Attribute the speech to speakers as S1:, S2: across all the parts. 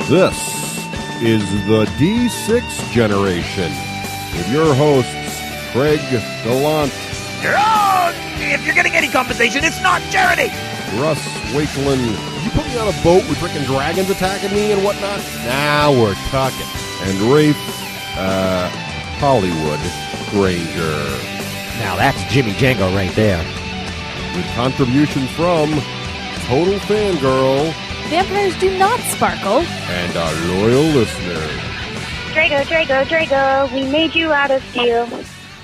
S1: This is the D6 generation with your hosts, Craig Gallant.
S2: You're wrong! If you're getting any compensation, it's not charity!
S1: Russ Wakeland. Did you put me on a boat with frickin' dragons attacking me and whatnot? Now we're talking. And Rafe, Hollywood Granger.
S3: Now that's Jimmy Django right there.
S1: With contributions from Total Fangirl.
S4: Vampires do not sparkle.
S1: And our loyal listener.
S5: Drago, we made you out of steel.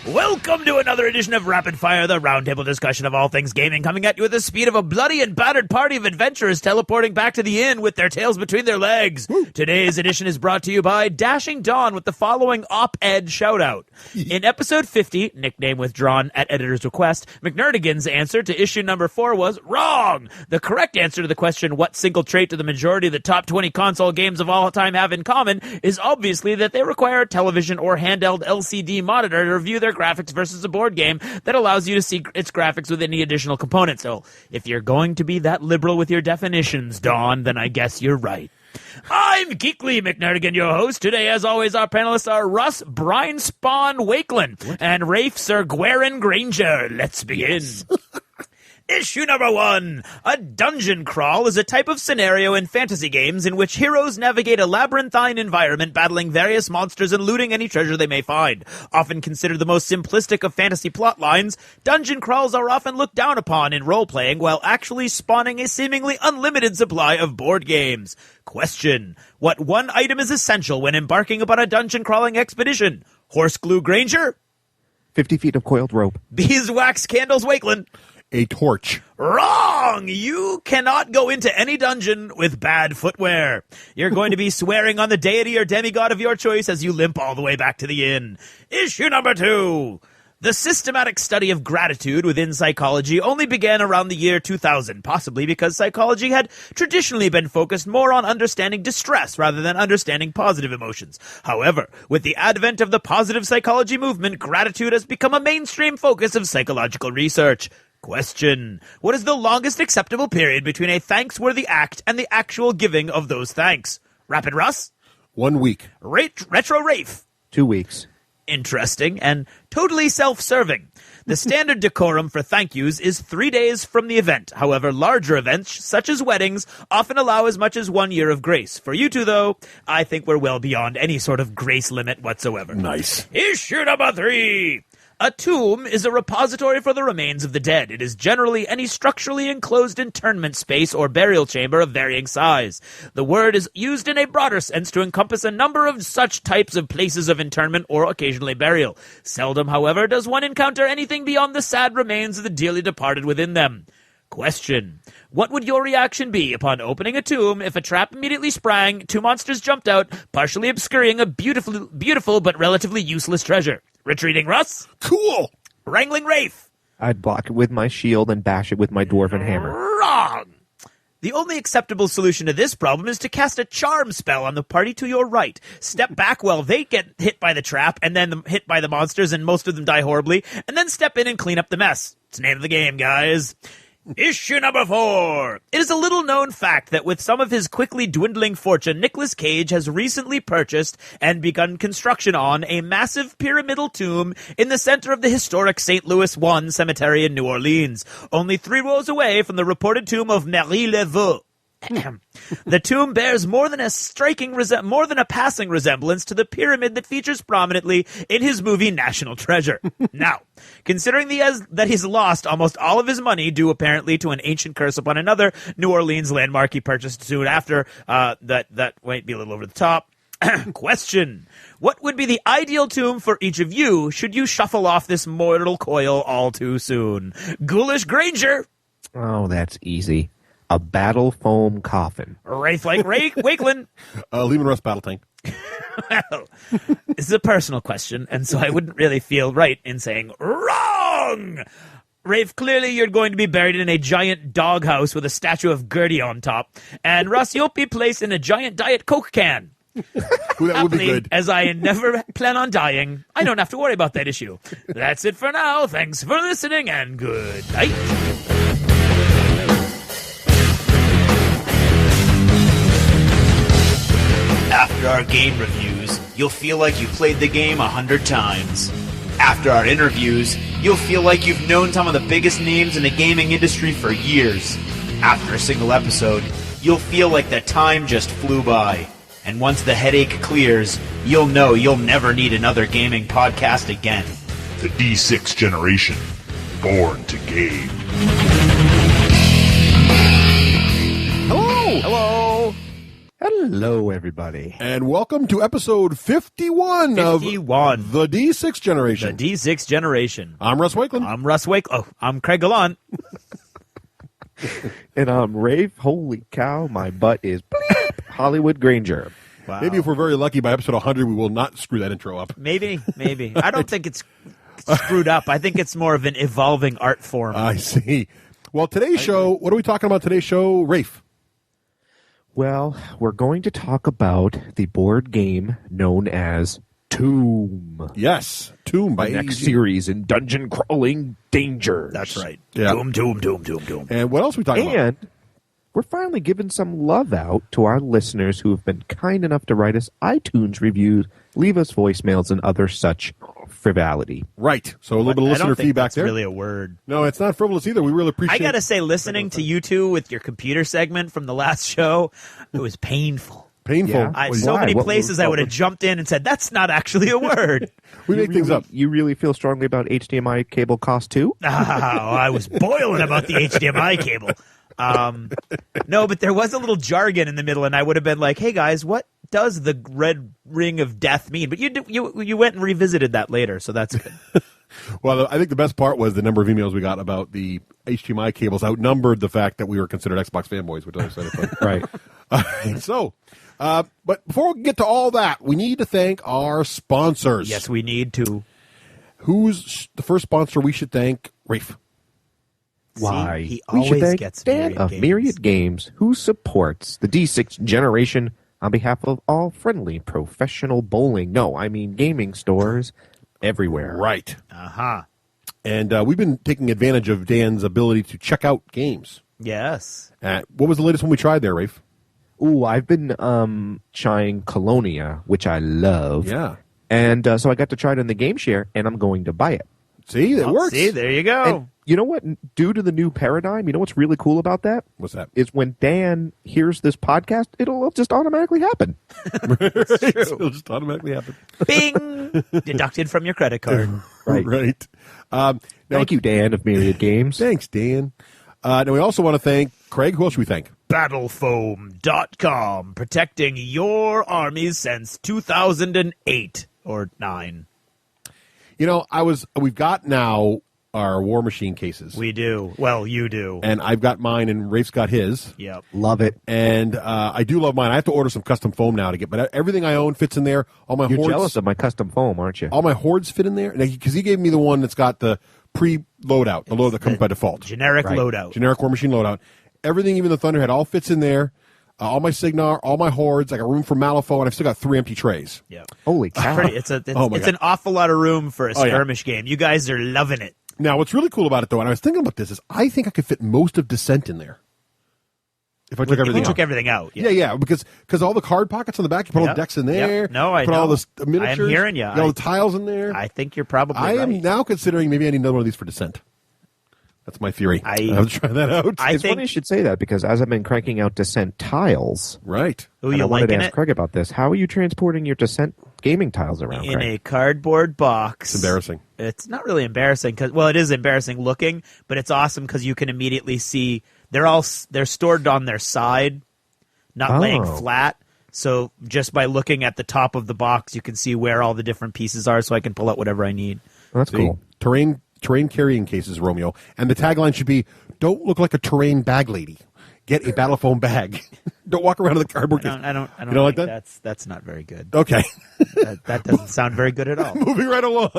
S2: Welcome to another edition of Rapid Fire, the roundtable discussion of all things gaming, coming at you with the speed of a bloody and battered party of adventurers teleporting back to the inn with their tails between their legs. Today's edition is brought to you by Dashing Dawn with the following op-ed shoutout. In episode 50, nickname withdrawn at editor's request, McNerdigan's answer to issue number 4 was wrong. The correct answer to the question, what single trait do the majority of the top 20 console games of all time have in common, is obviously that they require a television or handheld LCD monitor to review their graphics versus a board game that allows you to see its graphics with any additional components. So, if you're going to be that liberal with your definitions, Dawn, then I guess you're right. I'm Geekly McNerdigan, your host. Today, as always, our panelists are Russ Brine Spawn Wakeland and Rafe Sir Guerin Granger. Let's begin. Issue number 1. A dungeon crawl is a type of scenario in fantasy games in which heroes navigate a labyrinthine environment, battling various monsters and looting any treasure they may find. Often considered the most simplistic of fantasy plot lines, dungeon crawls are often looked down upon in role-playing while actually spawning a seemingly unlimited supply of board games. Question. What one item is essential when embarking upon a dungeon crawling expedition? Horse glue Granger?
S3: 50 feet of coiled rope.
S2: Beeswax candles Wakeland?
S1: A torch.
S2: Wrong! You cannot go into any dungeon with bad footwear. You're going to be swearing on the deity or demigod of your choice as you limp all the way back to the inn. Issue number 2. The systematic study of gratitude within psychology only began around the year 2000, possibly because psychology had traditionally been focused more on understanding distress rather than understanding positive emotions. However, with the advent of the positive psychology movement, gratitude has become a mainstream focus of psychological research. Question. What is the longest acceptable period between a thanks-worthy act and the actual giving of those thanks? Rapid Russ?
S1: 1 week.
S2: Retro Rafe?
S3: 2 weeks.
S2: Interesting and totally self-serving. The standard decorum for thank yous is 3 days from the event. However, larger events, such as weddings, often allow as much as 1 year of grace. For you two, though, I think we're well beyond any sort of grace limit whatsoever.
S1: Nice.
S2: Issue number 3. A tomb is a repository for the remains of the dead. It is generally any structurally enclosed internment space or burial chamber of varying size. The word is used in a broader sense to encompass a number of such types of places of internment or occasionally burial. Seldom, however, does one encounter anything beyond the sad remains of the dearly departed within them. Question. What would your reaction be upon opening a tomb if a trap immediately sprang, 2 monsters jumped out, partially obscuring a beautiful but relatively useless treasure? Retreating Russ?
S1: Cool.
S2: Wrangling Rafe?
S3: I'd block it with my shield and bash it with my dwarven hammer.
S2: Wrong! The only acceptable solution to this problem is to cast a charm spell on the party to your right. Step back while they get hit by the trap and then hit by the monsters and most of them die horribly, and then step in and clean up the mess. It's the name of the game, guys. Issue number 4. It is a little-known fact that with some of his quickly dwindling fortune, Nicolas Cage has recently purchased and begun construction on a massive pyramidal tomb in the center of the historic St. Louis I Cemetery in New Orleans, only 3 rows away from the reported tomb of Marie Laveau. The tomb bears more than a passing resemblance to the pyramid that features prominently in his movie National Treasure. Now, considering that he's lost almost all of his money due apparently to an ancient curse upon another New Orleans landmark he purchased soon after, that might be a little over the top. Question. What would be the ideal tomb for each of you should you shuffle off this mortal coil all too soon? Ghoulish Granger?
S3: Oh, that's easy. A battle foam coffin.
S2: Wraith like Wakeland?
S1: Lehman Russ Battle Tank.
S2: Well, this is a personal question, and so I wouldn't really feel right in saying wrong! Rafe, clearly you're going to be buried in a giant doghouse with a statue of Gertie on top. And Russ, you'll be placed in a giant Diet Coke can.
S1: Ooh, that would be good.
S2: As I never plan on dying, I don't have to worry about that issue. That's it for now. Thanks for listening, and good night. After our game reviews, you'll feel like you played the game 100 times. After our interviews, you'll feel like you've known some of the biggest names in the gaming industry for years. After a single episode, you'll feel like the time just flew by. And once the headache clears, you'll know you'll never need another gaming podcast again.
S6: The D6 generation, born to game.
S1: Hello!
S2: Hello!
S3: Hello, everybody.
S1: And welcome to episode 51 of the D6 generation.
S2: The D6 generation.
S1: I'm Russ Wakeland.
S2: I'm Russ Wake. Oh, I'm Craig Gallant.
S3: And I'm Rafe. Holy cow, my butt is bleep, Hollywood Granger.
S2: Wow.
S1: Maybe if we're very lucky by episode 100, we will not screw that intro up.
S2: Maybe. I don't think it's screwed up. I think it's more of an evolving art form.
S1: I see. Well, today's show, what are we talking about today's show, Rafe?
S3: Well, we're going to talk about the board game known as Tomb.
S1: Yes, Tomb by
S3: The next
S1: AEG.
S3: series in dungeon crawling dangers.
S2: That's right.
S1: Yeah.
S2: Doom.
S1: And what else are we talking about?
S3: And we're finally giving some love out to our listeners who have been kind enough to write us iTunes reviews, leave us voicemails, and other such frivolity.
S1: Right. So a little bit of
S2: I
S1: listener
S2: don't think
S1: feedback
S2: that's
S1: there.
S2: really a word.
S1: No, it's not frivolous either. We really appreciate
S2: I gotta say, listening to you two with your computer segment from the last show, it was painful.
S1: Painful.
S3: Yeah.
S2: So
S3: Why?
S2: many
S3: What-
S2: places I would have jumped in and said, that's not actually a word.
S1: We make things up.
S3: You really feel strongly about HDMI cable cost too?
S2: Oh, I was boiling about the HDMI cable. No, but there was a little jargon in the middle, and I would have been like, hey, guys, what does the red ring of death mean? But you went and revisited that later, so that's good.
S1: Well, I think the best part was the number of emails we got about the HDMI cables outnumbered the fact that we were considered Xbox fanboys, which I was excited for.
S3: Right.
S1: So, but before we get to all that, we need to thank our sponsors.
S2: Yes, we need to.
S1: Who's the first sponsor we should thank? Rafe.
S3: Why?
S2: See, he
S3: We should
S2: always
S3: thank
S2: gets
S3: Dan
S2: Myriad
S3: of
S2: Games.
S3: Myriad Games, who supports the D6 generation on behalf of all friendly professional bowling, gaming stores everywhere.
S1: Right.
S2: Uh-huh.
S1: And we've been taking advantage of Dan's ability to check out games.
S2: Yes.
S1: What was the latest one we tried there, Rafe?
S3: Ooh, I've been trying Colonia, which I love.
S1: Yeah.
S3: And so I got to try it in the game share, and I'm going to buy it.
S1: See, it works.
S2: See, there you go.
S3: And you know what? Due to the new paradigm, you know what's really cool about that?
S1: What's that?
S3: Is when Dan hears this podcast, it'll just automatically happen.
S1: It'll just automatically happen.
S2: Bing! Deducted from your credit card.
S3: Right.
S1: Right.
S3: Thank you, Dan of Myriad Games.
S1: Thanks, Dan. Now, we also want to thank Craig. Who else should we thank?
S2: Battlefoam.com, protecting your armies since 2008 or 9.
S1: You know, we've got now our War Machine cases.
S2: We do. Well, you do.
S1: And I've got mine, and Rafe's got his.
S2: Yep.
S3: Love it.
S1: And I do love mine. I have to order some custom foam now to get, but everything I own fits in there. All my
S3: You're
S1: hordes,
S3: jealous of my custom foam, aren't you?
S1: all my hordes fit in there because he gave me the one that's got the pre-loadout, the load that comes by default,
S2: Generic
S3: Right.
S2: loadout.
S1: generic War Machine loadout. Everything, even the Thunderhead, all fits in there. All my Signar, all my hordes. I got room for Malifaux, and I've still got 3 empty trays.
S2: Yep.
S3: Holy cow.
S2: It's
S1: Oh my God.
S2: an awful lot of room for a
S1: Oh, yeah.
S2: skirmish game. You guys are loving it.
S1: Now, what's really cool about it, though, and I was thinking about this, is I think I could fit most of Descent in there. If I took
S2: If
S1: everything
S2: you took
S1: out.
S2: everything out.
S1: Yeah, because all the card pockets on the back, you put all
S2: Yep.
S1: the decks in there.
S2: Yep. No, I
S1: put
S2: know.
S1: all the miniatures.
S2: I am hearing you.
S1: You got all the tiles in there.
S2: I think you're probably
S1: I
S2: right.
S1: am now considering maybe I need another one of these for Descent. That's my theory.
S2: I-
S1: I'll try that out.
S2: I
S3: It's
S2: think
S3: funny you should say that because as I've been cranking out Descent tiles,
S1: Right.
S2: Ooh,
S3: and
S2: you
S3: I wanted to
S2: liking
S3: ask
S2: it?
S3: Craig about this. How are you transporting your Descent gaming tiles around,
S2: In
S3: Craig?
S2: a cardboard box.
S1: It's embarrassing.
S2: It's not really embarrassing well, it is embarrassing looking, but it's awesome because you can immediately see they're stored on their side, not laying
S3: Oh.
S2: flat. So just by looking at the top of the box, you can see where all the different pieces are, so I can pull out whatever I need.
S3: Well, that's
S1: See,
S3: cool.
S1: terrain carrying cases, Romeo. And the tagline should be, don't look like a terrain bag lady. Get a battle foam bag. Don't walk around with a cardboard case.
S2: I don't
S1: You don't like
S2: think
S1: that?
S2: That's not very good.
S1: Okay.
S2: That doesn't sound very good at all.
S1: Moving right along.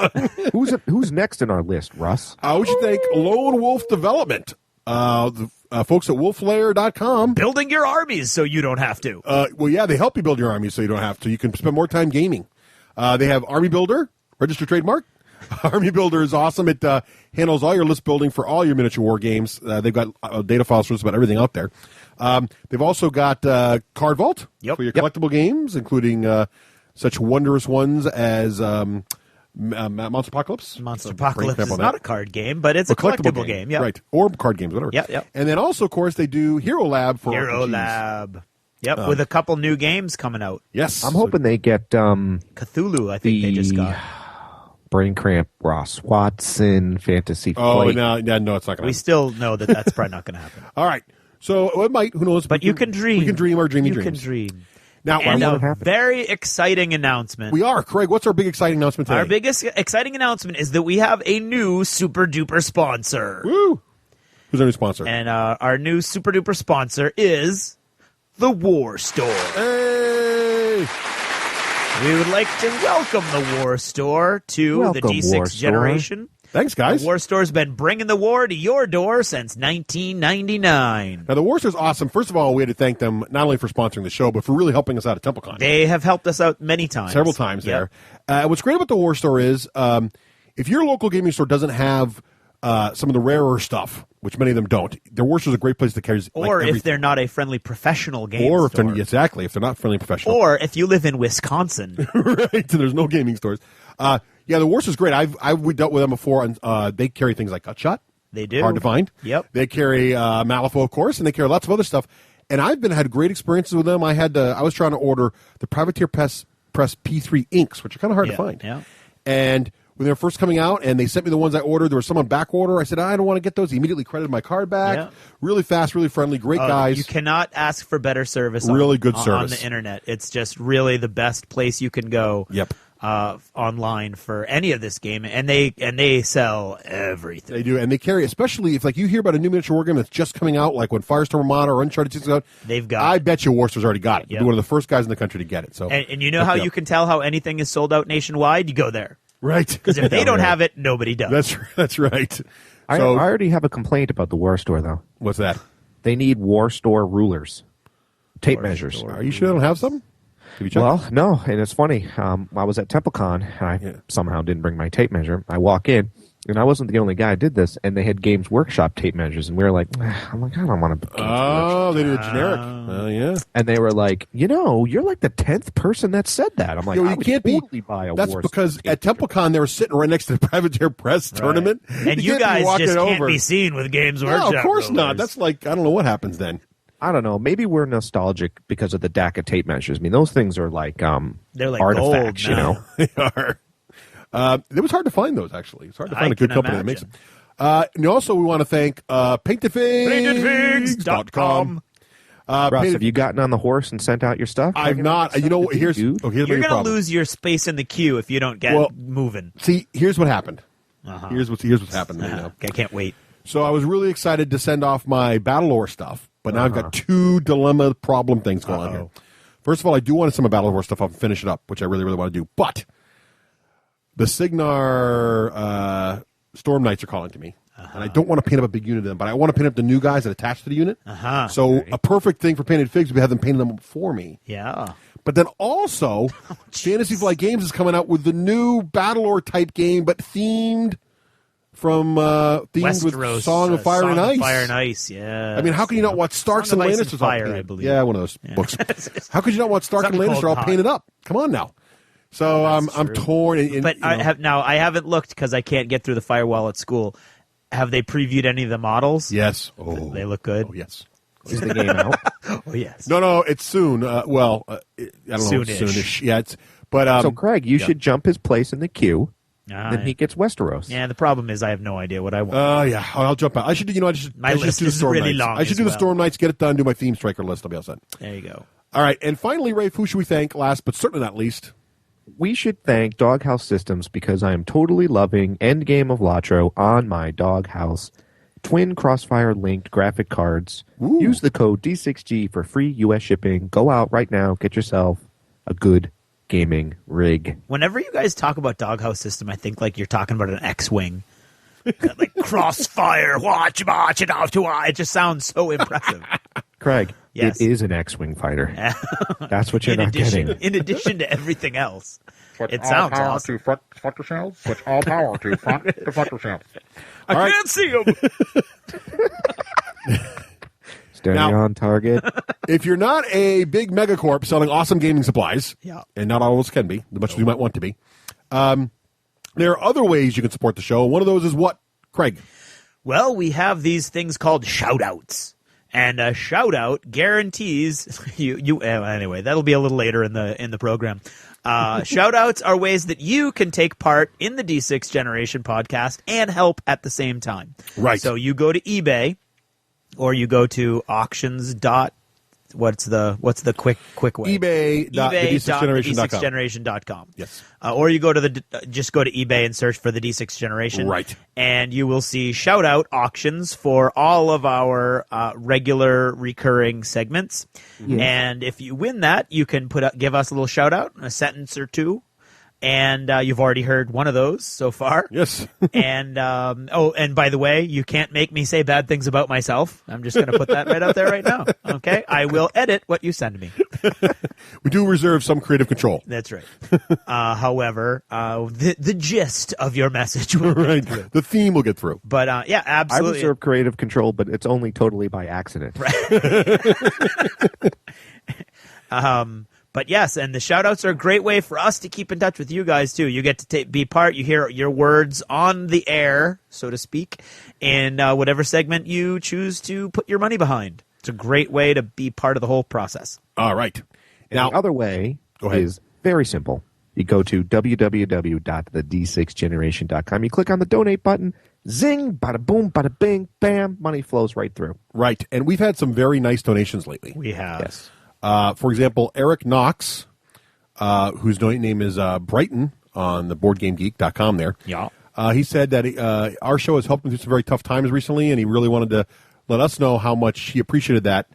S3: Who's next in our list, Russ?
S1: We should thank Lone Wolf Development. The folks at wolflair.com.
S2: Building your armies so you don't have to.
S1: Well, yeah, they help you build your army so you don't have to. You can spend more time gaming. They have Army Builder, registered trademark. Army Builder is awesome. It handles all your list building for all your miniature war games. They've got data files for just about everything out there. They've also got Card Vault for your collectible games, including such wondrous ones as Monster Apocalypse.
S2: Monster Apocalypse is not a card game, but it's a collectible game. Yeah.
S1: Right. Or card games, whatever.
S2: Yeah.
S1: And then also, of course, they do Hero Lab for
S2: Hero
S1: RPGs.
S2: Lab. Yep, with a couple new games coming out.
S1: Yes.
S3: I'm hoping they get
S2: Cthulhu, I think they just got.
S3: Brain Cramp, Ross Watson, Fantasy
S1: Oh,
S3: Flight.
S1: no, it's not going to happen.
S2: We still know that's probably not going to happen.
S1: All right. So it might, who knows?
S2: But you can dream.
S1: We can dream our dreamy dreams.
S2: You can dream.
S1: Now,
S2: And
S1: I
S2: a
S1: want
S2: very exciting announcement.
S1: we are. Craig, what's our big exciting announcement today?
S2: Our biggest exciting announcement is that we have a new super duper sponsor.
S1: Woo! Who's our new sponsor?
S2: And our new super duper sponsor is the War Store.
S1: Hey!
S2: We would like to welcome the War Store to
S3: Welcome,
S2: the D6
S3: War Store.
S2: generation.
S1: Thanks, guys.
S2: The War Store's been bringing the war to your door since 1999.
S1: Now, the War Store's awesome. First of all, we had to thank them not only for sponsoring the show, but for really helping us out at TempleCon.
S2: They have helped us out many times.
S1: Several times
S2: Yep.
S1: there. What's great about the War Store is if your local gaming store doesn't have some of the rarer stuff, which many of them don't, the War Store's a great place to carry.
S2: Or
S1: like,
S2: if they're not a friendly professional game
S1: or if
S2: store.
S1: they're exactly if they're not friendly professional,
S2: Or if you live in Wisconsin.
S1: right? And there's no gaming stores. Yeah, the War Store's great. We dealt with them before, and they carry things like Gutshot.
S2: They do.
S1: Hard to find.
S2: Yep.
S1: They carry Malifaux, of course, and they carry lots of other stuff. And I've had great experiences with them. I was trying to order the Privateer Press P3 inks, which are kind of hard to find.
S2: Yeah.
S1: And when they were first coming out, and they sent me the ones I ordered, there was some on back order. I said, I don't want to get those. He immediately credited my card back.
S2: Yeah.
S1: Really fast, really friendly, great guys.
S2: You cannot ask for better service.
S1: Really good
S2: on
S1: service.
S2: the internet. It's just really the best place you can go.
S1: Yep.
S2: Online for any of this game, and they sell everything.
S1: They do, and they carry, especially if you hear about a new miniature war game that's just coming out, like when Firestorm Armada or Uncharted 6 is out.
S2: They've got
S1: I
S2: it.
S1: bet you Warster's already got it.
S2: Yep.
S1: They're one of the first guys in the country to get it. So,
S2: And you know how you can tell how anything is sold out nationwide? You go there.
S1: right?
S2: Because if they don't have it, nobody does.
S1: That's right.
S3: I
S1: So
S3: already have a complaint about the War Store, though.
S1: what's that?
S3: They need War Store rulers, tape measures.
S2: Store.
S1: Are you sure they don't have some? Have you checked?
S3: Well, no, and it's funny. I was at TempleCon, and I somehow didn't bring my tape measure. I walk in, and I wasn't the only guy who did this, and they had Games Workshop tape measures, and we were like, I don't want to.
S1: Oh, they need a generic. Yeah.
S3: And they were like, you're like the 10th person that said that. I'm like,
S1: You
S3: I would
S1: can't
S3: totally
S1: be.
S3: buy a
S1: That's
S3: War
S1: because
S3: Store
S1: at TempleCon they were sitting right next to the Privateer Press tournament,
S2: And you
S1: can't be
S2: guys
S1: walking
S2: just can't
S1: over.
S2: be seen with Games
S1: No,
S2: Workshop.
S1: of course not.
S2: rulers.
S1: That's like I don't know what happens then.
S3: I don't know. Maybe we're nostalgic because of the DACA tape measures. I mean, those things are like
S2: They're like
S3: artifacts,
S2: gold now.
S1: They are. It was hard to find those, actually. It's hard to
S2: I
S1: find a good
S2: can
S1: company that makes them. And also, we want to thank PaintedFigs.com.
S3: Russ, have you gotten on the horse and sent out your stuff?
S1: I've not. You know what? Here's
S3: Dude.
S1: here's
S2: You're
S1: my
S2: going to
S1: problem.
S2: lose your space in the queue if you don't get moving.
S1: See, here's what happened. Here's what's happened. You know.
S2: I can't wait.
S1: So I was really excited to send off my Battle Lore stuff, but now I've got two dilemma problem things going on here. First of all, I do want to send my Battle Lore stuff off and finish it up, which I really, really want to do. But the Signar Storm Knights are calling to me. And I don't want to paint up a big unit of them, but I want to paint up the new guys that attach to the unit. So a perfect thing for Painted Figs would be have them paint them for me.
S2: Yeah.
S1: But then also, Fantasy Flight Games is coming out with the new Battle Lore type game, but themed
S2: Westeros,
S1: with Song of Fire and Ice.
S2: Fire and Ice, yeah.
S1: I mean, how can you not watch Starks
S2: Song
S1: and
S2: of Ice and
S1: Lannisters
S2: Fire,
S1: all painted?
S2: I believe.
S1: Yeah, one of those books. How could you not watch Stark and
S2: Something
S1: Lannister all
S2: called
S1: painted up? Come on now. So I'm torn.
S2: But I haven't looked because I can't get through the firewall at school. Have they previewed any of the models?
S1: Yes. Oh,
S2: They look good.
S1: Oh, yes.
S3: Is the game out?
S2: Oh, yes.
S1: No, it's soon. I don't know.
S2: Soonish.
S1: Soonish. Yeah, it's. But
S3: So, Craig, you should jump his place in the queue. Then he gets Westeros.
S2: Yeah, the problem is I have no idea what I want.
S1: yeah, I'll jump out. I should.
S2: My
S1: I should
S2: list
S1: do the
S2: is
S1: Storm
S2: really
S1: Knights.
S2: long
S1: I should
S2: as
S1: do the
S2: well.
S1: Storm Knights. Get it done. Do my theme striker list. I'll be all set.
S2: There you go.
S1: All right, and finally, Rafe, who should we thank last but certainly not least?
S3: We should thank Doghouse Systems because I am totally loving Endgame of Latro on my Doghouse twin Crossfire linked graphic cards.
S1: Ooh.
S3: Use the code D6G for free U.S. shipping. Go out right now. Get yourself a good gaming rig.
S2: Whenever you guys talk about Doghouse System, I think like you're talking about an X-Wing. Like Crossfire, watch it off to it just sounds so impressive.
S3: Craig,
S2: Yes.
S3: it is an X-Wing fighter. That's what you're not getting.
S2: In addition to everything else. It sounds awesome.
S7: To front yourselves. Switch all power to front yourselves.
S2: I can't see him.
S3: Stay on target.
S1: If you're not a big megacorp selling awesome gaming supplies, and not all of us can be, as much as we might want to be, there are other ways you can support the show. One of those is what, Craig?
S2: Well, we have these things called shout-outs. And a shout-out guarantees you anyway, that'll be a little later in the program. Shout-outs are ways that you can take part in the D6 Generation podcast and help at the same time.
S1: Right.
S2: So you go to eBay or you go to auctions. What's the quick way?
S1: eBay.the6generation.com.
S2: Yes. Or you go to just go to eBay and search for the D6 Generation.
S1: Right.
S2: And you will see shout out auctions for all of our regular recurring segments. Yes. And if you win that, you can give us a little shout out, a sentence or two. And you've already heard one of those so far.
S1: Yes.
S2: And and by the way, you can't make me say bad things about myself. I'm just going to put that right out there right now. Okay? I will edit what you send me.
S1: We do reserve some creative control.
S2: That's right. However, the gist of your message will get through.
S1: The theme will get through.
S2: But yeah, absolutely.
S3: I reserve creative control, but it's only totally by accident.
S2: Right. But yes, and the shout-outs are a great way for us to keep in touch with you guys, too. You get to be part. You hear your words on the air, so to speak, in whatever segment you choose to put your money behind. It's a great way to be part of the whole process.
S1: All right.
S3: Now, the other way is very simple. You go to www.the d6generation.com. You click on the donate button. Zing, bada boom, bada bing, bam. Money flows right through.
S1: Right. And we've had some very nice donations lately.
S2: We have.
S3: Yes.
S1: For example, Eric Knox, whose name is Brighton on the BoardGameGeek.com there.
S2: Yeah.
S1: He said that our show has helped him through some very tough times recently, and he really wanted to let us know how much he appreciated that.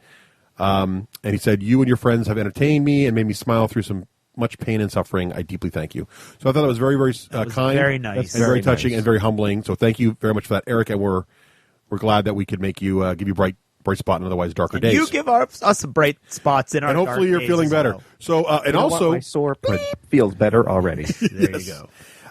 S1: And he said, you and your friends have entertained me and made me smile through some much pain and suffering. I deeply thank you. So I thought that was very, very kind.
S2: Very nice.
S1: And very touching and very humbling. So thank you very much for that, Eric, and we're glad that we could make you give you bright spot in otherwise darker days.
S2: You give us some bright spots in our
S1: and hopefully you're feeling better.
S2: Well.
S1: So and also
S3: my sore feels better already.
S2: There you go.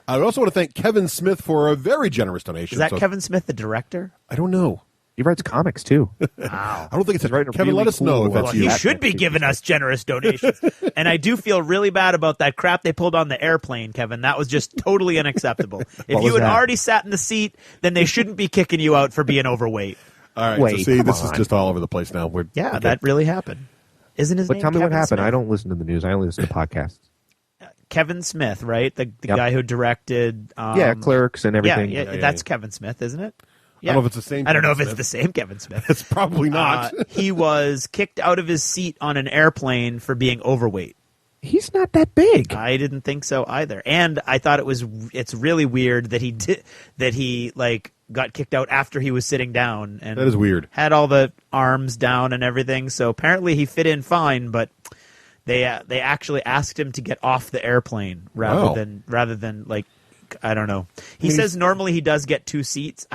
S1: I also want to thank Kevin Smith for a very generous donation.
S2: Is that Kevin Smith, the director?
S1: I don't know.
S3: He writes comics too.
S2: Wow.
S1: I don't think it's
S3: right.
S1: Kevin, let us know if that's you.
S2: He should be giving us generous donations. And I do feel really bad about that crap they pulled on the airplane, Kevin. That was just totally unacceptable. If you had already sat in the seat, then they shouldn't be kicking you out for being overweight.
S1: All right, so see, this is just all over the place now.
S2: That really happened. Isn't his name
S3: tell me
S2: Kevin
S3: what happened.
S2: Smith?
S3: I don't listen to the news. I only listen to podcasts.
S2: Kevin Smith, right? The guy who directed...
S3: Clerks and everything.
S2: Yeah, that's Kevin Smith, isn't it?
S1: Yeah. I don't know if it's the same.
S2: I don't know if it's the same Kevin Smith.
S1: It's probably not.
S2: He was kicked out of his seat on an airplane for being overweight.
S3: He's not that big.
S2: I didn't think so either. And I thought it's really weird that he got kicked out after he was sitting down, and
S1: that is weird.
S2: Had all the arms down and everything. So apparently he fit in fine, but they actually asked him to get off the airplane rather than like, I don't know. He says normally he does get two seats.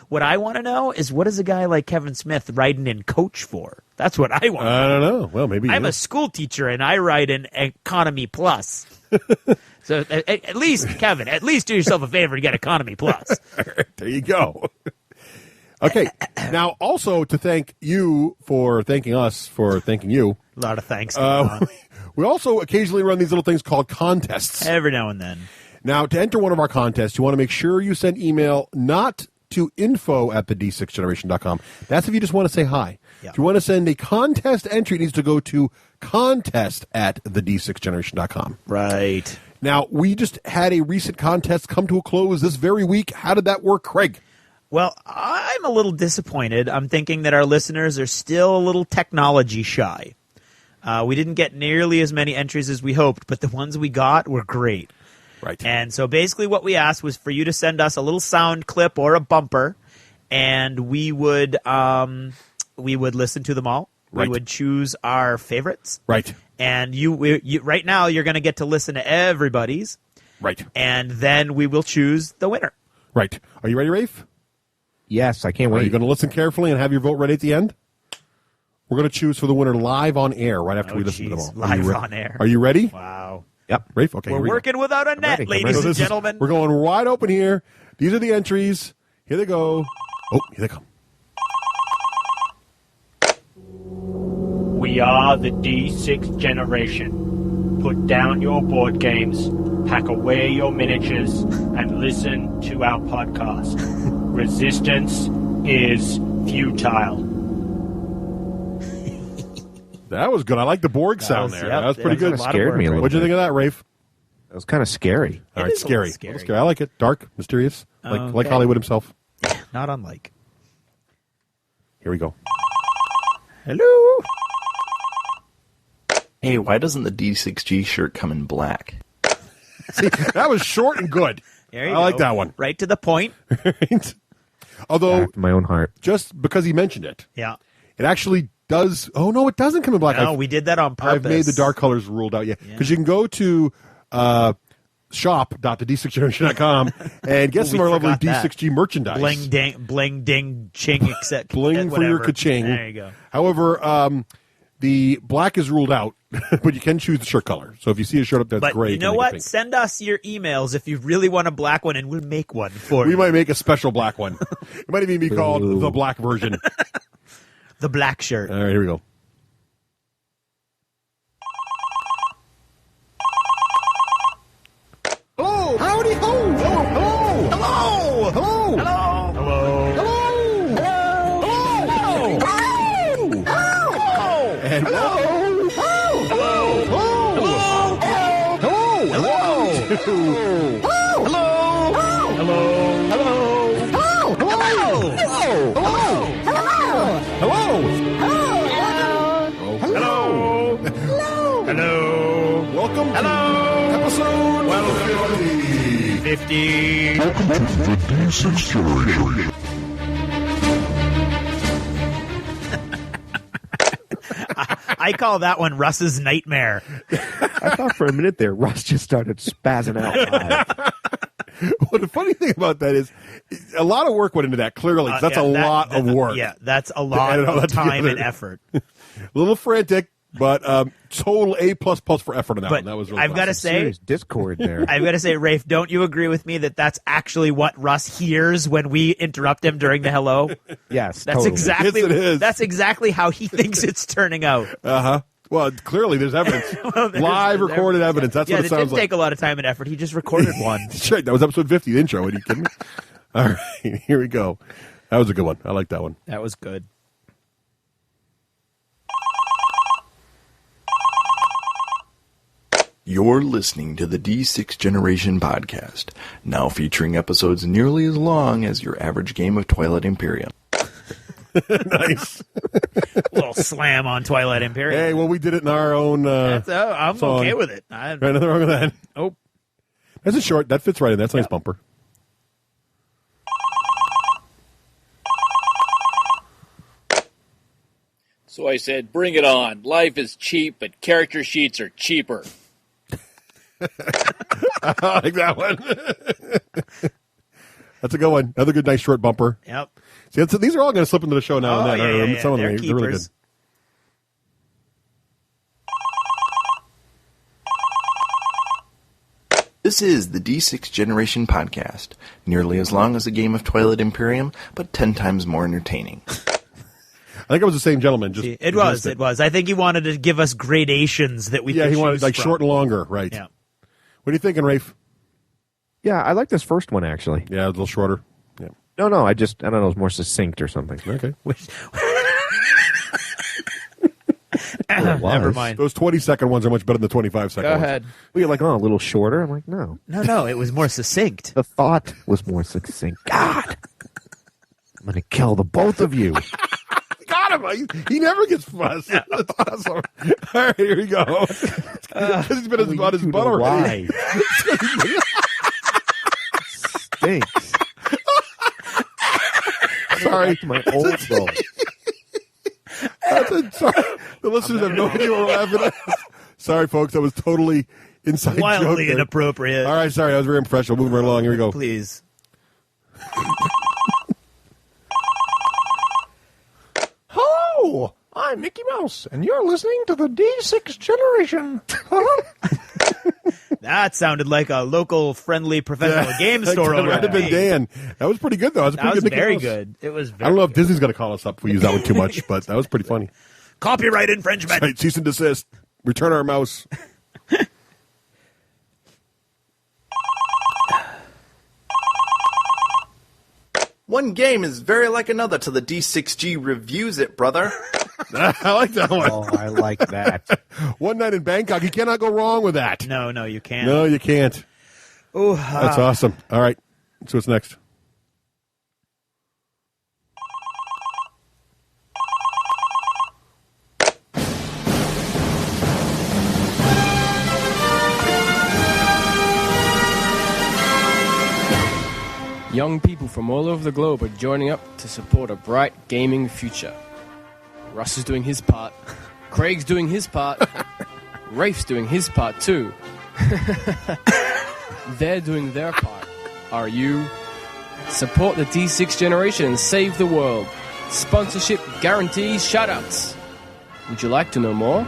S2: What I want to know is, what is a guy like Kevin Smith riding in coach for? That's what I want.
S1: I don't know. Well, maybe
S2: I'm a school teacher and I ride in Economy Plus. So at least, Kevin, do yourself a favor and get Economy Plus.
S1: There you go. Okay. Now, also to thank you for thanking us for thanking you.
S2: A lot of thanks.
S1: We also occasionally run these little things called contests.
S2: Every now and then.
S1: Now, to enter one of our contests, you want to make sure you send email not to info@the d6generation.com. That's if you just want to say hi. Yeah. If you want to send a contest entry, it needs to go to contest@the d6generation.com.
S2: Right.
S1: Now, we just had a recent contest come to a close this very week. How did that work, Craig?
S2: Well, I'm a little disappointed. I'm thinking that our listeners are still a little technology shy. We didn't get nearly as many entries as we hoped, but the ones we got were great.
S1: Right.
S2: And so basically what we asked was for you to send us a little sound clip or a bumper, and we would listen to them all.
S1: Right.
S2: We would choose our favorites.
S1: Right.
S2: And you right now you're going to get to listen to everybody's.
S1: Right.
S2: And then we will choose the winner.
S1: Right. Are you ready, Rafe?
S3: Yes, I can't wait.
S1: Are you going to listen carefully and have your vote ready at the end? We're going to choose for the winner live on air right after we listen to them all.
S2: Live on air.
S1: Are you ready?
S2: Wow.
S3: Yep.
S1: Rafe? Okay,
S2: We're
S1: here we go.
S2: working without a net,
S3: ready.
S2: ladies
S1: So
S2: and
S1: this is-
S2: gentlemen.
S1: we're going wide open here. These are the entries. Here they go. Oh, here they come.
S8: We are the D6 generation. Put down your board games, pack away your miniatures, and listen to our podcast. Resistance is futile.
S1: That was good. I like the Borg sound
S2: was-
S1: there.
S2: yep,
S1: that was pretty
S2: that was
S1: good.
S2: a lot of
S3: Scared
S2: work
S3: me a
S2: right
S3: little
S1: What'd you think of that, Rafe?
S3: That was kind of scary.
S1: All right,
S2: is a
S1: scary.
S2: little
S1: A
S2: scary.
S1: I like it. Dark, mysterious, like
S2: Okay.
S1: Hollywood himself.
S2: Not unlike.
S1: Here we go.
S2: Hello.
S9: Hey, why doesn't the D6G shirt come in black?
S1: See, that was short and good.
S2: There you
S1: I like
S2: go.
S1: that one.
S2: Right to the point.
S1: Right? Although,
S3: After my own heart.
S1: just because he mentioned it,
S2: Yeah.
S1: it actually does. Oh no, it doesn't come in black.
S2: No, we did that on purpose.
S1: I've made the dark colors ruled out. Yeah, because you can go to shop.the d6generation.com and get some of our lovely
S2: forgot that.
S1: D6G merchandise.
S2: Bling ding ching except
S1: Bling for your
S2: whatever.
S1: ka-ching.
S2: There you go.
S1: However, the black is ruled out, but you can choose the shirt color. So if you see a shirt up that's
S2: But
S1: gray,
S2: you know
S1: can make it
S2: what?
S1: pink.
S2: Send us your emails if you really want a black one, and we'll make one for
S1: We
S2: you.
S1: might make a special black one. It might even be called the black version.
S2: The black shirt.
S1: All right, here we go. Oh, howdy ho! Hello! Hello! Hello! Hello! And welcome to episode
S2: 50.
S6: Welcome to the D6 generation.
S2: I call that one Russ's nightmare.
S3: I thought for a minute there, Russ just started spazzing out.
S1: Well, the funny thing about that is a lot of work went into that, clearly. 'Cause that's
S2: Yeah,
S1: a lot of work.
S2: Yeah, that's a lot
S1: edit all
S2: of
S1: that
S2: time
S1: together.
S2: and effort.
S1: A little frantic, but total A++ for effort on that
S2: But
S1: one. That was really
S2: I've got to
S1: awesome.
S2: say,
S3: Serious discord there.
S2: I've got to say, Rafe, don't you agree with me that that's actually what Russ hears when we interrupt him during the hello?
S3: Yes,
S2: That's
S3: totally.
S2: exactly
S1: Yes, it is.
S2: That's exactly how he thinks it's turning out.
S1: Uh-huh. Well, clearly there's evidence.
S2: There's-
S1: Live recorded evidence. That's
S2: yeah,
S1: what it
S2: it
S1: sounds
S2: didn't
S1: like.
S2: take a lot of time and effort. He just recorded one.
S1: That's right. That was episode 50, the intro. Are you kidding me? All right, here we go. That was a good one. I like that one.
S2: That was good.
S9: You're listening to the D6 Generation podcast, now featuring episodes nearly as long as your average game of Twilight Imperium.
S1: Nice.
S2: Little slam on Twilight Imperium.
S1: Hey, well, we did it in our own.
S2: I'm
S1: song.
S2: okay with it.
S1: Right, nothing wrong with that.
S2: Oh,
S1: That's a short. That fits right in. That's a nice bumper.
S10: So I said, bring it on. Life is cheap, but character sheets are cheaper.
S1: I like that one. That's a good one. Another good, nice short bumper.
S2: yep.
S1: See, these are all going to slip into the show now and
S2: Oh,
S1: then.
S2: yeah,
S1: Or
S2: yeah,
S1: some of
S2: they're
S1: them, they're really good.
S2: keepers.
S9: This is the D6 Generation podcast, nearly as long as a game of Twilight Imperium, but 10 times more entertaining.
S1: I think it was the same gentleman. Just
S2: It was. I think he wanted to give us gradations that we
S1: Yeah,
S2: could
S1: he wanted
S2: choose
S1: like
S2: from.
S1: short and longer, right?
S2: Yeah.
S1: What are you thinking, Rafe?
S3: Yeah, I like this first one, actually.
S1: Yeah, a little shorter. Yeah.
S3: No, I don't know, it was more succinct or something.
S1: Okay.
S3: Well, it was.
S2: Never mind.
S1: Those 20-second ones are much better than the 25-second
S2: Go
S1: ones.
S2: ahead.
S3: Well, you're like, a little shorter. I'm like, no.
S2: No, it was more succinct.
S3: The thought was more succinct. God, I'm going to kill the both of you.
S1: Got him. He never gets fussed. That's awesome. All right, here we go. He's been about his
S3: You
S1: butt
S3: know
S1: already.
S3: why. Stinks.
S1: Sorry.
S3: Back to my old self.
S1: Sorry. The listeners have no idea what we're laughing at. Sorry, folks. That was totally inside joke
S2: Wildly
S1: there.
S2: inappropriate.
S1: All right, sorry. I was very unprofessional. Moving right along. Here we go.
S2: Please.
S7: Hello, I'm Mickey Mouse, and you're listening to the D6 Generation.
S2: That sounded like a local friendly professional game store owner.
S1: That might have been Dan. That was pretty good, though.
S2: That was very good. It was very
S1: I don't know if
S2: good.
S1: Disney's going to call us up if we use that one too much, but that was pretty funny.
S2: Copyright infringement.
S1: Right, cease and desist. Return our mouse.
S9: One game is very like another till the D6G reviews it, brother.
S1: I like that one.
S3: Oh, I like that.
S1: One night in Bangkok. You cannot go wrong with that.
S2: No, you can't.
S1: No, you can't.
S2: Ooh,
S1: That's awesome. All right. So what's next?
S11: Young people from all over the globe are joining up to support a bright gaming future. Russ is doing his part. Craig's doing his part. Rafe's doing his part too. They're doing their part. Are you? Support the D6 generation and save the world. Sponsorship guarantees shoutouts. Would you like to know more?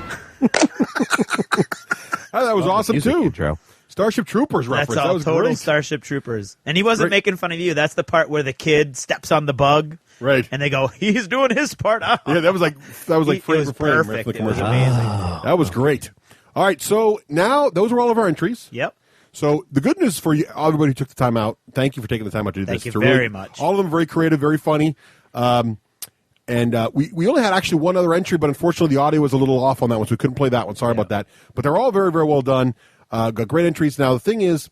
S1: That was awesome, too.
S3: Intro.
S1: Starship Troopers reference.
S2: That's all
S1: That was
S2: total
S1: great.
S2: Starship Troopers. And he wasn't making fun of you. That's the part where the kid steps on the bug.
S1: Right.
S2: And they go, he's doing his part.
S1: Yeah, that was like
S2: It
S1: frame
S2: was
S1: for frame.
S2: perfect.
S1: Right, from the
S2: It was
S1: commercial.
S2: amazing.
S1: That was great. All right, so now those are all of our entries.
S2: Yep.
S1: So the good news for you, everybody who took the time out, thank you for taking the time out to do
S2: Thank
S1: this.
S2: you
S1: It's
S2: very much.
S1: All of them very creative, very funny. We only had actually one other entry, but unfortunately the audio was a little off on that one, so we couldn't play that one. Sorry about that. But they're all very, very well done. Got great entries. Now, the thing is,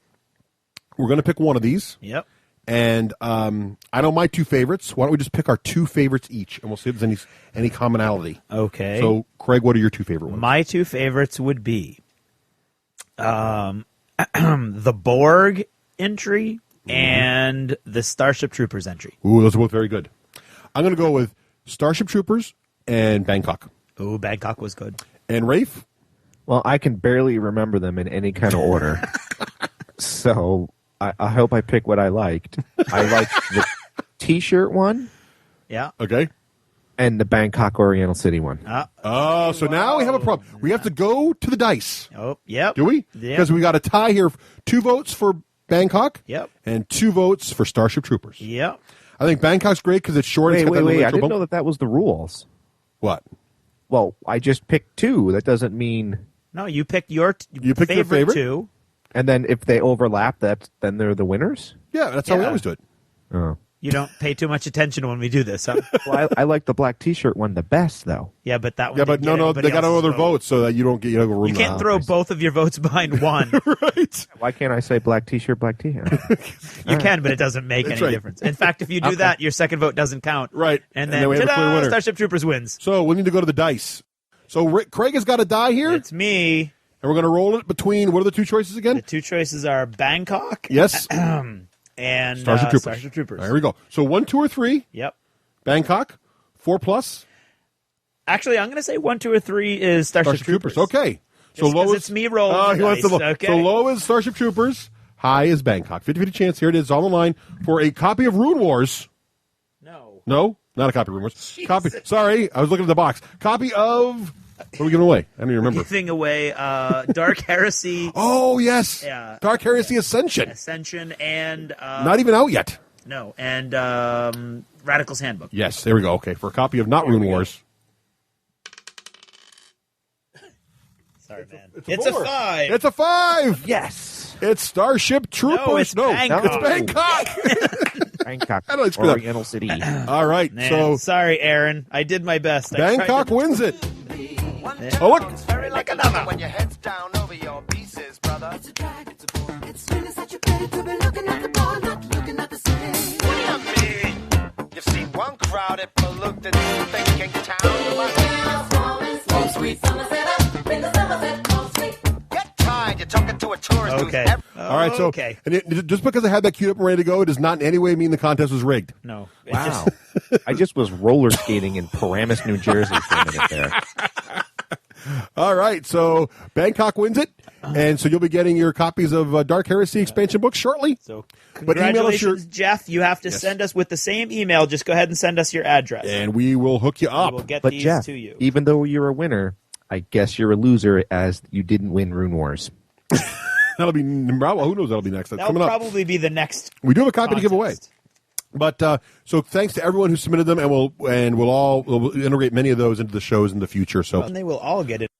S1: we're going to pick one of these.
S2: Yep.
S1: And I know my two favorites. Why don't we just pick our two favorites each, and we'll see if there's any commonality.
S2: Okay.
S1: So, Craig, what are your two favorite ones?
S2: My two favorites would be the Borg entry and the Starship Troopers entry.
S1: Ooh, those are both very good. I'm going to go with Starship Troopers and Bangkok.
S2: Ooh, Bangkok was good.
S1: And Rafe?
S3: Well, I can barely remember them in any kind of order. So I hope I pick what I liked. I liked the T-shirt one.
S2: Yeah.
S1: Okay.
S3: And the Bangkok Oriental City one.
S1: So now we have a problem. We have to go to the dice.
S2: Oh, yep.
S1: Do we?
S2: Yeah.
S1: Because we got a tie here. 2 votes for Bangkok.
S2: Yep.
S1: And 2 votes for Starship Troopers.
S2: Yep.
S1: I think Bangkok's great because it's short.
S3: Wait.
S1: It's got that little
S3: I
S1: intro
S3: didn't know
S1: bump.
S3: that was the rules.
S1: What?
S3: Well, I just picked 2. That doesn't mean...
S2: No, you picked your
S1: You picked your favorite?
S2: 2.
S3: And then if they overlap, then they're the winners?
S1: Yeah, that's how we
S2: Yeah.
S1: always do it.
S3: Oh.
S2: You don't pay too much attention when we do this, huh?
S3: Well, I like the black T-shirt one the best, though.
S2: Yeah, but that one.
S1: Yeah, but
S2: didn't get
S1: no,
S2: anybody
S1: they got
S2: else's
S1: other
S2: vote.
S1: votes so that you don't get room.
S2: You can't throw both of your votes behind one.
S1: Right.
S3: Why can't I say black T-shirt, black T-shirt?
S2: You can, but it doesn't make
S1: That's
S2: any
S1: right.
S2: difference. In fact, if you do that, your second vote doesn't count.
S1: Right.
S2: And
S1: And
S2: then,
S1: then we have a clear
S2: ta-da,
S1: winner.
S2: Starship Troopers wins.
S1: So we need to go to the dice. So Craig has got a die here,
S2: It's me.
S1: and we're going to roll it between, what are the 2 choices again?
S2: The 2 choices are Bangkok
S1: Yes.
S2: and
S1: Starship Troopers.
S2: Starship Troopers.
S1: There we go. So 1, 2, or 3,
S2: Yep.
S1: Bangkok. 4 plus,
S2: Actually, I'm going to say 1, 2, or 3 is Starship
S1: Troopers. Okay. So
S2: Just 'cause
S1: low is
S2: it's me rolling
S1: he
S2: the
S1: wants the
S2: dice,
S1: low.
S2: okay.
S1: So low is Starship Troopers. High is Bangkok. 50-50 chance. Here it is on the line for a copy of Rune Wars.
S2: No.
S1: No, not a copy of Rune Wars. Copy. Sorry, I was looking at the box. Copy of. What are we giving away? I don't even remember.
S2: Giving away Dark Heresy,
S1: Oh yes,
S2: Yeah.
S1: Dark Heresy Ascension.
S2: Ascension, and
S1: Not even out yet.
S2: no, and Radical's Handbook.
S1: Yes, there we go. Okay, for a copy of not Rune Wars.
S2: Sorry, man. It's a 5.
S1: It's a 5.
S3: Yes!
S1: It's Starship Troopers.
S2: it's Bangkok.
S1: It's Bangkok.
S3: Bangkok
S1: I don't screw that.
S3: Oriental City.
S1: All right,
S2: Man,
S1: so
S2: sorry, Aaron. I did my best. I tried
S1: Bangkok
S2: to-
S1: wins it. Oh look,
S12: Like another when your head's down over your pieces, brother. It's a drag, it's a bore. It's really such a pity to be looking at the ball, not looking at the city. What do you mean? You've seen one crowded, polluted, thinking town. Home sweet Somerset up, in the Somerset, home sweet. Get tired, you're talking to a tourist
S2: Okay.
S12: who's
S1: all right. So
S2: Okay.
S1: and just because I had that queued up and ready to go, it does not in any way mean the contest was rigged.
S2: No. It
S3: Wow.
S2: just-
S3: I just was roller skating in Paramus, New Jersey for a minute there.
S1: All right, so Bangkok wins it, and so you'll be getting your copies of Dark Heresy expansion books shortly.
S2: So
S1: But email us
S2: congratulations, Jeff. You have to
S1: Yes.
S2: send us with the same email. Just go ahead and send us your address.
S1: and we will hook you up.
S2: We'll get
S3: But
S2: these
S3: Jeff,
S2: to you.
S3: even though you're a winner, I guess you're a loser as you didn't win Rune Wars.
S1: That'll be, well, who knows that'll be next. That's
S2: That'll
S1: coming up.
S2: probably be the next.
S1: We do have a copy to give away.
S2: contest.
S1: But so thanks to everyone who submitted them, and we'll integrate many of those into the shows in the future. So
S2: And they will all get it.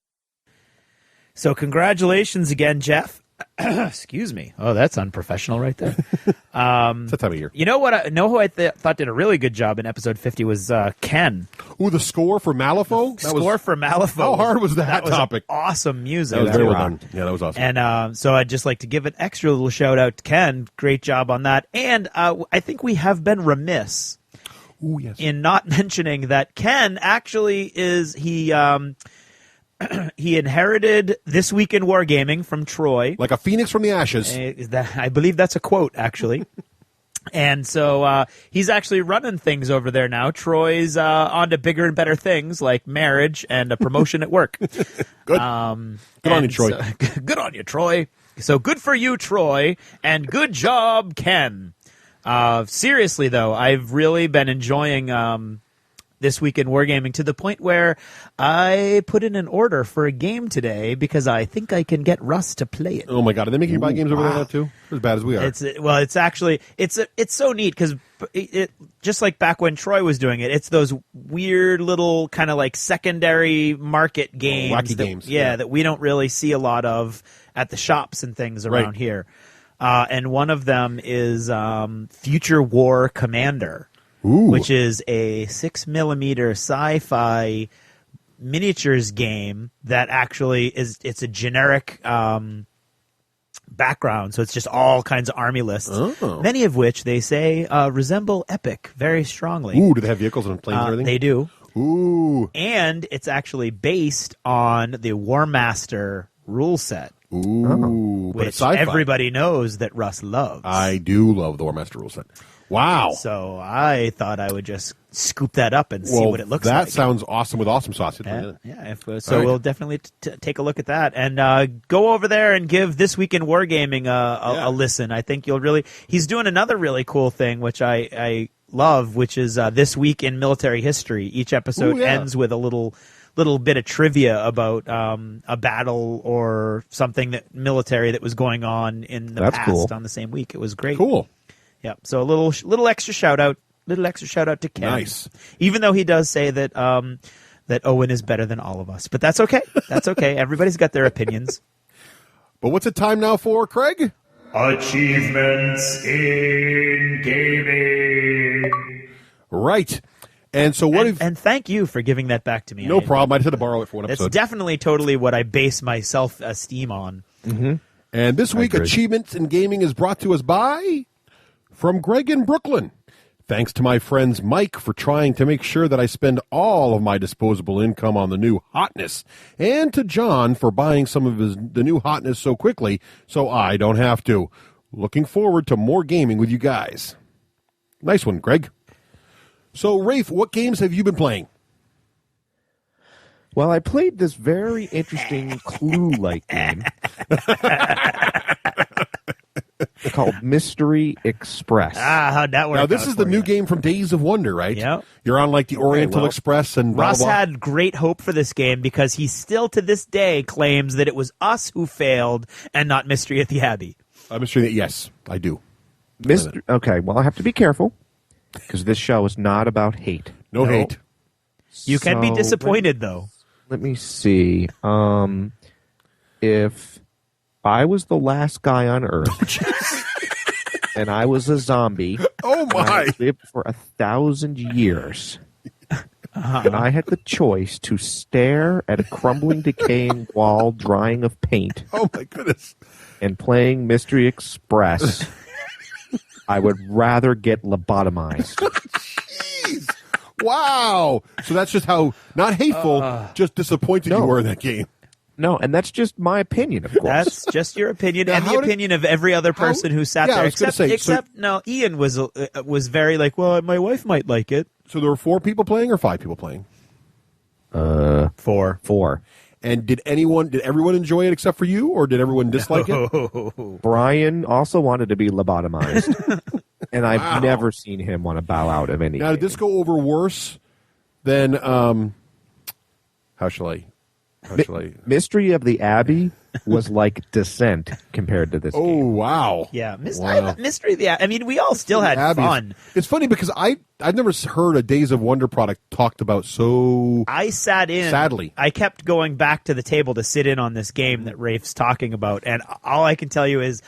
S2: So congratulations again, Jeff. Excuse me. Oh, that's unprofessional right there.
S1: it's that time of year.
S2: You know what? Who I thought did a really good job in episode 50 was Ken.
S1: Ooh, the score for Malifaux?
S2: For Malifaux.
S1: How hard was that topic?
S2: Awesome music.
S1: That was very well done. Yeah, that was awesome.
S2: And so I'd just like to give an extra little shout out to Ken. Great job on that. And I think we have been remiss in not mentioning that Ken actually he inherited This Week in Wargaming from Troy.
S1: Like a phoenix from the ashes.
S2: I believe that's a quote, actually. And so he's actually running things over there now. Troy's on to bigger and better things like marriage and a promotion at work.
S1: Good. Good on you, Troy.
S2: Good on you, Troy. So good for you, Troy, and good job, Ken. Seriously, though, I've really been enjoying This Week in Wargaming to the point where I put in an order for a game today because I think I can get Russ to play it.
S1: Oh my God! Are they making you buy games over there now too? As bad as we are.
S2: It's actually so neat because it just like back when Troy was doing it. It's those weird little kind of like secondary market games,
S1: wacky games,
S2: that we don't really see a lot of at the shops and things around here. And one of them is Future War Commander.
S1: Ooh.
S2: Which is a 6mm sci-fi miniatures game that actually it's a generic background, so it's just all kinds of army lists, many of which they say resemble Epic very strongly.
S1: Ooh, do they have vehicles and planes and everything?
S2: They do.
S1: Ooh.
S2: And it's actually based on the War Master rule set.
S1: Ooh. But
S2: Which
S1: it's sci-fi.
S2: everybody knows that Russ loves.
S1: I do love the War Master rule set. Wow.
S2: So I thought I would just scoop that up and see what it looks like.
S1: That sounds awesome with awesome sauce.
S2: We'll definitely take a look at that and go over there and give This Week in Wargaming a listen. I think you'll really. He's doing another really cool thing, which I love, which is This Week in Military History. Each episode ends with a little bit of trivia about a battle or something military that was going on in the past on the same week. It was great.
S1: Cool.
S2: Yeah, so a little extra shout out to Ken.
S1: Nice.
S2: Even though he does say that that Owen is better than all of us, but that's okay. That's okay. Everybody's got their opinions.
S1: But what's it time now for, Craig?
S6: Achievements in gaming.
S1: Right. And so
S2: and thank you for giving that back to me.
S1: No problem. I just had to borrow it for one episode.
S2: It's definitely totally what I base my self-esteem on.
S1: Mm-hmm. And this week, Achievements in Gaming is brought to us by from Greg in Brooklyn. Thanks to my friends Mike for trying to make sure that I spend all of my disposable income on the new hotness, and to John for buying some of the new hotness so quickly so I don't have to. Looking forward to more gaming with you guys. Nice one, Greg. So, Rafe, what games have you been playing?
S3: Well, I played this very interesting Clue-like game called Mystery Express.
S2: How'd that work?
S1: Now, this is the new game from Days of Wonder, right?
S2: Yeah.
S1: You're on like the Oriental Express and blah,
S2: Russ
S1: blah, blah.
S2: had great hope for this game because he still to this day claims that it was us who failed and not Mystery at the Abbey.
S1: Yes, I do.
S3: Okay, well, I have to be careful because this show is not about hate.
S1: No hate.
S2: You can be disappointed, though.
S3: Let me see. If I was the last guy on Earth and I was a zombie,
S1: oh my,
S3: and I lived for 1,000 years, and I had the choice to stare at a crumbling, decaying wall drying of paint.
S1: Oh my goodness!
S3: And playing Mystery Express, I would rather get lobotomized.
S1: Jeez. Wow. So that's just how, not hateful, just disappointed you were in that game.
S3: No, and that's just my opinion, of course.
S2: That's just your opinion and the opinion of every other person who sat there. Ian was very like, well, my wife might like it.
S1: So there were 4 people playing or 5 people playing?
S3: 4.
S1: And did everyone enjoy it except for you, or did everyone dislike it?
S3: Brian also wanted to be lobotomized. And I've never seen him want to bow out of any.
S1: Now, did this go over worse than, how shall I? Actually,
S3: Mystery of the Abbey was like Descent compared to this game.
S1: Oh, wow.
S2: Yeah,
S1: Wow.
S2: Mystery of the Abbey. I mean, we all still had
S1: Abbey is-
S2: fun.
S1: It's funny because I've never heard a Days of Wonder product talked about so
S2: I sat in.
S1: sadly.
S2: I kept going back to the table to sit in on this game that Rafe's talking about, and all I can tell you is,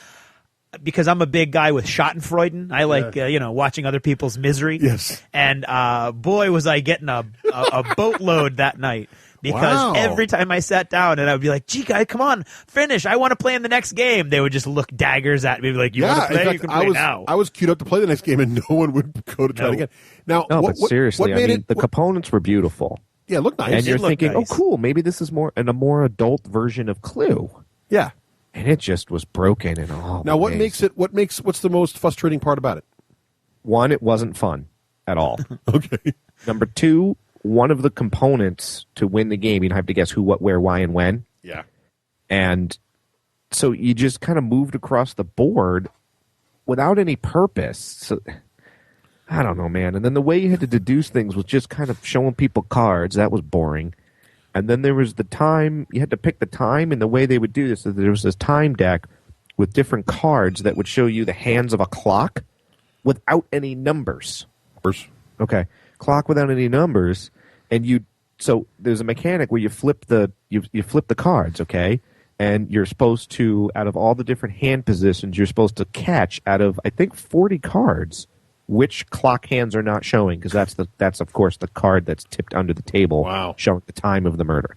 S2: because I'm a big guy with Schadenfreude, I like watching other people's misery.
S1: Yes.
S2: And boy, was I getting a boatload that night. Because
S1: Wow.
S2: every time I sat down and I would be like, gee, guy, come on, finish. I want to play in the next game. They would just look daggers at me, like, you want to play?
S1: in fact,
S2: You can play now.
S1: I was queued up to play the next game, and no one would go to try it again. Now,
S3: No,
S1: what,
S3: but seriously,
S1: what made
S3: I mean,
S1: it?
S3: the components were beautiful.
S1: Yeah, look nice.
S3: And you're
S2: It looked
S3: thinking,
S2: nice.
S3: oh, cool, maybe this is a more adult version of Clue.
S1: Yeah.
S3: And it just was broken in all
S1: Now, what
S3: ways.
S1: makes it? What's the most frustrating part about it?
S3: One, it wasn't fun at all.
S1: Okay.
S3: Number two, one of the components to win the game, you'd have to guess who, what, where, why, and when.
S1: Yeah.
S3: And so you just kind of moved across the board without any purpose. So, I don't know, man. And then the way you had to deduce things was just kind of showing people cards. That was boring. And then there was the time, you had to pick the time, and the way they would do this is there was this time deck with different cards that would show you the hands of a clock without any numbers. Okay. Clock without any numbers, and so there's a mechanic where you flip the cards, okay? And you're supposed to, out of all the different hand positions, you're supposed to catch out of, I think, 40 cards which clock hands are not showing, because that's of course the card that's tipped under the table, showing the time of the murder.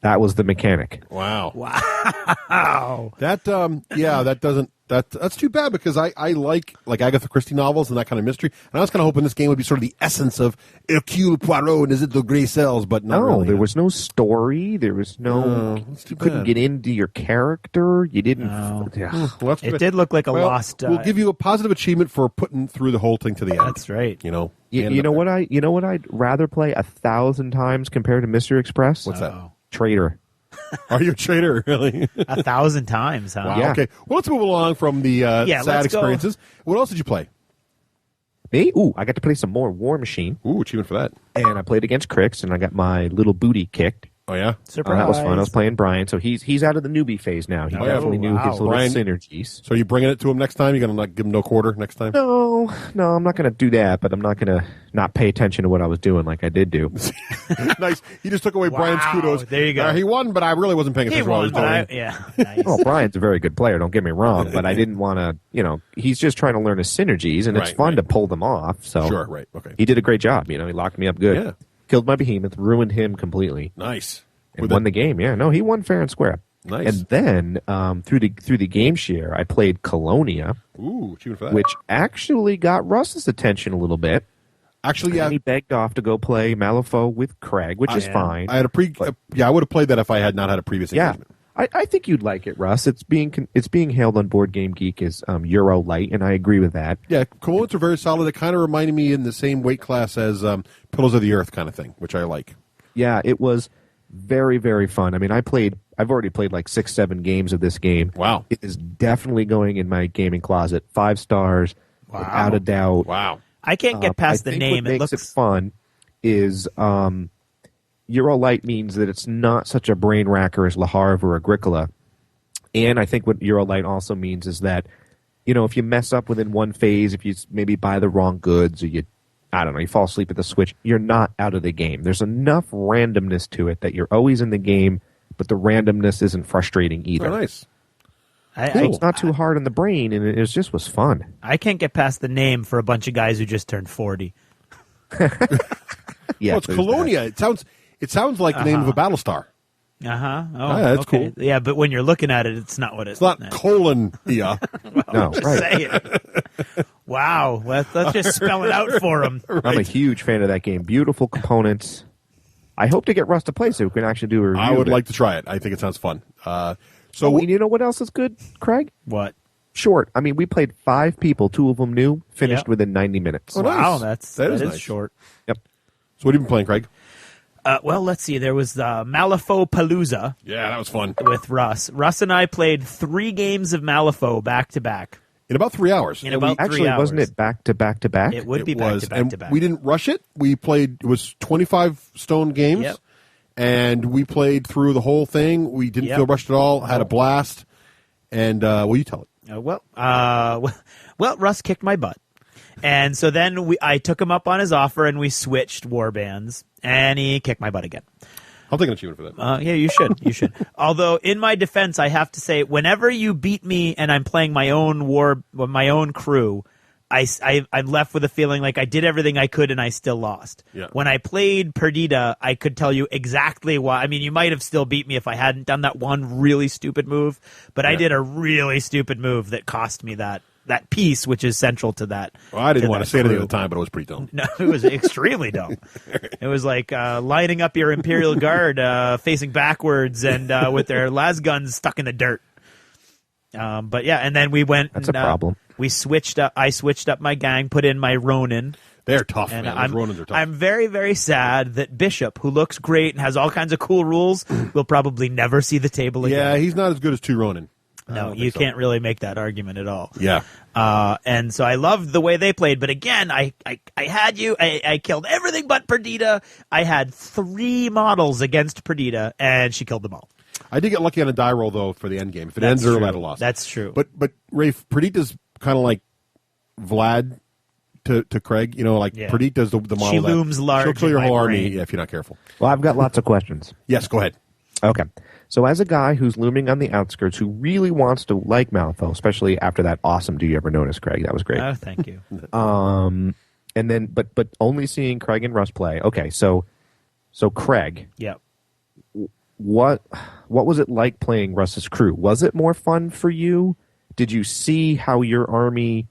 S3: That was the mechanic.
S1: Wow.
S2: Wow.
S1: That that doesn't that's too bad, because I like Agatha Christie novels and that kind of mystery. And I was kind of hoping this game would be sort of the essence of Hercule Poirot and Is It the Grey Cells, but not really.
S3: There was no story. There was no. You couldn't
S1: bad.
S3: get into your character. You didn't.
S1: Well, that's
S2: It
S1: good.
S2: did look like a
S1: Well,
S2: lost.
S1: We'll give you a positive achievement for putting through the whole thing to the end.
S2: That's right.
S1: You know.
S3: You know what I'd rather play 1,000 times compared to Mystery Express?
S1: What's that?
S3: Traitor.
S1: Are you a traitor, really?
S2: 1,000 times, huh?
S1: Wow.
S3: Yeah.
S1: Okay. Well, let's move along from the sad
S2: let's go.
S1: experiences. What else did you play?
S3: Me? Ooh, I got to play some more War Machine.
S1: Ooh, achievement for that.
S3: And I played against Crix, and I got my little booty kicked.
S1: Oh, yeah?
S2: Surprise.
S3: That was fun. I was playing Brian, so he's out of the newbie phase now. He definitely knew his little
S1: Brian,
S3: synergies.
S1: So are you bringing it to him next time? You're going to give him no quarter next time?
S3: No, I'm not going to do that, but I'm not going to not pay attention to what I was doing like I did do.
S1: Nice. He just took away Brian's kudos.
S2: There you go.
S1: He won, but I really wasn't paying attention to what I was doing.
S2: Nice.
S3: Well, Brian's a very good player, don't get me wrong, but I didn't want to, he's just trying to learn his synergies, and it's
S1: Right,
S3: fun to pull them off. So
S1: Sure, right, okay.
S3: He did a great job. He locked me up good.
S1: Yeah.
S3: Killed my behemoth, ruined him completely.
S1: Nice.
S3: And won the game. Yeah, no, he won fair and square.
S1: Nice.
S3: And then through the game share, I played Colonia,
S1: Ooh, achievement for that.
S3: which actually got Russ's attention a little bit.
S1: Actually, yeah.
S3: And he begged off to go play Malifaux with Craig, which is fine.
S1: I had I would have played that if I had not had a previous engagement.
S3: I think you'd like it, Russ. It's being hailed on Board Game Geek as Euro light, and I agree with that.
S1: Yeah, components are very solid. It kind of reminded me in the same weight class as Pillars of the Earth kind of thing, which I like.
S3: Yeah, it was very, very fun. I mean, I've already played like 6-7 games of this game.
S1: Wow.
S3: It is definitely going in my gaming closet. 5 stars, without a doubt.
S1: Wow.
S2: I can't get past the name.
S3: What
S2: It
S3: makes
S2: looks
S3: it fun is Euro light means that it's not such a brain racker as Le Havre or Agricola. And I think what Euro light also means is that, if you mess up within one phase, if you maybe buy the wrong goods or you fall asleep at the switch, you're not out of the game. There's enough randomness to it that you're always in the game, but the randomness isn't frustrating either.
S1: Oh, nice.
S3: It's not too hard on the brain, and it just was fun.
S2: I can't get past the name for a bunch of guys who just turned 40.
S3: Yeah,
S1: well, it's Colonia. It sounds like the name of a Battlestar.
S2: Uh-huh. Oh,
S1: yeah, that's
S2: okay.
S1: cool.
S2: Yeah, but when you're looking at it, it's not what
S1: It's not Colonia.
S3: No,
S2: just
S3: right.
S2: saying. Wow. Let's just spell it out for him.
S3: I'm a huge fan of that game. Beautiful components. I hope to get Russ to play so we can actually do a review.
S1: I would
S3: of it.
S1: like to try it. I think it sounds fun.
S3: And you know what else is good, Craig?
S2: What?
S3: Short. I mean, we played 5 people, 2 of them new, finished
S2: Yep.
S3: within 90 minutes.
S1: Oh, nice.
S2: Wow, that is
S1: nice.
S2: short.
S3: Yep.
S1: So what have you been playing, Craig?
S2: Well, let's see. There was Malifaux Palooza
S1: Yeah, that was fun.
S2: with Russ. Russ and I played 3 games of Malifaux back to back.
S1: In about 3 hours.
S2: In about 3
S3: Actually,
S2: hours.
S3: wasn't it back to back to back?
S2: It would be
S1: It
S2: back
S1: was.
S2: to back
S1: And
S2: to back.
S1: we didn't rush it. We played, it was 25 stone games.
S2: Yep.
S1: and we played through the whole thing. We didn't feel rushed at all. Had a blast. And will you tell it?
S2: Well, Russ kicked my butt. And so then I took him up on his offer, and we switched warbands, and he kicked my butt again.
S1: I'll take an achievement for that.
S2: Yeah, you should. You should. Although, in my defense, I have to say, whenever you beat me and I'm playing my own crew, I'm left with a feeling like I did everything I could and I still lost.
S1: Yeah.
S2: When I played Perdita, I could tell you exactly why. I mean, you might have still beat me if I hadn't done that one really stupid move, but I did a really stupid move that cost me that piece, which is central to that.
S1: Well, I didn't want to say anything at
S2: crew.
S1: the time, but it was pretty dumb.
S2: No, it was extremely dumb. It was like lining up your Imperial Guard facing backwards and with their las guns stuck in the dirt. But yeah, and then we went.
S3: That's a problem.
S2: We switched up. I switched up my gang, put in my Ronin.
S1: They're tough,
S2: and
S1: man. Those Ronins are tough.
S2: I'm very, very sad that Bishop, who looks great and has all kinds of cool rules, will probably never see the table again.
S1: Yeah, he's not as good as 2 Ronin.
S2: No, you can't really make that argument at all.
S1: Yeah.
S2: And so I loved the way they played, but again, I had you. I killed everything but Perdita. I had 3 models against Perdita, and she killed them all.
S1: I did get lucky on a die roll, though, for the end game. If it ends early, I'd have lost.
S2: That's true.
S1: But Rafe, Perdita's kind of like Vlad to Craig. You know, like Perdita's the model
S2: she looms large.
S1: She'll kill your
S2: in my
S1: whole
S2: brain.
S1: army if you're not careful.
S3: Well, I've got lots of questions.
S1: Yes, go ahead.
S3: Okay. So as a guy who's looming on the outskirts who really wants to like Malifaux, especially after that awesome Do You Ever Notice, Craig? That was great.
S2: Oh, thank you.
S3: And then but only seeing Craig and Russ play. Okay, so Craig.
S2: Yeah.
S3: What was it like playing Russ's crew? Was it more fun for you? Did you see how your army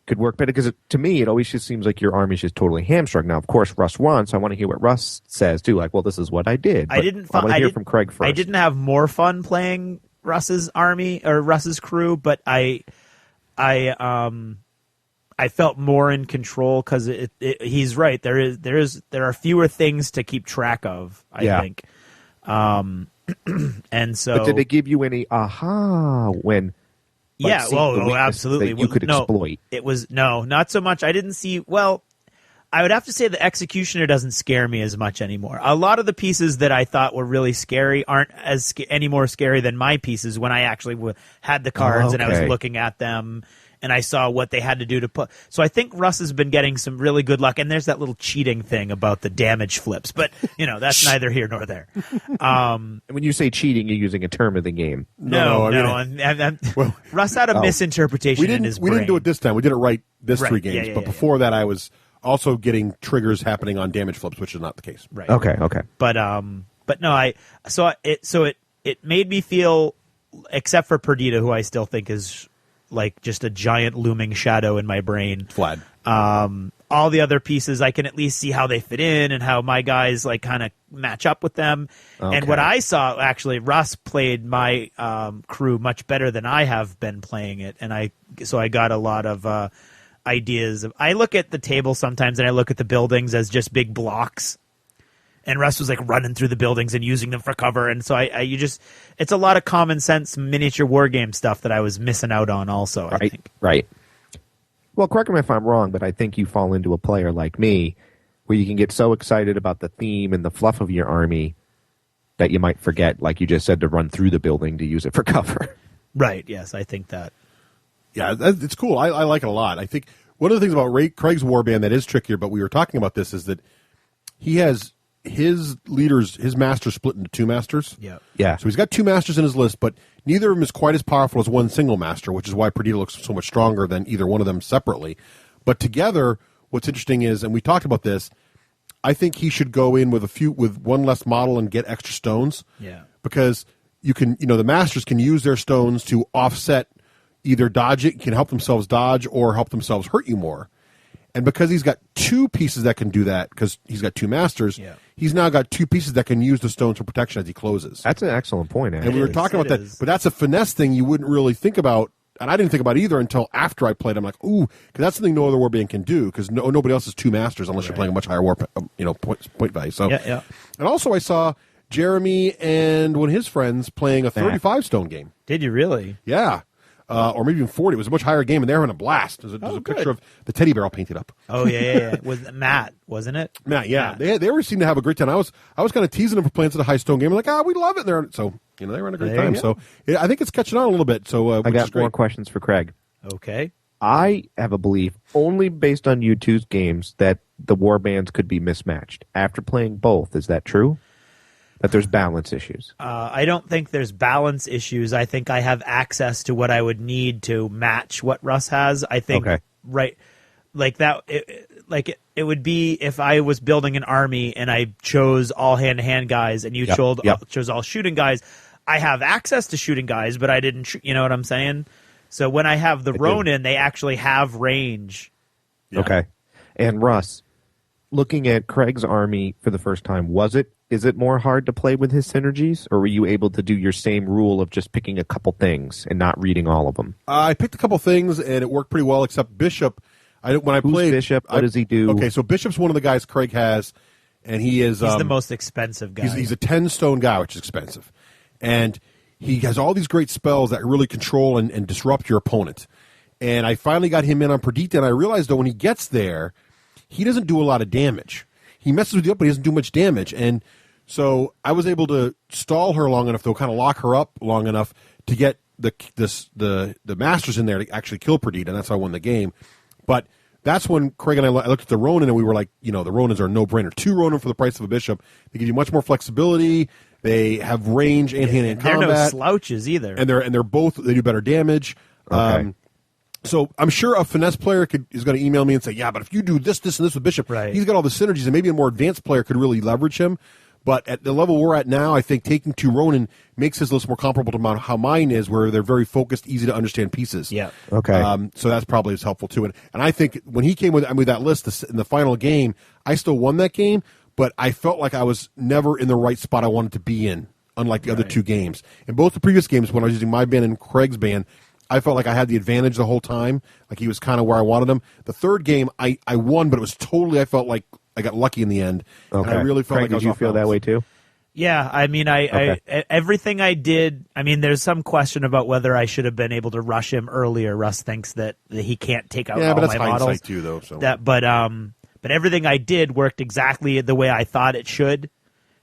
S3: could work better? Because to me, it always just seems like your army's just totally hamstrung. Now, of course, Russ won, so I want to hear what Russ says too. Like, well, this is what I did. But I want to hear from Craig first.
S2: I didn't have more fun playing Russ's army or Russ's crew, but I felt more in control because he's right. There are fewer things to keep track of. I think. And so,
S3: but did it give you any aha when?
S2: Yeah, absolutely.
S3: That you could exploit.
S2: It was not so much. I didn't see. Well, I would have to say the Executioner doesn't scare me as much anymore. A lot of the pieces that I thought were really scary aren't any more scary than my pieces when I actually had the cards and I was looking at them. And I saw what they had to do to put. So I think Russ has been getting some really good luck. And there's that little cheating thing about the damage flips. But, that's neither here nor there.
S3: And when you say cheating, you're using a term of the game.
S2: No. Russ had a misinterpretation in his brain.
S1: We didn't do it this time. We did it right this 3 games. But before that, I was also getting triggers happening on damage flips, which is not the case.
S2: Right.
S3: Okay.
S2: But no, it made me feel, except for Perdita, who I still think is like just a giant looming shadow in my brain.
S1: Vlad.
S2: All the other pieces, I can at least see how they fit in and how my guys like kind of match up with them. Okay. And what I saw, actually, Russ played my crew much better than I have been playing it, and I got a lot of ideas. I look at the table sometimes, and I look at the buildings as just big blocks. And Russ was like running through the buildings and using them for cover, and so it's a lot of common sense miniature war game stuff that I was missing out on. Also, I think.
S3: Right. Well, correct me if I'm wrong, but I think you fall into a player like me, where you can get so excited about the theme and the fluff of your army that you might forget, like you just said, to run through the building to use it for cover.
S2: Right. Yes, I think that.
S1: Yeah, it's cool. I like it a lot. I think one of the things about Craig's warband that is trickier, but we were talking about this, is that he has his masters split into 2 masters.
S3: Yeah.
S1: So he's got 2 masters in his list, but neither of them is quite as powerful as one single master, which is why Perdita looks so much stronger than either one of them separately. But together, what's interesting is, and we talked about this, I think he should go in with one less model and get extra stones.
S2: Yeah.
S1: Because you can, the masters can use their stones to offset, either dodge it, can help themselves dodge, or help themselves hurt you more. And because he's got 2 pieces that can do that, because he's got 2 masters, he's now got 2 pieces that can use the stones for protection as he closes.
S3: That's an excellent point, actually.
S1: And we were talking about that. But that's a finesse thing you wouldn't really think about, and I didn't think about either until after I played. I'm like, ooh, because that's something no other warband can do, because nobody else has 2 masters unless you're playing a much higher point value. So,
S2: yeah.
S1: And also I saw Jeremy and one of his friends playing a 35 stone game.
S2: Did you really?
S1: Yeah. or maybe even 40. It was a much higher game, and they were having a blast. There's a picture of the teddy bear all painted up.
S2: Oh yeah. Was Matt, wasn't it?
S1: Matt, yeah. They always seem to have a great time. I was kind of teasing them for playing such a high stone game. I'm like, we love it. So they were having a great time. So I think it's catching on a little bit. So
S3: I got more questions for Craig.
S2: Okay.
S3: I have a belief, only based on you two's games, that the warbands could be mismatched. After playing both, is that true? That there's balance issues?
S2: I don't think there's balance issues. I think I have access to what I would need to match what Russ has. I think, right, like that, it would be if I was building an army and I chose all hand-to-hand guys and you chose all shooting guys. I have access to shooting guys, but I didn't, you know what I'm saying? So when I have the Ronin, they actually have range.
S3: Yeah. Okay. And Russ, looking at Craig's army for the first time, is it more hard to play with his synergies, or were you able to do your same rule of just picking a couple things and not reading all of them?
S1: I picked a couple things, and it worked pretty well, except Bishop. Who's
S3: Bishop? What does he do?
S1: Okay, so Bishop's one of the guys Craig has, and he's
S2: the most expensive guy.
S1: He's a 10-stone guy, which is expensive. And he has all these great spells that really control and disrupt your opponent. And I finally got him in on Perdita, and I realized, though, when he gets there, he doesn't do a lot of damage. He messes with you up, but he doesn't do much damage. And so I was able to stall her long enough, though, kind of lock her up long enough to get the Masters in there to actually kill Perdita, and that's how I won the game. But that's when Craig and I looked at the Ronin, and we were like, the Ronins are a no-brainer. 2 Ronin for the price of a Bishop. They give you much more flexibility. They have range and hand-to-hand combat.
S2: They're no slouches either.
S1: And they're both, they do better damage.
S3: Okay.
S1: So I'm sure a finesse player is going to email me and say, yeah, but if you do this, and this with Bishop, he's got all the synergies, and maybe a more advanced player could really leverage him. But at the level we're at now, I think taking 2 Ronin makes his list more comparable to how mine is, where they're very focused, easy to understand pieces.
S2: Yeah.
S3: Okay.
S1: So that's probably as helpful too. And I think when he came with that list in the final game, I still won that game, but I felt like I was never in the right spot I wanted to be in, unlike the other 2 games. In both the previous games, when I was using my band and Craig's band, I felt like I had the advantage the whole time, like he was kind of where I wanted him. The third game, I won, but it was totally, I felt like I got lucky in the end.
S3: Okay.
S1: And I really felt
S3: Craig,
S1: like I was
S3: did you
S1: off
S3: feel
S1: balance.
S3: that way too?
S2: Yeah, I mean, I everything I did. I mean, there's some question about whether I should have been able to rush him earlier. Russ thinks that he can't take out all
S1: but that's
S2: my models.
S1: hindsight too, though. So.
S2: But everything I did worked exactly the way I thought it should,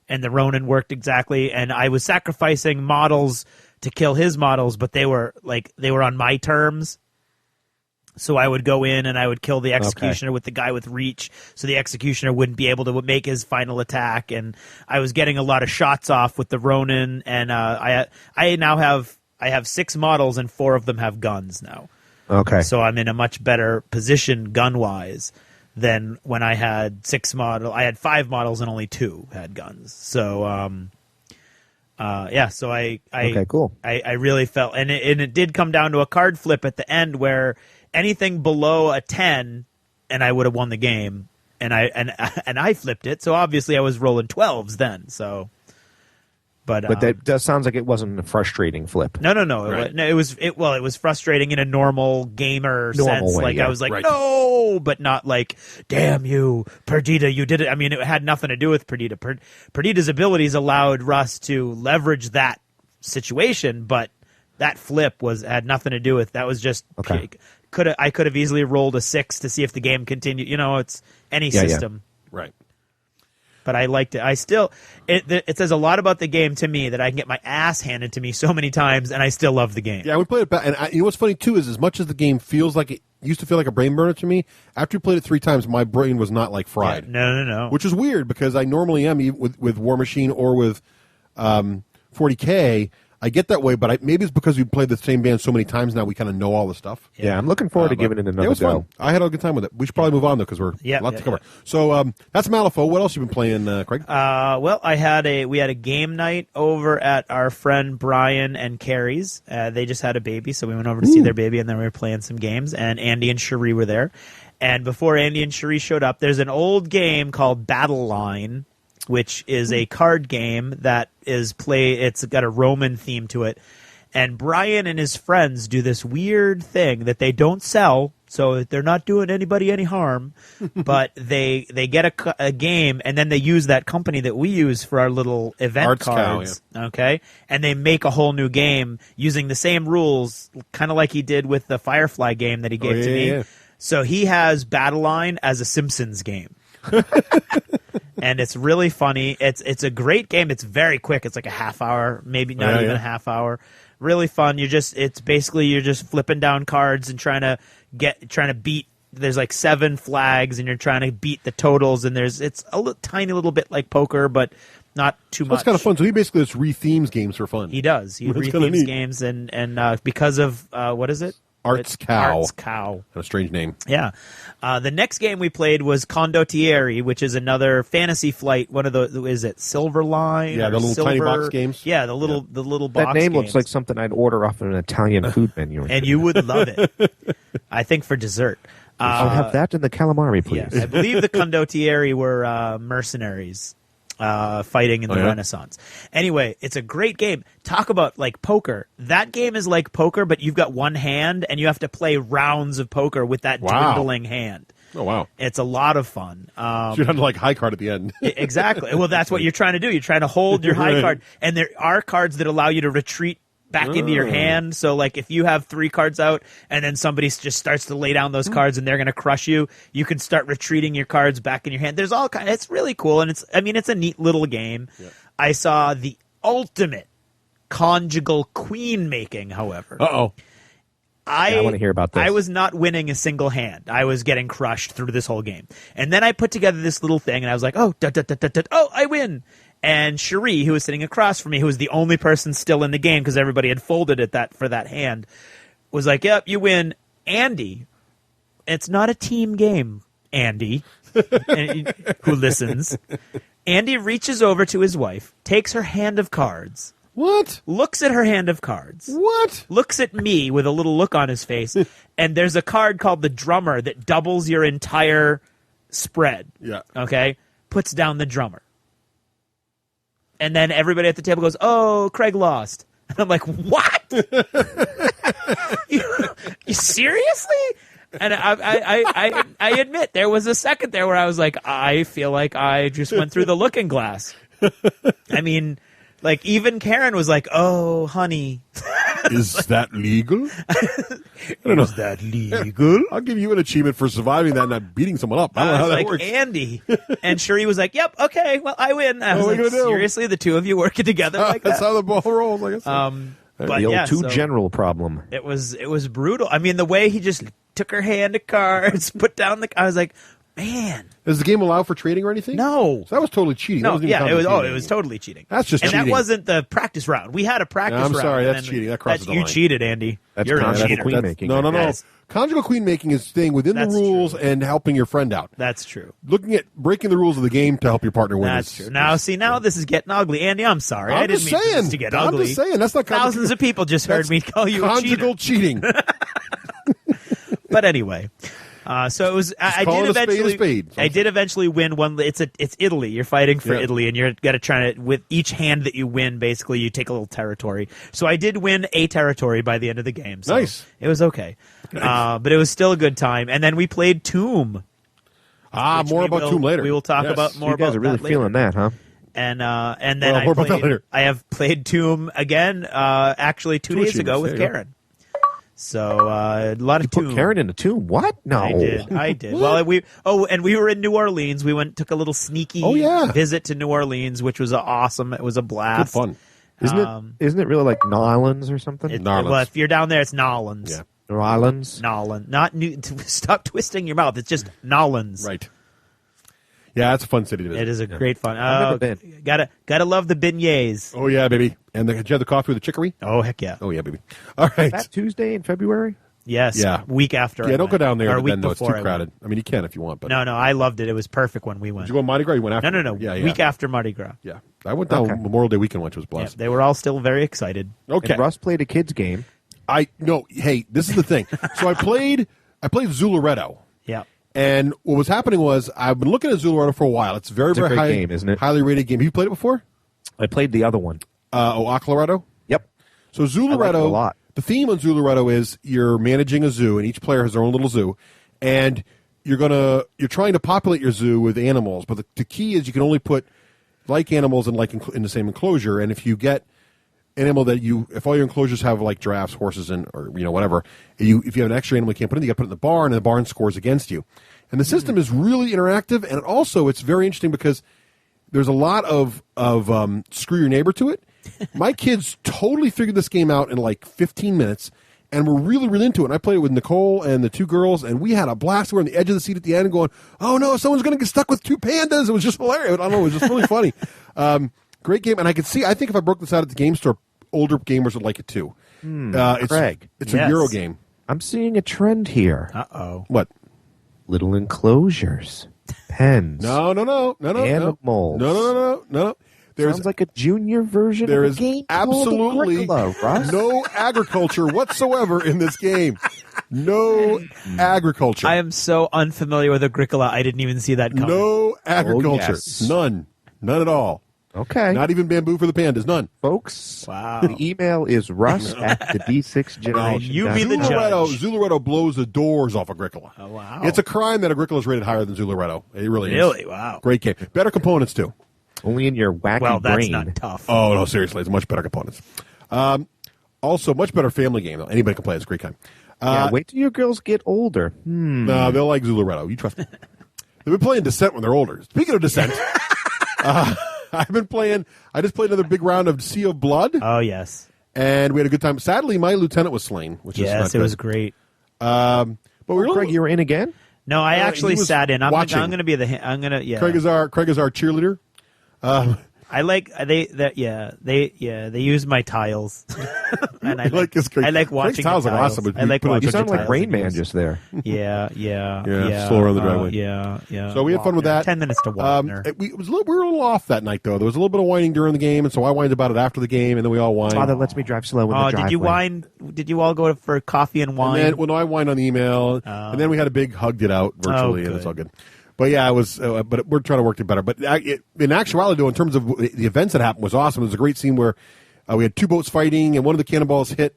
S2: and the Ronin worked exactly. And I was sacrificing models to kill his models, but they were on my terms. So I would go in and I would kill the Executioner with the guy with reach, so the Executioner wouldn't be able to make his final attack. And I was getting a lot of shots off with the Ronin. And I now have 6 models, and 4 of them have guns now.
S3: Okay.
S2: So I'm in a much better position gun wise than when I had 6 models. I had 5 models and only 2 had guns. So So
S3: okay, cool.
S2: I really felt, and it did come down to a card flip at the end where anything below a 10, and I would have won the game, and I flipped it. So obviously I was rolling 12s then. So, but
S3: that does sounds like it wasn't a frustrating flip.
S2: No.
S3: Right.
S2: It was frustrating in a normal gamer sense.
S3: Way,
S2: like I was like, no, but not like, damn you, Perdita, you did it. I mean, it had nothing to do with Perdita. Perdita's abilities allowed Russ to leverage that situation, but that flip had nothing to do with that. Was just I could have easily rolled a 6 to see if the game continued. It's any system.
S1: Yeah. Right.
S2: But I liked it. It says a lot about the game to me that I can get my ass handed to me so many times, and I still love the game.
S1: Yeah, we played it back. And you know what's funny, too, is as much as the game feels like it used to feel like a brain burner to me, after we played it 3 times, my brain was not like fried.
S2: Yeah, no.
S1: Which is weird, because I normally am with War Machine or with 40K. I get that way, but maybe it's because we played the same band so many times now we kind of know all the stuff.
S3: Yeah, I'm looking forward to giving it another
S1: it was
S3: go.
S1: Fun. I had a good time with it. We should probably move on, though, because we're a lot to cover. So that's Malifaux. What else have you been playing, Craig?
S2: Well, we had a game night over at our friend Brian and Carrie's. They just had a baby, so we went over to see their baby, and then we were playing some games, and Andy and Cherie were there. And before Andy and Cherie showed up, there's an old game called Battle Line, which is a card game that it's got a Roman theme to it. And Brian and his friends do this weird thing that they don't sell, So they're not doing anybody any harm, but they get a game, and then they use that company that we use for our little event
S1: Arts Cow,
S2: cards. Okay, and they make a whole new game using the same rules, kind of like he did with the Firefly game that he gave to me.
S1: Yeah.
S2: So he has Battle Line as a Simpsons game. And it's really funny. It's a great game. It's very quick. It's like a half hour, maybe not even a half hour. Really fun. You're just flipping down cards and trying to beat. There's like 7 flags, and you're trying to beat the totals. And it's a tiny little bit like poker, but not too much.
S1: That's kind of fun. So he basically just rethemes games for fun.
S2: He does. He rethemes games, and because of what is it?
S1: Arts Cow.
S2: Arts Cow.
S1: A strange name.
S2: Yeah. The next game we played was Condottieri, which is another Fantasy Flight. One of the is it Silverline?
S1: Yeah, the little tiny box games.
S2: Yeah, the little box.
S3: That name
S2: games.
S3: looks like something I'd order off an Italian food menu.
S2: And you would love it. I think for dessert.
S3: I'll have that in the calamari, please.
S2: Yeah, I believe the Condottieri were mercenaries. Fighting in the Renaissance. Anyway, it's a great game. Talk about like poker. That game is like poker, but you've got one hand, and you have to play rounds of poker with that dwindling hand.
S1: Oh, wow.
S2: It's a lot of fun.
S1: So you have to like high card at the end.
S2: Exactly. Well, that's what you're trying to do. You're trying to hold your high card, and there are cards that allow you to retreat back into your hand. So like if you have 3 cards out and then somebody just starts to lay down those cards and they're going to crush you, you can start retreating your cards back in your hand. There's all kind. It's really cool, and it's a neat little game. Yeah. I saw the ultimate conjugal queen making, however.
S3: I want to hear about this.
S2: I was not winning a single hand. I was getting crushed through this whole game. And then I put together this little thing, and I was like, oh, I win. And Cherie, who was sitting across from me, who was the only person still in the game because everybody had folded for that hand, was like, yep, you win. Andy, it's not a team game, Andy, who listens. Andy reaches over to his wife, takes her hand of cards.
S1: What?
S2: Looks at her hand of cards.
S1: What?
S2: Looks at me with a little look on his face, and there's a card called the Drummer that doubles your entire spread.
S1: Yeah.
S2: Okay? Puts down the Drummer. And then everybody at the table goes, oh, Craig lost. And I'm like, what? you seriously? And I admit, there was a second there where I was like, I feel like I just went through the looking glass. I mean, like, even Karen was like, oh, honey.
S1: Is that legal?
S2: Is that legal?
S1: I'll give you an achievement for surviving that and not beating someone up. I don't know how that
S2: like,
S1: works.
S2: Andy. And Cherie was like, yep, okay, well, I win. I was like, seriously, the two of you working together like that?
S1: That's how the ball rolls, I guess.
S2: But
S3: the old
S2: yeah,
S3: general problem.
S2: It was brutal. I mean, the way he just took her hand of cards, put down I was like, man.
S1: Does the game allow for trading or anything?
S2: No.
S1: So that was totally cheating.
S2: No, it was totally cheating.
S1: That's just cheating.
S2: And that wasn't the practice round. We had a practice round.
S1: I'm sorry, that's cheating. That crosses the line.
S2: You cheated, Andy.
S3: You're a cheater. Queen making.
S1: No. Conjugal queen making is staying within the rules and helping your friend out.
S2: That's true.
S1: Looking at breaking the rules of the game to help your partner win.
S2: That's true. Now, this is getting ugly. Andy, I'm sorry. I didn't mean this to get ugly.
S1: I'm just saying. That's not
S2: Thousands of people just heard me call you a cheater.
S1: Conjugal cheating.
S2: But anyway. So it was. I did eventually win one. It's Italy. You're fighting for Italy, and you're got to try to. With each hand that you win, basically, you take a little territory. So I did win a territory by the end of the game. So
S1: nice.
S2: It was okay, but it was still a good time. And then we played Tomb.
S1: More about Tomb later.
S2: We will talk about more.
S3: You guys
S2: about
S3: are really
S2: that
S3: feeling that, huh?
S2: And then I have played Tomb again. Actually, 2 days ago with Karen. So a lot of
S3: Tomb. Put Karen in a Tomb? What? No,
S2: I did. Well, and we were in New Orleans. We took a little sneaky visit to New Orleans, which was awesome. It was a blast.
S1: Good
S3: fun. Isn't it really like Nolans or something?
S2: Well, if you're down there, it's Nolans.
S1: Yeah,
S3: Nolans.
S2: Nolan, not New. Stop twisting your mouth. It's just Nolans.
S1: Right. Yeah, it's a fun city to visit.
S2: It is a great fun.
S3: I've never been.
S2: Gotta love the beignets.
S1: Oh yeah, baby. And did you have the coffee with the chicory?
S2: Oh heck yeah.
S1: Oh yeah, baby. All right.
S3: That Tuesday in February?
S2: Yes.
S1: Yeah.
S2: Week after.
S1: Yeah, don't go down there.
S2: Or
S1: Then it's too crowded. I mean, you can if you want, but
S2: no. I loved it. It was perfect when we went.
S1: Did you go Mardi Gras? You went after?
S2: No.
S1: Yeah.
S2: Week after Mardi Gras.
S1: Yeah, I went down Memorial Day weekend, which was blessed.
S2: Yeah, they were all still very excited.
S1: Okay.
S3: And Russ played a kids game.
S1: Hey, this is the thing. So I played Zularetto.
S2: Yeah.
S1: And what was happening was I've been looking at Zularetto for a while. It's very, very
S3: great game, isn't it?
S1: Highly rated game. Have you played it before?
S3: I played the other one.
S1: Aclaretto?
S3: Yep.
S1: So Zularetto,
S3: a lot.
S1: the theme on Zuluretto is you're managing a zoo, and each player has their own little zoo, and you're trying to populate your zoo with animals, but the key is you can only put like animals in the same enclosure, and if you get animal if all your enclosures have like giraffes, horses, or whatever, if you have an extra animal you can't put in, you got to put it in the barn, and the barn scores against you. And the system is really interactive, and it's very interesting because there's a lot of screw your neighbor to it. My kids totally figured this game out in like 15 minutes, and were really, really into it. And I played it with Nicole and the two girls, and we had a blast. We were on the edge of the seat at the end going, oh no, someone's going to get stuck with two pandas. It was just hilarious. I don't know, it was just really funny. Great game, and I think if I broke this out at the game store, older gamers would like it too.
S3: Craig.
S1: It's a Euro game.
S3: I'm seeing a trend here.
S2: Uh-oh.
S1: What?
S3: Little enclosures. Pens.
S1: No.
S3: Animals.
S1: No.
S3: Sounds like a junior version
S1: there
S3: of
S1: is
S3: a game
S1: absolutely
S3: called Agricola, Russ.
S1: no agriculture whatsoever in this game. No agriculture.
S2: I am so unfamiliar with Agricola, I didn't even see that coming.
S1: No agriculture.
S3: Oh, yes.
S1: None at all.
S3: Okay.
S1: Not even bamboo for the pandas. None.
S3: Folks,
S2: wow.
S3: The email is russ at the D6 generation.
S2: You be the judge.
S1: Zuluretto blows the doors off Agricola.
S2: Oh, wow.
S1: It's a crime that Agricola is rated higher than Zuluretto. It really is.
S2: Really? Wow.
S1: Great game. Better components, too.
S3: Only in your wacky
S2: well, that's
S3: brain.
S2: not tough.
S1: Oh, no, seriously. It's much better components. Also, much better family game, though. Anybody can play it. It's a great time.
S3: Wait till your girls get older.
S1: No, they'll like Zuluretto. You trust me. They've been playing Descent when they're older. Speaking of Descent, I just played another big round of Sea of Blood.
S2: Oh, yes.
S1: And we had a good time. Sadly, my lieutenant was slain, which is not
S2: Yes, it
S1: good.
S2: was great.
S1: But
S3: Craig, you were in again?
S2: No, I actually
S1: he was
S2: sat in. I'm
S1: watching.
S2: going to be yeah.
S1: Craig is our cheerleader.
S2: I like they use my tiles. And I like watching
S1: tiles.
S2: the
S1: Are
S2: tiles.
S1: awesome.
S2: I like watching
S3: You sound
S2: the
S3: like
S2: tiles
S3: Rain
S2: they
S3: Man
S2: use.
S3: just there.
S2: Yeah.
S1: Slow around the driveway.
S2: Yeah.
S1: So we had fun with that.
S2: 10 minutes to Wagner.
S1: We were a little off that night, though. There was a little bit of whining during the game, and so I whined about it after the game, and then we all whined.
S3: Father lets me drive slow in the driveway.
S2: Did you whine? Did you all go for coffee and wine?
S1: And then, I whined on the email, and then we had a big hugged it out virtually, and it's all good. But yeah, it was. But we're trying to work it better. But in actuality, though, in terms of the events that happened, was awesome. It was a great scene where we had two boats fighting, and one of the cannonballs hit.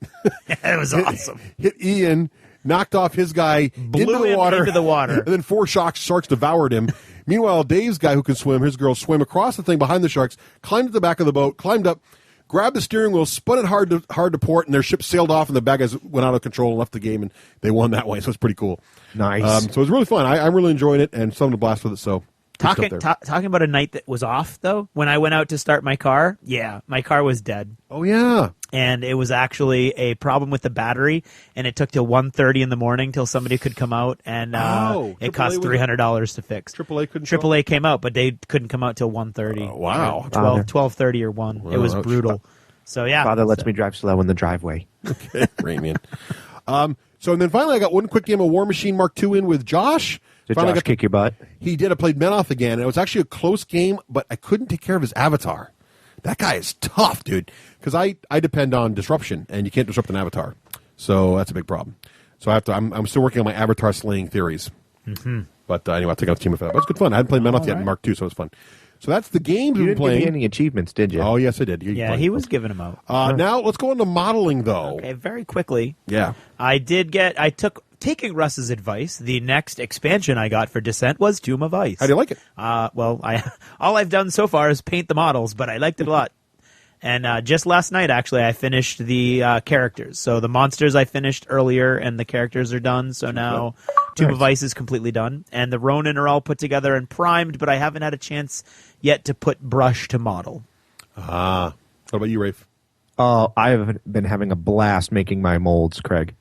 S2: It was awesome.
S1: Hit Ian, knocked off his guy into the water, and then four sharks devoured him. Meanwhile, Dave's guy who can swim, his girl swam across the thing behind the sharks, climbed to the back of the boat, climbed up, grabbed the steering wheel, spun it hard to port, and their ship sailed off, and the bad guys went out of control and left the game, and they won that way. So it's pretty cool.
S3: Nice.
S1: So it was really fun. I'm really enjoying it, and something to blast with it. So
S2: talking about a night that was off, though, when I went out to start my car, my car was dead.
S1: Oh, yeah.
S2: And it was actually a problem with the battery, and it took till 1:30 in the morning till somebody could come out, and it cost $300 to fix. AAA came out, but they couldn't come out till 1:30.
S1: Wow.
S2: 12:30 or 1.
S1: Wow,
S2: it was brutal. So, yeah.
S3: Father lets me drive slow in the driveway.
S1: Okay, Rain Man. So, and then finally I got one quick game of War Machine Mark II in with Josh.
S3: Did Josh kick your butt?
S1: He did. I played Menoth again, and it was actually a close game, but I couldn't take care of his avatar. That guy is tough, dude, because I depend on disruption, and you can't disrupt an avatar. So that's a big problem. So I'm still working on my avatar slaying theories. Mm-hmm. But anyway, I'll take out the team for that. But it's good fun. I hadn't played Menoth yet in Mark II, so it's fun. So that's the games we've been playing.
S3: You didn't give me any achievements, did you?
S1: Oh, yes, I did.
S2: He was giving them out.
S1: Now let's go into modeling, though.
S2: Okay, very quickly.
S1: Yeah.
S2: Taking Russ's advice, the next expansion I got for Descent was Tomb of Ice.
S1: How do you like it?
S2: All I've done so far is paint the models, but I liked it a lot. And just last night, actually, I finished the characters. So the monsters I finished earlier, and the characters are done. So now Tomb of Ice is completely done. And the Ronin are all put together and primed, but I haven't had a chance yet to put brush to model.
S1: What about you, Rafe?
S3: Oh, I've been having a blast making my molds, Craig.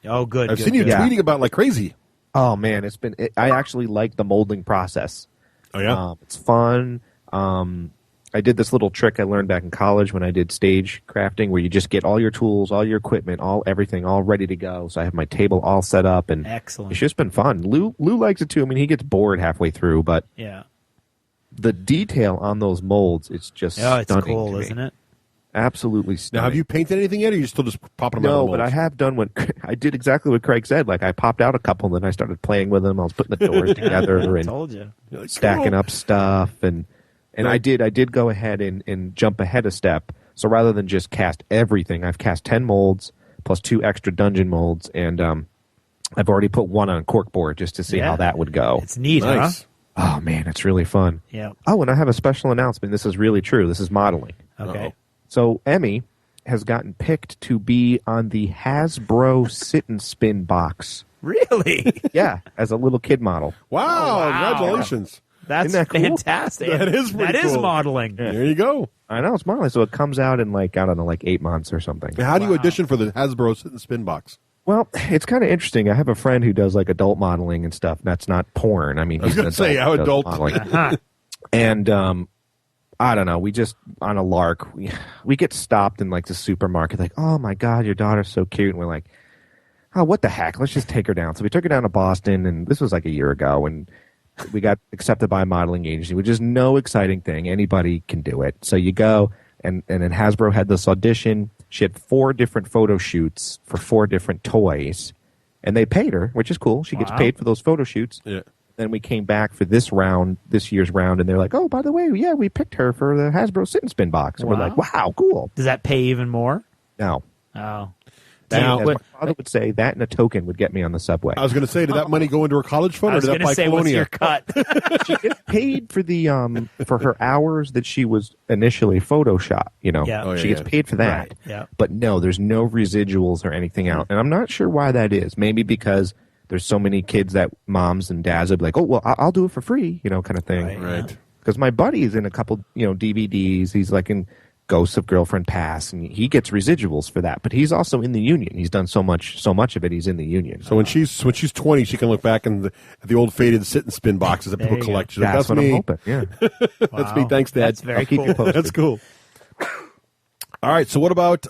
S2: Oh, good.
S1: I've seen you tweeting about like crazy.
S3: Oh, man, I actually like the molding process.
S1: Oh, yeah?
S3: It's fun. I did this little trick I learned back in college when I did stage crafting, where you just get all your tools, all your equipment, everything all ready to go. So I have my table all set up, and
S2: excellent.
S3: It's just been fun. Lou likes it too. I mean, he gets bored halfway through, but the detail on those molds, it's just
S2: it's
S3: stunning
S2: cool,
S3: to me.
S2: isn't it?
S3: Absolutely stunning.
S1: Now, have you painted anything yet, or are you still just popping them out of the molds?
S3: No, but I have done what I did exactly what Craig said. Like, I popped out a couple, and then I started playing with them. I was putting the doors together and
S2: told you.
S3: Stacking up stuff, and I did go ahead and jump ahead a step. So rather than just cast everything, I've cast 10 molds, plus 2 extra dungeon molds, and I've already put one on corkboard just to see how that would go.
S2: It's neat,
S1: Nice.
S2: huh?
S3: Oh man, it's really fun.
S2: Yeah.
S3: Oh, and I have a special announcement. This is really true. This is modeling.
S2: Okay.
S1: Uh-oh.
S3: So Emmy has gotten picked to be on the Hasbro Sit and Spin box.
S2: Really?
S3: Yeah, as a little kid model.
S1: Wow, congratulations.
S2: That's
S3: Isn't that cool?
S2: fantastic.
S1: That is pretty
S2: That is
S1: cool.
S2: modeling.
S1: There you go.
S3: I know, it's modeling. So it comes out in like 8 months or something.
S1: How do you audition for the Hasbro Sit and Spin box?
S3: Well, it's kind of interesting. I have a friend who does like adult modeling and stuff. That's not porn. I mean,
S1: I was
S3: he's an
S1: going to say, how
S3: who does
S1: adult.
S3: modeling. And I don't know. We just on a lark. We get stopped in like the supermarket. Like, oh my god, your daughter's so cute. And we're like, oh, what the heck? Let's just take her down. So we took her down to Boston, and this was like a year ago, and we got accepted by a modeling agency, which is no exciting thing. Anybody can do it. So you go, and then Hasbro had this audition. She had 4 different photo shoots for 4 different toys, and they paid her, which is cool. She gets paid for those photo shoots.
S1: Yeah.
S3: Then we came back for this year's round, and they're like, oh, by the way, yeah, we picked her for the Hasbro Sit and Spin box. And we're like, wow, cool.
S2: Does that pay even more?
S3: No.
S2: Oh.
S3: Now, as my father would say, that and a token would get me on the subway.
S1: I was going to say, did that money go into her college fund,
S2: I
S1: or
S2: was
S1: did that
S2: going to
S1: buy
S2: say, what's
S1: Colonia?
S2: your cut?
S3: She gets paid for the for her hours that she was initially Photoshop. You know,
S2: Yeah. Oh,
S3: she
S1: yeah,
S3: gets
S1: yeah.
S3: paid for that.
S2: Right, yeah.
S3: But no, there's no residuals or anything out, and I'm not sure why that is. Maybe because there's so many kids that moms and dads would be like, oh well, I'll do it for free, you know, kind of thing.
S1: Right.
S3: Because my buddy's in a couple, DVDs. He's like in Ghosts of Girlfriend Past, and he gets residuals for that. But he's also in the union. He's done so much of it. He's in the union.
S1: So when she's 20, she can look back at the old faded Sit and Spin boxes that people collect. She's like,
S3: That's what
S1: me.
S3: I'm hoping. Yeah.
S1: That's me. Thanks, Dad.
S2: That's very
S3: I'll keep
S2: cool.
S3: you posted.
S1: That's cool. All right. So what about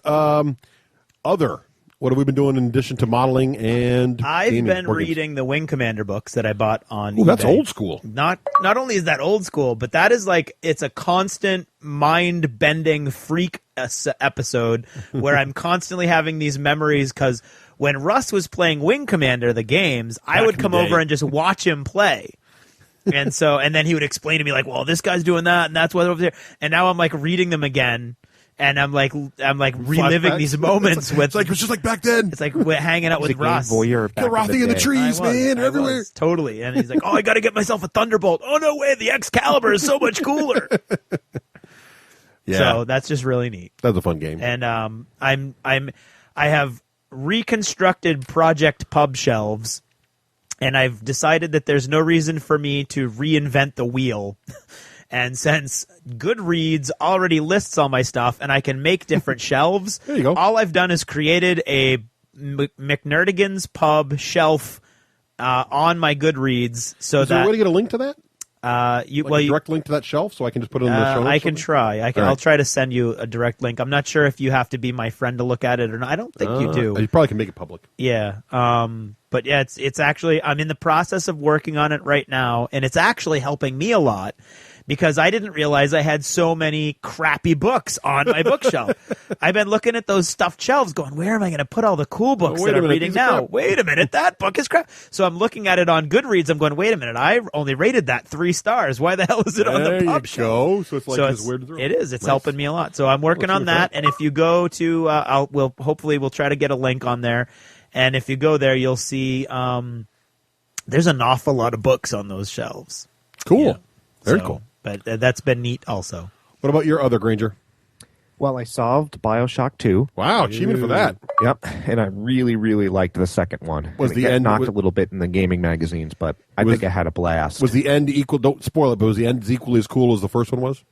S1: other? What have we been doing in addition to modeling and
S2: I've
S1: gaming?
S2: been
S1: Board games?
S2: reading the Wing Commander books that I bought on
S1: Ooh, that's
S2: eBay.
S1: old school.
S2: Not only is that old school, but that is like, it's a constant mind-bending freak episode where I'm constantly having these memories because when Russ was playing Wing Commander, the games, I would come over and just watch him play. And then he would explain to me like, well, this guy's doing that and that's what over there. And now I'm like reading them again. And I'm like reliving
S1: Flashbacks?
S2: these moments with.
S1: It's like it's just like back then.
S2: It's like we're hanging out with
S3: He's a game
S2: Russ.
S3: voyeur back
S1: Rothy in the
S3: day.
S1: trees, man,
S2: I
S1: everywhere.
S2: was, totally. And he's like, "Oh, I got to get myself a Thunderbolt. Oh no way, the Excalibur is so much cooler."
S1: Yeah,
S2: So that's just really neat.
S1: that's a fun game.
S2: And I have reconstructed Project Pub shelves, and I've decided that there's no reason for me to reinvent the wheel. And since Goodreads already lists all my stuff and I can make different shelves,
S1: There you go.
S2: all I've done is created a McNerdigan's Pub shelf on my Goodreads. So
S1: Is there a
S2: that
S1: way to get a link to that?
S2: a direct
S1: link to that shelf, so I can just put it in the show notes?
S2: I can try.
S1: All right.
S2: I'll try to send you a direct link. I'm not sure if you have to be my friend to look at it or not. I don't think you do.
S1: You probably can make it public.
S2: Yeah. But yeah, it's actually, I'm in the process of working on it right now, and it's actually helping me a lot because I didn't realize I had so many crappy books on my bookshelf. I've been looking at those stuffed shelves going, where am I going to put all the cool books
S1: wait
S2: that
S1: a
S2: I'm
S1: minute,
S2: reading
S1: these are
S2: now?
S1: crap.
S2: Wait a minute, that book is crap. So I'm looking at it on Goodreads. I'm going, wait a minute, I only rated that 3 stars. Why the hell is it on
S1: There
S2: the
S1: you
S2: pub shelf?
S1: go. So it's like his weird.
S2: It is. It's
S1: Nice.
S2: helping me a lot. So I'm working
S1: Well,
S2: on that. And if you go to, we'll try to get a link on there. And if you go there, you'll see there's an awful lot of books on those shelves.
S1: Cool.
S2: Yeah.
S1: Very
S2: So,
S1: cool.
S2: But that's been neat also.
S1: What about your other Granger?
S3: Well, I solved BioShock 2.
S1: Wow, achievement for that.
S3: Yep, and I really, really liked the second one.
S1: Was
S3: And it
S1: the
S3: got
S1: end-
S3: knocked
S1: was-
S3: a little bit in the gaming magazines, but I
S1: Was-
S3: think I had a blast.
S1: Was the end equal? Don't spoil it, but was the end equally as cool as the first one was?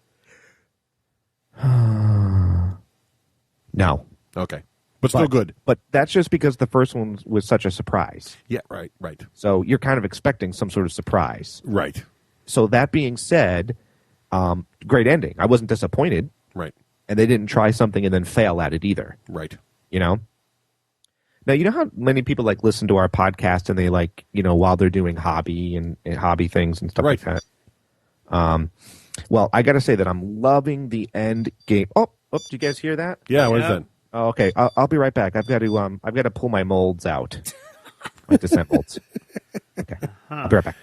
S3: No.
S1: Okay. But still good.
S3: But that's just because the first one was such a surprise.
S1: Yeah, right.
S3: So you're kind of expecting some sort of surprise.
S1: Right.
S3: So that being said, great ending. I wasn't disappointed.
S1: Right.
S3: And they didn't try something and then fail at it either.
S1: Right.
S3: You know? Now, you know how many people like listen to our podcast and they like, while they're doing hobby and hobby things and stuff like that? Well, I got to say that I'm loving the end game. Oh, do you guys hear that?
S1: Yeah, what is that?
S3: Oh, okay, I'll be right back. I've got to pull my molds out, my descent molds. Okay, I'll be right back.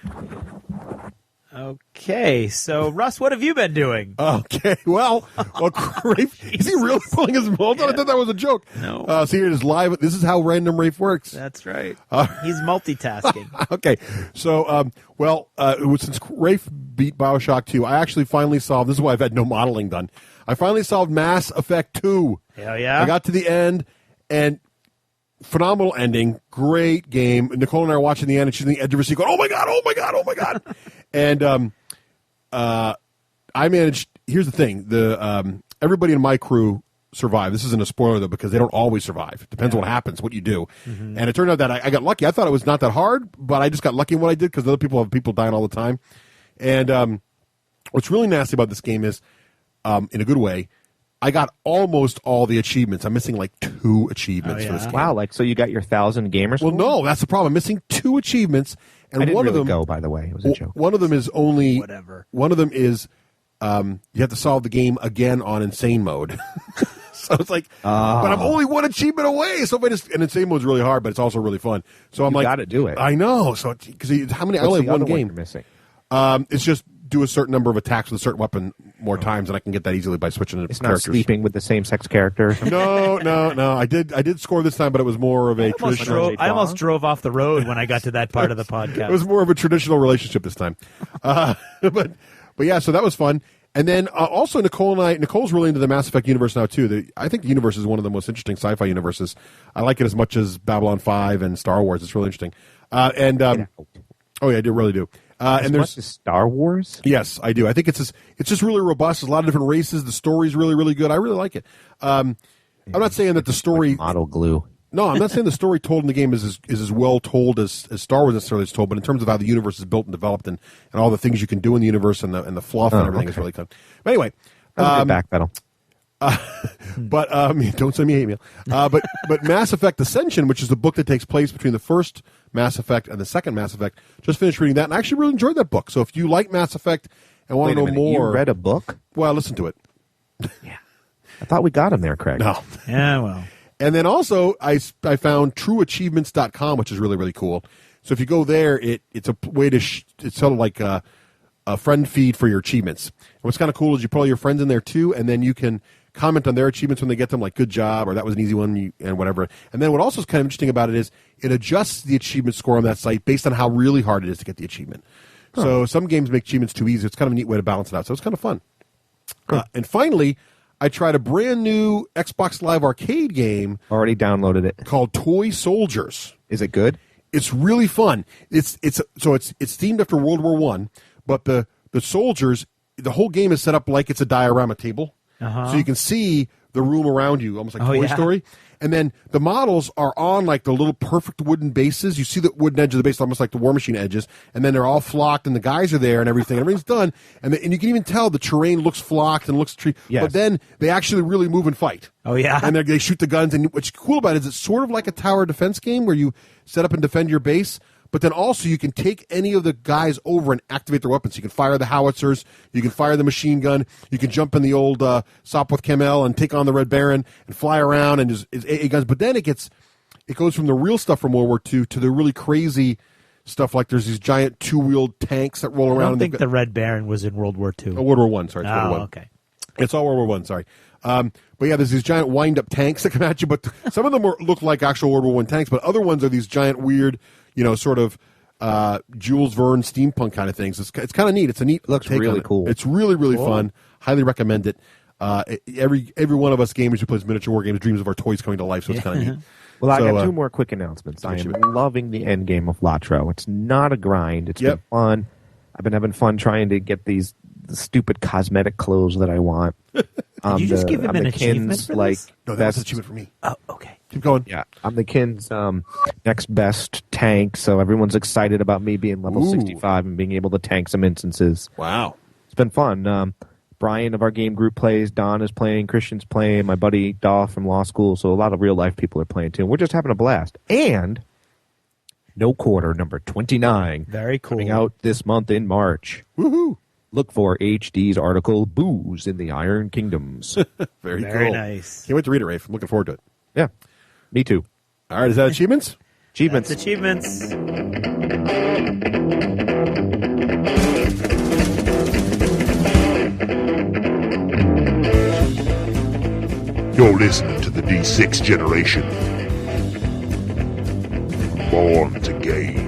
S2: Okay, so Russ, what have you been doing?
S1: Okay, well, Rafe, is he really pulling his mouth out? I thought that was a joke.
S2: No.
S1: So here it is live. This is how random Rafe works.
S2: That's right. He's multitasking.
S1: Okay, so, since Rafe beat Bioshock 2, I actually finally solved, this is why I've had no modeling done. I finally solved Mass Effect 2.
S2: Hell yeah.
S1: I got to the end, and phenomenal ending, great game. Nicole and I are watching the end, and she's on the edge of her seat going, oh my God, oh my God, oh my God. And I managed, here's the thing, everybody in my crew survived. This isn't a spoiler, though, because they don't always survive. It depends on what happens, what you do. Mm-hmm. And it turned out that I got lucky. I thought it was not that hard, but I just got lucky in what I did because other people have people dying all the time. And what's really nasty about this game is, in a good way, I got almost all the achievements. I'm missing like 2 achievements for this game.
S3: Wow, like so you got your 1,000 gamers?
S1: Well, no, that's the problem. I'm missing 2 achievements, and
S3: I didn't
S1: one
S3: really
S1: of them
S3: go, by the way. It was a joke.
S1: One of them is only
S2: whatever.
S1: One of them is you have to solve the game again on insane mode. So it's like, but I'm only 1 achievement away. So if I just, and insane mode's really hard, but it's also really fun. So I'm like,
S3: got to do it.
S1: I know. So because how many?
S3: What's
S1: I only
S3: the
S1: have 1
S3: other
S1: game.
S3: You're missing?
S1: It's just do a certain number of attacks with a certain weapon more times, and I can get that easily by switching
S3: It's
S1: characters.
S3: not sleeping with the same-sex character.
S1: No. I did score this time, but it was more of a traditional.
S2: I almost drove off the road when I got to that part of the podcast.
S1: It was more of a traditional relationship this time, but yeah. So that was fun. And then also Nicole's really into the Mass Effect universe now too. I think the universe is one of the most interesting sci-fi universes. I like it as much as Babylon 5 and Star Wars. It's really interesting. Oh yeah, I really do.
S3: And there's Star Wars.
S1: Yes, I do. I think it's just really robust. There's a lot of different races. The story's really, really good. I really like it. I'm not saying that the story
S3: like model glue.
S1: No, I'm not saying the story told in the game is as well told as Star Wars necessarily is told, but in terms of how the universe is built and developed and all the things you can do in the universe and the fluff and everything is really fun. But anyway,
S3: backpedal.
S1: But don't send me a hate mail. But Mass Effect Ascension, which is the book that takes place between the first Mass Effect and the second Mass Effect, just finished reading that, and I actually really enjoyed that book. So if you like Mass Effect and want to know more,
S3: you read a book?
S1: Well, listen to it.
S3: Yeah, I thought we got him there, Craig.
S1: No.
S2: Yeah, well.
S1: And then also I found trueachievements.com, which is really, really cool. So if you go there, it's a way to it's sort of like a friend feed for your achievements. And what's kind of cool is you put all your friends in there too, and then you can comment on their achievements when they get them, like good job or that was an easy one and whatever. And then what also is kind of interesting about it is it adjusts the achievement score on that site based on how really hard it is to get the achievement. Huh. So some games make achievements too easy. It's kind of a neat way to balance it out. So it's kind of fun. And finally, I tried a brand new Xbox Live Arcade game.
S3: Already downloaded it.
S1: Called Toy Soldiers.
S3: Is it good?
S1: It's really fun. It's themed after World War I, but the soldiers, the whole game is set up like it's a diorama table. So you can see the room around you, almost like Toy Story. And then the models are on like the little perfect wooden bases. You see the wooden edge of the base, almost like the War Machine edges. And then they're all flocked, and the guys are there, and everything. Everything's done, and you can even tell the terrain looks flocked and looks tree. Yes. But then they actually really move and fight.
S2: Oh yeah,
S1: and they shoot the guns. And what's cool about it is it's sort of like a tower defense game where you set up and defend your base. But then also you can take any of the guys over and activate their weapons. You can fire the howitzers. You can fire the machine gun. You can jump in the old Sopwith Camel and take on the Red Baron and fly around and just AA guns. But then it goes from the real stuff from World War II to the really crazy stuff like there's these giant 2-wheeled tanks that roll around.
S2: I don't think the Red Baron was in World War II.
S1: Oh, World War I, sorry. It's World War I.
S2: Okay.
S1: It's all World War I, sorry. But yeah, there's these giant wind-up tanks that come at you. But some of them look like actual World War I tanks, but other ones are these giant, weird, sort of Jules Verne steampunk kind of things. It's kind of neat. It's a neat.
S3: Looks really cool.
S1: It's really, really fun. Highly recommend it. Every one of us gamers who plays miniature war games dreams of our toys coming to life, so it's kind of neat.
S3: Well, I got 2 more quick announcements. I am loving the end game of Latro. It's not a grind. It's been fun. I've been having fun trying to get the stupid cosmetic clothes that I want.
S2: Did you just give him an achievement for this?
S1: No, that's an achievement for me.
S2: Oh, okay.
S1: Keep going.
S3: Yeah, I'm the Kin's next best tank, so everyone's excited about me being level 65 and being able to tank some instances.
S1: Wow.
S3: It's been fun. Brian of our game group plays, Don is playing, Christian's playing, my buddy Dolph from law school, so a lot of real-life people are playing too. And we're just having a blast. And No Quarter, number 29.
S2: Very cool.
S3: Coming out this month in March.
S1: Woohoo!
S3: Look for HD's article, Booze in the Iron Kingdoms.
S1: Very cool.
S2: Very nice.
S1: Can't wait to read it, Rafe. I'm looking forward to it.
S3: Yeah, me too.
S1: All right, is that achievements?
S3: Achievements.
S2: That's achievements.
S6: listening to the D6 Generation. Born to game.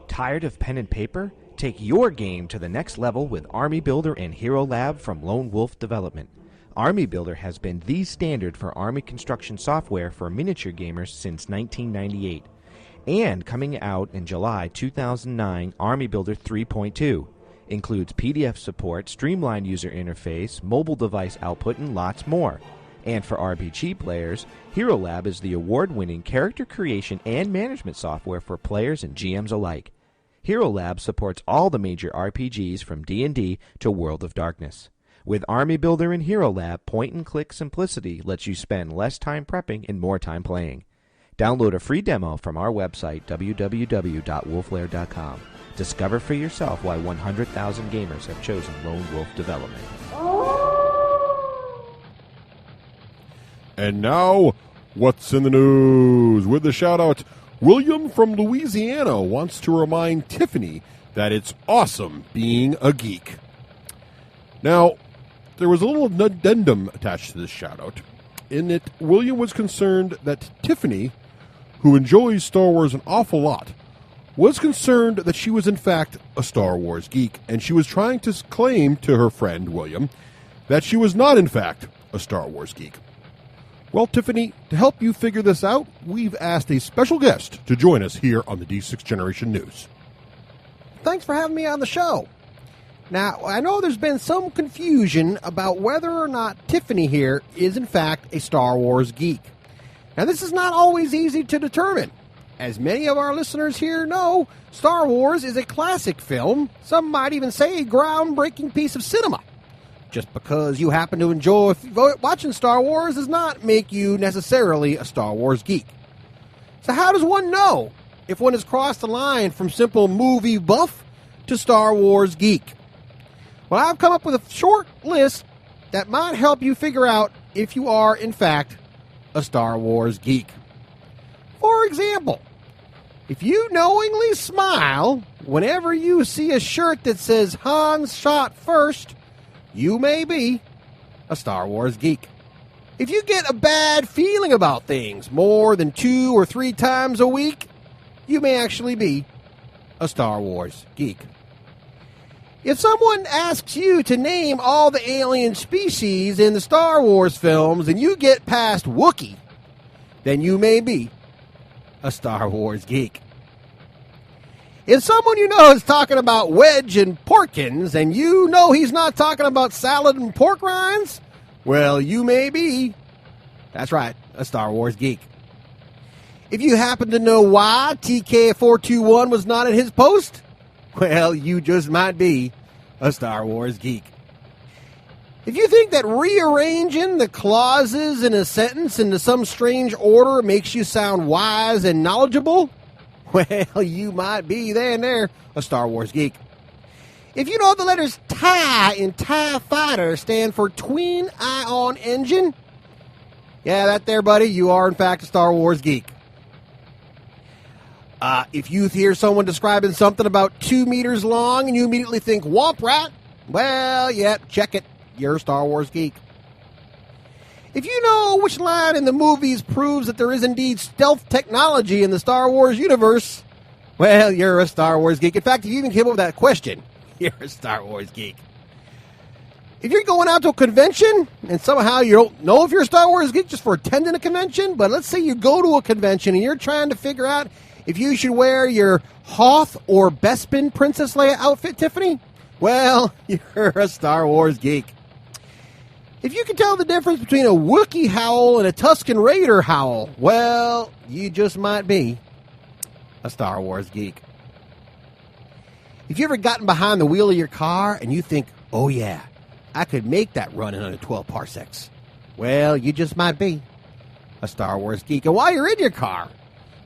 S13: Tired of pen and paper? Take your game to the next level with Army Builder and Hero Lab from Lone Wolf Development. Army Builder has been the standard for Army construction software for miniature gamers since 1998. And coming out in July 2009, Army Builder 3.2 includes PDF support, streamlined user interface, mobile device output, and lots more. And for RPG players, Hero Lab is the award-winning character creation and management software for players and GMs alike. Hero Lab supports all the major RPGs from D&D to World of Darkness. With Army Builder and Hero Lab, point-and-click simplicity lets you spend less time prepping and more time playing. Download a free demo from our website, www.wolflair.com. Discover for yourself why 100,000 gamers have chosen Lone Wolf Development.
S1: And now, what's in the news? With the shout-out, William from Louisiana wants to remind Tiffany that it's awesome being a geek. Now, there was a little addendum attached to this shout-out, in that William was concerned that Tiffany, who enjoys Star Wars an awful lot, was concerned that she was in fact a Star Wars geek, and she was trying to claim to her friend, William, that she was not in fact a Star Wars geek. Well, Tiffany, to help you figure this out, we've asked a special guest to join us here on the D6 Generation News.
S14: Thanks for having me on the show. Now, I know there's been some confusion about whether or not Tiffany here is in fact a Star Wars geek. Now, this is not always easy to determine. As many of our listeners here know, Star Wars is a classic film, some might even say a groundbreaking piece of cinema. Just because you happen to enjoy watching Star Wars does not make you necessarily a Star Wars geek. So how does one know if one has crossed the line from simple movie buff to Star Wars geek? Well, I've come up with a short list that might help you figure out if you are, in fact, a Star Wars geek. For example, if you knowingly smile whenever you see a shirt that says Han shot first, you may be a Star Wars geek. If you get a bad feeling about things more than 2 or 3 times a week, you may actually be a Star Wars geek. If someone asks you to name all the alien species in the Star Wars films and you get past Wookiee, then you may be a Star Wars geek. If someone you know is talking about Wedge and Porkins, and you know he's not talking about salad and pork rinds, well, you may be, that's right, a Star Wars geek. If you happen to know why TK421 was not at his post, well, you just might be a Star Wars geek. If you think that rearranging the clauses in a sentence into some strange order makes you sound wise and knowledgeable, well, you might be there, a Star Wars geek. If you know the letters TIE in TIE Fighter stand for Twin Ion Engine, yeah, that there, buddy, you are in fact a Star Wars geek. If you hear someone describing something about 2 meters long and you immediately think Womp Rat, well, yeah, check it, you're a Star Wars geek. If you know which line in the movies proves that there is indeed stealth technology in the Star Wars universe, well, you're a Star Wars geek. In fact, if you even came up with that question, you're a Star Wars geek. If you're going out to a convention and somehow you don't know if you're a Star Wars geek just for attending a convention, but let's say you go to a convention and you're trying to figure out if you should wear your Hoth or Bespin Princess Leia outfit, Tiffany, well, you're a Star Wars geek. If you can tell the difference between a Wookiee howl and a Tusken Raider howl, well, you just might be a Star Wars geek. If you ever gotten behind the wheel of your car and you think, oh yeah, I could make that run in under 12 parsecs, well, you just might be a Star Wars geek. And while you're in your car,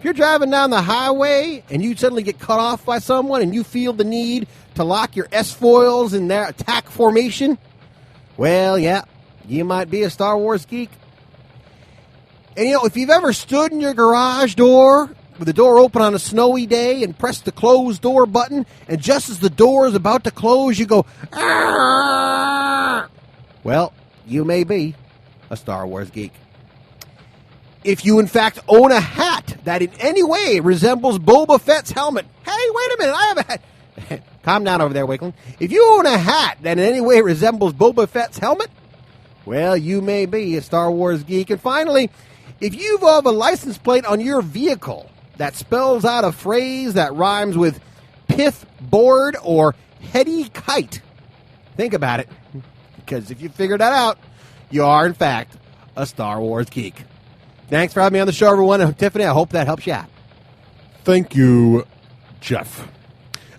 S14: If you're driving down the highway and you suddenly get cut off by someone and you feel the need to lock your S-foils in their attack formation, well, yeah, you might be a Star Wars geek. And, if you've ever stood in your garage door with the door open on a snowy day and pressed the close door button, and just as the door is about to close, you go, "Arr!" Well, you may be a Star Wars geek. If you, in fact, own a hat that in any way resembles Boba Fett's helmet. Hey, wait a minute, I have a hat. Calm down over there, Wakeling. If you own a hat that in any way resembles Boba Fett's helmet, well, you may be a Star Wars geek. And finally, if you have a license plate on your vehicle that spells out a phrase that rhymes with pith board or heady kite, think about it. Because if you figure that out, you are, in fact, a Star Wars geek. Thanks for having me on the show, everyone. And Tiffany, I hope that helps you out.
S1: Thank you, Jeff.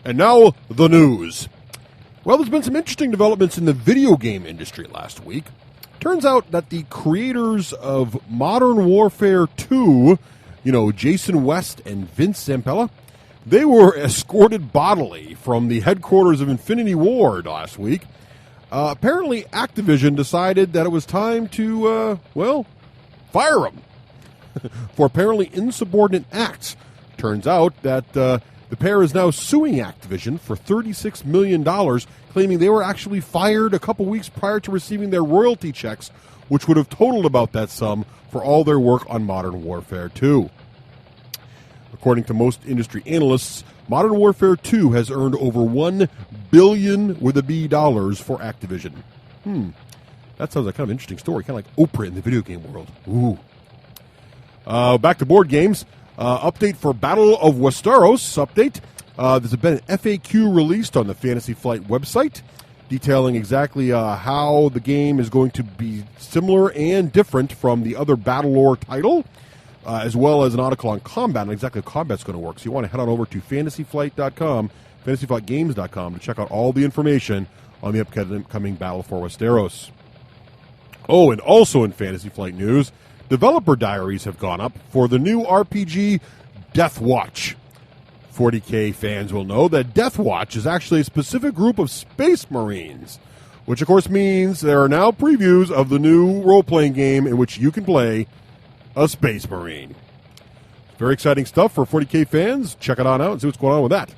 S1: And now, the news. Well, there's been some interesting developments in the video game industry last week. Turns out that the creators of Modern Warfare 2, Jason West and Vince Zampella, they were escorted bodily from the headquarters of Infinity Ward last week. Apparently, Activision decided that it was time to, fire them for apparently insubordinate acts. Turns out that the pair is now suing Activision for $36 million, claiming they were actually fired a couple weeks prior to receiving their royalty checks, which would have totaled about that sum for all their work on Modern Warfare 2. According to most industry analysts, Modern Warfare 2 has earned over $1 billion with a B dollars for Activision. That sounds like kind of an interesting story, kind of like Oprah in the video game world. Ooh. Back to board games. Update for Battle of Westeros update. There's been an FAQ released on the Fantasy Flight website detailing exactly how the game is going to be similar and different from the other Battle Lore title, as well as an article on combat and exactly how combat's going to work. So you want to head on over to fantasyflight.com, fantasyflightgames.com to check out all the information on the upcoming Battle for Westeros. Oh, and also in Fantasy Flight news, developer diaries have gone up for the new RPG Death Watch. 40K fans will know that Death Watch is actually a specific group of Space Marines, which of course means there are now previews of the new role-playing game in which you can play a Space Marine. Very exciting stuff for 40K fans. Check it on out and see what's going on with that.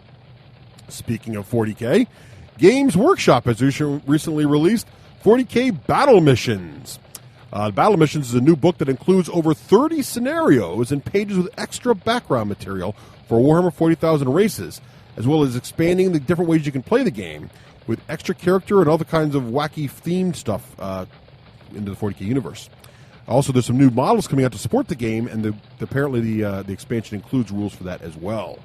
S1: Speaking of 40K, Games Workshop has recently released 40K Battle Missions. Battle Missions is a new book that includes over 30 scenarios and pages with extra background material for Warhammer 40,000 races, as well as expanding the different ways you can play the game with extra character and other kinds of wacky themed stuff into the 40K universe. Also, there's some new models coming out to support the game, and apparently the expansion includes rules for that as well.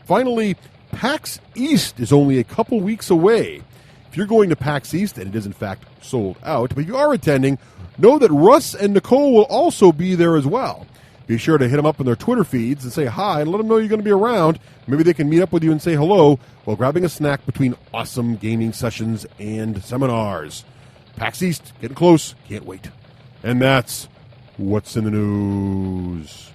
S1: Finally, PAX East is only a couple weeks away. If you're going to PAX East, and it is in fact sold out, but if you are attending, know that Russ and Nicole will also be there as well. Be sure to hit them up on their Twitter feeds and say hi and let them know you're going to be around. Maybe they can meet up with you and say hello while grabbing a snack between awesome gaming sessions and seminars. PAX East, getting close, can't wait. And that's what's in the news.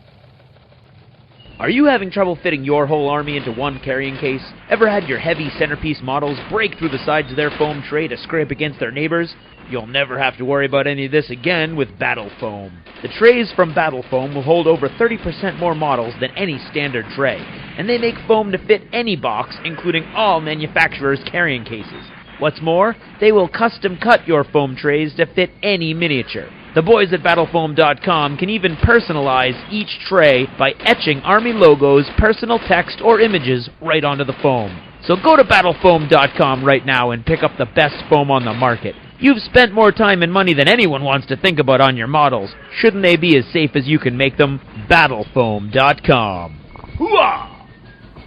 S2: Are you having trouble fitting your whole army into one carrying case? Ever had your heavy centerpiece models break through the sides of their foam tray to scrape against their neighbors? You'll never have to worry about any of this again with Battle Foam. The trays from Battle Foam will hold over 30% more models than any standard tray, and they make foam to fit any box, including all manufacturers' carrying cases. What's more, they will custom cut your foam trays to fit any miniature. The boys at battlefoam.com can even personalize each tray by etching Army logos, personal text, or images right onto the foam. So go to battlefoam.com right now and pick up the best foam on the market. You've spent more time and money than anyone wants to think about on your models. Shouldn't they be as safe as you can make them? Battlefoam.com. Hooah!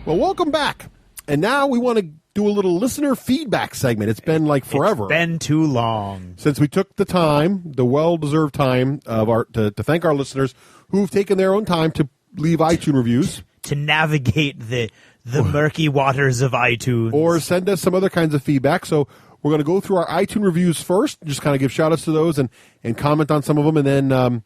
S1: Well, welcome back. And now we want to do a little listener feedback segment. It's been like forever.
S2: It's been too long.
S1: Since we took the time, the well-deserved time of to thank our listeners who've taken their own time to leave iTunes reviews.
S2: To navigate the murky waters of iTunes.
S1: Or send us some other kinds of feedback. So we're going to go through our iTunes reviews first, just kind of give shout-outs to those and comment on some of them, and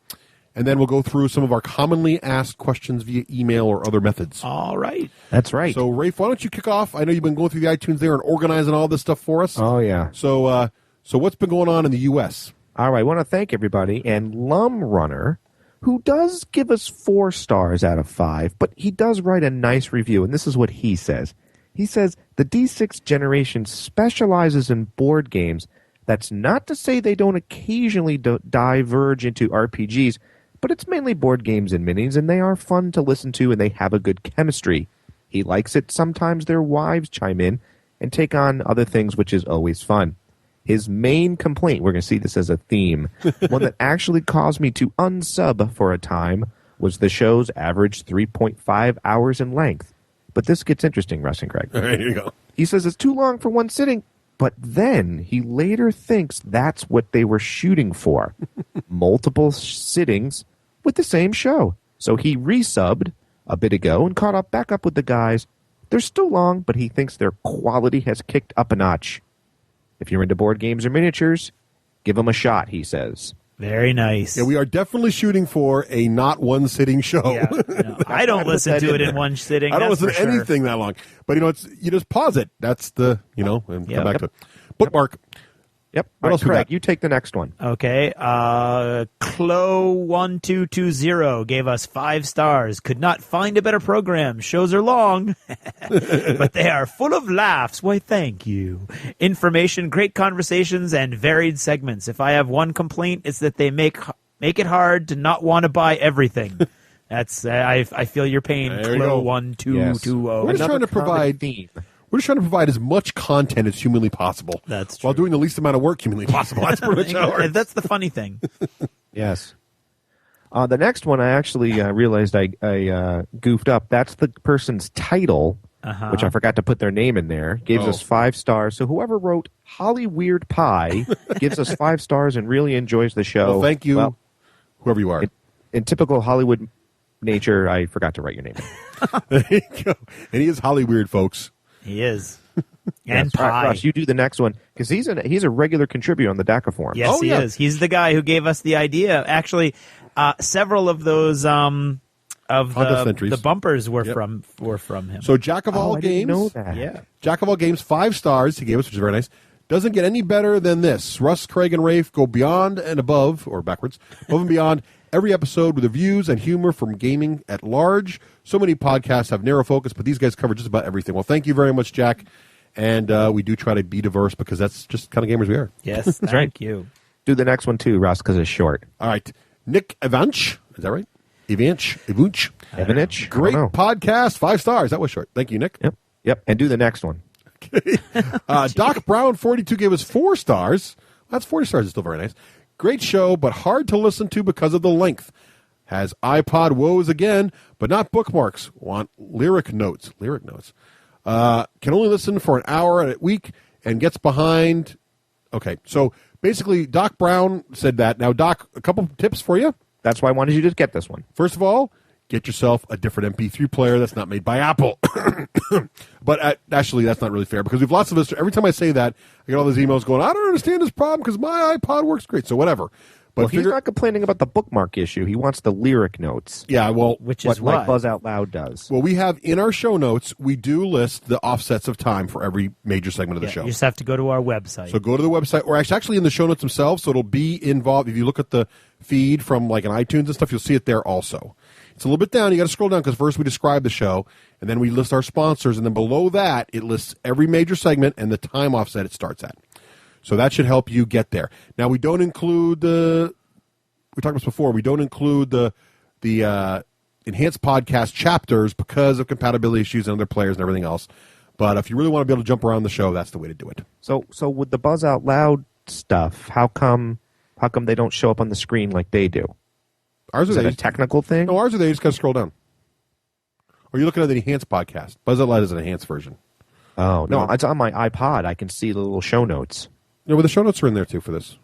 S1: and then we'll go through some of our commonly asked questions via email or other methods.
S2: All right.
S3: That's right.
S1: So, Rafe, why don't you kick off? I know you've been going through the iTunes there and organizing all this stuff for us.
S3: Oh, yeah.
S1: So what's been going on in the U.S.?
S3: All right, I want to thank everybody. And Lum Runner, who does give us 4 stars out of 5, but he does write a nice review, and this is what he says. He says, the D6 generation specializes in board games. That's not to say they don't occasionally diverge into RPGs, but it's mainly board games and minis, and they are fun to listen to, and they have a good chemistry. He likes it sometimes their wives chime in and take on other things, which is always fun. His main complaint, we're going to see this as a theme, one that actually caused me to unsub for a time, was the show's average 3.5 hours in length. But this gets interesting, Russ and Craig.
S1: There you go.
S3: He says it's too long for one sitting, but then he later thinks that's what they were shooting for. Multiple sittings with the same show. So he resubbed a bit ago and caught up back up with the guys. They're still long, but he thinks their quality has kicked up a notch. If you're into board games or miniatures, give them a shot, he says.
S2: Very nice.
S1: Yeah, we are definitely shooting for a not one sitting show.
S2: Yeah, no, I don't listen to it in one sitting.
S1: I don't
S2: that's
S1: listen to
S2: for sure.
S1: anything that long. But you just pause it. That's the and come back to it. Bookmark.
S3: Yep.
S1: What else we
S3: Craig,
S1: got?
S3: you take the next one.
S2: Okay. Clo1220 gave us 5 stars. Could not find a better program. Shows are long, but they are full of laughs. Why, thank you. Information, great conversations, and varied segments. If I have one complaint, it's that they make it hard to not want to buy everything. That's I feel your pain, Clo1220.
S1: We're just trying to provide
S3: theme.
S1: We're just trying to provide as much content as humanly possible.
S2: That's true.
S1: While doing the least amount of work humanly possible. That's pretty much how it works.
S2: That's the funny thing.
S3: Yes. The next one, I actually realized I goofed up. That's the person's title, which I forgot to put their name in there. Gives us 5 stars. So whoever wrote Holly Weird Pie gives us 5 stars and really enjoys the show.
S1: Well, thank you, whoever you are.
S3: In typical Hollywood nature, I forgot to write your name.
S1: There you go. And he is Holly Weird, folks.
S2: He is.
S3: And
S2: Pie.
S3: Ross, you do the next one because he's a regular contributor on the DACA forum.
S2: Yes, he is. He's the guy who gave us the idea. Actually, several of those the bumpers were from him.
S1: So Jack of all
S3: I
S1: games.
S3: didn't know that.
S2: Yeah.
S1: Jack of all games, 5 stars he gave us, which is very nice. Doesn't get any better than this. Russ, Craig, and Rafe go beyond and above, or backwards, above and beyond every episode with the views and humor from gaming at large. So many podcasts have narrow focus, but these guys cover just about everything. Well, thank you very much, Jack. And we do try to be diverse because that's just the kind of gamers we are.
S2: Yes, thank you.
S3: Do the next one too, Ross, because it's short.
S1: All right. Nick Evanch. Is that right? Evanch.
S3: Evanich?
S1: Great podcast. 5 stars. That was short. Thank you, Nick.
S3: Yep. And do the next one.
S1: Doc Brown 42 gave us 4 stars. That's 40 stars. Is still very nice. Great show, but hard to listen to because of the length. Has iPod woes again, but not bookmarks. Want lyric notes. Can only listen for an hour a week and gets behind. Okay, so basically, Doc Brown said that. Now, Doc, a couple tips for you.
S3: That's why I wanted you to get this one.
S1: First of all, get yourself a different MP3 player that's not made by Apple. But actually, that's not really fair because we've lots of us. Every time I say that, I get all these emails going, I don't understand this problem because my iPod works great. So whatever. But
S3: he's not complaining about the bookmark issue. He wants the lyric notes.
S1: Yeah, well,
S2: which is
S3: what
S2: why
S3: Like Buzz Out Loud does.
S1: Well, we have in our show notes, we do list the offsets of time for every major segment of the show.
S2: You just have to go to our website.
S1: So go to the website, or actually in the show notes themselves, so it'll be involved. If you look at the feed from like an iTunes and stuff, you'll see it there also. It's a little bit down. You got to scroll down because first we describe the show, and then we list our sponsors, and then below that it lists every major segment and the time offset it starts at. So that should help you get there. Now we don't include the. We talked about this before. We don't include the enhanced podcast chapters because of compatibility issues and other players and everything else. But if you really want to be able to jump around the show, that's the way to do it.
S3: So with the Buzz Out Loud stuff, how come they don't show up on the screen like they do?
S1: Ours
S3: is that a technical thing?
S1: No, ours are they just got to scroll down. Or you're looking at the enhanced podcast. Buzz Out Loud is an enhanced version.
S3: Oh no, it's on my iPod. I can see the little show notes.
S1: Yeah, well, the show notes are in there too for this.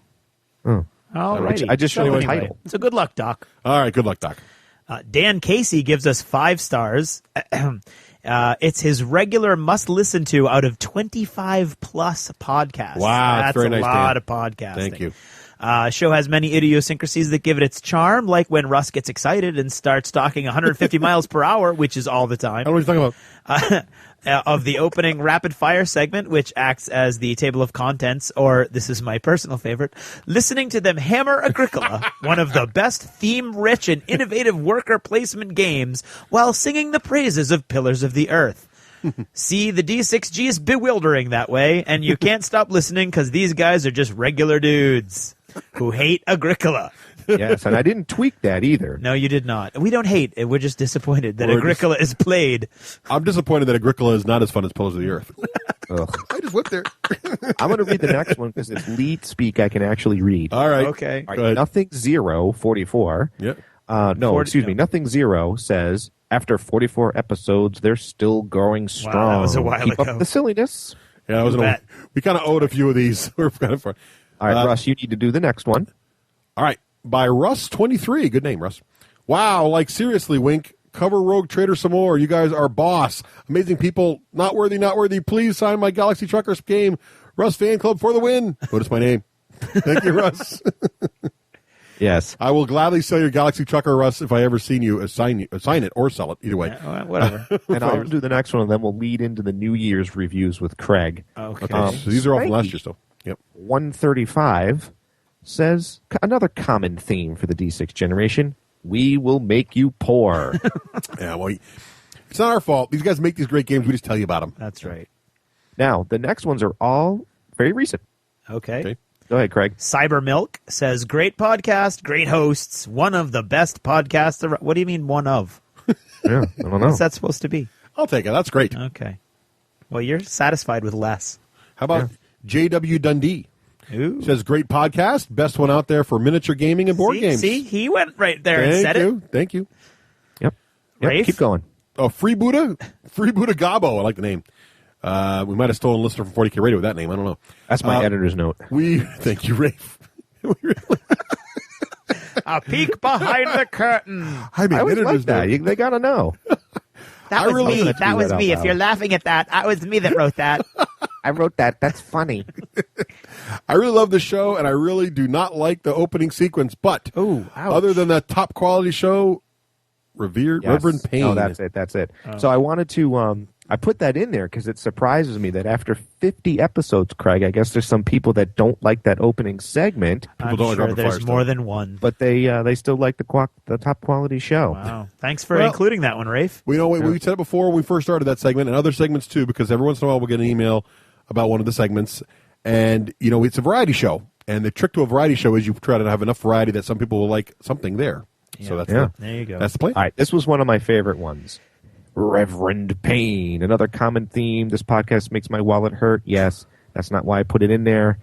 S3: Oh.
S2: All right.
S3: I just showed you the
S2: anyway,
S3: title.
S2: So good luck, Doc.
S1: All right, good luck, Doc.
S2: Dan Casey gives us 5 stars. It's his regular must-listen to out of 25-plus podcasts.
S1: Wow,
S2: that's
S1: very nice,
S2: a lot
S1: Dan.
S2: of podcasting.
S1: Thank you.
S2: Show has many idiosyncrasies that give it its charm, like when Russ gets excited and starts talking 150 miles per hour, which is all the time.
S1: I don't know what you're talking about.
S2: Of the opening rapid fire segment, which acts as the table of contents, or this is my personal favorite, listening to them hammer Agricola, one of the best theme-rich and innovative worker placement games, while singing the praises of Pillars of the Earth. See, the D6G is bewildering that way, and you can't stop listening because these guys are just regular dudes who hate Agricola.
S3: Yes, and I didn't tweak that either.
S2: No, you did not. We don't hate. We're just disappointed that Agricola is played.
S1: I'm disappointed that Agricola is not as fun as Pillars of the Earth. I just went there.
S3: I'm going to read the next one because it's lead speak I can actually read.
S1: All right.
S2: Okay.
S3: All right. Nothing Zero 44.
S1: Yep.
S3: Nothing Zero says after 44 episodes they're still going strong.
S2: Wow, that was a while
S3: Keep
S2: ago.
S3: up the silliness.
S1: Yeah, we kind of owed a few of these. We're kind of fun.
S3: All right, Russ, you need to do the next one.
S1: All right. By Russ23. Good name, Russ. Wow, like seriously, Wink. Cover Rogue Trader some more. You guys are boss. Amazing people. Not worthy, not worthy. Please sign my Galaxy Truckers game. Russ Fan Club for the win. Notice my name. Thank you, Russ.
S3: Yes.
S1: I will gladly sell your Galaxy Trucker, Russ, if I ever seen you sign it or sell it. Either way.
S2: Yeah, whatever.
S3: And I'll do the next one, and then we'll lead into the New Year's reviews with Craig.
S2: Okay.
S1: So these are all from last year still. Yep.
S3: 135 says another common theme for the D6 generation. We will make you poor.
S1: Yeah, well, it's not our fault. These guys make these great games. We just tell you about them.
S2: That's right.
S3: Now, the next ones are all very recent.
S2: Okay.
S3: Go ahead, Craig.
S2: Cyber Milk says, great podcast, great hosts, one of the best podcasts. What do you mean one of?
S3: Yeah, I don't know.
S2: What's that supposed to be?
S1: I'll take it. That's great.
S2: Okay. Well, you're satisfied with less.
S1: How about J.W. Dundee?
S2: Ooh.
S1: Says, great podcast, best one out there for miniature gaming and board games.
S2: See, he went right there and said it.
S1: Thank you.
S3: Yep.
S2: Rafe?
S3: Keep going.
S1: Oh, Free Buddha Gabo. I like the name. We might have stolen a listener from 40K Radio with that name. I don't know.
S3: That's my editor's note.
S1: Thank you, Rafe.
S2: A peek behind the curtain.
S1: I mean,
S3: I always
S1: editor's
S3: like that.
S1: note.
S3: They got to know.
S2: That was
S1: really-
S2: me. That was
S3: that
S2: me.
S3: out
S2: If you're laughing at that, that was me that wrote that.
S3: I wrote that. That's funny.
S1: I really love the show, and I really do not like the opening sequence. But other than that top quality show, Reverend Payne.
S3: No, that's it. That's it. So I wanted to. I put that in there because it surprises me that after 50 episodes, Craig, I guess there's some people that don't like that opening segment.
S2: I'm
S1: don't like
S2: sure
S1: Rapid
S2: there's
S1: Fire
S2: more
S1: stuff.
S2: than one.
S3: But they still like the top quality show.
S2: Wow. Thanks for
S1: Well-
S2: including that one, Rafe.
S1: We know we said it before when we first started that segment, and other segments too, because every once in a while we'll get an email about one of the segments, and it's a variety show. And the trick to a variety show is you try to have enough variety that some people will like something there. So that's
S2: There you go.
S1: that's the plan.
S3: All right, this was one of my favorite ones. Reverend Payne, another common theme. This podcast makes my wallet hurt. Yes, that's not why I put it in there.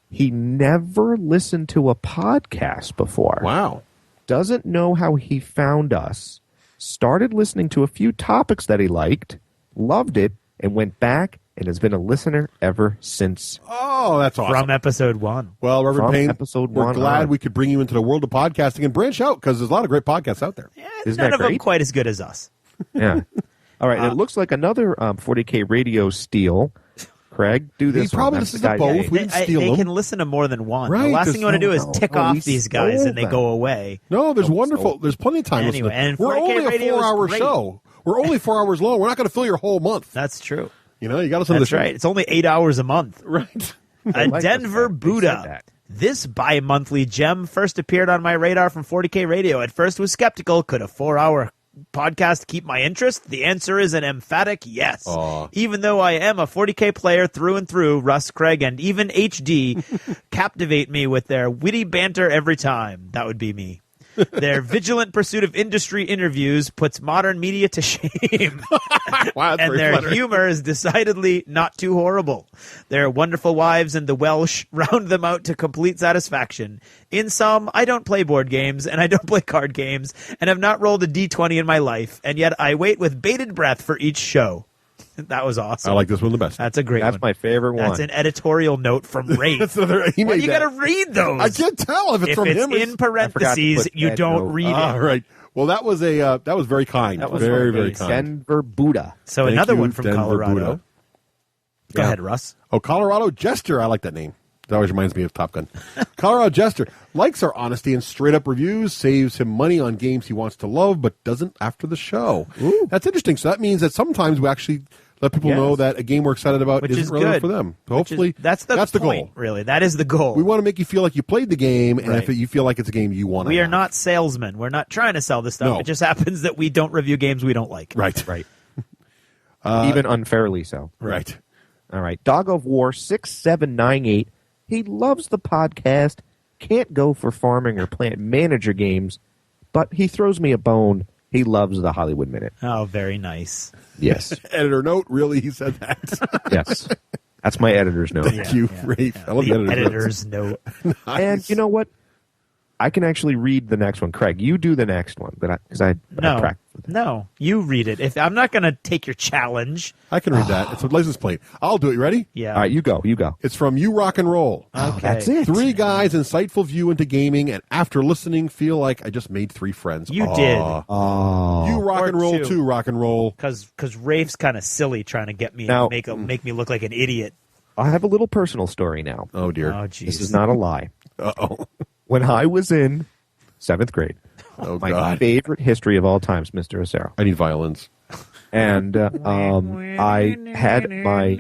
S3: He never listened to a podcast before.
S1: Wow.
S3: Doesn't know how he found us. Started listening to a few topics that he liked, loved it, and went back and has been a listener ever since.
S1: Oh, that's awesome.
S2: From episode 1.
S1: Well, Reverend
S3: From
S1: Payne,
S3: episode
S1: we're
S3: 1
S1: glad
S3: on.
S1: we could bring you into the world of podcasting and branch out because there's a lot of great podcasts out there.
S3: Isn't
S2: None
S3: that
S2: of them
S3: great?
S2: quite as good as us.
S3: Yeah. All right, it looks like another 40K radio steal. Craig, do this.
S1: He probably
S3: one.
S1: listens
S3: That's
S1: to
S3: the guy-
S1: both. We didn't steal
S2: They
S1: them.
S2: can listen to more than one.
S1: Right,
S2: The last
S1: there's
S2: thing you want to do is
S3: no-
S2: tick
S3: no,
S2: off
S3: we
S2: these guys
S3: stole
S2: and they
S3: them.
S2: go away.
S1: No, there's wonderful. There's plenty of time.
S2: Anyway,
S1: listening.
S2: and
S1: We're
S2: 40K
S1: only a
S2: radio is
S1: 4-hour
S2: great.
S1: show. We're only 4 hours long. We're not going to fill your whole month.
S2: That's true.
S1: You know, you got to listen to the
S2: That's
S1: show.
S2: right. It's only 8 hours a month.
S1: Right.
S3: I
S2: A
S3: like this
S2: Denver
S3: fact. They said
S2: Buddha.
S3: that.
S2: This bi-monthly gem first appeared on my radar from 40K Radio. At first was skeptical. Could a 4-hour podcast keep my interest? The answer is an emphatic yes.
S1: Aw.
S2: Even though I am a 40K player through and through, Russ, Craig, and even HD captivate me with their witty banter every time. That would be me. Their vigilant pursuit of industry interviews puts modern media to shame.
S1: Wow, that's
S2: And
S1: very
S2: their
S1: flattering.
S2: humor is decidedly not too horrible. Their wonderful wives and the Welsh round them out to complete satisfaction. In sum, I don't play board games, and I don't play card games, and have not rolled a D20 in my life, and yet I wait with bated breath for each show. That was awesome.
S1: I like this one the best.
S2: That's a great
S3: That's
S2: one.
S3: my favorite one.
S2: That's an editorial note from Rafe.
S1: That's another. He
S2: Why
S1: made
S2: you
S1: that.
S2: got to read those?
S1: I can't tell if it's from him. or
S2: in
S3: I forgot to
S2: parentheses,
S3: put
S2: you
S3: that
S2: don't
S3: note.
S2: read it.
S1: All right. Well, that was very kind.
S2: That was
S1: very,
S2: very
S1: very kind.
S3: Denver Buddha.
S2: So
S1: Thank
S2: another
S1: you,
S2: one from
S1: Denver
S2: Colorado.
S1: Buddha.
S2: Go
S1: Yeah.
S2: ahead, Russ.
S1: Oh, Colorado Jester. I like that name. That always reminds me of Top Gun. Colorado Jester likes our honesty and straight-up reviews, saves him money on games he wants to love, but doesn't after the show. Ooh. That's interesting. So that means that sometimes we actually let people know that a game we're excited about isn't relevant for them. So hopefully, that's the
S2: point,
S1: goal.
S2: Really, that is the goal.
S1: We want to make you feel like you played the game, and if you feel like it's a game you want to
S2: We are not salesmen. We're not trying to sell this stuff.
S1: No.
S2: It just happens that we don't review games we don't like.
S1: Right.
S3: Even unfairly so.
S1: Right.
S3: All right. Dog of War 6798. He loves the podcast, can't go for farming or plant manager games, but he throws me a bone. He loves the Hollywood Minute.
S2: Oh, very nice.
S3: Yes.
S1: Editor note, really? He said that?
S3: Yes. That's my editor's note.
S1: Thank you, Rafe. I love the
S2: editor's note.
S1: Nice.
S3: And you know what? I can actually read the next one. Craig, you do the next one, because I practiced with it.
S2: No, you read it. If I'm not going to take your challenge.
S1: I can read that. It's a license plate. I'll do it. You ready?
S2: Yeah.
S3: All right, you go.
S1: It's from You Rock and Roll.
S2: Okay.
S3: That's it.
S1: 3 guys, insightful view into gaming, and after listening, feel like I just made 3 friends.
S2: You did.
S3: Oh.
S1: You rock
S2: Or
S1: and roll
S2: 2.
S1: too, rock and roll.
S2: Because Rafe's kind of silly trying to get me
S3: Now-
S2: to make me look like an idiot.
S3: I have a little personal story now.
S1: Oh, dear.
S2: Oh, jeez.
S3: This is not a lie.
S1: Uh-oh.
S3: When I was in 7th grade,
S1: Oh,
S3: my
S1: God.
S3: favorite history of all times, Mr. Acero.
S1: I need violins.
S3: And I had my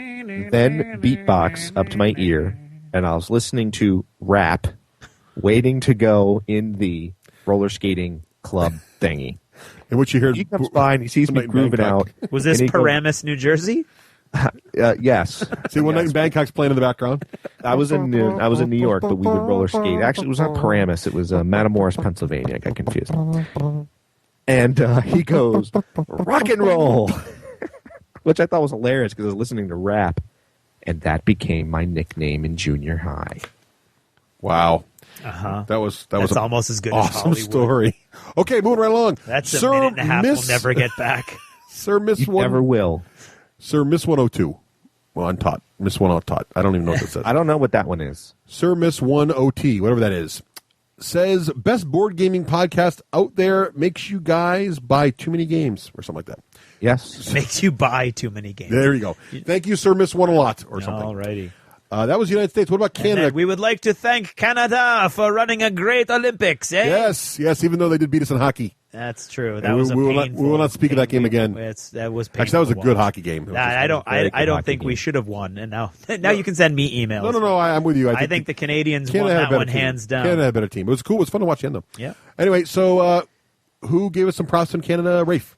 S3: then beatbox up to my ear, and I was listening to rap, waiting to go in the roller skating club thingy.
S1: And what you hear?
S3: He comes by and he sees me
S1: Somebody in
S3: grooving
S1: Bangkok.
S3: out.
S2: Was this
S3: and he goes,
S2: Paramus, New Jersey?
S3: Yes.
S1: See, one night in Bangkok's playing in the background.
S3: I was in New York, but we would roller skate. Actually, it was not Paramus. It was Matamoros, Pennsylvania. I got confused. And he goes, rock and roll, which I thought was hilarious because I was listening to rap. And that became my nickname in junior high.
S1: Wow.
S2: Uh-huh.
S1: That's
S2: That's almost as good as
S1: awesome
S2: Hollywood.
S1: story. Okay, moving right along.
S2: That's
S1: Sir,
S2: a minute and a half
S1: Miss,
S2: we'll never get back.
S1: Sir Miss
S3: You
S1: One.
S3: never will.
S1: Sir Miss 102. Well, untaught. Miss 102. I don't even know what that says.
S3: I don't know what that one is.
S1: Sir Miss 1OT, whatever that is, says best board gaming podcast out there, makes you guys buy too many games or something like that.
S3: Yes.
S2: Makes you buy too many games.
S1: There you go. Thank you, Sir Miss One a lot or something.
S2: Alrighty.
S1: That was the United States. What about
S2: And
S1: Canada?
S2: then we would like to thank Canada for running a great Olympics, eh?
S1: Yes, even though they did beat us in hockey.
S2: That's true.
S1: And
S2: That was a
S1: we
S2: painful.
S1: will not speak of that game again.
S2: That was painful.
S1: Actually, that was a
S2: to
S1: good
S2: watch.
S1: hockey game. It was
S2: I don't.
S3: very
S2: I
S3: good
S2: don't
S3: hockey
S2: think we
S3: game.
S2: should have won. And now you can send me emails.
S1: No, I'm with you.
S2: I think the Canadians
S1: Canada
S2: won
S1: had a
S2: that
S1: better
S2: one
S1: team.
S2: hands down.
S1: Canada had a better team. It was cool. It was fun to watch the end, though.
S2: Yeah.
S1: Anyway, so who gave us some props in Canada? Rafe.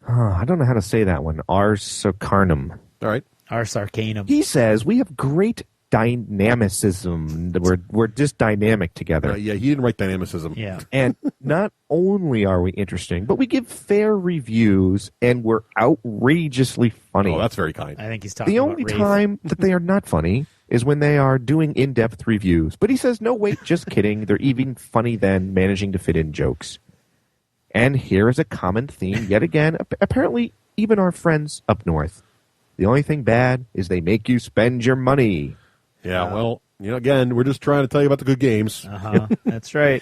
S3: I don't know how to say that one. Ars Socarnum.
S1: All right.
S2: Ars Arcanum.
S3: He says we have great dynamicism. We're just dynamic together.
S1: Yeah, he didn't write dynamicism.
S2: Yeah.
S3: And not only are we interesting, but we give fair reviews and we're outrageously funny.
S1: Oh, that's very kind.
S2: I think he's talking
S3: The
S2: about
S3: only
S2: Rafe.
S3: time that they are not funny is when they are doing in-depth reviews. But he says, no, wait, just kidding. They're even funny then, managing to fit in jokes. And here is a common theme yet again. Apparently, even our friends up north. The only thing bad is they make you spend your money.
S1: Yeah, well, again, we're just trying to tell you about the good games.
S2: That's right.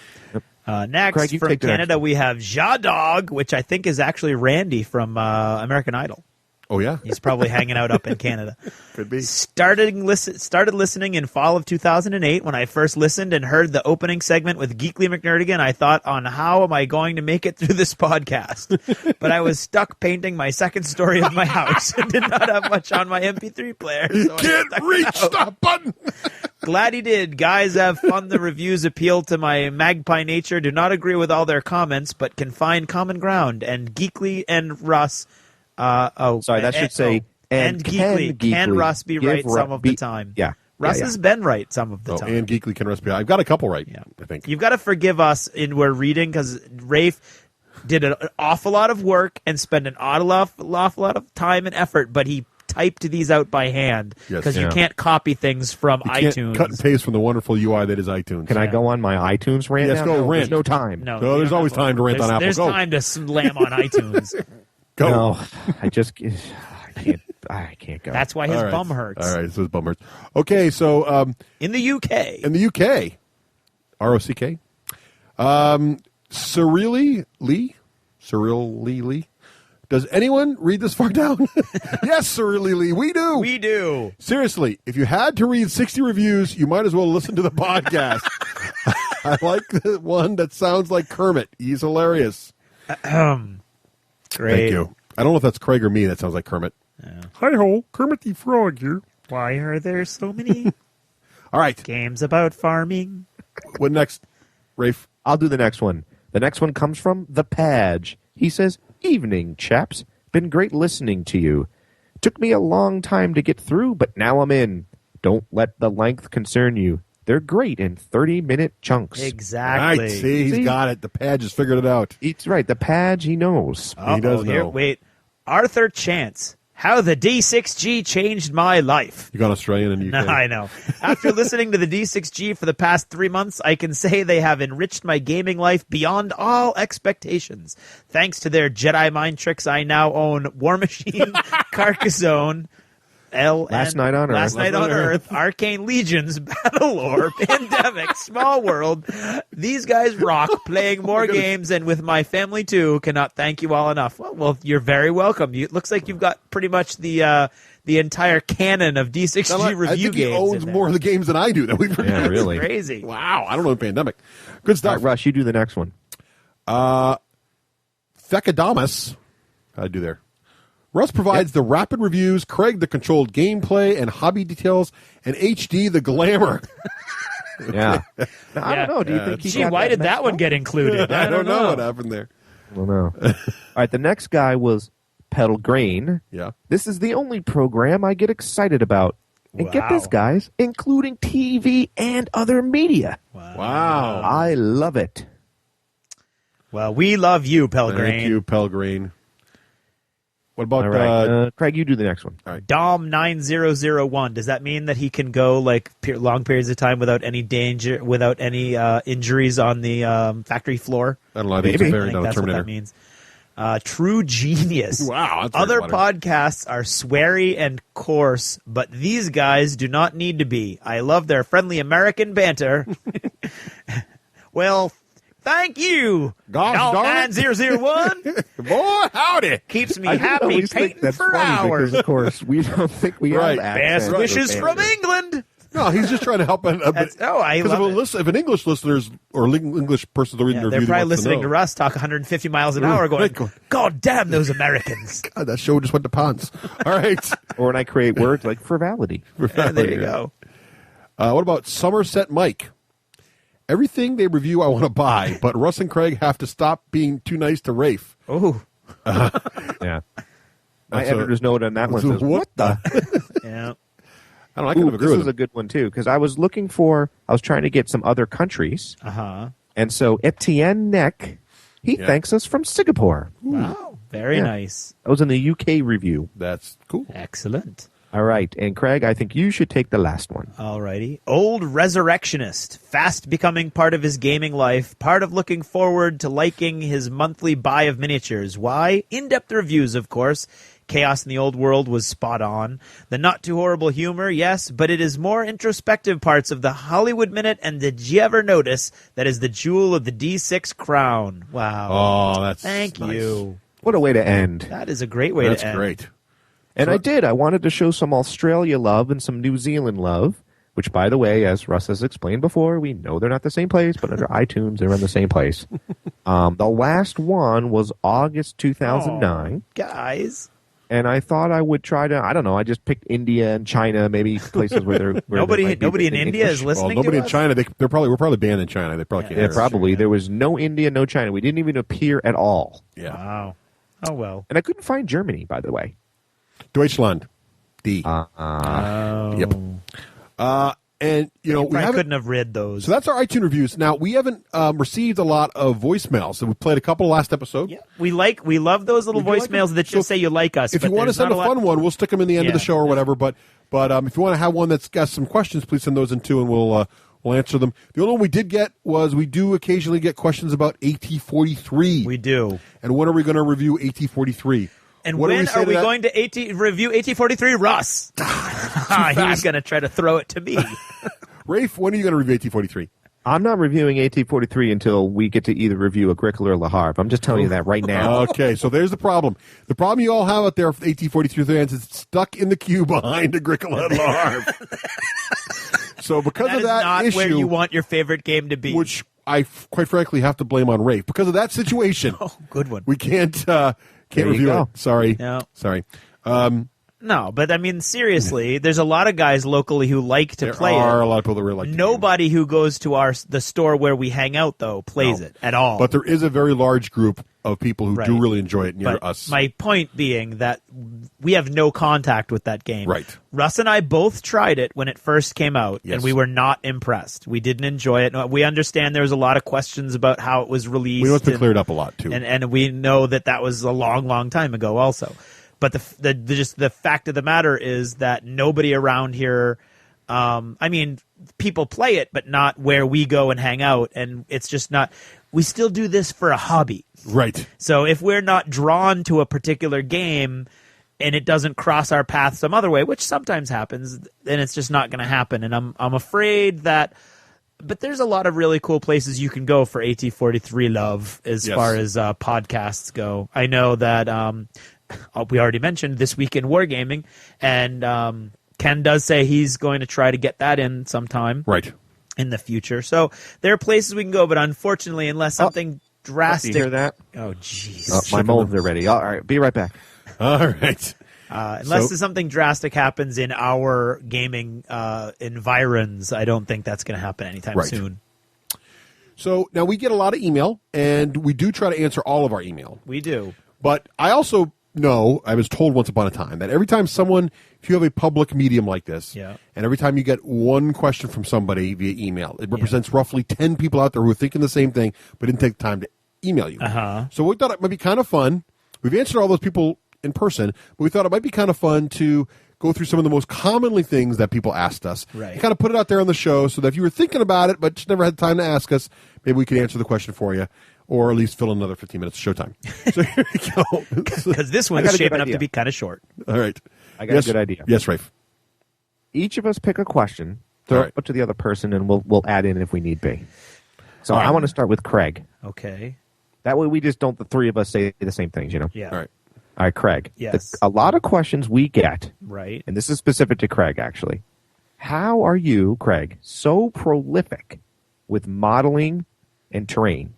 S2: Next,
S3: Craig, you
S2: from
S3: take the next
S2: Canada, we have Jadog, which I think is actually Randy from American Idol.
S1: Oh, yeah?
S2: He's probably hanging out up in Canada.
S1: Could be.
S2: Started listening in fall of 2008 when I first listened and heard the opening segment with Geekly McNerdigan. I thought on how am I going to make it through this podcast? But I was stuck painting my second story of my house and did not have much on my MP3 player. So I
S1: Can't
S2: stuck
S1: reach
S2: it out.
S1: that button.
S2: Glad he did. Guys have fun. The reviews appeal to my magpie nature. Do not agree with all their comments, but can find common ground. And Geekly and Russ...
S3: Sorry, that should say,
S2: and Geekly. Can Russ be
S3: give
S2: right
S3: Ru-
S2: some of the time?
S3: Yeah.
S2: Russ
S3: Yeah,
S2: has been right some of the
S1: Oh,
S2: time.
S1: and Geekly can recipe. I've got a couple right, I think.
S2: You've got to forgive us we're reading because Rafe did an awful lot of work and spent an awful lot of time and effort, but he typed these out by hand
S1: Yes.
S2: because you
S1: Yeah.
S2: can't copy things from
S1: You can't
S2: iTunes.
S1: cut and paste from the wonderful UI that is iTunes.
S3: Can I go on my iTunes rant
S1: Yes,
S3: now?
S1: go
S3: No,
S1: rant.
S3: There's no time.
S2: No,
S1: No,
S2: you
S1: there's
S2: don't
S1: always
S2: have
S1: time to rant on Apple.
S2: There's
S1: Go.
S2: time to slam on iTunes.
S1: Go.
S3: No, I can't go.
S2: That's why his
S1: All right.
S2: bum hurts.
S1: All right, so his bum hurts. Okay, so
S2: In the UK.
S1: ROCK, Cyril Lee Does anyone read this far down? Yes, Sir Lily, we do.
S2: We do.
S1: Seriously, if you had to read 60 reviews, you might as well listen to the podcast. I like the one that sounds like Kermit. He's hilarious.
S2: Great.
S1: Thank you. I don't know if that's Craig or me that sounds like Kermit. Hi-ho, Kermit the Frog here.
S2: Why are there so many
S1: All right.
S2: games about farming?
S1: What next, Rafe?
S3: I'll do the next one. The next one comes from The Padge. He says, "Evening, chaps. Been great listening to you. Took me a long time to get through, but now I'm in. Don't let the length concern you. They're great in 30-minute chunks."
S2: Exactly.
S1: Right, see, he's got it. The Padge has figured it out.
S3: It's right. The Padge, he knows.
S1: He does
S2: Here,
S1: know.
S2: wait. Arthur Chance. How the D6G changed my life.
S1: You got Australian and UK.
S2: No, I know. After listening to the D6G for the past 3 months, I can say they have enriched my gaming life beyond all expectations. Thanks to their Jedi mind tricks, I now own War Machine, Carcassonne,
S3: Last Night on
S2: Earth, Arcane Legions, Battlelore, Pandemic, Small World. These guys rock, playing more games, and with my family too. Cannot thank you all enough. Well, you're very welcome. It looks like you've got pretty much the entire canon of D6G review
S1: I think he
S2: games.
S1: owns more of the games than I do. That we've
S3: Yeah, really.
S2: Crazy.
S1: Wow, I don't know the Pandemic. Good stuff.
S3: All right, Rush, you do the next one.
S1: Thekadamus. How'd I do there? Russ provides the rapid reviews, Craig the controlled gameplay and hobby details, and HD the glamour.
S3: Yeah. Now, I don't know. Do you think he got
S2: why did
S3: messed
S2: that one
S3: up?
S2: get included?
S1: I don't know what happened there.
S3: I don't know. All right, the next guy was Pedal Grain.
S1: Yeah.
S3: This is the only program I get excited about. And get this,
S2: Wow.
S3: guys, including TV and other media.
S1: Wow.
S3: I love it.
S2: Well, we love you, Pelgrane.
S1: Thank you, Pelgrane. What about
S3: All right, Craig, you do the next one.
S1: all right.
S2: Dom9001. Does that mean that he can go like long periods of time without any danger, without any injuries on the factory floor?
S1: I don't know. I think it's a
S2: I
S1: variant
S2: think
S1: on a
S2: that's what
S1: Terminator.
S2: that means. True genius.
S1: Wow. That's
S2: Other
S1: very funny.
S2: podcasts are sweary and coarse, but these guys do not need to be. I love their friendly American banter. Well, thank you,
S1: Gosh darn it.
S2: 9001.
S1: Boy, howdy.
S2: Keeps me
S3: I
S2: happy
S3: always think
S2: painting
S3: that's
S2: for
S3: funny
S2: hours.
S3: because, of course, we don't think we
S1: Right.
S3: have
S2: Best
S3: accents.
S2: wishes
S3: or
S2: from
S3: banter.
S2: England.
S1: No, he's just trying to help.
S2: I love it.
S1: If an English listeners or English person reading the
S2: They're
S1: review
S2: probably
S1: wants
S2: listening
S1: to
S2: to Russ talk 150 miles an hour going,
S1: Right.
S2: God damn those Americans.
S1: God, that show just went to ponds. All right.
S3: Or when I create words like frivolity.
S2: There you go.
S1: What about Somerset Mike? Everything they review I want to buy, but Russ and Craig have to stop being too nice to Rafe.
S2: Oh,
S3: Yeah. My
S1: That's
S3: editor's note on that one says,
S1: what
S3: the?
S2: yeah.
S1: I don't know. I kind
S3: Ooh,
S1: of agree
S3: this
S1: with
S3: was
S1: him.
S3: a good one, too, because I was trying to get some other countries.
S2: Uh-huh.
S3: And so Etienne Neck, he
S1: Yeah.
S3: thanks us from Singapore.
S2: Wow. Very
S3: Yeah.
S2: nice.
S3: That was in the UK review.
S1: That's cool.
S2: Excellent.
S3: All right. And Craig, I think you should take the last one.
S2: Alrighty. Old Resurrectionist. Fast becoming part of his gaming life. Part of looking forward to liking his monthly buy of miniatures. Why? In-depth reviews, of course. Chaos in the Old World was spot on. The not too horrible humor, yes, but it is more introspective parts of the Hollywood Minute and Did You Ever Notice that is the jewel of the D6 crown. Wow.
S1: Oh, that's
S2: Thank
S1: nice.
S2: you.
S3: What a way to end.
S2: That is a great way
S1: That's
S2: to end.
S1: great.
S3: And I did. I wanted to show some Australia love and some New Zealand love, which, by the way, as Russ has explained before, we know they're not the same place, but under iTunes, they're in the same place. The last one was August 2009.
S2: Oh, guys.
S3: And I thought I would try to, I don't know, I just picked India and China, maybe places where they're... Where
S2: Nobody
S3: there might be
S2: in
S3: written
S2: India
S3: English.
S2: is listening
S1: Well, nobody
S2: to
S1: in
S2: us?
S1: China. We're probably banned in China. They probably can't.
S3: Yeah,
S1: hear us.
S3: probably. There was no India, no China. We didn't even appear at all.
S1: Yeah.
S2: Wow. Oh, well.
S3: And I couldn't find Germany, by the way.
S1: Deutschland. D.
S2: Oh.
S1: Yep. And we
S2: I
S1: haven't.
S2: couldn't have read those.
S1: So that's our iTunes reviews. Now we haven't received a lot of voicemails. So we played a couple last episode.
S2: Yeah, we love those little
S1: We do like
S2: voicemails
S1: them.
S2: that just say you like us.
S1: If you
S2: but
S1: want to
S2: there's
S1: send
S2: not
S1: a
S2: lot-
S1: fun one, we'll stick them in the end of the
S2: Yeah.
S1: show or whatever. But if you want to have one that's got some questions, please send those in too, and we'll answer them. The only one we did get was we do occasionally get questions about AT-43.
S2: We do.
S1: And when are we going to review AT-43?
S2: And
S1: What do
S2: when
S1: say
S2: are
S1: to
S2: we
S1: that?
S2: going to review AT-43? Russ. He's going to try to throw it to me.
S1: Rafe, when are you going to review AT-43?
S3: I'm not reviewing AT-43 until we get to either review Agricola or Le Havre. I'm just telling you that right now.
S1: Okay, so there's the problem. The problem you all have out there for AT-43 fans is it's stuck in the queue behind Agricola and Le Havre. So because of that
S2: not
S1: issue,
S2: where you want your favorite game to be.
S1: which I quite frankly have to blame on Rafe, because of that situation.
S2: Good one.
S1: We can't
S3: you
S1: review
S3: go.
S1: it. Sorry.
S2: No.
S1: Sorry.
S2: No, but I mean, seriously, there's a lot of guys locally who like to play
S1: There are
S2: it.
S1: a lot of people that really like the
S2: Nobody who goes to the store where we hang out, though, plays it at all.
S1: But there is a very large group of people who do
S2: Right.
S1: really enjoy it near
S2: But
S1: us.
S2: my point being that we have no contact with that game.
S1: Right.
S2: Russ and I both tried it when it first came out,
S1: Yes.
S2: and we were not impressed. We didn't enjoy it. We understand there was a lot of questions about how it was released.
S1: We know it's been
S2: and-
S1: cleared up a lot, too.
S2: and we know that was a long, long time ago also. But the fact of the matter is that nobody around here, I mean, people play it, but not where we go and hang out. And it's just not, we still do this for a hobby.
S1: Right.
S2: So if we're not drawn to a particular game and it doesn't cross our path some other way, which sometimes happens, then it's just not going to happen. And I'm afraid that, but there's a lot of really cool places you can go for AT-43 love as
S1: Yes.
S2: far as podcasts go. I know that we already mentioned This Week in Wargaming, and Ken does say he's going to try to get that in sometime
S1: Right.
S2: in the future. So there are places we can go, but unfortunately, unless something drastic.
S3: You hear that?
S2: Oh, jeez.
S3: My molds are ready. All right, be right back.
S1: All right.
S2: Unless something drastic happens in our gaming environs, I don't think that's going to happen anytime
S1: Right.
S2: soon.
S1: So now we get a lot of email, and we do try to answer all of our email.
S2: We do.
S1: But I also know, I was told once upon a time, that every time someone, if you have a public medium like this,
S2: Yeah.
S1: and every time you get one question from somebody via email, it represents roughly 10 people out there who are thinking the same thing, but didn't take the time to email you.
S2: Uh-huh.
S1: So we thought it might be kind of fun. We've answered all those people in person, but we thought it might be kind of fun to go through some of the most commonly things that people asked us.
S2: Right.
S1: And kind of put it out there on the show so that if you were thinking about it but just never had time to ask us, maybe we could answer the question for you, or at least fill in another 15 minutes of showtime. So here we go.
S2: Because this one's shaping up to be kind of short.
S1: All right.
S3: I got a good idea.
S1: Yes, Rafe.
S3: Each of us pick a question, throw
S1: All right.
S3: it to the other person, and we'll add in if we need be. So
S2: All right.
S3: I want to start with Craig.
S2: Okay.
S3: That way we just don't, the three of us say the same things, you know?
S2: Yeah.
S1: All right.
S3: All right, Craig.
S2: Yes.
S3: A lot of questions we get,
S2: Right.
S3: and this is specific to Craig, actually. How are you, Craig, so prolific with modeling and terrain?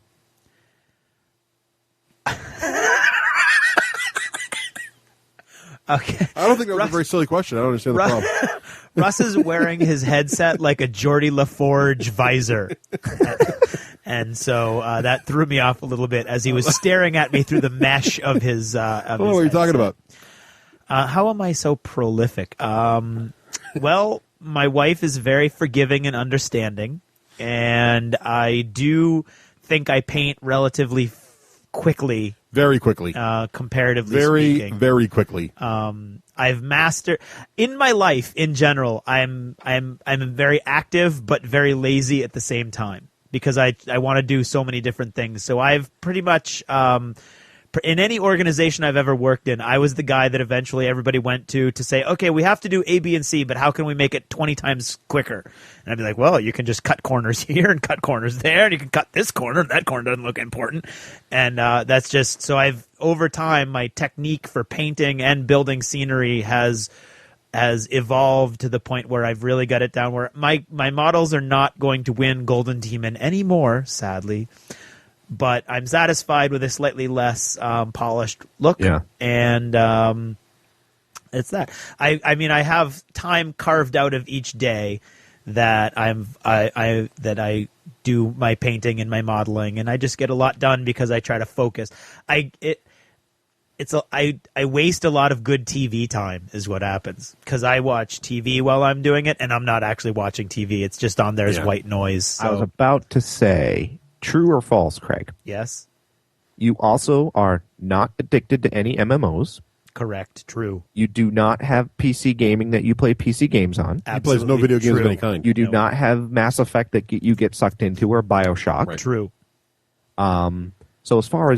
S2: Okay.
S1: I don't think that was a very silly question. I don't understand the problem.
S2: Russ is wearing his headset like a Geordie LaForge visor. And so that threw me off a little bit as he was staring at me through the mesh of his
S1: I don't know what you're talking about.
S2: How am I so prolific? Well, my wife is very forgiving and understanding, and I do think I paint relatively quickly.
S1: Very quickly.
S2: Comparatively
S1: Very,
S2: speaking.
S1: very quickly.
S2: I've mastered in my life in general. I'm very active but very lazy at the same time because I want to do so many different things. So I've pretty much in any organization I've ever worked in, I was the guy that eventually everybody went to say, okay, we have to do A, B, and C, but how can we make it 20 times quicker? And I'd be like, well, you can just cut corners here and cut corners there, and you can cut this corner, and that corner doesn't look important. And that's just, so over time, my technique for painting and building scenery has evolved to the point where I've really got it down where my models are not going to win Golden Demon anymore, sadly. But I'm satisfied with a slightly less polished look.
S3: Yeah.
S2: And it's that. I mean, I have time carved out of each day that I do my painting and my modeling, and I just get a lot done because I try to focus. I waste a lot of good TV time is what happens because I watch TV while I'm doing it, and I'm not actually watching TV. It's just on there as white noise. So.
S3: I was about to say, true or false, Craig?
S2: Yes.
S3: You also are not addicted to any MMOs.
S2: Correct. True.
S3: You do not have PC gaming that you play PC games on.
S1: He plays no video games of any kind.
S3: You do not have Mass Effect that you get sucked into or BioShock.
S1: Right.
S2: True.
S3: So as far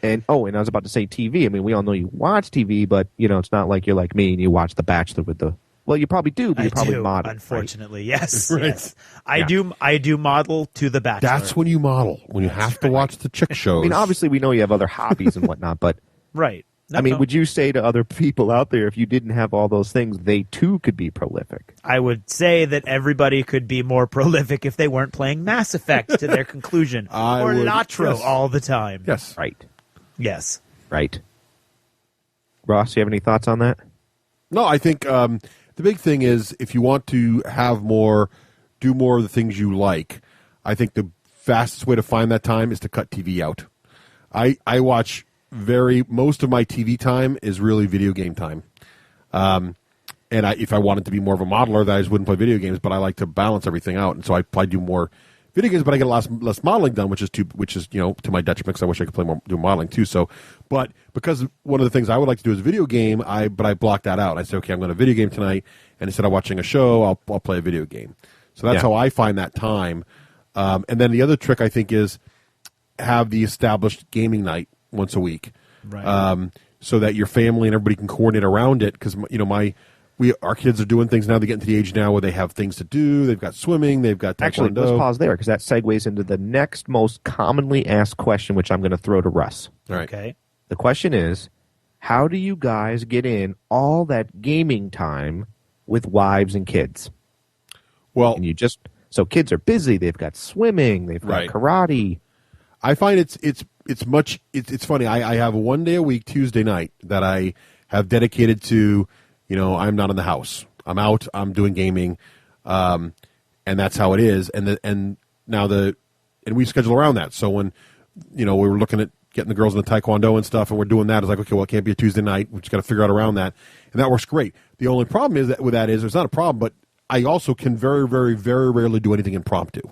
S3: and I was about to say TV. I mean, we all know you watch TV, but you know it's not like you're like me and you watch The Bachelor with the Well, you probably do, but you probably model.
S2: Unfortunately, yes.
S1: Right.
S2: Yes. I do model to The Bachelor.
S1: That's when you model, when you have to watch the chick shows.
S3: I mean, obviously, we know you have other hobbies and whatnot, but
S2: right.
S3: I mean, would you say to other people out there, if you didn't have all those things, they too could be prolific?
S2: I would say that everybody could be more prolific if they weren't playing Mass Effect to their conclusion or Latro all the time.
S1: Yes.
S3: Right.
S2: Yes.
S3: Right. Ross, you have any thoughts on that?
S1: No, I think the big thing is if you want to have more, do more of the things you like, I think the fastest way to find that time is to cut TV out. I watch most of my TV time is really video game time. And if I wanted to be more of a modeler, then I just wouldn't play video games, but I like to balance everything out. And so I probably do more video games, but I get less modeling done, which is to my detriment because I wish I could do modeling too. So, but because one of the things I would like to do is a video game, but I block that out. I say, okay, I'm going to video game tonight, and instead of watching a show, I'll play a video game. So that's how I find that time. And then the other trick I think is have the established gaming night once a week,
S2: right?
S1: So that your family and everybody can coordinate around it. Because our kids are doing things now. They're getting to the age now where they have things to do. They've got swimming. They've got taekwondo.
S3: Actually, let's pause there because that segues into the next most commonly asked question, which I'm going to throw to Russ.
S1: All right.
S2: Okay.
S3: The question is, how do you guys get in all that gaming time with wives and kids?
S1: Well,
S3: and so kids are busy. They've got swimming. They've got karate.
S1: I find it's funny. I have one day a week, Tuesday night, that I have dedicated to, I'm not in the house. I'm out. I'm doing gaming, and that's how it is. And we schedule around that. So when we were looking at getting the girls in the taekwondo and stuff, and we're doing that, it's like, okay, well, it can't be a Tuesday night. We just got to figure out around that, and that works great. The only problem is it's not a problem, but I also can very, very, very rarely do anything impromptu.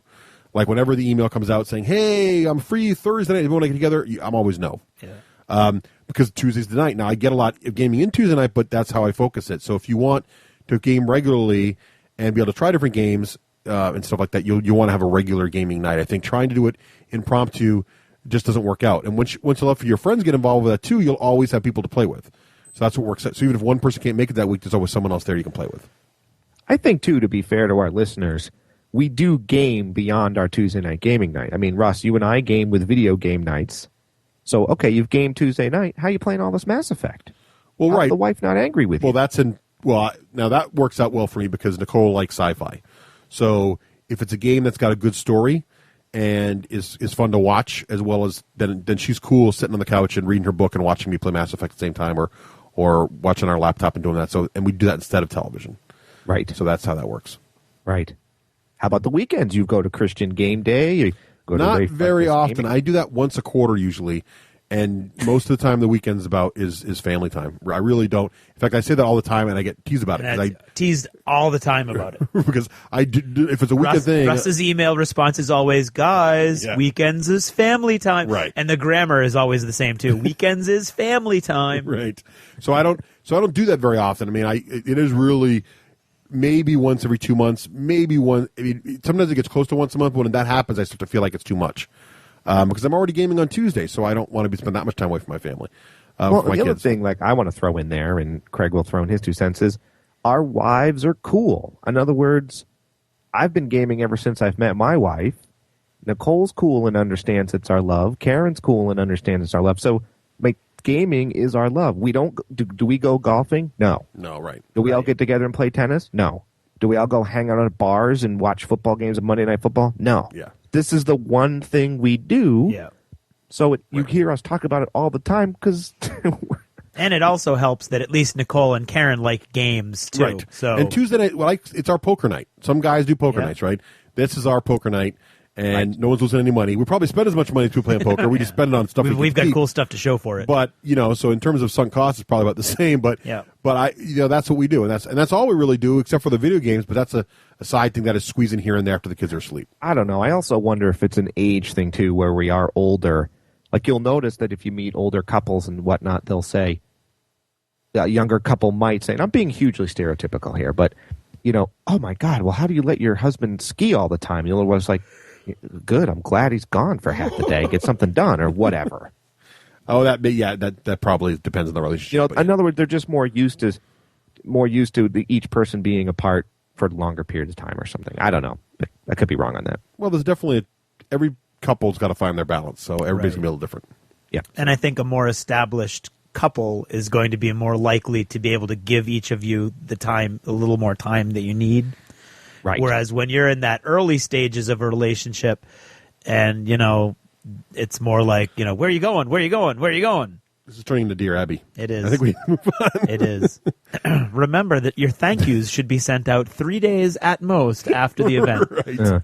S1: Like whenever the email comes out saying, "Hey, I'm free Thursday night. If you want to get together?" I'm always no.
S2: Yeah.
S1: Because Tuesday's the night. Now I get a lot of gaming in Tuesday night, but that's how I focus it. So if you want to game regularly and be able to try different games and stuff like that, you want to have a regular gaming night. I think trying to do it impromptu just doesn't work out. And once you let your friends get involved with that too, you'll always have people to play with. So that's what works out. So even if one person can't make it that week, there's always someone else there you can play with.
S3: I think too, to be fair to our listeners, we do game beyond our Tuesday night gaming night. I mean, Russ, you and I game with video game nights. So, okay, you've gamed Tuesday night. How are you playing all this Mass Effect?
S1: Well,
S3: How's the wife not angry with you?
S1: Now that works out well for me because Nicole likes sci-fi. So if it's a game that's got a good story and is fun to watch, as well as then she's cool sitting on the couch and reading her book and watching me play Mass Effect at the same time, or watching our laptop and doing that. So and we do that instead of television.
S3: Right.
S1: So that's how that works.
S3: Right. How about the weekends? You go to Christian Game Day? You go to
S1: Not very often.
S3: Gaming?
S1: I do that once a quarter usually, and most of the time the weekend's is family time. I really don't. In fact, I say that all the time, and I get teased about it.
S2: I teased all the time about it.
S1: Because if it's a weekend thing.
S2: Russ's email response is always, guys, weekends is family time.
S1: Right.
S2: And the grammar is always the same too. Weekends is family time.
S1: Right. So I don't do that very often. I mean, it is really maybe once every 2 months, maybe one. I mean, sometimes it gets close to once a month. But when that happens, I start to feel like it's too much because I'm already gaming on Tuesday, so I don't want to spend that much time away from my family.
S3: Well,
S1: my
S3: the other
S1: kids.
S3: thing, I want to throw in there, and Craig will throw in his 2 cents, is our wives are cool. In other words, I've been gaming ever since I've met my wife. Nicole's cool and understands it's our love. Karen's cool and understands it's our love. So, gaming is our love. We don't do we go golfing? No.
S1: No, right.
S3: Do we all get together and play tennis? No. Do we all go hang out at bars and watch football games and Monday Night Football? No.
S1: Yeah.
S3: This is the one thing we do.
S2: Yeah.
S3: So you hear us talk about it all the time because.
S2: And it also helps that at least Nicole and Karen like games too.
S1: Right.
S2: So
S1: and Tuesday night, it's our poker night. Some guys do poker nights, right? This is our poker night. And no one's losing any money. We probably spend as much money as we play in poker. We just spend it on stuff.
S2: We've got cool stuff to show for it.
S1: But so in terms of sunk costs, it's probably about the same. But that's what we do, and that's all we really do, except for the video games. But that's a side thing that is squeezing here and there after the kids are asleep.
S3: I don't know. I also wonder if it's an age thing too, where we are older. Like you'll notice that if you meet older couples and whatnot, they'll say a younger couple might say, and I'm being hugely stereotypical here, but oh my God, well, how do you let your husband ski all the time? You'll was like. Good. I'm glad he's gone for half the day. Get something done or whatever.
S1: Oh, that probably depends on the relationship.
S3: In other words, they're just more used to more used to each person being apart for longer periods of time or something. I don't know. I could be wrong on that.
S1: Well, there's definitely every couple's got to find their balance, so everybody's gonna be a little different.
S3: Yeah,
S2: and I think a more established couple is going to be more likely to be able to give each of you a little more time that you need.
S3: Right.
S2: Whereas when you're in that early stages of a relationship, and it's more like where are you going? Where are you going? Where are you going?
S1: This is turning into Dear Abby.
S2: It is.
S1: I think we move on.
S2: It is. Remember that your thank yous should be sent out 3 days at most after the event.
S1: Right.
S3: Yeah.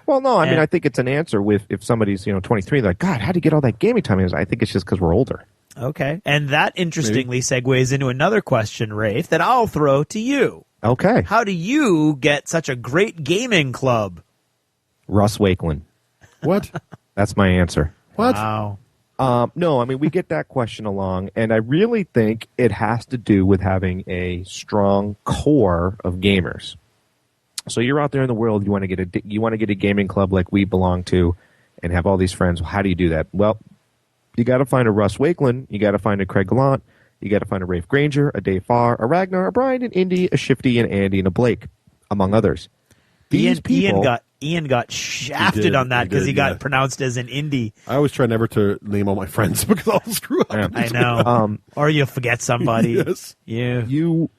S3: Well, no, I mean, I think it's an answer if somebody's 23, they're like, God, how'd you get all that gaming time? I think it's just because we're older.
S2: Okay. And that interestingly segues into another question, Rafe, that I'll throw to you.
S3: Okay.
S2: How do you get such a great gaming club?
S3: Russ Wakelin.
S1: What?
S3: That's my answer.
S1: What?
S2: Wow.
S3: No, I mean, we get that question along, and I really think it has to do with having a strong core of gamers. So you're out there in the world, you want to get a gaming club like we belong to and have all these friends. How do you do that? Well, you got to find a Russ Wakelin, you got to find a Craig Gallant, you got to find a Rafe Granger, a Dave Farr, a Ragnar, a Brian, an Indy, a Shifty, an Andy, and a Blake, among others.
S2: Ian got shafted on that because he got pronounced as an indie.
S1: I always try never to name all my friends because I'll screw up.
S3: Yeah.
S2: I know. Or you'll forget somebody.
S1: Yes.
S2: Yeah.
S3: You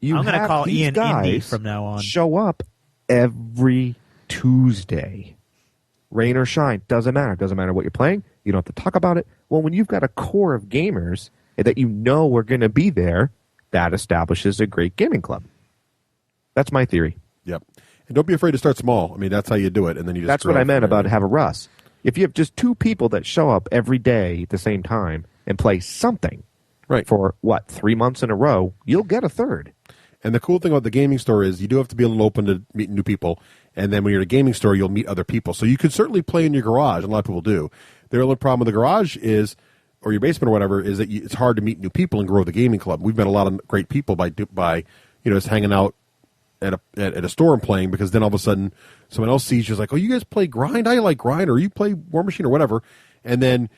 S2: I'm going to call
S3: these
S2: Ian
S3: guys
S2: Indie from now on.
S3: Show up every Tuesday. Rain or shine, doesn't matter. Doesn't matter what you're playing. You don't have to talk about it. Well, when you've got a core of gamers that are going to be there, that establishes a great gaming club. That's my theory.
S1: Yep. And don't be afraid to start small. I mean, that's how you do it. And then you just
S3: That's what I meant about have a Russ. If you have just 2 people that show up every day at the same time and play something for, 3 months in a row, you'll get a third.
S1: And the cool thing about the gaming store is you do have to be a little open to meeting new people. And then when you're at a gaming store, you'll meet other people. So you could certainly play in your garage, and a lot of people do. The only problem with the garage is, or your basement or whatever, is that it's hard to meet new people and grow the gaming club. We've met a lot of great people by just hanging out at a store and playing, because then all of a sudden someone else sees you, like, oh, you guys play Grind? I like Grind, or you play War Machine or whatever. And then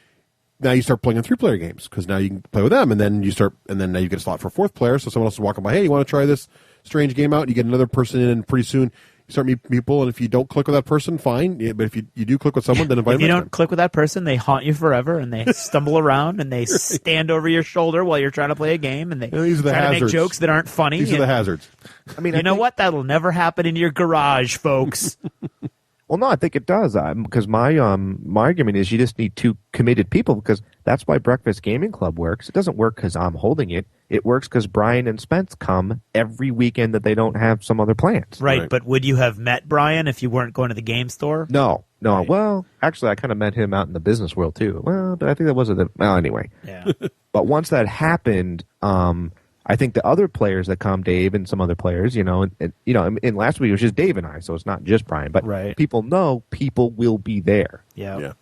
S1: now you start playing in 3-player games because now you can play with them, and then now you get a slot for a 4th player. So someone else is walking by, hey, you want to try this strange game out? And you get another person in, and pretty soon you start meeting people, and if you don't click with that person, fine. Yeah, but if you do click with someone, then invite them.
S2: If you don't click with that person, they haunt you forever, and they stumble around, and they stand over your shoulder while you're trying to play a game, and they
S1: these are the
S2: try
S1: hazards.
S2: to make jokes that aren't funny.
S1: These are the hazards.
S3: I mean,
S2: you know what? That'll never happen in your garage, folks.
S3: Well, no, I think it does, because my argument is you just need 2 committed people, because that's why Breakfast Gaming Club works. It doesn't work because I'm holding it. It works because Brian and Spence come every weekend that they don't have some other plans.
S2: Right, but would you have met Brian if you weren't going to the game store?
S3: No. Right. Well, actually, I kind of met him out in the business world, too. Well, but I think that wasn't well, anyway.
S2: Yeah.
S3: But once that happened, I think the other players that come, Dave and some other players, and last week it was just Dave and I, so it's not just Brian. But people know people will be there.
S2: Yeah.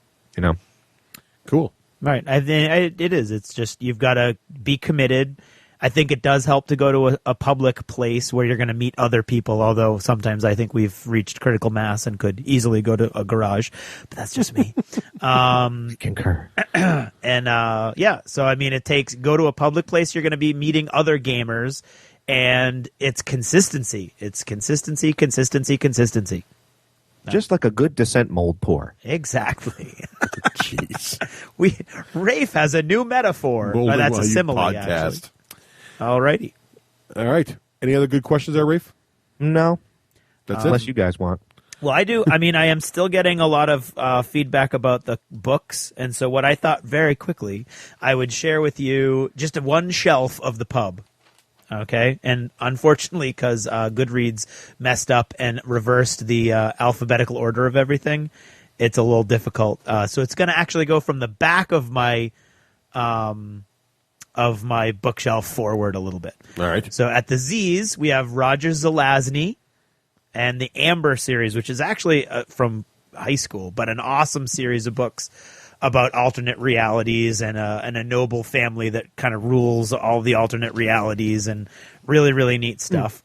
S1: Cool.
S2: Right. I think it is. It's just you've got to be committed. I think it does help to go to a public place where you're going to meet other people, although sometimes I think we've reached critical mass and could easily go to a garage. But that's just me.
S3: Concur.
S2: And, so, I mean, go to a public place, you're going to be meeting other gamers, and it's consistency. It's consistency.
S3: Just like a good descent mold pour.
S2: Exactly.
S1: Jeez.
S2: Rafe has a new metaphor.
S1: Molding
S2: That's a
S1: while you
S2: simile,
S1: podcast.
S2: actually. All righty.
S1: All right. Any other good questions there, Rafe?
S3: No.
S1: That's
S3: Unless
S1: it?
S3: you guys want.
S2: Well, I do. I mean, I am still getting a lot of feedback about the books, and so what I thought very quickly, I would share with you just one shelf of the pub. Okay, and unfortunately, because Goodreads messed up and reversed the alphabetical order of everything, it's a little difficult. So it's going to actually go from the back of my bookshelf forward a little bit.
S1: All right.
S2: So at the Z's, we have Roger Zelazny and the Amber series, which is actually from high school, but an awesome series of books about alternate realities and a noble family that kind of rules all the alternate realities, and really, really neat stuff.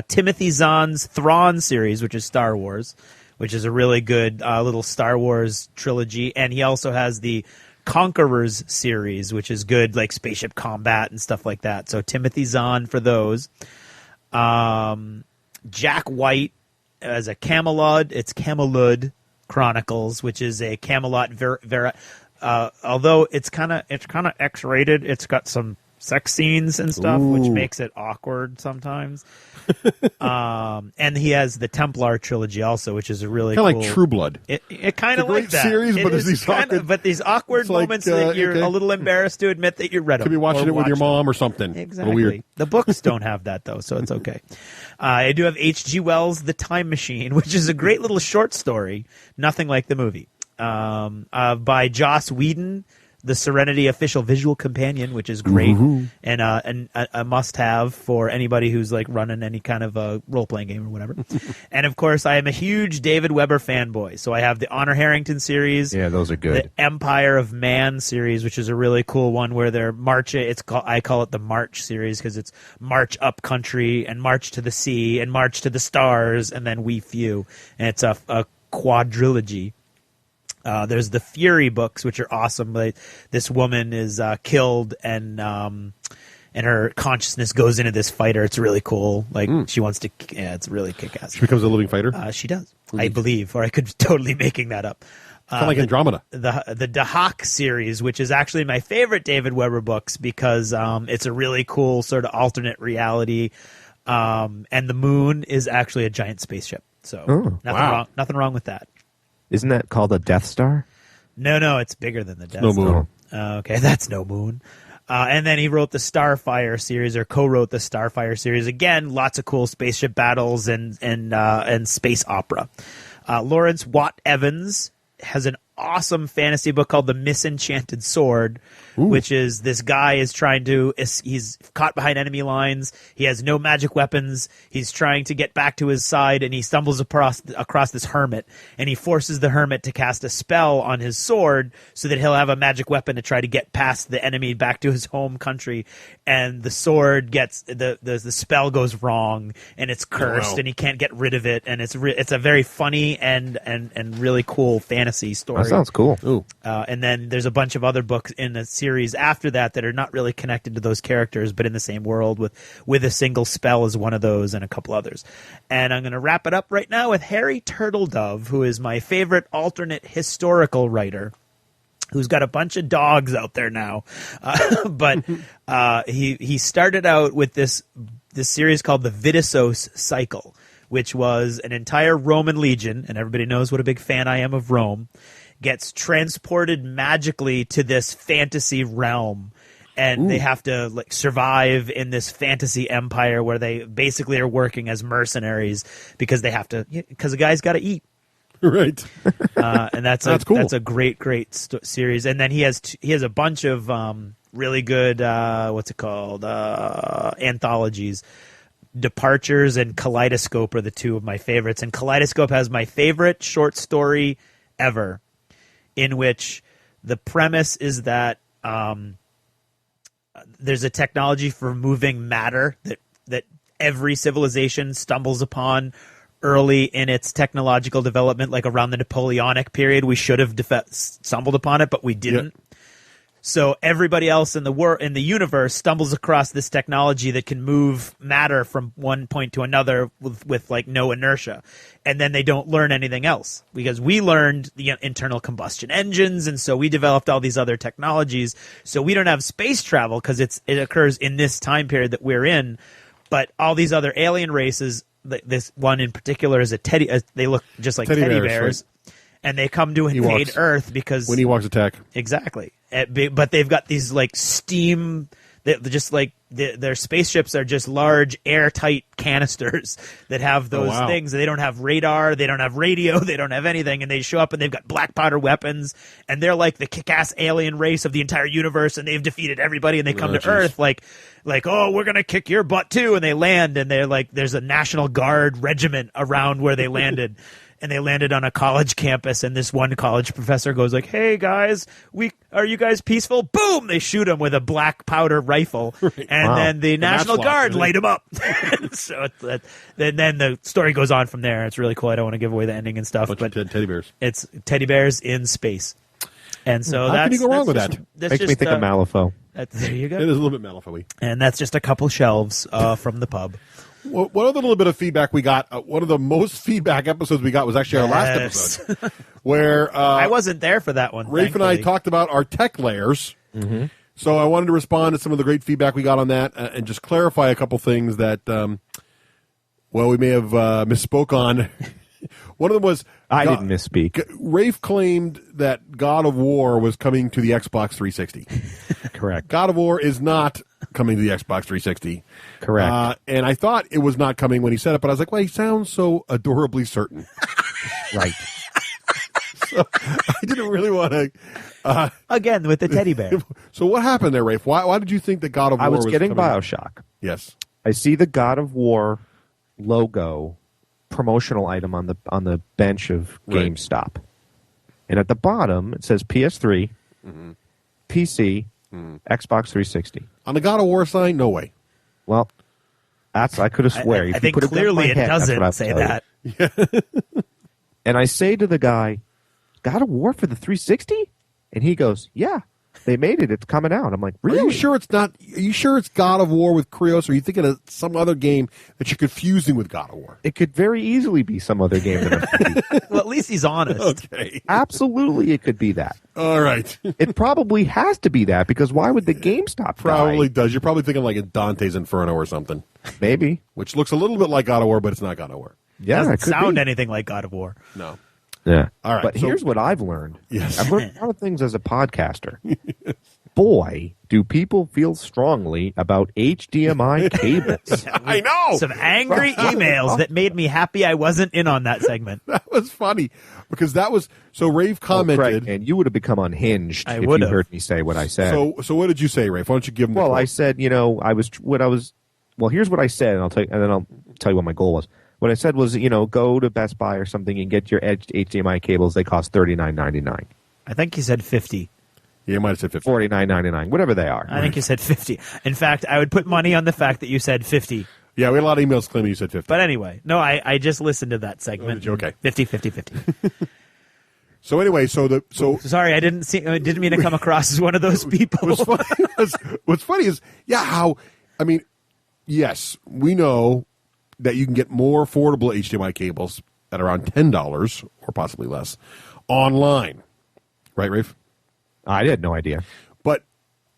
S2: Timothy Zahn's Thrawn series, which is Star Wars, which is a really good little Star Wars trilogy. And he also has the Conquerors series, which is good, like spaceship combat and stuff like that. So Timothy Zahn for those. Jack White as a Camelot. It's Camelot Chronicles, which is a Camelot. Although it's kind of X-rated, it's got some sex scenes and stuff, which makes it awkward sometimes. And he has the Templar trilogy also, which is a really
S1: kind of
S2: cool,
S1: like True Blood.
S2: It kind of like that
S1: series, but there's
S2: these awkward moments that you're a little embarrassed to admit that you read them.
S1: Could be watching it with your mom or something.
S2: Exactly.
S1: Weird.
S2: The books don't have that though, so it's okay. I do have H.G. Wells' The Time Machine, which is a great little short story, nothing like the movie, by Joss Whedon. The Serenity Official Visual Companion, which is great and a must-have for anybody who's like running any kind of a role-playing game or whatever. And of course, I am a huge David Weber fanboy, so I have the Honor Harrington series.
S3: Yeah, those are good.
S2: The Empire of Man series, which is a really cool one where they're marching. I call it the March series because it's march up country and march to the sea and march to the stars and then we few, and it's a quadrilogy. There's the Fury books, which are awesome. Like, this woman is killed, and her consciousness goes into this fighter. It's really cool. Like she wants to. Yeah, it's really kick-ass.
S1: She becomes a living fighter.
S2: She does, I believe, or I could be totally making that up.
S1: Kind of like Andromeda.
S2: The Dahak series, which is actually my favorite David Weber books because it's a really cool sort of alternate reality, and the moon is actually a giant spaceship. So nothing wrong with that.
S3: Isn't that called a Death Star?
S2: No, it's bigger than the Death
S1: No
S2: Star.
S1: moon.
S2: Okay, that's no moon. And then he wrote the Starfire series, or co-wrote the Starfire series. Again, lots of cool spaceship battles and space opera. Lawrence Watt Evans has an awesome fantasy book called The Misenchanted Sword, which is this guy is trying to, he's caught behind enemy lines. He has no magic weapons. He's trying to get back to his side, and he stumbles across this hermit, and he forces the hermit to cast a spell on his sword so that he'll have a magic weapon to try to get past the enemy back to his home country. And the sword gets, the spell goes wrong, and it's cursed, and he can't get rid of it. And it's a very funny and really cool fantasy story.
S3: That sounds cool.
S1: Ooh.
S2: And then there's a bunch of other books in the series after that are not really connected to those characters, but in the same world with a single spell is one of those and a couple others. And I'm going to wrap it up right now with Harry Turtledove, who is my favorite alternate historical writer, who's got a bunch of dogs out there now. But he started out with this series called the Vitisos Cycle, which was an entire Roman legion, and everybody knows what a big fan I am of Rome, gets transported magically to this fantasy realm, and they have to survive in this fantasy empire where they basically are working as mercenaries because the guy's got to eat.
S1: Right.
S2: And that's
S1: cool.
S2: That's a great series. And then he has a bunch of really good anthologies. Departures and Kaleidoscope are the two of my favorites, and Kaleidoscope has my favorite short story ever, in which the premise is that there's a technology for moving matter that every civilization stumbles upon early in its technological development, like around the Napoleonic period. We should have stumbled upon it, but we didn't. Yep. So everybody else in the universe stumbles across this technology that can move matter from one point to another with like no inertia, and then they don't learn anything else because we learned the internal combustion engines, and so we developed all these other technologies. So we don't have space travel because it occurs in this time period that we're in, but all these other alien races. This one in particular is they look just like teddy bears. Right. And they come to invade Earth because
S1: when Ewoks attack.
S2: Exactly, but they've got these like steam. Just like their spaceships are just large airtight canisters that have those things. They don't have radar, they don't have radio, they don't have anything, and they show up and they've got black powder weapons, and they're like the kick-ass alien race of the entire universe, and they've defeated everybody, and they come to Earth like oh, we're gonna kick your butt too, and they land, and they're like there's a National Guard regiment around where they landed. And they landed on a college campus, and this one college professor goes like, "Hey guys, are you guys peaceful?" Boom! They shoot him with a black powder rifle, and then the National Guard light him up. So then the story goes on from there. It's really cool. I don't want to give away the ending and stuff, but
S1: teddy bears.
S2: It's teddy bears in space. And so
S1: How can you go wrong with that?
S3: Makes me think of Malifaux.
S2: There you go.
S1: It is a little bit Malifaux-y.
S2: And that's just a couple shelves from the pub.
S1: Well, one other little bit of feedback we got, one of the most feedback episodes we got was actually our last episode, where
S2: I wasn't there for that one.
S1: Rafe and I talked about our tech layers.
S3: Mm-hmm.
S1: So I wanted to respond to some of the great feedback we got on that and just clarify a couple things that, we may have misspoke on. One of them was...
S3: I didn't misspeak.
S1: Rafe claimed that God of War was coming to the Xbox 360.
S3: Correct.
S1: God of War is not coming to the Xbox 360.
S3: Correct.
S1: And I thought it was not coming when he said it, but I was like, well, he sounds so adorably certain.
S3: Right.
S1: So I didn't really want to...
S2: Again, with the teddy bear.
S1: So what happened there, Rafe? Why did you think that God of War was
S3: getting
S1: coming?
S3: BioShock.
S1: Yes.
S3: I see the God of War logo promotional item on the bench of GameStop. And at the bottom, it says PS3, PC, Xbox 360.
S1: On the God of War sign, no way.
S3: Well, I could have swear.
S2: I think clearly it doesn't say that.
S3: And I say to the guy, God of War for the 360? And he goes, yeah, they made it. It's coming out. I'm like, really?
S1: Are you sure it's not? Are you sure it's God of War with Krios? Or are you thinking of some other game that you're confusing with God of War?
S3: It could very easily be some other game.
S2: Well, at least he's honest.
S1: Okay.
S3: Absolutely, it could be that.
S1: All right.
S3: It probably has to be that, because why would the GameStop
S1: Probably
S3: guy?
S1: does. You're probably thinking like a Dante's Inferno or something.
S3: Maybe.
S1: Which looks a little bit like God of War, but it's not God of War.
S3: Yeah,
S2: doesn't
S3: it could
S2: sound
S3: be.
S2: anything like God of War.
S1: No.
S3: Yeah.
S1: All right.
S3: But
S1: so-
S3: here's what I've learned.
S1: Yes.
S3: I've learned a lot of things as a podcaster. Boy, do people feel strongly about HDMI cables.
S1: I know.
S2: Some angry emails that made me happy I wasn't in on that segment.
S1: That was funny because that was so. Rafe commented,
S3: and you would have become unhinged if
S2: would
S3: you
S2: have.
S3: heard me say what I said.
S1: So what did you say, Rafe? Why don't you give him?
S3: Well,
S1: the
S3: I
S1: quote?
S3: said, Well, here's what I said, and I'll tell you what my goal was. What I said was, go to Best Buy or something and get your HDMI cables. They cost $39.99.
S2: I think you said 50.
S1: Yeah, you might have said 50.
S3: $49.99, whatever they are.
S2: I think you said 50. In fact, I would put money on the fact that you said 50.
S1: Yeah, we had a lot of emails claiming you said 50.
S2: But anyway, no, I just listened to that segment.
S1: Oh, did you? Okay.
S2: 50, 50, 50.
S1: So anyway, so
S2: Sorry, I didn't mean to come across as one of those people.
S1: what's funny is yes, we know that you can get more affordable HDMI cables at around $10 or possibly less online. Right, Rafe?
S3: I had no idea.
S1: But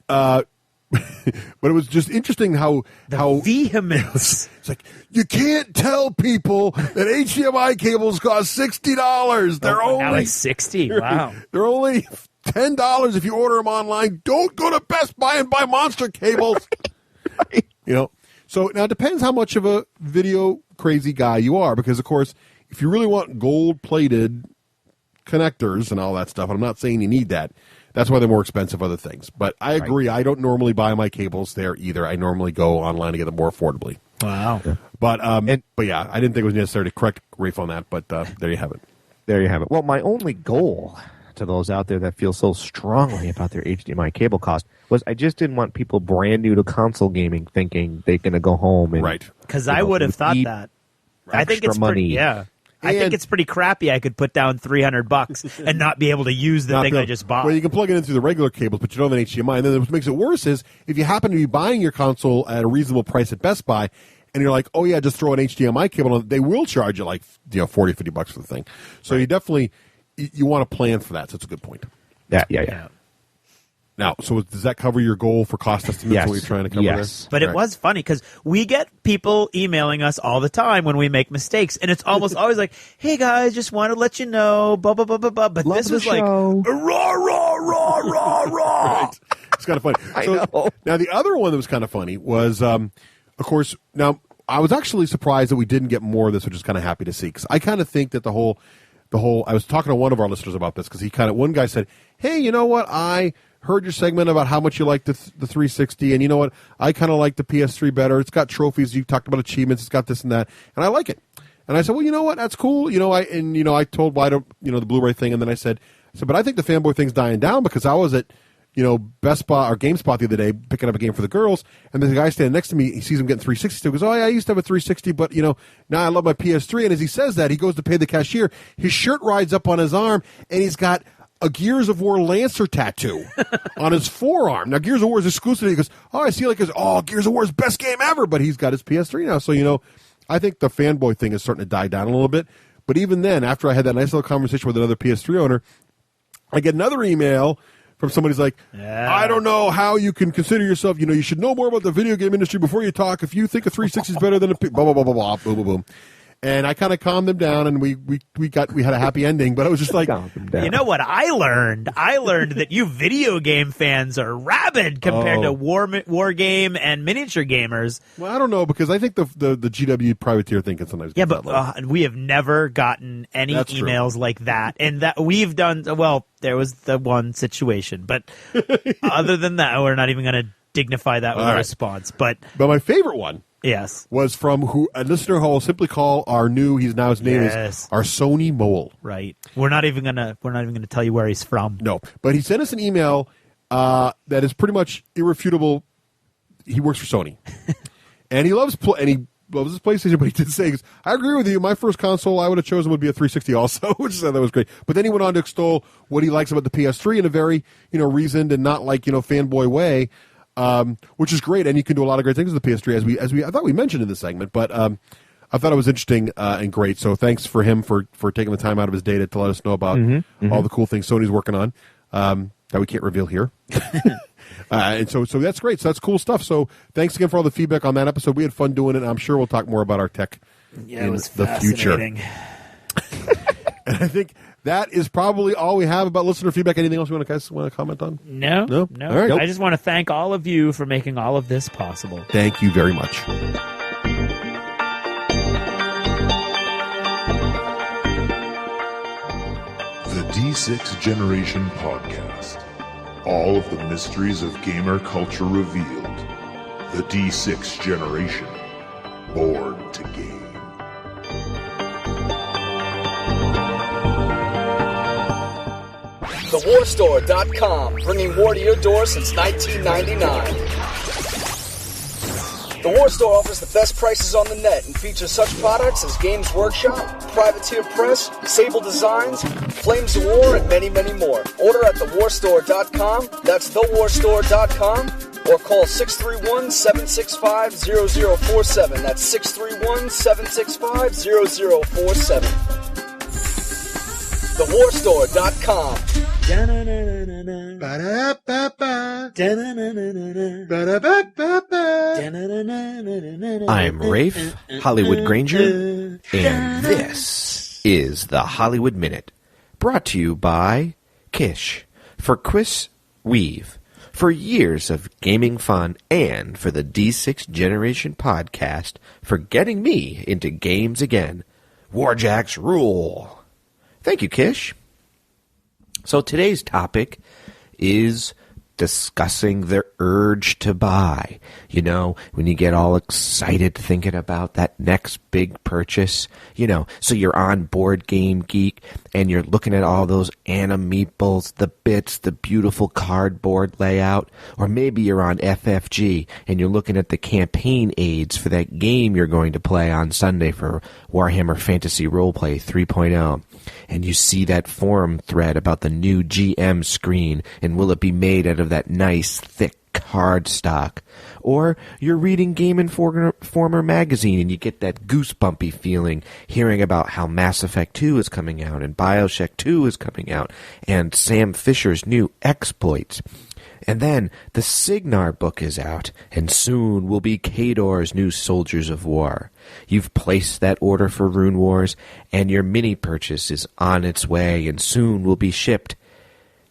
S1: but it was just interesting how
S2: vehemence.
S1: It's like you can't tell people that HDMI cables cost $60. They're only
S2: now it's 60. Wow.
S1: They're only $10 if you order them online. Don't go to Best Buy and buy monster cables. So now it depends how much of a video crazy guy you are, because of course, if you really want gold plated connectors and all that stuff, and I'm not saying you need that. That's why they're more expensive other things. But I agree. Right. I don't normally buy my cables there either. I normally go online to get them more affordably.
S2: Wow.
S1: Yeah. But yeah, I didn't think it was necessary to correct Rafe on that, but there you have it.
S3: There you have it. Well, my only goal to those out there that feel so strongly about their HDMI cable cost was I just didn't want people brand new to console gaming thinking they're going to go home and
S1: right.
S2: Because I would have thought that. I think it's
S3: money.
S2: Pretty, yeah. I think it's pretty crappy. I could put down $300 and not be able to use the thing I just bought.
S1: Well, you can plug it in through the regular cables, but you don't have an HDMI. And then what makes it worse is if you happen to be buying your console at a reasonable price at Best Buy, and you're like, oh yeah, just throw an HDMI cable on, they will charge you like $40, $50 for the thing. So you definitely you want to plan for that. So it's a good point.
S3: Yeah.
S1: Now, so does that cover your goal for cost estimates?
S3: Yes.
S1: What you're trying to cover there?
S2: But it was funny because we get people emailing us all the time when we make mistakes, and it's almost always like, "Hey guys, just want to let you know, blah blah blah blah blah." But this was like, "Raw, raw, raw, raw, raw."
S1: Right. It's kind of funny.
S3: I know.
S1: Now, the other one that was kind of funny was, of course, now I was actually surprised that we didn't get more of this, which is kind of happy to see, because I kind of think that the whole. I was talking to one of our listeners about this because one guy said, "Hey, you know what? I heard your segment about how much you like the 360, and you know what? I kind of like the PS3 better. It's got trophies. You talked about achievements. It's got this and that, and I like it." And I said, "Well, you know what? That's cool. I told why don't the Blu-ray thing, and then I said, but I think the fanboy thing's dying down because I was at Best Buy or GameSpot the other day picking up a game for the girls, and there's a guy standing next to me. He sees him getting 360. So he goes, "Oh yeah, I used to have a 360, but now I love my PS3." And as he says that, he goes to pay the cashier. His shirt rides up on his arm, and he's got a Gears of War Lancer tattoo on his forearm. Now, Gears of War is exclusive. He goes, I see like his, Gears of War is best game ever, but he's got his PS3 now. So, I think the fanboy thing is starting to die down a little bit. But even then, after I had that nice little conversation with another PS3 owner, I get another email from somebody's like, I don't know how you can consider yourself, you should know more about the video game industry before you talk. If you think a 360 is better than a blah, blah, blah, blah, blah, boom, boom, boom. And I kind of calmed them down, and we had a happy ending. But I was just like,
S2: you know what I learned? I learned that you video game fans are rabid compared to war game and miniature gamers.
S1: Well, I don't know, because I think the GW privateer thing can sometimes.
S2: Yeah, but we have never gotten any emails like that, and that we've done well. There was the one situation, but other than that, we're not even going to dignify that with a response. But
S1: my favorite one.
S2: Yes.
S1: Was from a listener who will simply call his name is our Sony Mole.
S2: Right. We're not even gonna tell you where he's from.
S1: No. But he sent us an email that is pretty much irrefutable. He works for Sony. And he loves his PlayStation, but he did say, I agree with you, my first console I would have chosen would be a 360 also, which I thought was great. But then he went on to extol what he likes about the PS3 in a very, reasoned and not like, fanboy way. Which is great, and you can do a lot of great things with the PS3, as we I thought we mentioned in this segment. But I thought it was interesting and great. So thanks for him for taking the time out of his day to let us know about all the cool things Sony's working on that we can't reveal here. And so that's great. So that's cool stuff. So thanks again for all the feedback on that episode. We had fun doing it, and I'm sure we'll talk more about our tech in the future. And I think that is probably all we have about listener feedback. Anything else you want to comment on?
S2: No.
S1: All right.
S2: I just want to thank all of you for making all of this possible.
S1: Thank you very much.
S6: The D6 Generation Podcast. All of the mysteries of gamer culture revealed. The D6 Generation. Born to game.
S15: TheWarStore.com, bringing war to your door since 1999. The War Store offers the best prices on the net and features such products as Games Workshop, Privateer Press, Sable Designs, Flames of War, and many, many more. Order at TheWarStore.com, that's TheWarStore.com, or call 631-765-0047. That's 631-765-0047. TheWarStore.com.
S13: I'm Rafe Hollywood Granger, and this is the Hollywood Minute, brought to you by Kish, for Chris Weave, for years of gaming fun, and for the D6 Generation Podcast for getting me into games again. Warjacks rule. Thank you, Kish. So today's topic is discussing the urge to buy. When you get all excited thinking about that next big purchase, so you're on Board Game Geek and you're looking at all those animeeples, the bits, the beautiful cardboard layout, or maybe you're on FFG and you're looking at the campaign aids for that game you're going to play on Sunday for Warhammer Fantasy Roleplay 3.0. And you see that forum thread about the new GM screen, and will it be made out of that nice, thick cardstock? Or you're reading Game Informer magazine, and you get that goosebumpy feeling hearing about how Mass Effect 2 is coming out, and Bioshock 2 is coming out, and Sam Fisher's new exploits. And then the Signar book is out, and soon will be Kador's new Soldiers of War. You've placed that order for Rune Wars, and your mini purchase is on its way and soon will be shipped.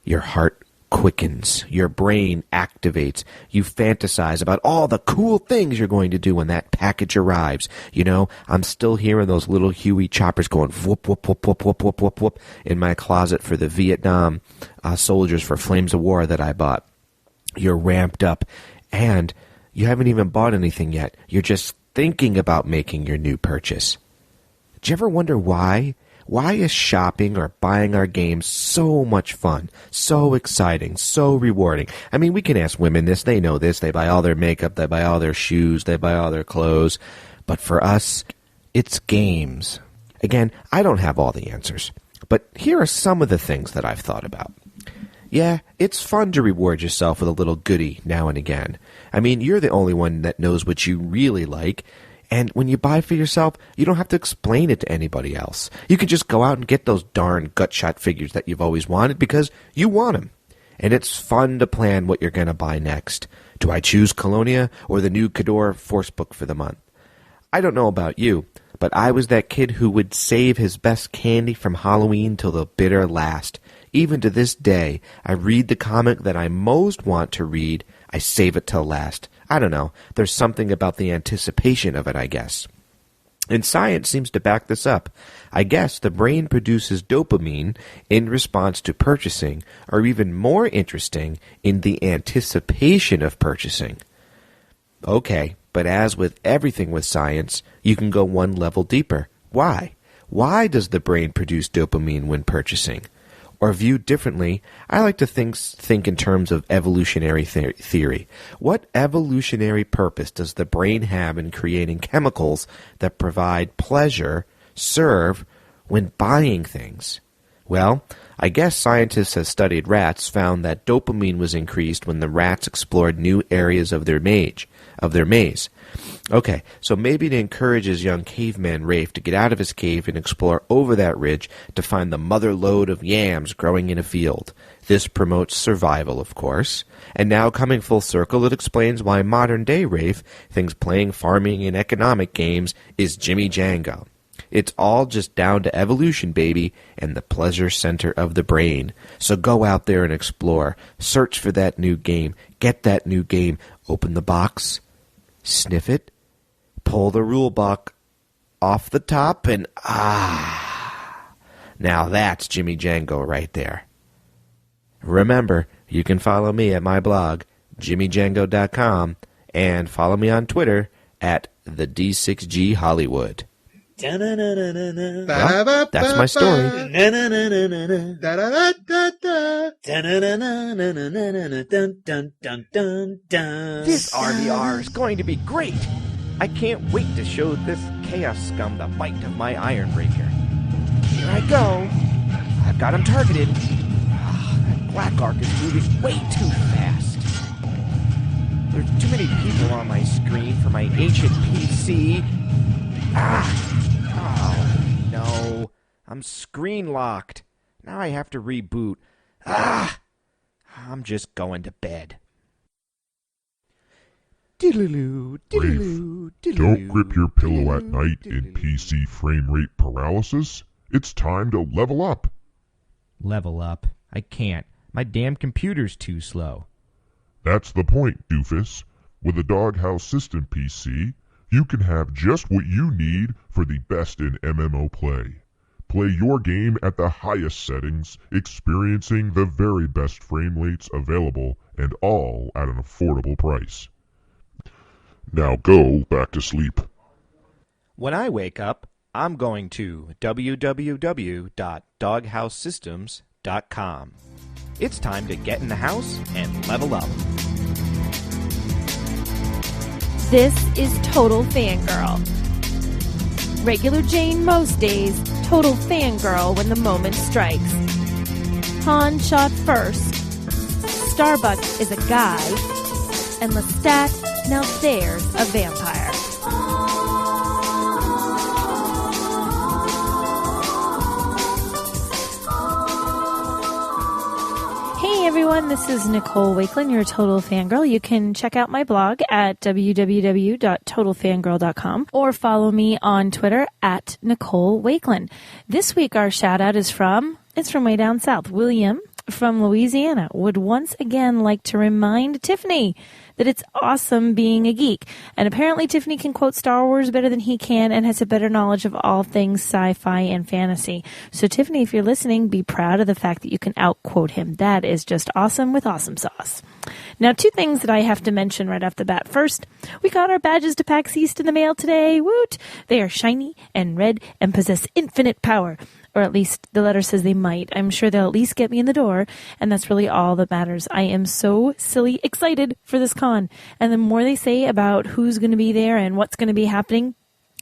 S13: Your heart quickens, your brain activates, you fantasize about all the cool things you're going to do when that package arrives. I'm still hearing those little Huey choppers going whoop, whoop, whoop, whoop, whoop, whoop, whoop, whoop in my closet for the Vietnam soldiers for Flames of War that I bought. You're ramped up, and you haven't even bought anything yet. You're just thinking about making your new purchase. Did you ever wonder why? Why is shopping or buying our games so much fun, so exciting, so rewarding? I mean, we can ask women this. They know this. They buy all their makeup. They buy all their shoes. They buy all their clothes. But for us, it's games. Again, I don't have all the answers. But here are some of the things that I've thought about. Yeah, it's fun to reward yourself with a little goodie now and again. I mean, you're the only one that knows what you really like, and when you buy for yourself, you don't have to explain it to anybody else. You can just go out and get those darn gut-shot figures that you've always wanted because you want them. And it's fun to plan what you're going to buy next. Do I choose Colonia or the new Cador Force book for the month? I don't know about you, but I was that kid who would save his best candy from Halloween till the bitter last. Even to this day, I read the comic that I most want to read, I save it till last. I don't know, there's something about the anticipation of it, I guess. And science seems to back this up. I guess the brain produces dopamine in response to purchasing, or even more interesting, in the anticipation of purchasing. Okay, but as with everything with science, you can go one level deeper. Why? Why does the brain produce dopamine when purchasing? Or viewed differently, I like to think in terms of evolutionary theory. What evolutionary purpose does the brain have in creating chemicals that provide pleasure, serve, when buying things? Well, I guess scientists have studied rats found that dopamine was increased when the rats explored new areas of their maze. Okay, so maybe it encourages young caveman Rafe to get out of his cave and explore over that ridge to find the mother lode of yams growing in a field. This promotes survival, of course. And now, coming full circle, it explains why modern-day Rafe thinks playing farming and economic games is Jimmy Django. It's all just down to evolution, baby, and the pleasure center of the brain. So go out there and explore. Search for that new game. Get that new game. Open the box. Sniff it. Pull the rule book off the top, and now that's Jimmy Django right there. Remember, you can follow me at my blog, jimmydjango.com, and follow me on Twitter at the D6G Hollywood. Well, that's my story. This RVR is going to be great. I can't wait to show this Chaos Scum the might of my Ironbreaker. Here I go. I've got him targeted. That Black Ark is moving way too fast. There's too many people on my screen for my ancient PC. Oh, no. I'm screen locked. Now I have to reboot. I'm just going to bed.
S6: Rafe, don't grip your pillow at night in PC frame rate paralysis. It's time to level up.
S16: Level up? I can't. My damn computer's too slow.
S6: That's the point, doofus. With a Doghouse System PC, you can have just what you need for the best in MMO play. Play your game at the highest settings, experiencing the very best frame rates available, and all at an affordable price. Now go back to sleep.
S13: When I wake up, I'm going to www.doghousesystems.com. It's time to get in the house and level up.
S4: This is Total Fangirl. Regular Jane most days, total fangirl when the moment strikes. Han shot first. Starbuck is a guy. And Lestat, now there's a vampire. Hey everyone, this is Nicole Wakelin, your Total Fangirl. You can check out my blog at www.totalfangirl.com or follow me on Twitter at Nicole Wakelin. This week our shout out is from way down south. William from Louisiana would once again like to remind Tiffany that it's awesome being a geek. And apparently Tiffany can quote Star Wars better than he can and has a better knowledge of all things sci-fi and fantasy. So Tiffany, if you're listening, be proud of the fact that you can outquote him. That is just awesome with awesome sauce. Now, two things that I have to mention right off the bat. First, we got our badges to PAX East in the mail today. Woot! They are shiny and red and possess infinite power. Or at least the letter says they might. I'm sure they'll at least get me in the door, and that's really all that matters. I am so silly excited for this con. And the more they say about who's going to be there and what's going to be happening,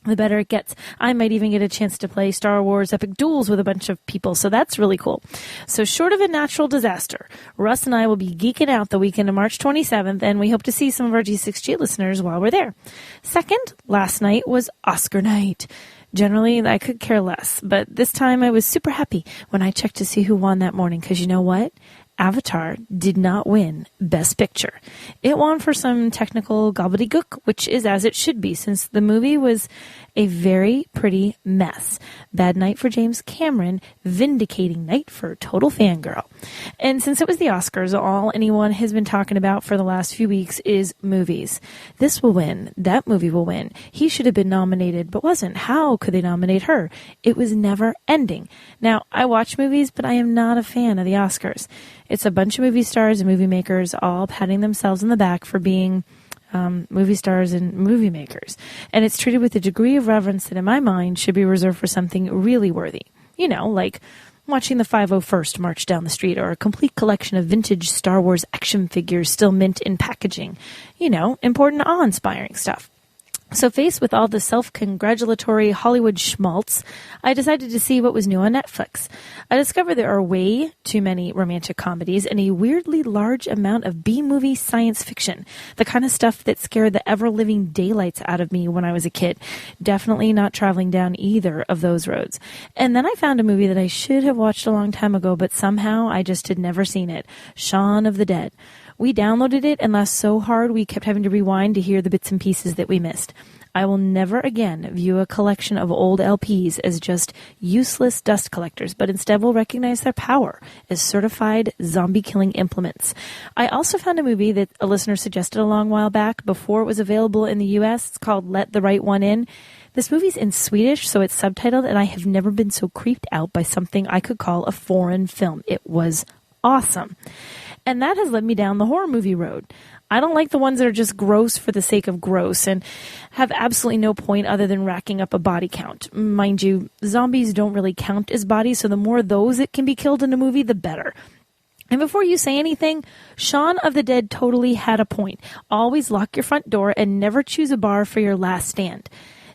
S4: the better it gets. I might even get a chance to play Star Wars Epic Duels with a bunch of people, so that's really cool. So short of a natural disaster, Russ and I will be geeking out the weekend of March 27th, and we hope to see some of our D6G listeners while we're there. Second, last night was Oscar night. Generally, I could care less, but this time I was super happy when I checked to see who won that morning, because you know what? Avatar did not win Best Picture. It won for some technical gobbledygook, which is as it should be, since the movie was a very pretty mess. Bad night for James Cameron, vindicating night for total fangirl. And since it was the Oscars, all anyone has been talking about for the last few weeks is movies. This will win. That movie will win. He should have been nominated, but wasn't. How could they nominate her? It was never ending. Now, I watch movies, but I am not a fan of the Oscars. It's a bunch of movie stars and movie makers all patting themselves on the back for being movie stars and movie makers. And it's treated with a degree of reverence that in my mind should be reserved for something really worthy. You know, like watching the 501st march down the street, or a complete collection of vintage Star Wars action figures still mint in packaging. You know, important, awe-inspiring stuff. So faced with all the self-congratulatory Hollywood schmaltz, I decided to see what was new on Netflix. I discovered there are way too many romantic comedies and a weirdly large amount of B-movie science fiction, the kind of stuff that scared the ever-living daylights out of me when I was a kid. Definitely not traveling down either of those roads. And then I found a movie that I should have watched a long time ago, but somehow I just had never seen it. Shaun of the Dead. We downloaded it and laughed so hard we kept having to rewind to hear the bits and pieces that we missed. I will never again view a collection of old LPs as just useless dust collectors, but instead will recognize their power as certified zombie-killing implements. I also found a movie that a listener suggested a long while back before it was available in the U.S. It's called Let the Right One In. This movie's in Swedish, so it's subtitled, and I have never been so creeped out by something I could call a foreign film. It was awesome. And that has led me down the horror movie road. I don't like the ones that are just gross for the sake of gross and have absolutely no point other than racking up a body count. Mind you, zombies don't really count as bodies, so the more of those that can be killed in a movie, the better. And before you say anything, Shaun of the Dead totally had a point. Always lock your front door and never choose a bar for your last stand.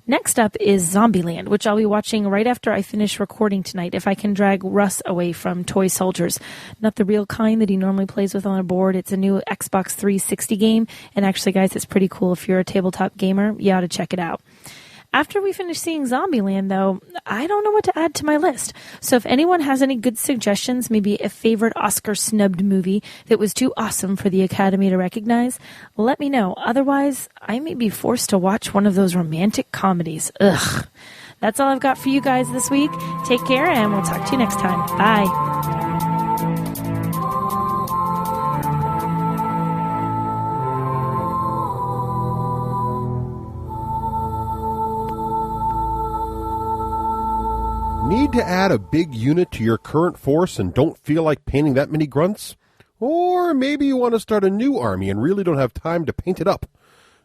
S4: Next up is Zombieland, which I'll be watching right after I finish recording tonight, if I can drag Russ away from Toy Soldiers. Not the real kind that he normally plays with on a board. It's a new Xbox 360 game, and actually, guys, it's pretty cool. If you're a tabletop gamer, you ought to check it out. After we finish seeing Zombieland, though, I don't know what to add to my list. So if anyone has any good suggestions, maybe a favorite Oscar-snubbed movie that was too awesome for the Academy to recognize, let me know. Otherwise, I may be forced to watch one of those romantic comedies. Ugh. That's all I've got for you guys this week. Take care, and we'll talk to you next time. Bye.
S1: Need to add a big unit to your current force and don't feel like painting that many grunts? Or maybe you want to start a new army and really don't have time to paint it up.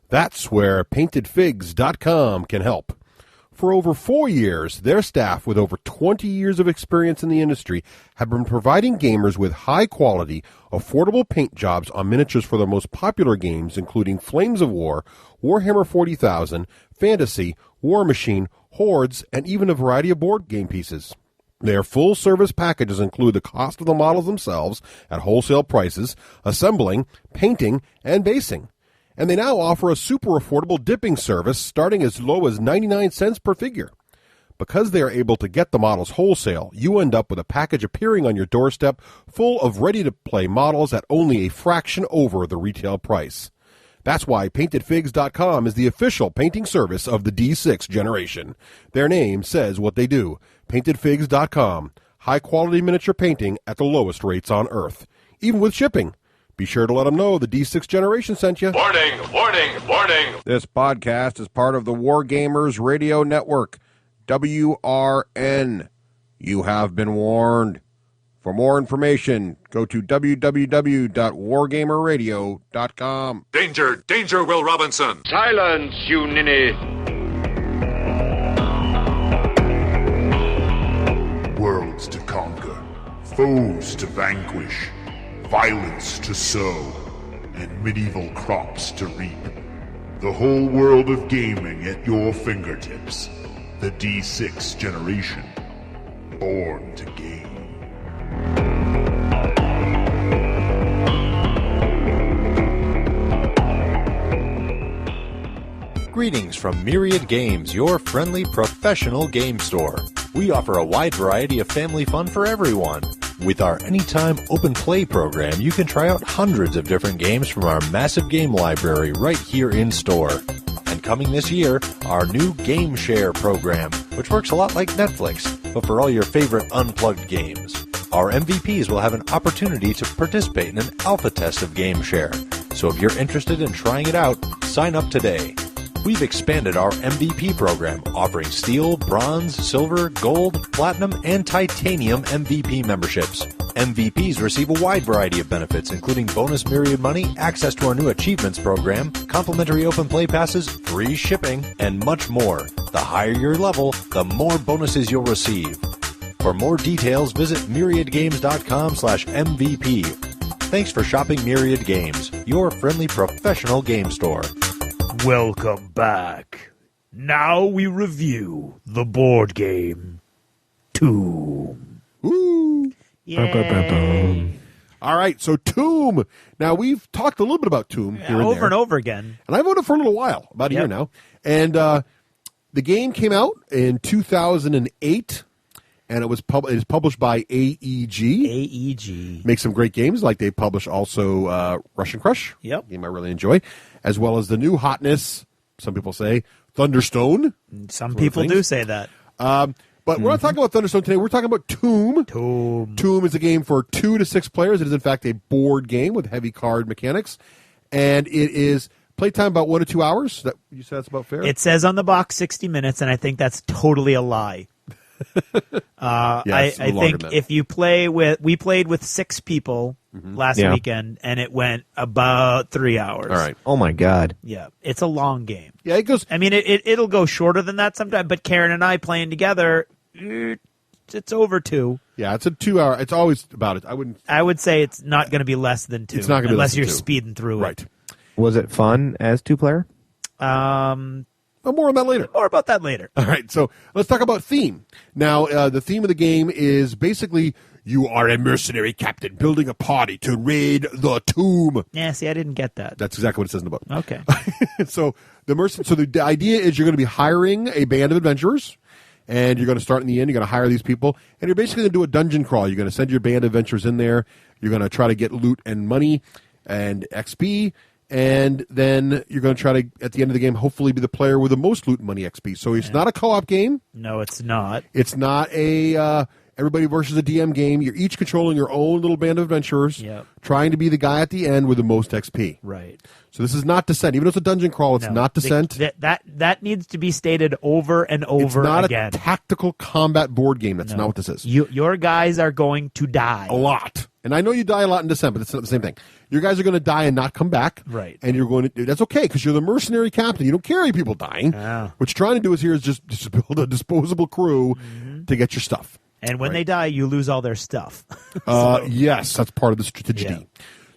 S1: That's where paintedfigs.com can help. For over 4 years, their staff with over 20 years of experience in the industry have been providing gamers with high-quality, affordable paint jobs on miniatures for the most popular games, including Flames of War, Warhammer 40,000, Fantasy, War Machine, Hordes, and even a variety of board game pieces. Their full-service packages include the cost of the models themselves at wholesale prices, assembling, painting, and basing. And they now offer a super affordable dipping service starting as low as 99 cents per figure. Because they are able to get the models wholesale, you end up with a package appearing on your doorstep full of ready-to-play models at only a fraction over the retail price. That's why PaintedFigs.com is the official painting service of the D6 generation. Their name says what they do. PaintedFigs.com. High-quality miniature painting at the lowest rates on Earth. Even with shipping. Be sure to let them know the D6 generation sent you.
S17: Warning, warning, warning.
S1: This podcast is part of the Wargamers Radio Network. WRN. You have been warned. For more information, go to www.wargamerradio.com.
S17: Danger, danger, Will Robinson.
S18: Silence, you ninny.
S6: Worlds to conquer, foes to vanquish, violence to sow, and medieval crops to reap. The whole world of gaming at your fingertips. The D6 generation. Born to game.
S19: Greetings from Myriad Games, your friendly professional game store. We offer a wide variety of family fun for everyone. With our Anytime Open Play program, you can try out hundreds of different games from our massive game library right here in store. And coming this year, our new Game Share program, which works a lot like Netflix, but for all your favorite unplugged games. Our MVPs will have an opportunity to participate in an alpha test of Game Share. So if you're interested in trying it out, sign up today. We've expanded our MVP program, offering steel, bronze, silver, gold, platinum, and titanium MVP memberships. MVPs receive a wide variety of benefits, including bonus Myriad money, access to our new achievements program, complimentary open play passes, free shipping, and much more. The higher your level, the more bonuses you'll receive. For more details, visit myriadgames.com/MVP. Thanks for shopping Myriad Games, your friendly professional game store.
S2: Welcome back. Now we review the board game Tomb.
S1: Woo!
S2: Yay.
S1: All right, so Tomb. Now, we've talked a little bit about Tomb here and
S2: over
S1: there.
S2: and over again.
S1: And I've owned it for a little while, about a year now. And the game came out in 2008, and it is published by AEG.
S2: AEG.
S1: Makes some great games, like they publish also Russian Crush.
S2: Yep.
S1: Game I really enjoy. As well as the new hotness, some people say, Thunderstone.
S2: Some people do say that.
S1: But we're not talking about Thunderstone today. We're talking about Tomb. Tomb is a game for 2 to 6 players. It is, in fact, a board game with heavy card mechanics. And it is playtime about 1 to 2 hours. You said that's about fair?
S2: It says on the box 60 minutes, and I think that's totally a lie. I think if you play with, we played with 6 people last weekend, and it went about 3 hours.
S1: All right.
S3: Oh my God.
S2: Yeah, it's a long game.
S1: Yeah, it goes.
S2: I mean, it'll go shorter than that sometimes. But Karen and I playing together, it's over 2.
S1: Yeah, it's a 2 hour. It's always about it.
S2: I would say it's not going to be less than 2.
S1: It's not going to be
S2: unless
S1: less
S2: you're
S1: than 2.
S2: speeding through
S1: right.
S2: it.
S3: Was it fun as 2-player?
S1: More on that later.
S2: More about that later.
S1: All right, so let's talk about theme. Now, the theme of the game is basically you are a mercenary captain building a party to raid the tomb.
S2: Yeah, see, I didn't get that.
S1: That's exactly what it says in the book.
S2: Okay.
S1: So the idea is you're going to be hiring a band of adventurers, and you're going to start in the end. You're going to hire these people, and you're basically going to do a dungeon crawl. You're going to send your band of adventurers in there. You're going to try to get loot and money and XP. And then you're going to try to, at the end of the game, hopefully be the player with the most loot and money XP. So it's not a co-op game.
S2: No, it's not.
S1: It's not a everybody versus a DM game. You're each controlling your own little band of adventurers, trying to be the guy at the end with the most XP.
S2: Right.
S1: So this is not Descent. Even though it's a dungeon crawl, it's not Descent.
S2: That needs to be stated over and over again.
S1: It's not a tactical combat board game. That's not what this is.
S2: Your guys are going to die.
S1: A lot. And I know you die a lot in Descent, but that's not the same thing. Your guys are going to die and not come back.
S2: Right.
S1: And you're going to, that's okay, because you're the mercenary captain. You don't carry people dying. What you're trying to do is just build a disposable crew to get your stuff.
S2: And when they die, you lose all their stuff.
S1: Yes, that's part of the strategy. Yeah.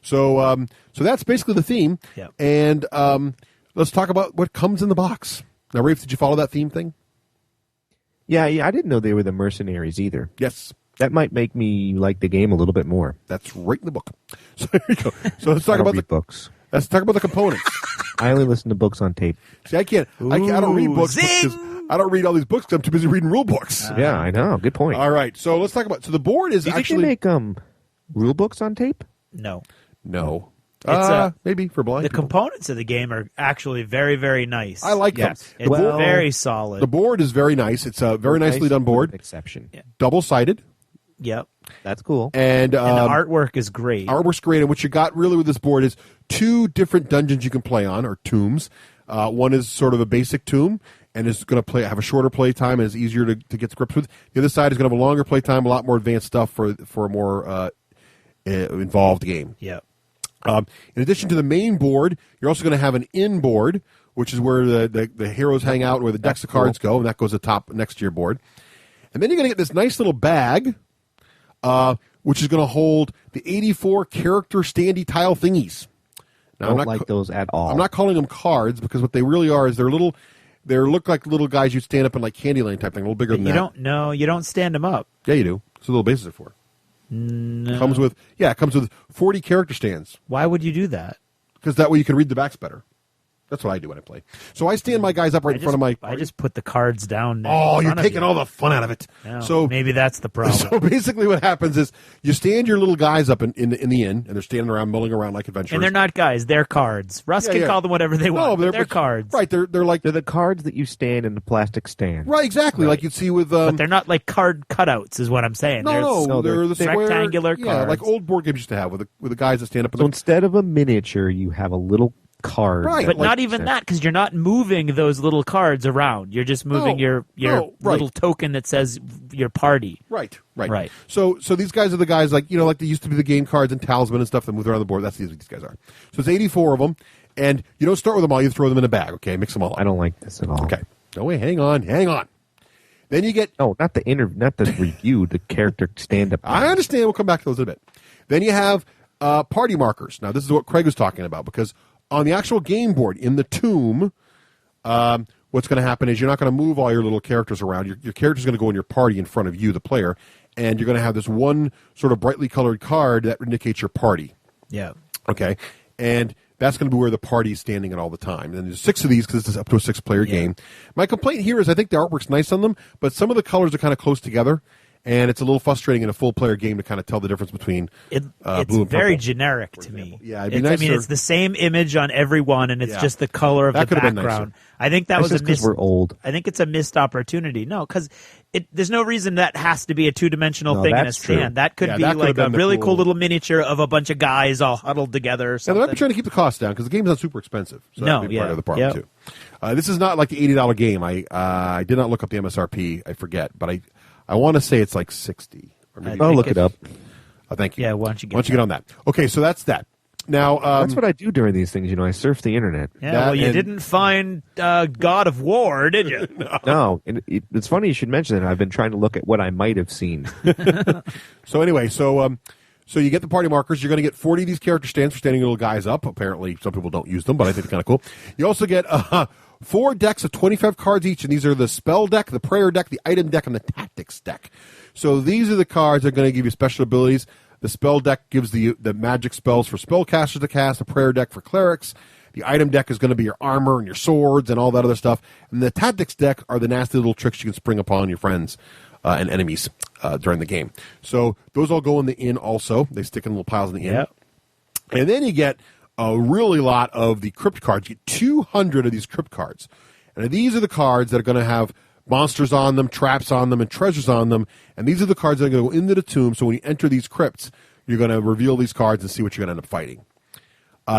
S1: So that's basically the theme.
S2: Yeah.
S1: And let's talk about what comes in the box. Now, Rafe, did you follow that theme thing?
S3: Yeah, I didn't know they were the mercenaries either.
S1: Yes.
S3: That might make me like the game a little bit more.
S1: That's right in the book. So there you go. So let's talk about the
S3: books.
S1: Let's talk about the components.
S3: I only listen to books on tape.
S1: See, I can't. I don't read books because I don't read all these books. I'm too busy reading rule books.
S3: Yeah, I know. Good point.
S1: All right. So let's talk about. So the board is
S3: Do you
S1: actually
S3: think they make rule books on tape?
S2: No.
S1: It's maybe for blind.
S2: The
S1: people.
S2: components of the game are actually very, very nice.
S1: I like them.
S2: It's very solid.
S1: The board is very nice. It's a very nicely done board.
S3: Exception.
S2: Yeah.
S1: Double-sided.
S2: Yep.
S3: That's cool.
S1: And
S2: the artwork is great.
S1: Artwork's great. And what you got really with this board is 2 different dungeons you can play on, or tombs. One is sort of a basic tomb, and is going to have a shorter play time and is easier to get to grips with. The other side is going to have a longer play time, a lot more advanced stuff for a more involved game.
S2: Yeah.
S1: In addition to the main board, you're also going to have an in board, which is where the heroes hang out, where the decks of cards go, and that goes atop next to your board. And then you're going to get this nice little bag, which is going to hold the 84 character standy tile thingies. Now,
S3: Don't like those at all.
S1: I'm not calling them cards because what they really are is they look like little guys you stand up in like Candyland type thing, a little bigger than that.
S2: You don't stand them up.
S1: Yeah, you do. That's what little bases are for.
S2: No.
S1: It comes with 40 character stands.
S2: Why would you do that?
S1: Because that way you can read the backs better. That's what I do when I play. So I stand my guys up right in front of my...
S2: I just put the cards down.
S1: Oh, you're taking all the fun out of it.
S2: No,
S1: so
S2: maybe that's the problem.
S1: So basically what happens is you stand your little guys up in the inn, and they're standing around, milling around like adventurers.
S2: And they're not guys. They're cards. Russ can call them whatever they want. No, they're cards.
S1: Right. They're
S3: the cards that you stand in the plastic stand.
S1: Right, exactly. Like you'd see with...
S2: but they're not like card cutouts is what I'm saying.
S1: No, they're the square,
S2: rectangular cards.
S1: Yeah, like old board games used to have with the guys that stand up.
S3: So instead of a miniature, you have a little card.
S1: Right.
S2: But not even that, because you're not moving those little cards around. You're just moving your little token that says your party.
S1: Right. So these guys are the guys like they used to be the game cards and talisman and stuff that move around the board. That's what these guys are. So it's 84 of them, and you don't start with them all. You throw them in a bag. Okay, mix them all up.
S3: I don't like this at all.
S1: Okay. No way. Hang on. Then you get
S3: not the review, the character stand up.
S1: I understand. We'll come back to those in a bit. Then you have party markers. Now this is what Craig was talking about because on the actual game board in the tomb, what's going to happen is you're not going to move all your little characters around. Your character's going to go in your party in front of you, the player, and you're going to have this one sort of brightly colored card that indicates your party.
S2: Yeah.
S1: Okay. And that's going to be where the party is standing at all the time. And there's 6 of these because it's up to a 6-player game. My complaint here is I think the artwork's nice on them, but some of the colors are kind of close together. And it's a little frustrating in a full-player game to kind of tell the difference between blue and purple.
S2: It's very generic to me.
S1: Yeah, it'd be nice.
S2: It's the same image on every one, and it's just the color of
S1: that
S2: the
S1: could have been
S2: background.
S1: nicer.
S2: I think that was
S3: because we're old.
S2: I think it's a missed opportunity. No, because there's no reason that has to be a two-dimensional thing in a stand. That could be like a really cool little miniature of a bunch of guys all huddled together or something.
S1: Yeah, they might be trying to keep the cost down because the game's not super expensive. So that'd be part of the problem, too. This is not like the $80 game. I did not look up the MSRP. I forget, but I want to say it's like 60. Or maybe
S3: I'll look it up.
S1: Thank you.
S2: Yeah, why don't you get
S1: on that? Okay, so that's that. Now
S3: that's what I do during these things. I surf the internet.
S2: Yeah, well, you didn't find God of War, did you?
S3: No. It's funny you should mention that. I've been trying to look at what I might have seen.
S1: So anyway, so you get the party markers. You're going to get 40 of these character stands for standing little guys up. Apparently, some people don't use them, but I think it's kind of cool. You also get 4 decks of 25 cards each, and these are the spell deck, the prayer deck, the item deck, and the tactics deck. So these are the cards that are going to give you special abilities. The spell deck gives the magic spells for spellcasters to cast, the prayer deck for clerics. The item deck is going to be your armor and your swords and all that other stuff. And the tactics deck are the nasty little tricks you can spring upon your friends and enemies during the game. So those all go in the inn also. They stick in little piles in the inn. And then you get a really lot of the crypt cards. You get 200 of these crypt cards. And these are the cards that are going to have monsters on them, traps on them, and treasures on them. And these are the cards that are going to go into the tomb. So when you enter these crypts, you're going to reveal these cards and see what you're going to end up fighting.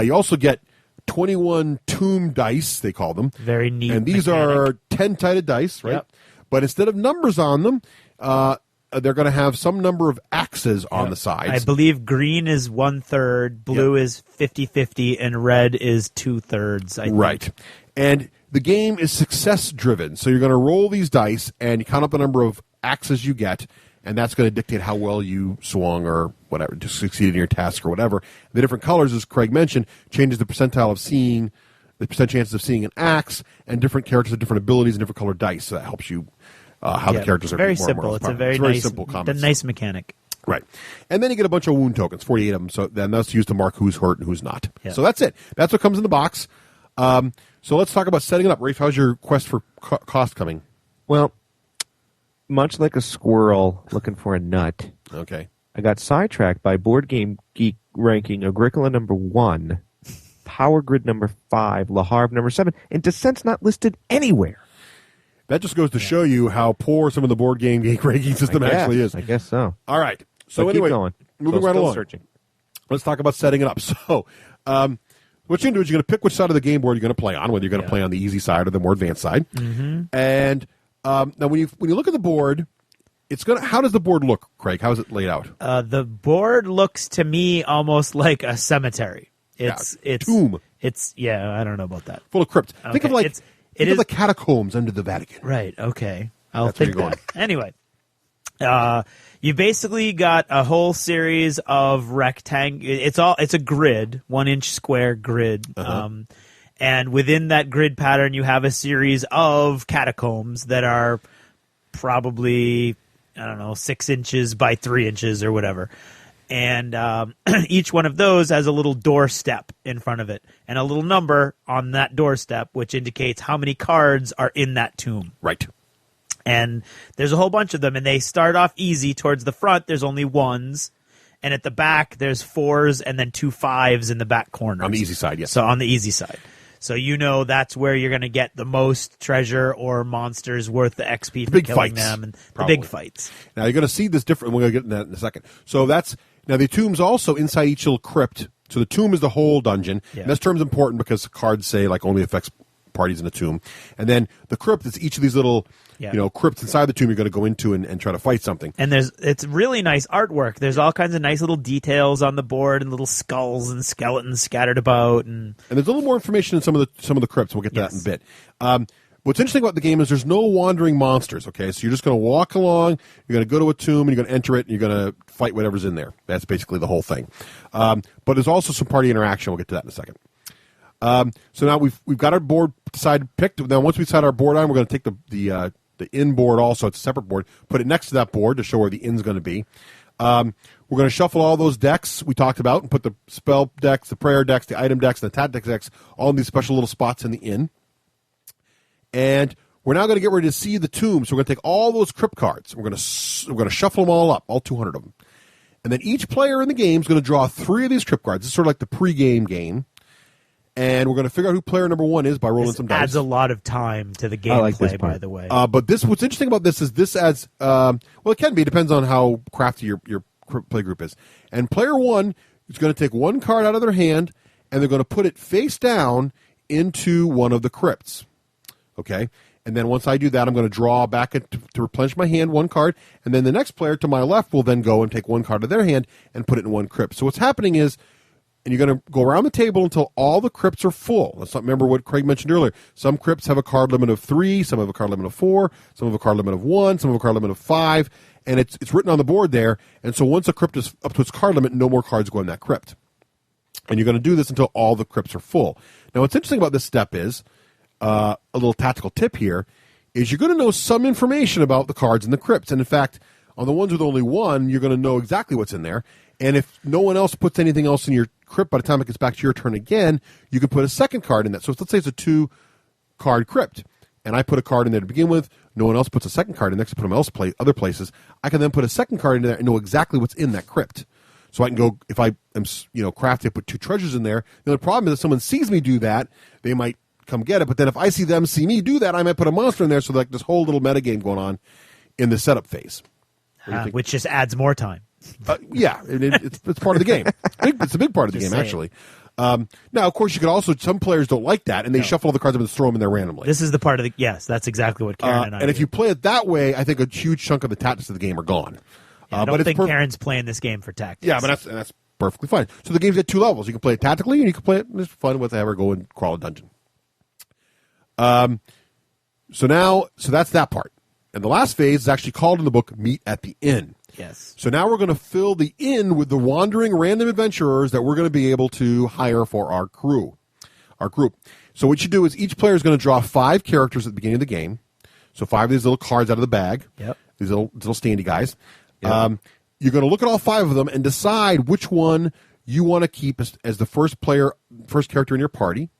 S1: You also get 21 tomb dice, they call them.
S2: Very neat.
S1: And these are 10-sided dice, right?
S2: Yep.
S1: But instead of numbers on them, they're going to have some number of axes on the sides.
S2: I believe green is 1/3, blue is 50-50, and red is 2/3.
S1: Right. And the game is success-driven. So you're going to roll these dice, and you count up the number of axes you get, and that's going to dictate how well you swung or whatever, just succeeded in your task or whatever. The different colors, as Craig mentioned, changes the percentile of seeing, the percent chances of seeing an axe, and different characters have different abilities and different colored dice. So that helps you how the characters are
S2: very
S1: more
S2: simple.
S1: more
S2: It's a very nice,
S1: simple combat.
S2: a nice mechanic.
S1: Right. And then you get a bunch of wound tokens, 48 of them. So then that's used to mark who's hurt and who's not.
S2: Yeah.
S1: So that's it. That's what comes in the box. So let's talk about setting it up. Rafe, how's your quest for cost coming?
S3: Well, much like a squirrel looking for a nut.
S1: Okay.
S3: I got sidetracked by Board Game Geek ranking Agricola number 1, Power Grid number 5, Le Havre number 7, and Descent's not listed anywhere.
S1: That just goes to show you how poor some of the Board Game Geek ranking system actually is.
S3: I guess so.
S1: All right. So
S3: But
S1: anyway,
S3: keep going.
S1: moving
S3: So
S1: right
S3: still
S1: along.
S3: searching.
S1: Let's talk about setting it up. So what you're going to do is you're going to pick which side of the game board you're going to play on, whether you're going to play on the easy side or the more advanced side.
S2: Mm-hmm.
S1: And now when you look at the board, it's going to, how does the board look, Craig? How is it laid out?
S2: The board looks to me almost like a cemetery. It's
S1: tomb.
S2: I don't know about that.
S1: Full of crypts. Think of like
S2: it
S1: the catacombs under the Vatican.
S2: Right. Okay. I'll
S1: That's where
S2: think
S1: you're
S2: that. Anyway, You basically got a whole series of It's a grid, 1 inch square grid. And within that grid pattern, you have a series of catacombs that are probably, 6 inches by 3 inches or whatever. And each one of those has a little doorstep in front of it and a little number on that doorstep, which indicates how many cards are in that tomb.
S1: Right.
S2: And there's a whole bunch of them, and they start off easy. Towards the front, there's only 1s. And at the back, there's 4s and then 2 5s in the back corner.
S1: On the easy side, yes.
S2: So on the easy side. So that's where you're going to get the most treasure or monsters worth the XP for
S1: big
S2: killing
S1: fights,
S2: them. And
S1: probably.
S2: the big fights.
S1: Now, you're going to see this different. We're going to get into that in a second. So now the tomb's also inside each little crypt. So the tomb is the whole dungeon.
S2: Yeah.
S1: And this term's important because cards say only affects parties in the tomb. And then the crypt is each of these little crypts inside the tomb you're going to go into and try to fight something.
S2: And it's really nice artwork. There's all kinds of nice little details on the board and little skulls and skeletons scattered about. And
S1: there's a little more information in some of the crypts. We'll get to that in a bit. What's interesting about the game is there's no wandering monsters, okay? So you're just going to walk along, you're going to go to a tomb, and you're going to enter it, and you're going to fight whatever's in there. That's basically the whole thing. But there's also some party interaction. We'll get to that in a second. So now we've got our board picked. Now once we decide our board on, we're going to take the in board also. It's a separate board. Put it next to that board to show where the in's going to be. We're going to shuffle all those decks we talked about and put the spell decks, the prayer decks, the item decks, and the tactics decks all in these special little spots in the inn. And we're now going to get ready to see the tomb. So we're going to take all those crypt cards. We're going to shuffle them all up, all 200 of them. And then each player in the game is going to draw 3 of these crypt cards. It's sort of like the pre-game game. And we're going to figure out who player number 1 is by rolling some dice.
S2: Adds a lot of time to the gameplay, by the way.
S1: But what's interesting about this is this adds, it can be. It depends on how crafty your play group is. And player 1 is going to take 1 card out of their hand, and they're going to put it face down into one of the crypts. Okay? And then once I do that, I'm going to draw back to replenish my hand 1 card, and then the next player to my left will then go and take 1 card of their hand and put it in 1 crypt. So what's happening is, and you're going to go around the table until all the crypts are full. Let's not remember what Craig mentioned earlier. Some crypts have a card limit of 3, some have a card limit of 4, some have a card limit of 1, some have a card limit of 5, and it's written on the board there. And so once a crypt is up to its card limit, no more cards go in that crypt. And you're going to do this until all the crypts are full. Now, what's interesting about this step is, a little tactical tip here, is you're going to know some information about the cards in the crypts. And in fact, on the ones with only 1, you're going to know exactly what's in there. And if no one else puts anything else in your crypt by the time it gets back to your turn again, you can put a second card in that. So let's say it's a 2-card crypt, and I put a card in there to begin with. No one else puts a second card in there to put them other places. I can then put a second card in there and know exactly what's in that crypt. So I can go, if I am crafty, put 2 treasures in there. The only problem is if someone sees me do that, they might come get it. But then if I see them see me do that, I might put a monster in there. So like this whole little metagame going on in the setup phase.
S2: Which just adds more time.
S1: Yeah, it's part of the game. It's a big part of the game, actually. Now, of course, you could also, some players don't like that, and they shuffle all the cards up and throw them in there randomly.
S2: This is the part of yes, that's exactly what Karen and I
S1: And
S2: do.
S1: if you play it that way, I think a huge chunk of the tactics of the game are gone.
S2: I don't think Karen's playing this game for tactics.
S1: Yeah, but that's perfectly fine. So the game's at 2 levels. You can play it tactically, and you can play it just fun with whatever, go and crawl a dungeon. So that's that part. And the last phase is actually called in the book Meet at the Inn.
S2: Yes.
S1: So now we're going to fill the inn with the wandering random adventurers that we're going to be able to hire for our group. So what you do is each player is going to draw 5 characters at the beginning of the game. So 5 of these little cards out of the bag.
S2: Yep.
S1: These little standy guys. Yep. You're going to look at all 5 of them and decide which one you want to keep as the first character in your party.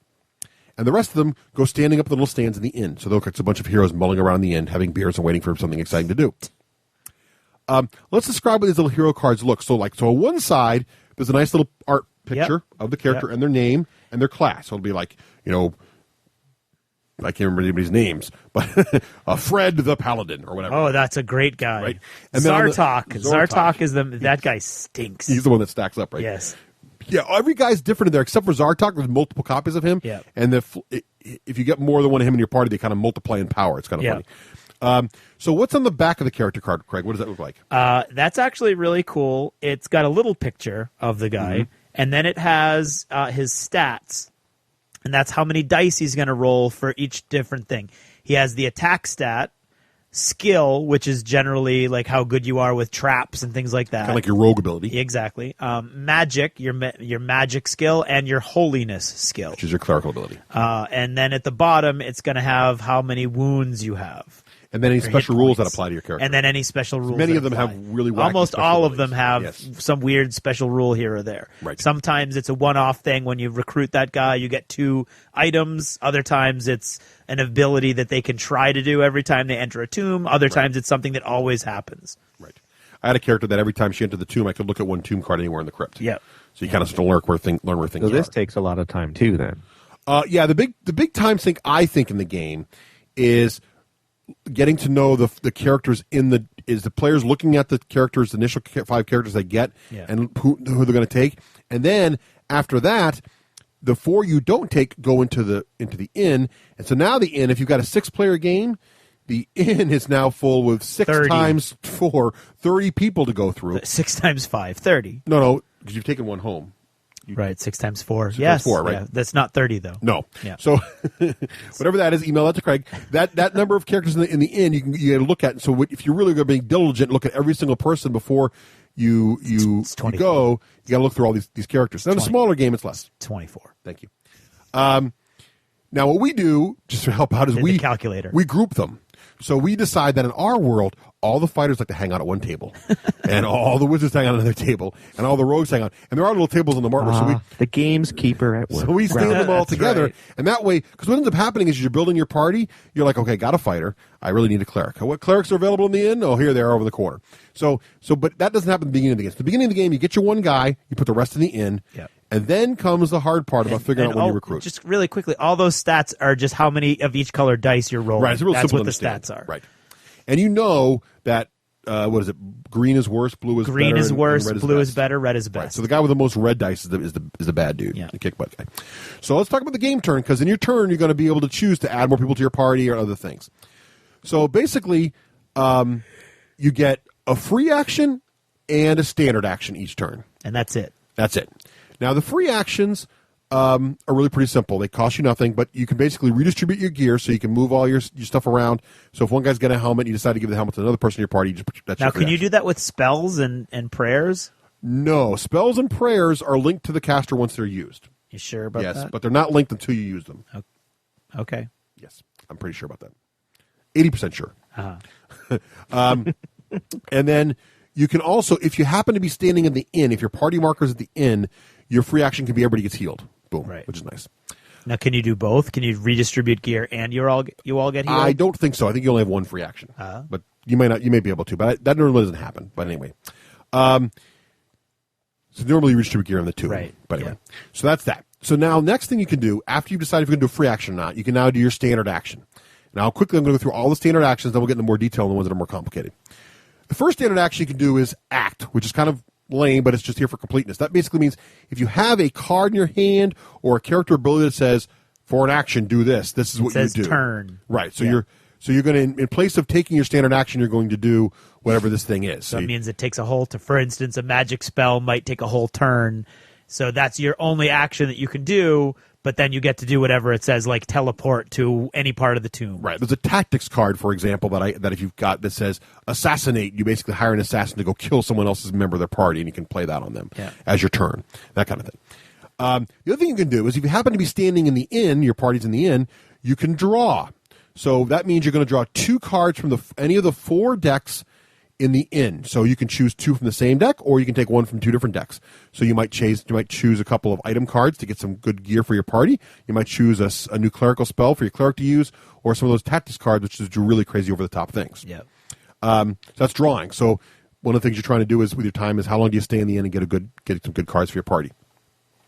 S1: And the rest of them go standing up at the little stands in the inn. So they look like a bunch of heroes mulling around the inn, having beers and waiting for something exciting to do. Let's describe what these little hero cards look. So on one side, there's a nice little art picture of the character and their name and their class. So it'll be like, I can't remember anybody's names, but Fred the Paladin or whatever.
S2: Oh, that's a great guy.
S1: Right?
S2: And Zartok. Zartok is that guy stinks.
S1: He's the one that stacks up, right?
S2: Yes.
S1: Yeah, every guy's different in there, except for Zartok. There's multiple copies of him.
S2: Yeah.
S1: And if you get more than one of him in your party, they kind of multiply in power. It's kind of funny. So what's on the back of the character card, Craig? What does that look like?
S2: That's actually really cool. It's got a little picture of the guy, and then it has his stats, and that's how many dice he's going to roll for each different thing. He has the attack stat, skill, which is generally like how good you are with traps and things like that.
S1: Kind of like your rogue ability.
S2: Exactly. Magic, your magic skill, and your holiness skill,
S1: which is your clerical ability.
S2: And then at the bottom, it's going to have how many wounds you have.
S1: And then any special rules that apply to your character.
S2: And then any special rules.
S1: Many
S2: that
S1: of them
S2: apply.
S1: have really wacky
S2: almost all
S1: special
S2: of them have some weird special rule here or there.
S1: Right.
S2: Sometimes it's a one-off thing. When you recruit that guy, you get 2 items. Other times it's an ability that they can try to do every time they enter a tomb. Other times it's something that always happens.
S1: Right. I had a character that every time she entered the tomb, I could look at one tomb card anywhere in the crypt.
S2: Yeah.
S1: So you kind of have to learn where things
S3: So this
S1: are.
S3: takes a lot of time too. Then.
S1: Yeah. The big time sink I think in the game is getting to know the characters is the players looking at the characters, the initial 5 characters they get, and who they're going to take, and then after that, the 4 you don't take go into the inn, and so now the inn, if you've got a 6-player game, the inn is now full with 6
S2: 30.
S1: times 4, 30 people to go through.
S2: 6 times 5, 30.
S1: No, because you've taken one home.
S2: Right, 6 times 4.
S1: 6
S2: yes,
S1: times 4, right?
S2: Yeah, that's not 30 though.
S1: No.
S2: Yeah.
S1: So whatever that is, email that to Craig. That number of characters in the inn, you got to look at. So if you're really going to be diligent, look at every single person before you go. You got to look through all these characters. Now, in a smaller game, it's less.
S2: 24.
S1: Thank you. Now, what we do just to help out is
S2: the calculator.
S1: We group them. So we decide that in our world, all the fighters like to hang out at one table, and all the wizards hang out on another table, and all the rogues hang out. And there are little tables on the marker. So
S3: the game's keeper at work.
S1: So we stand them all
S2: That's
S1: together,
S2: right.
S1: and that way, because what ends up happening is you're building your party. You're like, okay, got a fighter. I really need a cleric. What clerics are available in the inn? Oh, here they are over the corner. But that doesn't happen at the beginning of the game. So at the beginning of the game, you get your one guy, you put the rest in the inn, and then comes the hard part about figuring out when you recruit.
S2: Just really quickly, all those stats are just how many of each color dice you're rolling.
S1: Right, it's real
S2: That's
S1: simple
S2: what
S1: to
S2: the
S1: understand.
S2: stats are.
S1: Right. And you know that, what is it? Green is worse, blue is
S2: Green
S1: better.
S2: is worse,
S1: and red
S2: blue
S1: best.
S2: is better, red is best.
S1: Right. So the guy with the most red dice is the bad dude, the kick butt guy. So let's talk about the game turn, because in your turn, you're going to be able to choose to add more people to your party or other things. So basically, you get a free action and a standard action each turn.
S2: And that's it.
S1: That's it. Now, the free actions are really pretty simple. They cost you nothing, but you can basically redistribute your gear so you can move all your stuff around. So if one guy's got a helmet, you decide to give the helmet to another person in your party. You just that's
S2: Now,
S1: your free
S2: can you
S1: action.
S2: do that with spells and prayers?
S1: No. Spells and prayers are linked to the caster once they're used.
S2: You sure about
S1: yes,
S2: that?
S1: but they're not linked until you use them.
S2: Okay.
S1: Yes, I'm pretty sure about that. 80% sure.
S2: Uh-huh.
S1: And then you can also, if you happen to be standing in the inn, if your party marker's at the inn, your free action can be everybody gets healed. Boom, which is nice.
S2: Now, can you do both? Can you redistribute gear and you all get healed?
S1: I don't think so. I think you only have one free action, but you may not. You may be able to, but that normally doesn't happen. But anyway, so normally you redistribute gear on the two.
S2: Right.
S1: But anyway, so that's that. So now, next thing you can do after you decide if you're going to do a free action or not, you can now do your standard action. Now, quickly, I'm going to go through all the standard actions. Then we'll get into more detail on the ones that are more complicated. The first standard action you can do is act, which is kind of lame, but it's just here for completeness. That basically means if you have a card in your hand or a character ability that says, for an action, do this. This is what you do.
S2: Turn.
S1: Right. So you're going to, in place of taking your standard action, you're going to do whatever this thing is.
S2: So it means it takes a whole, for instance, a magic spell might take a whole turn. So that's your only action that you can do, but then you get to do whatever it says, like teleport to any part of the tomb.
S1: Right. There's a tactics card, for example, that if you've got that says assassinate, you basically hire an assassin to go kill someone else's member of their party, and you can play that on them as your turn. That kind of thing. The other thing you can do is if you happen to be standing in the inn, your party's in the inn, you can draw. So that means you're going to draw 2 cards from any of the 4 decks in the inn. So you can choose 2 from the same deck, or you can take 1 from 2 different decks. So you might choose a couple of item cards to get some good gear for your party. You might choose a new clerical spell for your cleric to use, or some of those tactics cards, which is do really crazy over the top things.
S2: Yeah.
S1: So that's drawing. So one of the things you're trying to do is with your time is how long do you stay in the inn and get some good cards for your party.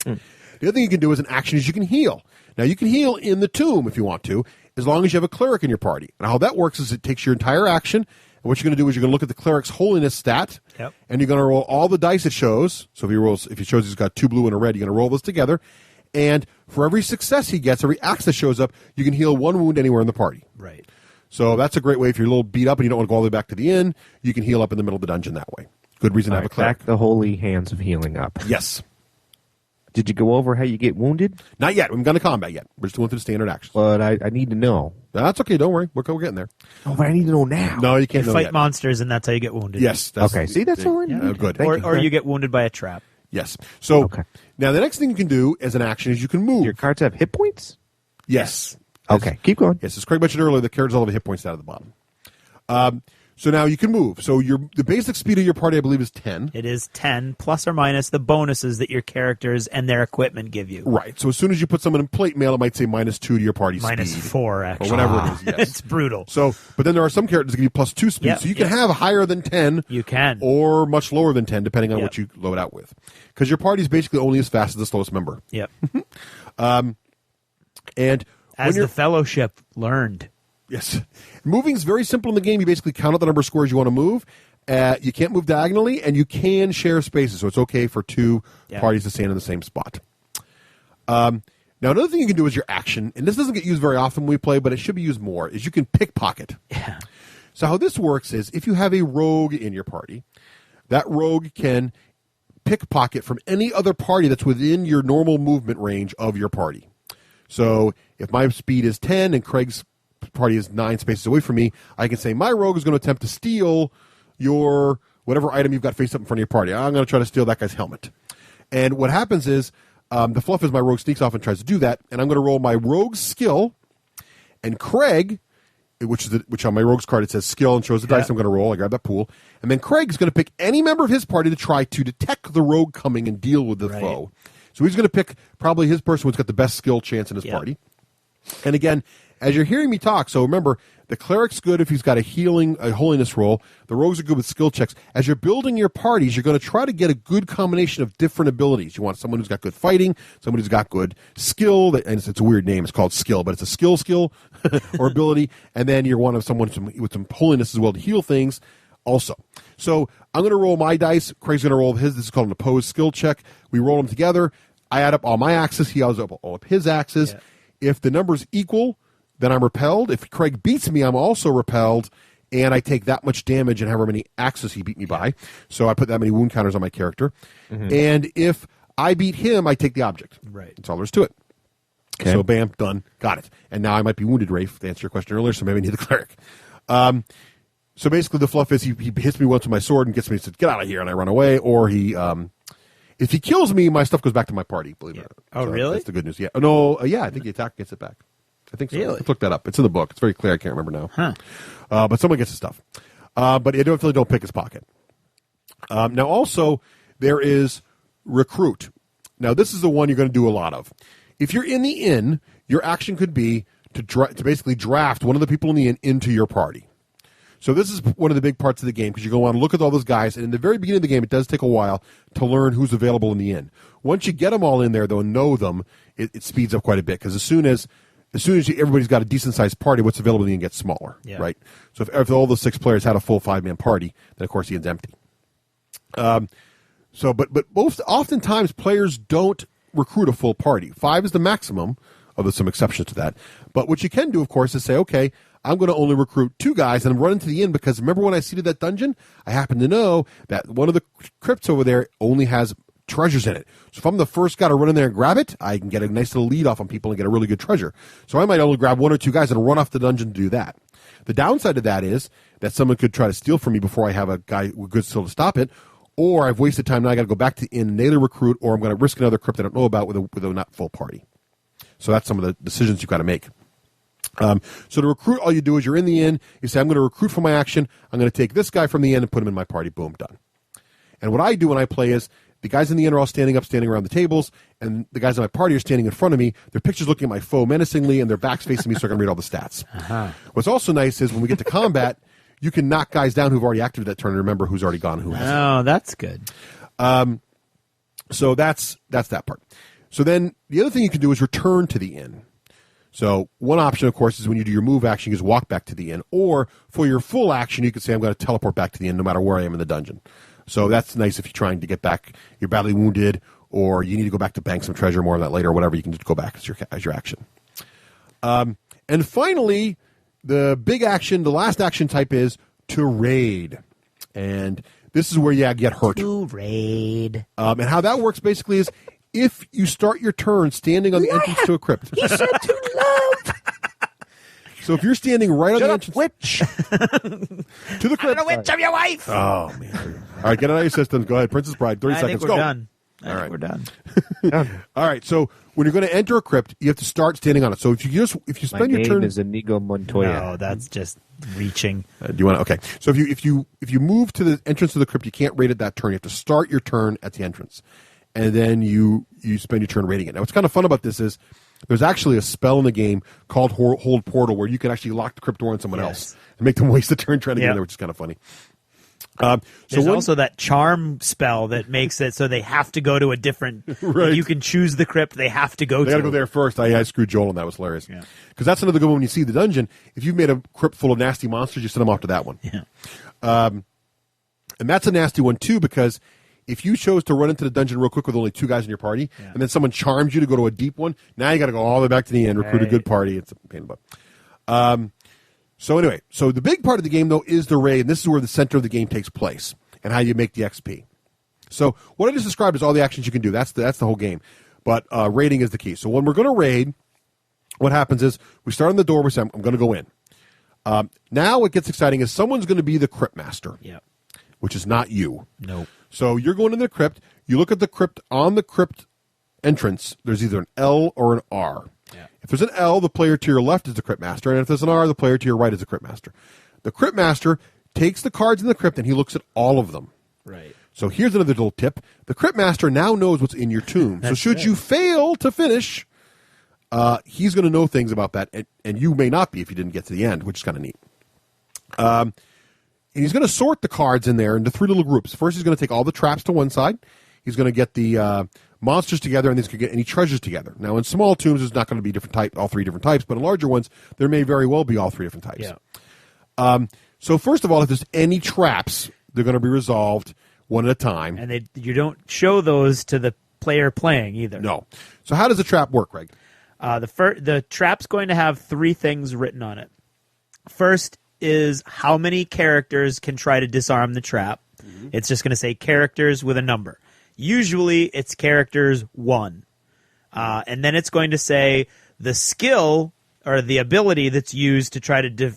S1: The other thing you can do as an action is you can heal. Now, you can heal in the tomb if you want to, as long as you have a cleric in your party. And how that works is it takes your entire action, and what you're going to do is you're going to look at the cleric's holiness stat, and you're going to roll all the dice it shows. So if he shows he's got 2 blue and a red, you're going to roll this together. And for every success he gets, every axe that shows up, you can heal 1 wound anywhere in the party.
S2: Right.
S1: So that's a great way if you're a little beat up and you don't want to go all the way back to the inn, you can heal up in the middle of the dungeon that way. Good reason to have a cleric.
S3: Back the holy hands of healing up.
S1: Yes.
S3: Did you go over how you get wounded?
S1: Not yet. We haven't gone to combat yet. We're just going through the standard actions.
S3: But I need to know.
S1: That's okay. Don't worry. We're getting there.
S3: Oh, but I need to know now.
S1: No, you can't
S2: You
S1: know
S2: fight
S1: yet.
S2: monsters, and that's how you get wounded.
S1: Yes.
S3: Okay. See, that's all I need.
S1: Good.
S2: Or you get wounded by a trap.
S1: Yes. So now the next thing you can do as an action is you can move.
S3: Your cards have hit points?
S1: Yes.
S3: Okay. Keep going.
S1: Yes. As Craig mentioned earlier, the cards all have hit points down at the bottom. So now you can move. So the basic speed of your party, I believe, is 10.
S2: It is 10 plus or minus the bonuses that your characters and their equipment give you.
S1: Right. So as soon as you put someone in plate mail, it might say -2 to your party speed.
S2: -4, actually.
S1: Or whatever it is, yes.
S2: It's brutal.
S1: So, but then there are some characters that give you +2 speed.
S2: Yep,
S1: So you can have higher than 10.
S2: You can.
S1: Or much lower than 10, depending on what you load out with. Because your party is basically only as fast as the slowest member.
S2: Yep.
S1: And
S2: as the Fellowship learned.
S1: Yes. Moving is very simple in the game. You basically count out the number of squares you want to move. You can't move diagonally, and you can share spaces, so it's okay for two parties to stand in the same spot. Now, another thing you can do is your action, and this doesn't get used very often when we play, but it should be used more, is you can pickpocket.
S2: Yeah.
S1: So how this works is if you have a rogue in your party, that rogue can pickpocket from any other party that's within your normal movement range of your party. So if my speed is 10 and Craig's party is 9 spaces away from me, I can say my rogue is going to attempt to steal your whatever item you've got face up in front of your party. I'm going to try to steal that guy's helmet. And what happens is the fluff is my rogue sneaks off and tries to do that, and I'm going to roll my rogue skill, and Craig, which on my rogue's card it says skill and shows the dice I'm going to roll. I grab that pool, and then Craig's going to pick any member of his party to try to detect the rogue coming and deal with the foe. So he's going to pick probably his person who's got the best skill chance in his party. And again, as you're hearing me talk, so remember, the cleric's good if he's got a holiness roll. The rogues are good with skill checks. As you're building your parties, you're going to try to get a good combination of different abilities. You want someone who's got good fighting, someone who's got good skill, and it's a weird name. It's called skill, but it's a skill or ability. And then you want someone with some holiness as well to heal things also. So I'm going to roll my dice. Craig's going to roll his. This is called an opposed skill check. We roll them together. I add up all my axes. He adds up all of his axes. Yeah. If the number's equal, then I'm repelled. If Craig beats me, I'm also repelled, and I take that much damage and however many axes he beat me by. So I put that many wound counters on my character. Mm-hmm. And if I beat him, I take the object.
S2: Right.
S1: That's all there is to it.
S3: Okay.
S1: So bam, done. Got it. And now I might be wounded, Rafe, to answer your question earlier, so maybe I need the cleric. So basically the fluff is he hits me once with my sword and gets me to get out of here, and I run away, or if he kills me, my stuff goes back to my party, believe it or not.
S2: Oh,
S1: so
S2: really?
S1: That's the good news. Yeah. No, I think the attack gets it back. I think so.
S2: Really?
S1: Let's look that up. It's in the book. It's very clear. I can't remember now.
S2: Huh.
S1: But someone gets his stuff. But you definitely don't pick his pocket. Now, also, there is recruit. Now, this is the one you're going to do a lot of. If you're in the inn, your action could be to basically draft one of the people in the inn into your party. So this is one of the big parts of the game because you go on and look at all those guys, and in the very beginning of the game, it does take a while to learn who's available in the inn. Once you get them all in there, though, and know them, it speeds up quite a bit because as soon as everybody's got a decent-sized party, what's available in the inn gets smaller, right? So if all the 6 players had a full 5-man party, then, of course, the inn's empty. But oftentimes, players don't recruit a full party. 5 is the maximum, although some exceptions to that. But what you can do, of course, is say, okay, I'm going to only recruit 2 guys, and I'm running to the inn because remember when I seeded that dungeon? I happen to know that one of the crypts over there only has treasures in it. So if I'm the first guy to run in there and grab it, I can get a nice little lead off on people and get a really good treasure. So I might only grab 1 or 2 guys and run off the dungeon to do that. The downside of that is that someone could try to steal from me before I have a guy with good skill to stop it, or I've wasted time. Now I got to go back to the inn and either recruit, or I'm going to risk another crypt I don't know about with a not full party. So that's some of the decisions you've got to make. So to recruit, all you do is you're in the inn, you say, I'm going to recruit for my action, I'm going to take this guy from the inn and put him in my party, boom, done. And what I do when I play is, the guys in the inn are all standing around the tables, and the guys in my party are standing in front of me, their pictures looking at my foe menacingly, and their backs facing me so I can read all the stats.
S2: Uh-huh.
S1: What's also nice is when we get to combat, you can knock guys down who've already activated that turn and remember who's already gone and who hasn't.
S2: Oh, that's good.
S1: So that's that part. So then the other thing you can do is return to the inn. So one option, of course, is when you do your move action, you just walk back to the inn. Or for your full action, you could say, I'm going to teleport back to the inn no matter where I am in the dungeon. So that's nice if you're trying to get back, you're badly wounded, or you need to go back to bank some treasure, more on that later, or whatever, you can just go back as your action. And finally, the big action, the last action type is to raid. And this is where you get hurt.
S2: To raid.
S1: And how that works basically is if you start your turn standing on the entrance to a crypt.
S3: He said to love.
S1: So if you're standing right on the entrance
S3: witch.
S1: to the crypt.
S2: I'm the witch of your wife.
S1: Oh, man. All right, get it out of your systems. Go ahead. Princess Bride, 30
S2: I
S1: seconds.
S2: think we're
S1: Go.
S2: done.
S1: All right.
S2: We're done.
S1: All right, so when you're going to enter a crypt, you have to start standing on it. So if you spend your turn,
S3: is Inigo Montoya.
S2: No, that's just reaching.
S1: do you want to? Okay, so if you move to the entrance of the crypt, you can't raid at that turn. You have to start your turn at the entrance, and then you spend your turn raiding it. Now, what's kind of fun about this is there's actually a spell in the game called Hold Portal where you can actually lock the crypt door on someone else and make them waste a turn trying to get in there, which is kind of funny.
S2: There's also that charm spell that makes it so they have to go to a different.
S1: Right.
S2: You can choose the crypt they have to go to.
S1: They got to go there first. I screwed Joel, and that was hilarious. Because that's another good one when you see the dungeon. If you've made a crypt full of nasty monsters, you send them off to that one.
S2: Yeah.
S1: And that's a nasty one, too, because if you chose to run into the dungeon real quick with only 2 guys in your party, and then someone charms you to go to a deep one, now you got to go all the way back to the end, recruit a good party. It's a pain in the butt. So anyway, so the big part of the game, though, is the raid, and this is where the center of the game takes place, and how you make the XP. So what I just described is all the actions you can do. That's the whole game. But raiding is the key. So when we're going to raid, what happens is we start on the door, we say, I'm going to go in. Now what gets exciting is someone's going to be the crypt master, which is not you.
S2: Nope.
S1: So you're going into the crypt. You look at the crypt. On the crypt entrance, there's either an L or an R. If there's an L, the player to your left is the crypt master, and if there's an R, the player to your right is the crypt master. The crypt master takes the cards in the crypt, and he looks at all of them.
S2: Right.
S1: So here's another little tip. The crypt master now knows what's in your tomb. So should you fail to finish, he's going to know things about that, and you may not be if you didn't get to the end, which is kind of neat. And he's going to sort the cards in there into 3 little groups. First, he's going to take all the traps to one side. He's going to get the monsters together, and he's going to get any treasures together. Now, in small tombs, there's not going to be all 3 different types, but in larger ones, there may very well be all 3 different types.
S2: Yeah.
S1: So first of all, if there's any traps, they're going to be resolved one at a time.
S2: And you don't show those to the player playing either.
S1: No. So how does the trap work, Greg?
S2: The trap's going to have 3 things written on it. First is how many characters can try to disarm the trap. Mm-hmm. It's just going to say characters with a number. Usually it's characters 1. And then it's going to say the skill or the ability that's used to try to disarm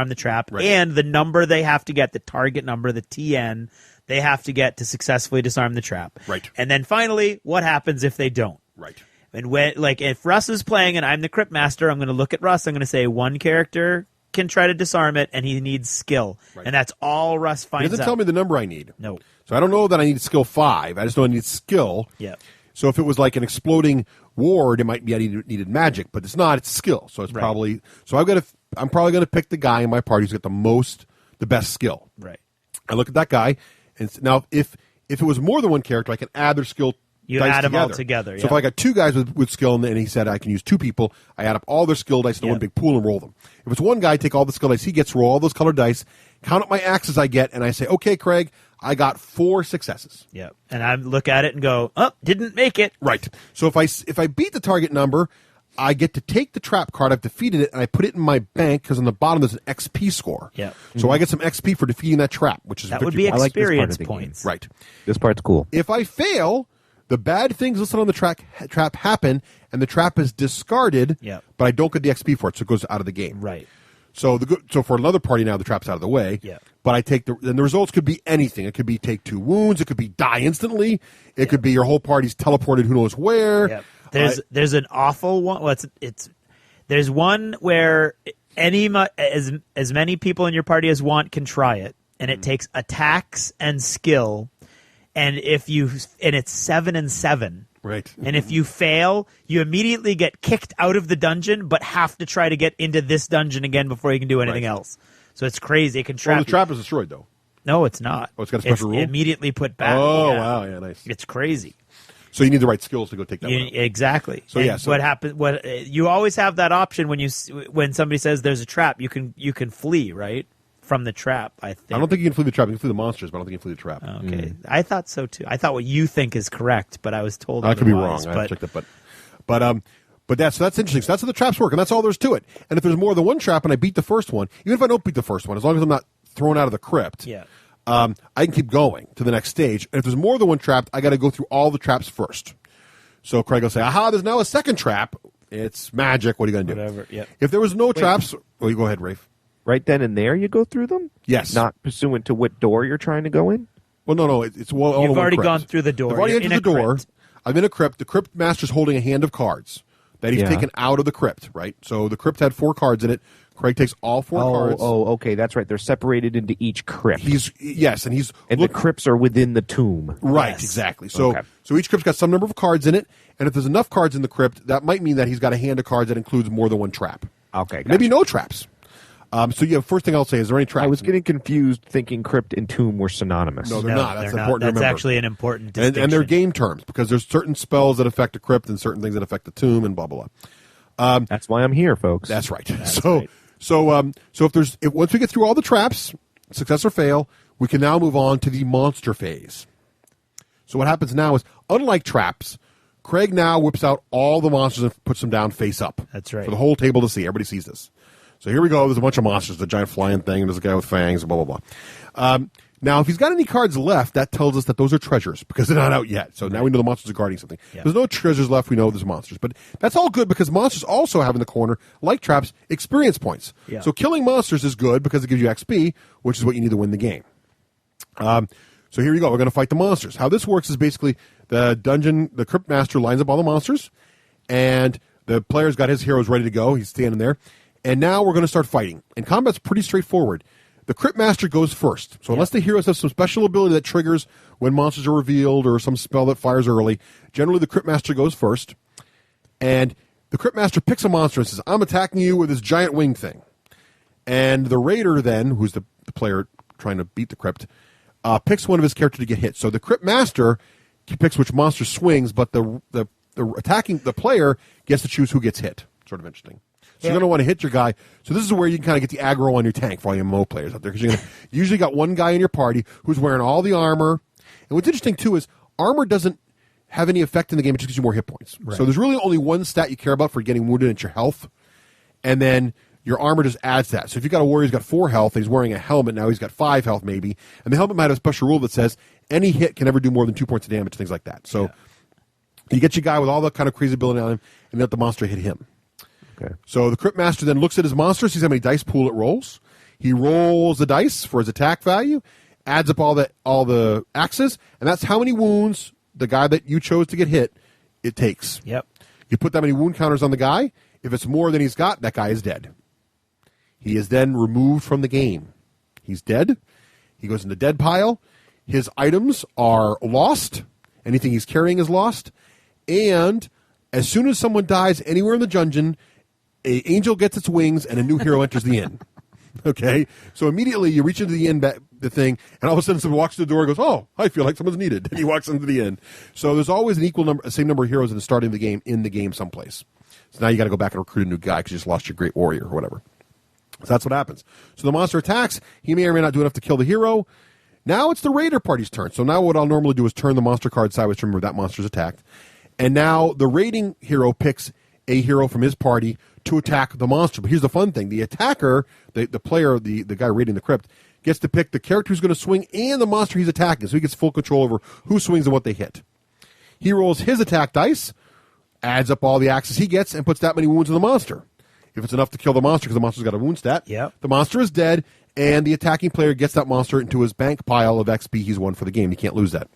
S2: the trap, and the number they have to get, the target number, the TN, they have to get to successfully disarm the trap.
S1: Right.
S2: And then finally, what happens if they don't?
S1: Right.
S2: And when, if Russ is playing and I'm the crypt master, I'm going to look at Russ. I'm going to say 1 character can try to disarm it, and he needs skill, and that's all Russ finds out.
S1: He doesn't tell me the number I need.
S2: No.
S1: So I don't know that I need skill 5. I just know I need skill.
S2: Yeah.
S1: So if it was like an exploding ward, it might be I needed magic, but it's not. It's skill. So it's probably. So I'm probably going to pick the guy in my party who's got the best skill.
S2: Right.
S1: I look at that guy, and now if it was more than 1 character, I can add their skill.
S2: You
S1: dice
S2: add them
S1: together.
S2: all together.
S1: So if I got 2 guys with skill, and he said I can use 2 people, I add up all their skill dice in one big pool and roll them. If it's 1 guy, take all the skill dice he gets, roll all those colored dice, count up my axes I get, and I say, okay, Craig, I got 4 successes.
S2: Yeah, and I look at it and go, oh, didn't make it.
S1: Right. So if I beat the target number, I get to take the trap card. I've defeated it, and I put it in my bank because on the bottom there's an XP score.
S2: Yeah.
S1: So I get some XP for defeating that trap, which is
S2: that
S1: victory
S2: would be
S1: points.
S2: experience points.
S1: Right.
S3: This part's cool.
S1: If I fail, the bad things listed on the trap happen, and the trap is discarded.
S2: Yeah.
S1: But I don't get the XP for it, so it goes out of the game.
S2: Right.
S1: So so for another party now, the trap's out of the way.
S2: Yeah.
S1: But I take and the results could be anything. It could be take 2 wounds. It could be die instantly. It could be your whole party's teleported who knows where.
S2: Yeah. There's an awful one. Well, there's one where as many people in your party as want can try it, and it takes attacks and skill, and it's 7 and 7.
S1: Right.
S2: And if you fail, you immediately get kicked out of the dungeon, but have to try to get into this dungeon again before you can do anything else. So it's crazy. It can trap.
S1: Well, the trap is destroyed, though.
S2: No, it's not.
S1: Oh, it's got a special rule?
S2: Immediately put back.
S1: Oh, wow. Yeah, nice.
S2: It's crazy.
S1: So you need the right skills to go take that one out.
S2: Exactly.
S1: So
S2: and
S1: yeah. So
S2: what happens? You always have that option when somebody says there's a trap. You can flee from the trap. I think.
S1: I don't think you can flee the trap. You can flee the monsters, but I don't think you can flee the trap.
S2: Okay, I thought so too. I thought what you think is correct, but I was told
S1: I could be wrong.
S2: otherwise,
S1: I checked it, but that's interesting. So that's how the traps work, and that's all there's to it. And if there's more than 1 trap, and I beat the first one, even if I don't beat the first one, as long as I'm not thrown out of the crypt, I can keep going to the next stage. And if there's more than one trap, I got to go through all the traps first. So Craig will say, aha, there's now a second trap. It's magic. What are you going to do?
S2: Whatever, yep.
S1: If there was no traps, well, you go ahead, Rafe.
S3: Right then and there, you go through them?
S1: Yes.
S3: Not pursuant to what door you're trying to go in?
S1: Well, no. It's all
S2: You've
S1: in one
S2: already
S1: crypt.
S2: gone through the door.
S1: I've already
S2: You're
S1: entered
S2: in
S1: the
S2: a
S1: door.
S2: crypt.
S1: I'm in a crypt. The crypt master's holding a hand of cards that he's taken out of the crypt, right? So the crypt had 4 cards in it. Craig takes all 4 cards.
S3: Oh, okay, that's right. They're separated into each crypt.
S1: And
S3: the crypts are within the tomb.
S1: Right, exactly. So
S3: Okay.
S1: so each crypt's got some number of cards in it, and if there's enough cards in the crypt, that might mean that he's got a hand of cards that includes more than one trap.
S3: Okay,
S1: Maybe no traps. First thing I'll say, is there any traps?
S3: I was getting confused thinking crypt and tomb were synonymous.
S1: No, they're not. That's important to remember.
S2: That's actually an important distinction.
S1: And they're game terms, because there's certain spells that affect a crypt and certain things that affect the tomb and blah, blah, blah.
S3: That's why I'm here, folks.
S1: That's right. So once we get through all the traps, success or fail, we can now move on to the monster phase. So what happens now is, unlike traps, Craig now whips out all the monsters and puts them down face up.
S2: That's right.
S1: For the whole table to see. Everybody sees this. So here we go. There's a bunch of monsters. The giant flying thing. And there's a guy with fangs. Blah, blah, blah. Now, if he's got any cards left, that tells us that those are treasures, because they're not out yet. So now we know the monsters are guarding something.
S2: Yeah.
S1: There's no treasures left. We know there's monsters. But that's all good, because monsters also have in the corner, like traps, experience points.
S2: Yeah.
S1: So killing monsters is good because it gives you XP, which is what you need to win the game. So here you go. We're going to fight the monsters. How this works is basically the crypt master lines up all the monsters, and the player's got his heroes ready to go. He's standing there. And now we're going to start fighting. And combat's pretty straightforward. The crypt master goes first. So unless the heroes have some special ability that triggers when monsters are revealed or some spell that fires early, generally the crypt master goes first. And the crypt master picks a monster and says, I'm attacking you with this giant wing thing. And the raider then, who's the player trying to beat the crypt, picks one of his characters to get hit. So the crypt master picks which monster swings, but the attacking the player gets to choose who gets hit. Sort of interesting. So you're going to want to hit your guy. So this is where you can kind of get the aggro on your tank for all your MMO players out there, because you usually got one guy in your party who's wearing all the armor. And what's interesting too is armor doesn't have any effect in the game; it just gives you more hit points.
S2: Right.
S1: So there's really only one stat you care about for getting wounded, and it's your health. And then your armor just adds that. So if you've got a warrior who's got 4 health, and he's wearing a helmet, now he's got 5 health maybe, and the helmet might have a special rule that says any hit can never do more than 2 points of damage, things like that. So you get your guy with all that kind of crazy ability on him, and let the monster hit him.
S3: Okay.
S1: So the crypt master then looks at his monster, sees how many dice pool it rolls. He rolls the dice for his attack value, adds up all the axes, and that's how many wounds the guy that you chose to get hit it takes.
S2: Yep.
S1: You put that many wound counters on the guy. If it's more than he's got, that guy is dead. He is then removed from the game. He's dead. He goes in the dead pile. His items are lost. Anything he's carrying is lost. And as soon as someone dies anywhere in the dungeon, an angel gets its wings and a new hero enters the inn. Okay? So immediately you reach into the inn, the thing, and all of a sudden someone walks to the door and goes, oh, I feel like someone's needed. And he walks into the inn. So there's always same number of heroes at the starting of the game in the game someplace. So now you got to go back and recruit a new guy because you just lost your great warrior or whatever. So that's what happens. So the monster attacks. He may or may not do enough to kill the hero. Now it's the raider party's turn. So now what I'll normally do is turn the monster card sideways to remember that monster's attacked. And now the raiding hero picks a hero from his party to attack the monster. But here's the fun thing. The attacker, the player, the guy raiding the crypt, gets to pick the character who's going to swing and the monster he's attacking. So he gets full control over who swings and what they hit. He rolls his attack dice, adds up all the axes he gets, and puts that many wounds on the monster. If it's enough to kill the monster, because the monster's got a wound stat, the monster is dead, and the attacking player gets that monster into his bank pile of XP he's won for the game. He can't lose that,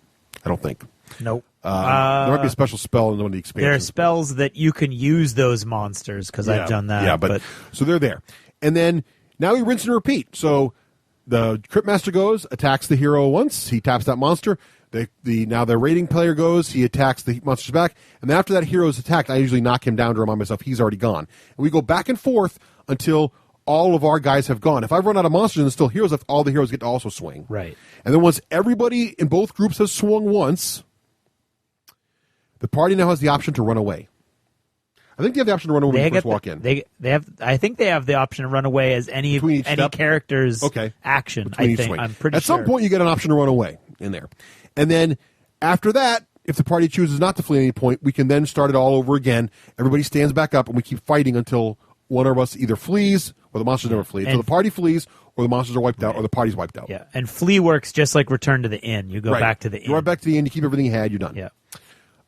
S1: I don't think.
S2: Nope.
S1: There might be a special spell in one of the expansions.
S2: There are spells that you can use those monsters, because I've done that.
S1: Yeah, but so they're there. And then now we rinse and repeat. So the Crypt Master goes, attacks the hero once, he taps that monster. Now the raiding player goes, he attacks the monsters back, and then after that hero is attacked, I usually knock him down to remind myself he's already gone. And we go back and forth until all of our guys have gone. If I've run out of monsters and there's still heroes left, all the heroes get to also swing.
S2: Right.
S1: And then once everybody in both groups has swung once, the party now has the option to run away. I think they have the option to run away when you first walk in.
S2: They have. I think they have the option to run away as any character's action. I think. I'm pretty
S1: At
S2: sure.
S1: some point, you get an option to run away in there. And then after that, if the party chooses not to flee at any point, we can then start it all over again. Everybody stands back up, and we keep fighting until one of us either flees or the monsters never flee. So the party flees or the monsters are wiped out or the party's wiped out.
S2: Yeah, and flee works just like Return to the Inn. You go back to the inn.
S1: You're right back to the inn. You keep everything you had. You're done.
S2: Yeah.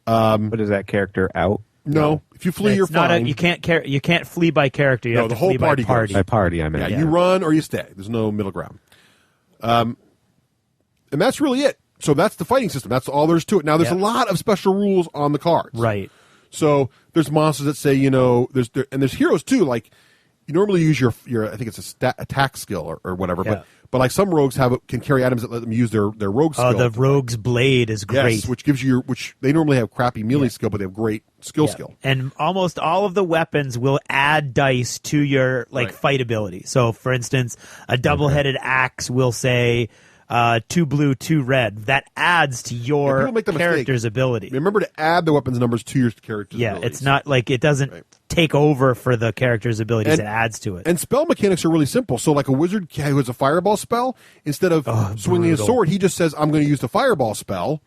S3: But is that character out?
S1: No. If you flee, you're fine.
S2: You can't flee by character. You have
S1: the
S2: to
S1: whole
S2: flee
S1: party
S2: by party.
S1: goes.
S3: By party, I mean.
S1: Yeah, you run or you stay. There's no middle ground. And that's really it. So that's the fighting system. That's all there's to it. Now, there's a lot of special rules on the cards.
S2: Right.
S1: So there's monsters that say, there's heroes too. Like you normally use your I think it's attack skill or whatever.
S2: Yeah.
S1: But like some rogues can carry items that let them use their rogue skill.
S2: Oh, the rogue's blade is great.
S1: Yes, which gives you which they normally have crappy melee skill, but they have great skill.
S2: And almost all of the weapons will add dice to your fight ability. So, for instance, a double-headed axe will say 2 blue, 2 red. That adds to your character's ability.
S1: Remember to add the weapons numbers to your character's abilities.
S2: It's not like it doesn't take over for the character's abilities. It adds to it.
S1: And spell mechanics are really simple. So like a wizard who has a fireball spell, instead of swinging his sword, he just says, I'm going to use the fireball spell.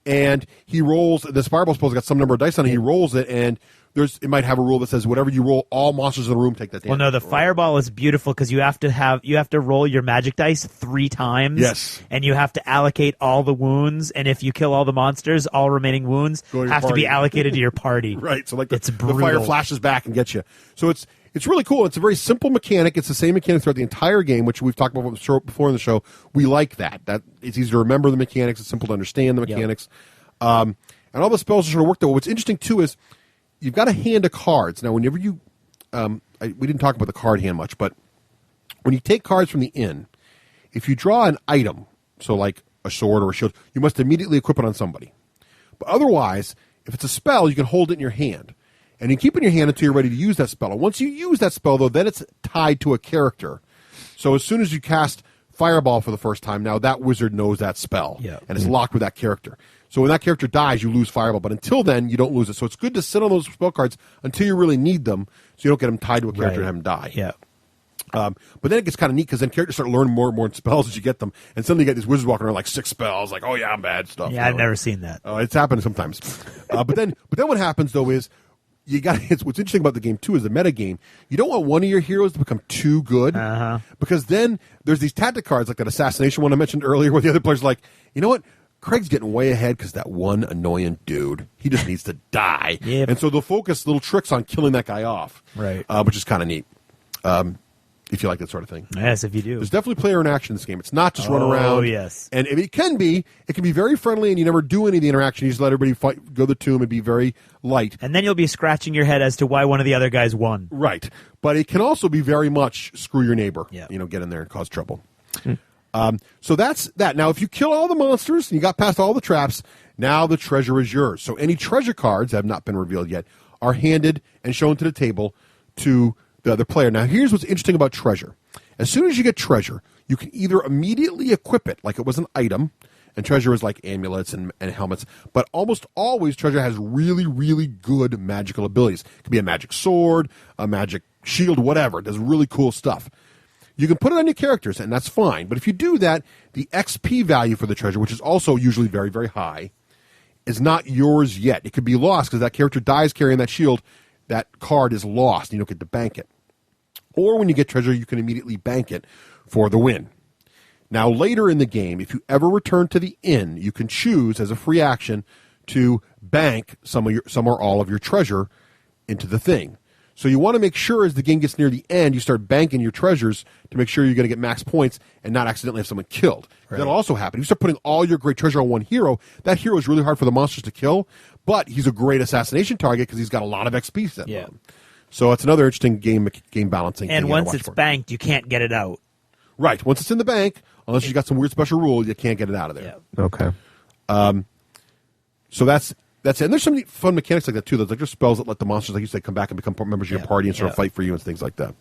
S1: And he rolls, this fireball spell's got some number of dice on it, he rolls it, and it might have a rule that says whatever you roll, all monsters in the room take that damage.
S2: Well, no, the fireball is beautiful because you have to roll your magic dice 3 times.
S1: Yes.
S2: And you have to allocate all the wounds, and if you kill all the monsters, all remaining wounds have to be allocated to your party.
S1: Right. So like
S2: it's
S1: the
S2: brutal.
S1: fire flashes back and gets you. So it's really cool. It's a very simple mechanic. It's the same mechanic throughout the entire game, which we've talked about before in the show. We like that. That it's easy to remember the mechanics. It's simple to understand the mechanics. And all the spells are sort of work. Though what's interesting too is you've got a hand of cards. Now, whenever you, we didn't talk about the card hand much, but when you take cards from the inn, if you draw an item, so like a sword or a shield, you must immediately equip it on somebody. But otherwise, if it's a spell, you can hold it in your hand. And you keep it in your hand until you're ready to use that spell. And once you use that spell, though, then it's tied to a character. So as soon as you cast Fireball for the first time, now that wizard knows that spell.
S2: Yeah.
S1: And it's locked with that character. So when that character dies, you lose Fireball. But until then, you don't lose it. So it's good to sit on those spell cards until you really need them, so you don't get them tied to a character and have them die.
S2: Yeah.
S1: But then it gets kind of neat because then characters start learning more and more spells as you get them. And suddenly you get these wizards walking around like 6 spells, like, oh yeah, I'm bad stuff.
S2: Yeah, I've never seen that.
S1: It's happened sometimes. But then what happens though is what's interesting about the game too is the meta game. You don't want one of your heroes to become too good because then there's these tactic cards like that assassination one I mentioned earlier where the other player's like, you know what? Craig's getting way ahead because that one annoying dude, he just needs to die.
S2: Yep.
S1: And so they'll focus little tricks on killing that guy off,
S2: right?
S1: Which is kind of neat. If you like that sort of thing.
S2: Yes, if you do.
S1: There's definitely player interaction in this game. It's not just run around.
S2: Oh, yes.
S1: And it can be very friendly and you never do any of the interaction. You just let everybody fight, go to the tomb and be very light.
S2: And then you'll be scratching your head as to why one of the other guys won.
S1: Right. But it can also be very much screw your neighbor.
S2: Yeah.
S1: Get in there and cause trouble. So that's that. Now, if you kill all the monsters and you got past all the traps, now the treasure is yours. So any treasure cards that have not been revealed yet are handed and shown to the table to the other player. Now, here's what's interesting about treasure. As soon as you get treasure, you can either immediately equip it like it was an item, and treasure is like amulets and helmets, but almost always treasure has really, really good magical abilities. It could be a magic sword, a magic shield, whatever. It does really cool stuff. You can put it on your characters, and that's fine. But if you do that, the XP value for the treasure, which is also usually very, very high, is not yours yet. It could be lost because that character dies carrying that shield. That card is lost, and you don't get to bank it. Or when you get treasure, you can immediately bank it for the win. Now, later in the game, if you ever return to the inn, you can choose as a free action to bank some or all of your treasure into the thing. So you want to make sure as the game gets near the end, you start banking your treasures to make sure you're going to get max points and not accidentally have someone killed. Right. That'll also happen. If you start putting all your great treasure on one hero, that hero is really hard for the monsters to kill, but he's a great assassination target because he's got a lot of XP set on him. So it's another interesting game balancing thing.
S2: And once it's banked, you can't get it out.
S1: Right. Once it's in the bank, unless you got some weird special rule, you can't get it out of there.
S2: Yeah.
S3: Okay.
S1: So that's it. And there's some neat fun mechanics like that too. There's like just spells that let the monsters, like you said, come back and become members of your party and sort of fight for you and things like that.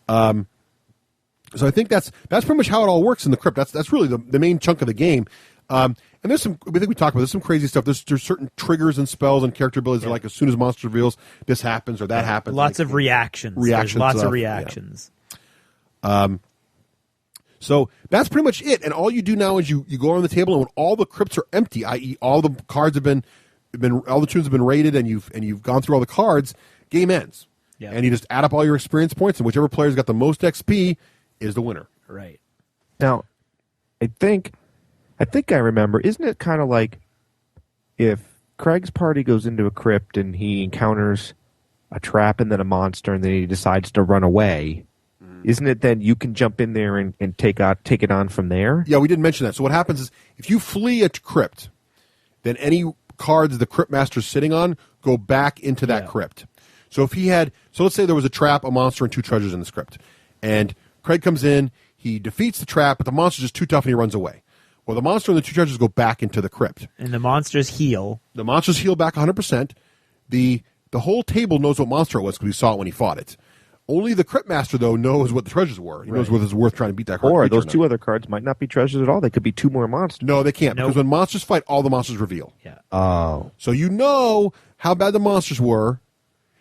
S1: So I think that's pretty much how it all works in the crypt. That's really the main chunk of the game. And there's some, I think we talked about, there's some crazy stuff. There's certain triggers and spells and character abilities that are like as soon as monster reveals, this happens or that happens.
S2: Lots of reactions. There's lots of reactions.
S1: Yeah. So that's pretty much it. And all you do now is you go around the table, and when all the crypts are empty, i.e., all the cards have been all the tunes have been raided, and you've gone through all the cards, game ends. and you just add up all your experience points, and whichever player's got the most XP is the winner.
S2: Right.
S3: Now, I think I remember. Isn't it kind of like if Craig's party goes into a crypt and he encounters a trap and then a monster, and then he decides to run away? Isn't it then you can jump in there and take it on from there?
S1: Yeah, we didn't mention that. So what happens is if you flee a crypt, then any cards the crypt master's sitting on go back into that crypt. So if he had, so let's say there was a trap, a monster, and 2 treasures in this crypt, and Craig comes in, he defeats the trap, but the monster's just too tough and he runs away. Well, the monster and the 2 treasures go back into the crypt.
S2: And the monsters heal.
S1: The monsters heal back 100%. The whole table knows what monster it was because we saw it when he fought it. Only the crypt master, though, knows what the treasures were. He knows whether it's worth trying to beat that card.
S3: Or those 2 other cards might not be treasures at all. They could be 2 more monsters.
S1: No, they can't. Because when monsters fight, all the monsters reveal.
S2: Yeah.
S3: Oh.
S1: So you know how bad the monsters were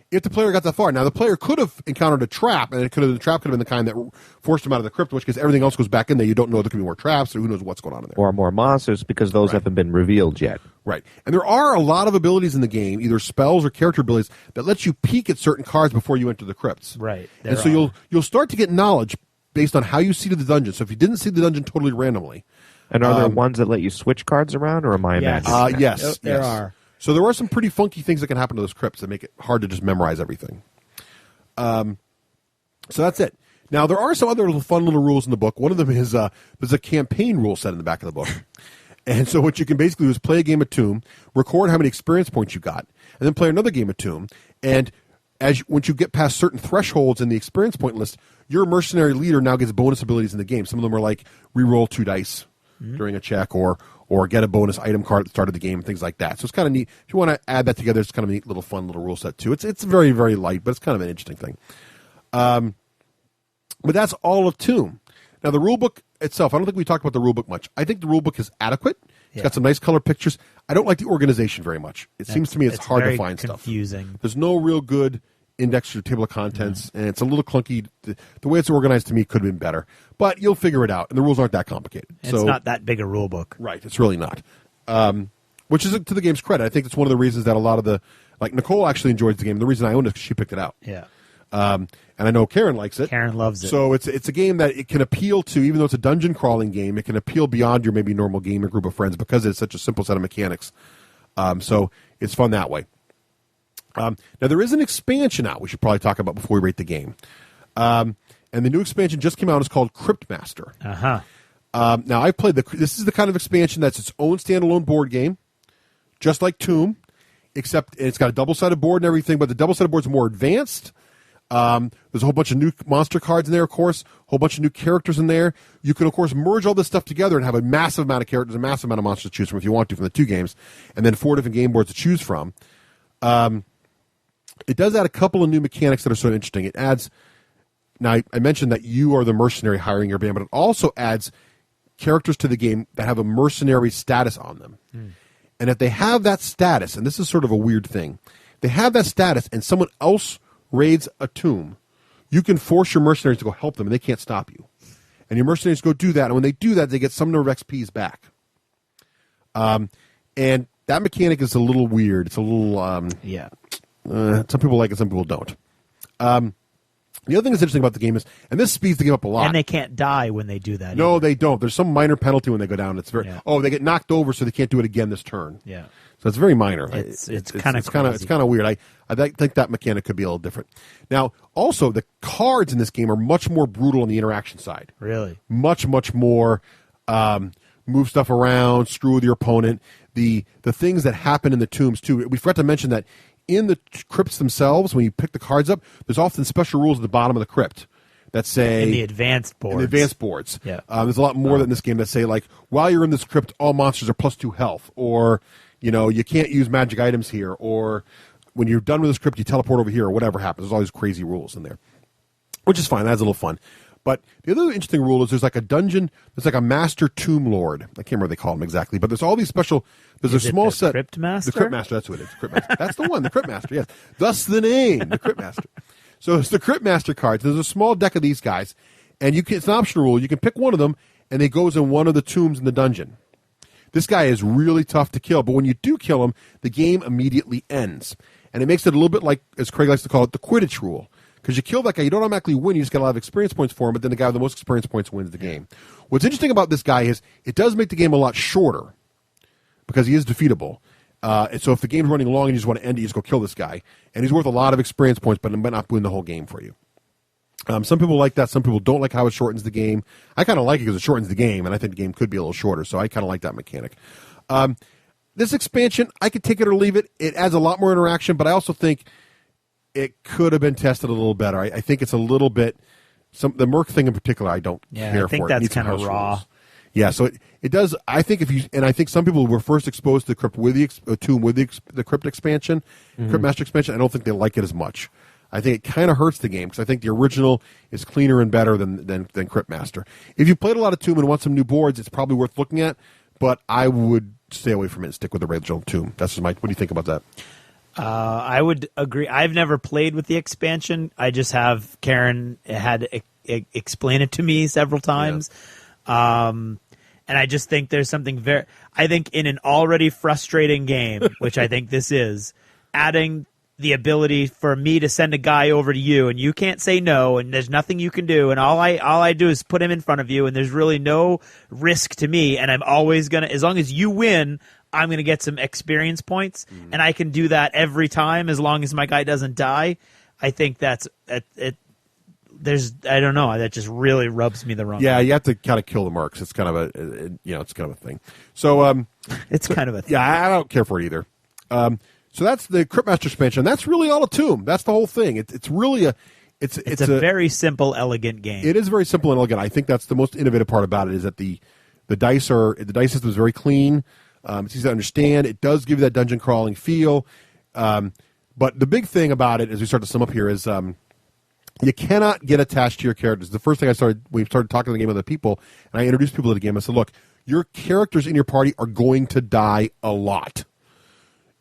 S1: if the player got that far. Now, the player could have encountered a trap, and the trap could have been the kind that forced him out of the crypt, which because everything else goes back in there, you don't know there could be more traps, or who knows what's going on in there.
S3: Or more monsters because those haven't been revealed yet.
S1: Right. And there are a lot of abilities in the game, either spells or character abilities, that let you peek at certain cards before you enter the crypts.
S2: Right.
S1: And so you'll start to get knowledge based on how you see the dungeon. So if you didn't see the dungeon totally randomly.
S3: And are there ones that let you switch cards around, or am I imagining that?
S1: Yes.
S2: There are.
S1: So there are some pretty funky things that can happen to those crypts that make it hard to just memorize everything. So that's it. Now, there are some other fun little rules in the book. One of them is there's a campaign rule set in the back of the book. And so what you can basically do is play a game of Tomb, record how many experience points you got, and then play another game of Tomb. And once you get past certain thresholds in the experience point list, your mercenary leader now gets bonus abilities in the game. Some of them are like re-roll 2 dice during a check, or get a bonus item card at the start of the game, and things like that. So it's kind of neat. If you want to add that together, it's kind of a neat little fun little rule set too. It's very, very light, but it's kind of an interesting thing. But that's all of Tomb. Now, the rulebook itself, I don't think we talked about the rulebook much. I think the rulebook is adequate. It's got some nice color pictures. I don't like the organization very much. It seems to me it's hard to find
S2: confusing.
S1: stuff. There's no real good index or table of contents, and it's a little clunky. The way it's organized to me could have been better. But you'll figure it out, and the rules aren't that complicated.
S2: It's not that big a rulebook.
S1: Right, it's really not. Which is to the game's credit. I think it's one of the reasons that a lot of like Nicole actually enjoys the game. The reason I own it is because she picked it out.
S2: Yeah.
S1: And I know Karen likes it.
S2: Karen loves it.
S1: So it's a game that it can appeal to, even though it's a dungeon crawling game, it can appeal beyond your maybe normal gamer group of friends because it's such a simple set of mechanics. So it's fun that way. Now, there is an expansion out we should probably talk about before we rate the game. And the new expansion just came out. It's called Cryptmaster. Now, I've played this is the kind of expansion that's its own standalone board game, just like Tomb, except it's got a double-sided board and everything, but the double-sided board's more advanced. There's a whole bunch of new monster cards in there, of course, a whole bunch of new characters in there. You can, of course, merge all this stuff together and have a massive amount of characters, a massive amount of monsters to choose from if you want to from the 2 games, and then 4 different game boards to choose from. It does add a couple of new mechanics that are sort of interesting. It adds, now I mentioned that you are the mercenary hiring your band, but it also adds characters to the game that have a mercenary status on them. And if they have that status, and this is sort of a weird thing, they have that status and someone else raids a tomb, you can force your mercenaries to go help them, and they can't stop you. And your mercenaries go do that, and when they do that, they get some number of XPs back. And that mechanic is a little weird. It's a little... some people like it, some people don't. The other thing that's interesting about the game is, and this speeds the game up a lot.
S2: And they can't die when they do that.
S1: No, they don't. There's some minor penalty when they go down. It's very they get knocked over, so they can't do it again this turn.
S2: Yeah.
S1: So it's very minor.
S2: It's kind of
S1: weird. I think that mechanic could be a little different. Now, also the cards in this game are much more brutal on the interaction side.
S2: Really?
S1: Much more move stuff around, screw with your opponent. The things that happen in the tombs too. We forgot to mention that in the crypts themselves, when you pick the cards up, there's often special rules at the bottom of the crypt that say...
S2: In the advanced boards.
S1: Yeah. There's a lot more than this game that say, like, while you're in this crypt, all monsters are +2 health, or, you can't use magic items here, or when you're done with this crypt, you teleport over here, or whatever happens. There's all these crazy rules in there, which is fine. That's a little fun. But the other interesting rule is there's like a dungeon, there's like a master tomb lord. I can't remember what they call him exactly, but there's all these special... There's
S2: is
S1: a small
S2: the
S1: set.
S2: Crypt Master?
S1: The Crypt Master, that's who it is. Crypt Master. That's the one, the Crypt Master, yes. Thus the name, the Crypt Master. So it's the Crypt Master cards. There's a small deck of these guys, and it's an optional rule. You can pick one of them, and it goes in one of the tombs in the dungeon. This guy is really tough to kill, but when you do kill him, the game immediately ends. And it makes it a little bit like, as Craig likes to call it, the Quidditch rule. Because you kill that guy, you don't automatically win, you just get a lot of experience points for him, but then the guy with the most experience points wins the game. What's interesting about this guy is it does make the game a lot shorter, because he is defeatable. And so if the game's running long and you just want to end it, you just go kill this guy. And he's worth a lot of experience points, but it might not win the whole game for you. Some people like that. Some people don't like how it shortens the game. I kind of like it because it shortens the game, and I think the game could be a little shorter, so I kind of like that mechanic. This expansion, I could take it or leave it. It adds a lot more interaction, but I also think it could have been tested a little better. I think it's a little bit... the Merc thing in particular, I don't care for.
S2: I think that's kind of raw.
S1: Rules. Yeah, so it does. I think I think some people were first exposed to the Crypt with the Tomb with the Crypt expansion, Crypt Master expansion. I don't think they like it as much. I think it kind of hurts the game because I think the original is cleaner and better than Crypt Master. If you played a lot of Tomb and want some new boards, it's probably worth looking at. But I would stay away from it and stick with the original Tomb. That's just what do you think about that?
S2: I would agree. I've never played with the expansion. I just have Karen had explain it to me several times. Yeah. And I just think there's something I think in an already frustrating game, which I think this is, adding the ability for me to send a guy over to you and you can't say no and there's nothing you can do and all I do is put him in front of you and there's really no risk to me and I'm always going to, as long as you win, I'm going to get some experience points and I can do that every time as long as my guy doesn't die. I think that's it. I don't know, that just really rubs me the wrong way.
S1: You have to kind of kill the marks. It's kind of it's kind of a thing. So
S2: it's kind of a thing.
S1: Yeah, I don't care for it either. So that's the Crypt Master expansion. That's really all a Tomb. That's the whole thing. It's really it's a
S2: very simple, elegant game.
S1: It is very simple and elegant. I think that's the most innovative part about it is that the dice system is very clean. It's easy to understand. It does give you that dungeon crawling feel. But the big thing about it, as we start to sum up here, is you cannot get attached to your characters. The first thing we started talking to the game with other people, and I introduced people to the game. I said, look, your characters in your party are going to die a lot.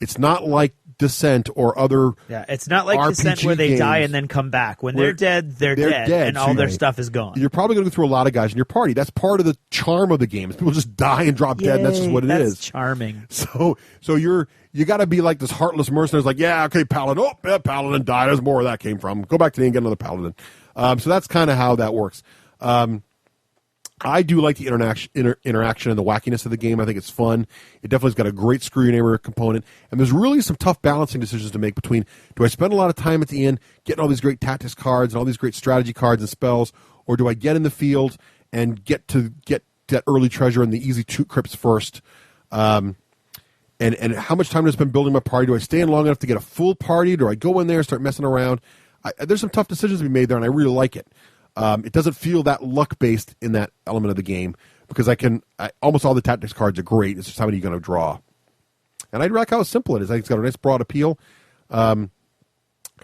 S1: It's not like Descent or other
S2: it's not like
S1: RPG
S2: Descent where they
S1: games
S2: die and then come back. When they're dead, they're dead, and all their stuff is gone.
S1: You're probably going to go through a lot of guys in your party. That's part of the charm of the game. Is people just die and drop dead, and that's just what it is.
S2: That's charming.
S1: So you got to be like this heartless mercenary. Like, yeah, okay, Paladin. Oh, yeah, Paladin died. There's more where that came from. Go back to the and get another Paladin. So that's kind of how that works. I do like the interaction and the wackiness of the game. I think it's fun. It definitely's got a great screw your neighbor component. And there's really some tough balancing decisions to make between, do I spend a lot of time at the end getting all these great tactics cards and all these great strategy cards and spells, or do I get in the field and get that early treasure and the easy two crypts first? And how much time do I spend building my party? Do I stay in long enough to get a full party? Do I go in there and start messing around? There's some tough decisions to be made there, and I really like it. It doesn't feel that luck-based in that element of the game because almost all the tactics cards are great. It's just how many you're going to draw. And I like how simple it is. I think it's got a nice broad appeal. And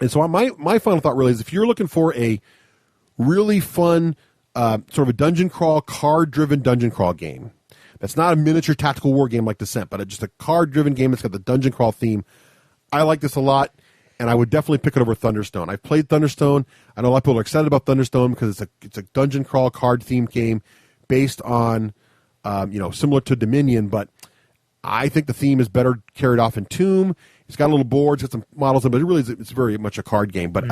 S1: so my final thought really is if you're looking for a really fun sort of a dungeon crawl, card-driven dungeon crawl game, that's not a miniature tactical war game like Descent, but just a card-driven game that's got the dungeon crawl theme, I like this a lot. And I would definitely pick it over Thunderstone. I've played Thunderstone. I know a lot of people are excited about Thunderstone because it's a dungeon crawl card themed game based on, similar to Dominion. But I think the theme is better carried off in Tomb. It's got a little board, it's got some models, but it's very much a card game. But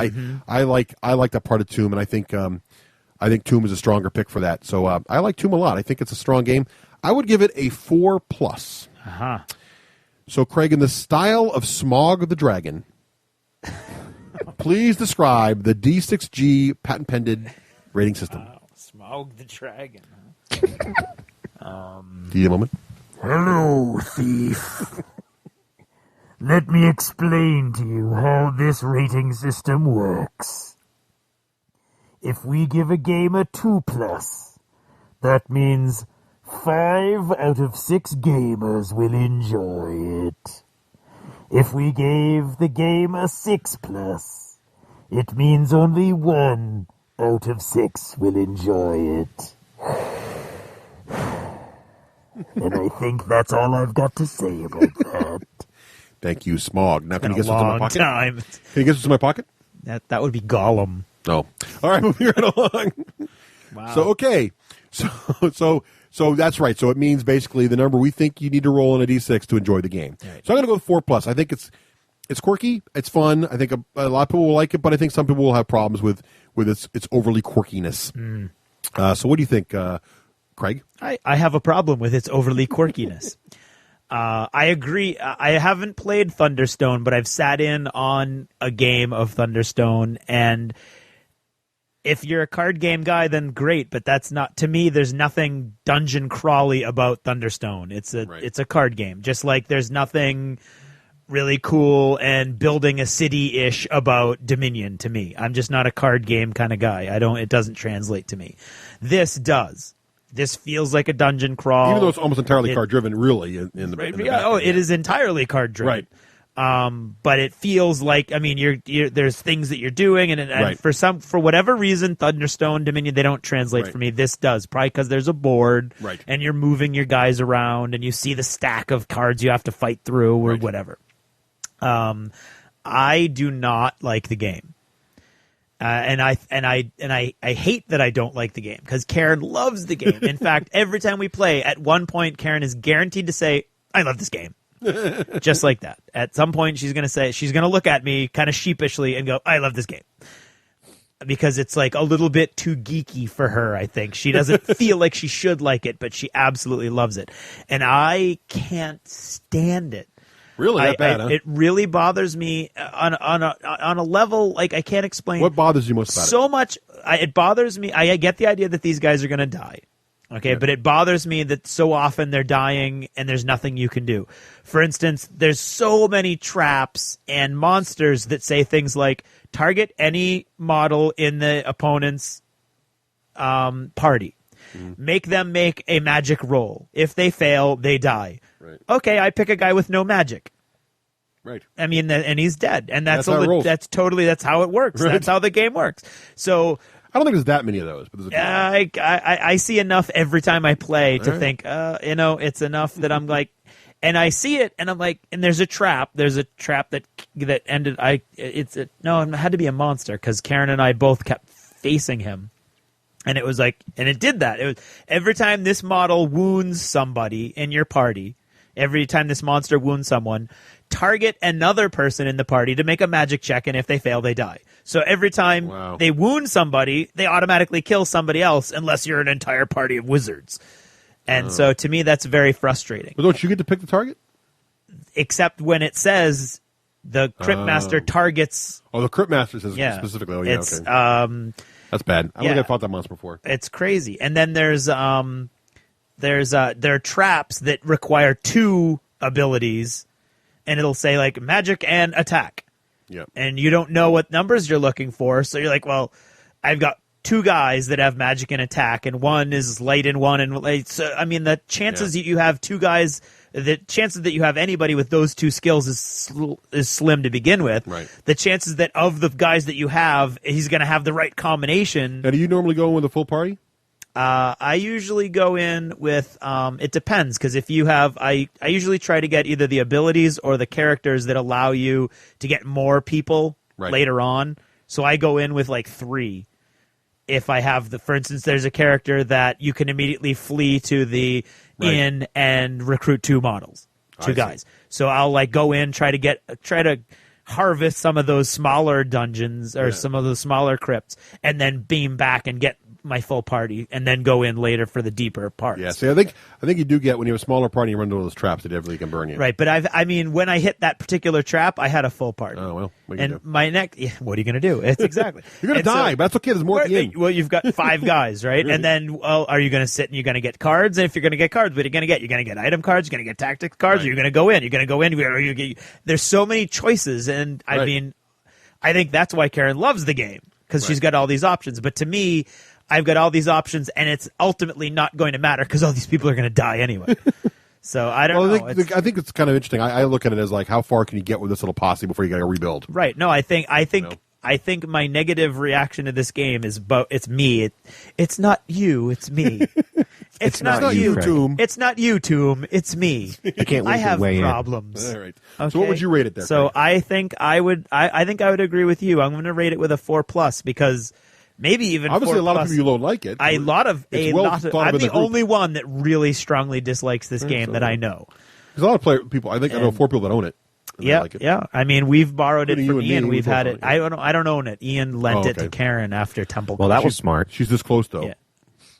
S1: I like that part of Tomb, and I think Tomb is a stronger pick for that. So I like Tomb a lot. I think it's a strong game. I would give it a 4+.
S2: Uh-huh.
S1: So Craig, in the style of Smog the Dragon. Please describe the D6G patent-pending rating system.
S2: Wow, Smog the Dragon.
S1: Do you need a moment?
S20: Hello, thief. Let me explain to you how this rating system works. If we give a game a 2+, that means 5 out of 6 gamers will enjoy it. If we gave the game a 6+, it means only 1 out of 6 will enjoy it. And I think that's all I've got to say about that.
S1: Thank you, Smog. Now, can you guess what's in my pocket?
S2: Time.
S1: Can you guess what's in my pocket?
S2: That would be Gollum.
S1: Oh. All right, moving right along.
S2: Wow.
S1: So, okay. So that's right. So it means basically the number we think you need to roll in a D6 to enjoy the game. Right. So I'm going to go with 4+. I think It's quirky. It's fun. I think a lot of people will like it, but I think some people will have problems with its overly quirkiness. So what do you think, Craig?
S2: I have a problem with its overly quirkiness. I agree. I haven't played Thunderstone, but I've sat in on a game of Thunderstone, and if you're a card game guy, then great. But that's not, to me, there's nothing dungeon crawly about Thunderstone. It's a card game, just like there's nothing really cool and building a city-ish about Dominion to me. I'm just not a card game kind of guy. It doesn't translate to me. This does. This feels like a dungeon crawl.
S1: Even though it's almost entirely card-driven, really. In the
S2: it is entirely card-driven.
S1: Right.
S2: But it feels like, I mean, there's things that you're doing, and for whatever reason, Thunderstone, Dominion, they don't translate for me. This does, probably because there's a board, and you're moving your guys around, and you see the stack of cards you have to fight through, or whatever. I do not like the game. And I hate that I don't like the game, because Karen loves the game. In fact, every time we play, at one point, Karen is guaranteed to say, I love this game. Just like that. At some point, she's going to look at me kind of sheepishly and go, I love this game. Because it's like a little bit too geeky for her, I think. She doesn't feel like she should like it, but she absolutely loves it. And I can't stand it.
S1: Really, that bad, huh?
S2: It really bothers me on a level like I can't explain.
S1: What bothers you most about it?
S2: So much. It bothers me. I get the idea that these guys are going to die. Okay, but it bothers me that so often they're dying and there's nothing you can do. For instance, there's so many traps and monsters that say things like, target any model in the opponent's party. Make them make a magic roll. If they fail, they die. Right. Okay, I pick a guy with no magic.
S1: Right.
S2: I mean, and he's dead. And that's
S1: how it rolls.
S2: that's how it works.
S1: Right.
S2: That's how the game works. So
S1: I don't think there's that many of those. But
S2: I see enough every time I play to think, it's enough that I'm like, and I see it, and I'm like, and there's a trap. There's a trap that ended. It had to be a monster, because Karen and I both kept facing him. And it was like, and it did that. It was every time this model wounds somebody in your party, every time this monster wounds someone, target another person in the party to make a magic check, and if they fail, they die. So every time they wound somebody, they automatically kill somebody else, unless you're an entire party of wizards. And so to me, that's very frustrating.
S1: But don't you get to pick the target?
S2: Except when it says the Crypt Master targets.
S1: Oh, the Crypt Master says specifically. Oh, yeah,
S2: it's,
S1: okay. That's bad. I don't think I fought that monster before.
S2: It's crazy. And then there are traps that require 2 abilities, and it'll say like magic and attack.
S1: Yeah.
S2: And you don't know what numbers you're looking for, so you're like, well, I've got 2 guys that have magic and attack, and one is light and one and light. So I mean, the chances that you have 2 guys, the chances that you have anybody with those 2 skills is slim to begin with.
S1: Right.
S2: The chances that of the guys that you have, he's going to have the right combination.
S1: Now, do you normally go in with a full party?
S2: I usually go in with, it depends, because if you have, I usually try to get either the abilities or the characters that allow you to get more people later on. So I go in with like 3. If I have for instance, there's a character that you can immediately flee to the inn and recruit 2 models, 2 guys. So I'll like go in, try to harvest some of those smaller dungeons or some of those smaller crypts, and then beam back and get my full party, and then go in later for the deeper parts.
S1: Yeah, see, I think you do get, when you have a smaller party, you run into those traps that definitely can burn you.
S2: Right, but when I hit that particular trap, I had a full party.
S1: Oh, well, what
S2: and my neck, what are you going to do? It's exactly.
S1: You're going to die, but that's okay. There's more at the end.
S2: Well, you've got 5 guys, right? And then, are you going to sit and you're going to get cards? And if you're going to get cards, what are you going to get? You're going to get item cards, you're going to get tactics cards, or you're going to go in. You're going to go in. There's so many choices, and I mean, I think that's why Karen loves the game, because she's got all these options. But to me, I've got all these options, and it's ultimately not going to matter, because all these people are going to die anyway. So I don't know.
S1: I think it's kind of interesting. I look at it as like, how far can you get with this little posse before you got to rebuild?
S2: Right. No, I think my negative reaction to this game is, it's me. It's not you. It's me. It's not you, Toom. It's not you, Toom. It's me.
S3: I can't wait
S2: I have
S3: to weigh
S2: problems.
S1: All right.
S2: Okay?
S1: So what would you rate it there?
S2: So
S1: Craig?
S2: I think I would agree with you. I'm going to rate it with a 4+, because maybe even
S1: obviously
S2: 4+.
S1: A lot of people don't like it.
S2: I'm the only one that really strongly dislikes this game that I know.
S1: There's a lot of people. I know 4 people that own it. and they
S2: Yeah,
S1: like it.
S2: yeah. I mean, we've borrowed it
S1: Including
S2: from
S1: you and
S2: Ian.
S1: me,
S2: We've
S1: we
S2: had
S1: both
S2: it.
S1: own
S2: I don't own it. Ian lent it to
S1: okay.
S2: Karen after Temple.
S3: Well,
S2: Clash.
S3: that was smart.
S1: She's this close though.
S2: Yeah.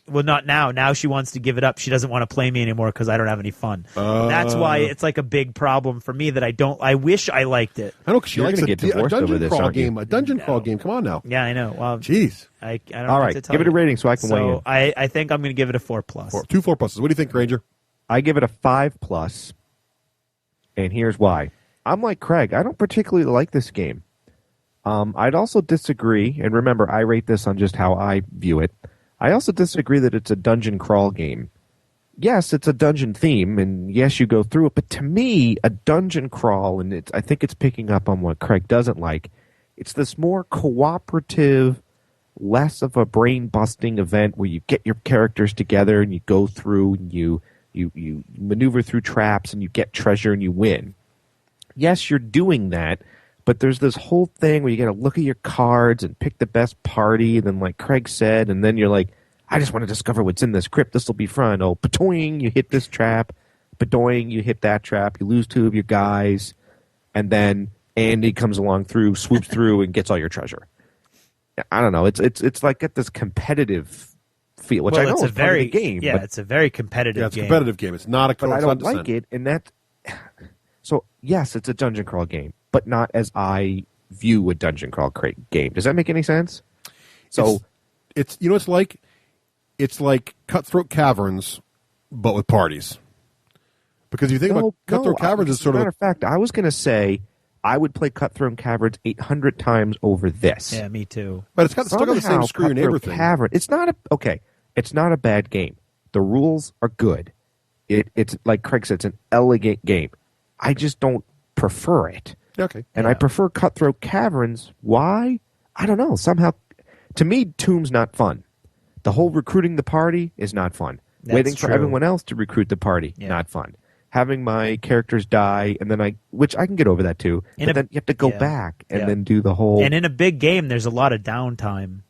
S2: Well, not now. Now she wants to give it up. She doesn't want to play me anymore because I don't have any fun. That's why it's like a big problem for me that I don't. I wish I liked it.
S1: I know because she
S3: You're
S1: likes
S3: gonna
S1: a
S3: get divorced over
S1: dungeon
S3: this,
S1: crawl
S3: aren't you?
S1: game. A dungeon crawl game. Come on now.
S2: Yeah, I know. Well,
S1: Jeez.
S2: I don't
S3: All
S2: know
S3: right,
S2: what to tell
S3: give it a
S2: you.
S3: rating so I can weigh in.
S2: So I think I'm going to give it a 4+.
S1: 2 4+. What do you think, Ranger?
S3: I give it a 5+, and here's why. I'm like Craig. I don't particularly like this game. I'd also disagree, and remember, I rate this on just how I view it. I also disagree that it's a dungeon crawl game. Yes, it's a dungeon theme, and yes, you go through it, but to me, a dungeon crawl, and I think it's picking up on what Craig doesn't like, it's this more cooperative, less of a brain-busting event where you get your characters together and you go through and you maneuver through traps and you get treasure and you win. Yes, you're doing that, but there's this whole thing where you got to look at your cards and pick the best party, and then like Craig said, and then you're like, I just want to discover what's in this crypt. This will be fun. Oh, patoing, you hit this trap. Padoing, you hit that trap. You lose 2 of your guys, and then Andy comes along through, swoops through, and gets all your treasure. I don't know. It's like got this competitive feel, which I know
S2: it's
S3: is
S2: a
S3: part
S2: very
S3: of the game.
S2: Yeah,
S3: but,
S2: it's a very competitive.
S1: Yeah, it's a
S2: game.
S1: competitive game. It's not a.
S3: but I
S1: it's
S3: don't
S1: not
S3: like
S1: Descent.
S3: it, and that. So yes, it's a dungeon crawl game, but not as I view a dungeon crawl game. Does that make any sense? So
S1: it's you know it's like Cutthroat Caverns, but with parties. Because you think about Cutthroat Caverns is sort
S3: as a
S1: of
S3: matter of fact, I was going to say I would play Cutthroat Caverns 800 times over this.
S2: Yeah, me too.
S1: But it's still got the same
S3: Somehow,
S1: screw your neighbor
S3: Cutthroat
S1: thing.
S3: Cavern. It's not a bad game. The rules are good. It's like Craig said, it's an elegant game. I just don't prefer it.
S1: Okay.
S3: And I prefer Cutthroat Caverns. Why? I don't know. Somehow, to me, Tomb's not fun. The whole recruiting the party is not fun.
S2: That's
S3: Waiting for
S2: true.
S3: everyone else to recruit the party, not fun. Having my characters die, and then which I can get over that too, but then you have to go back and then do the whole.
S2: And in a big game, there's a lot of downtime.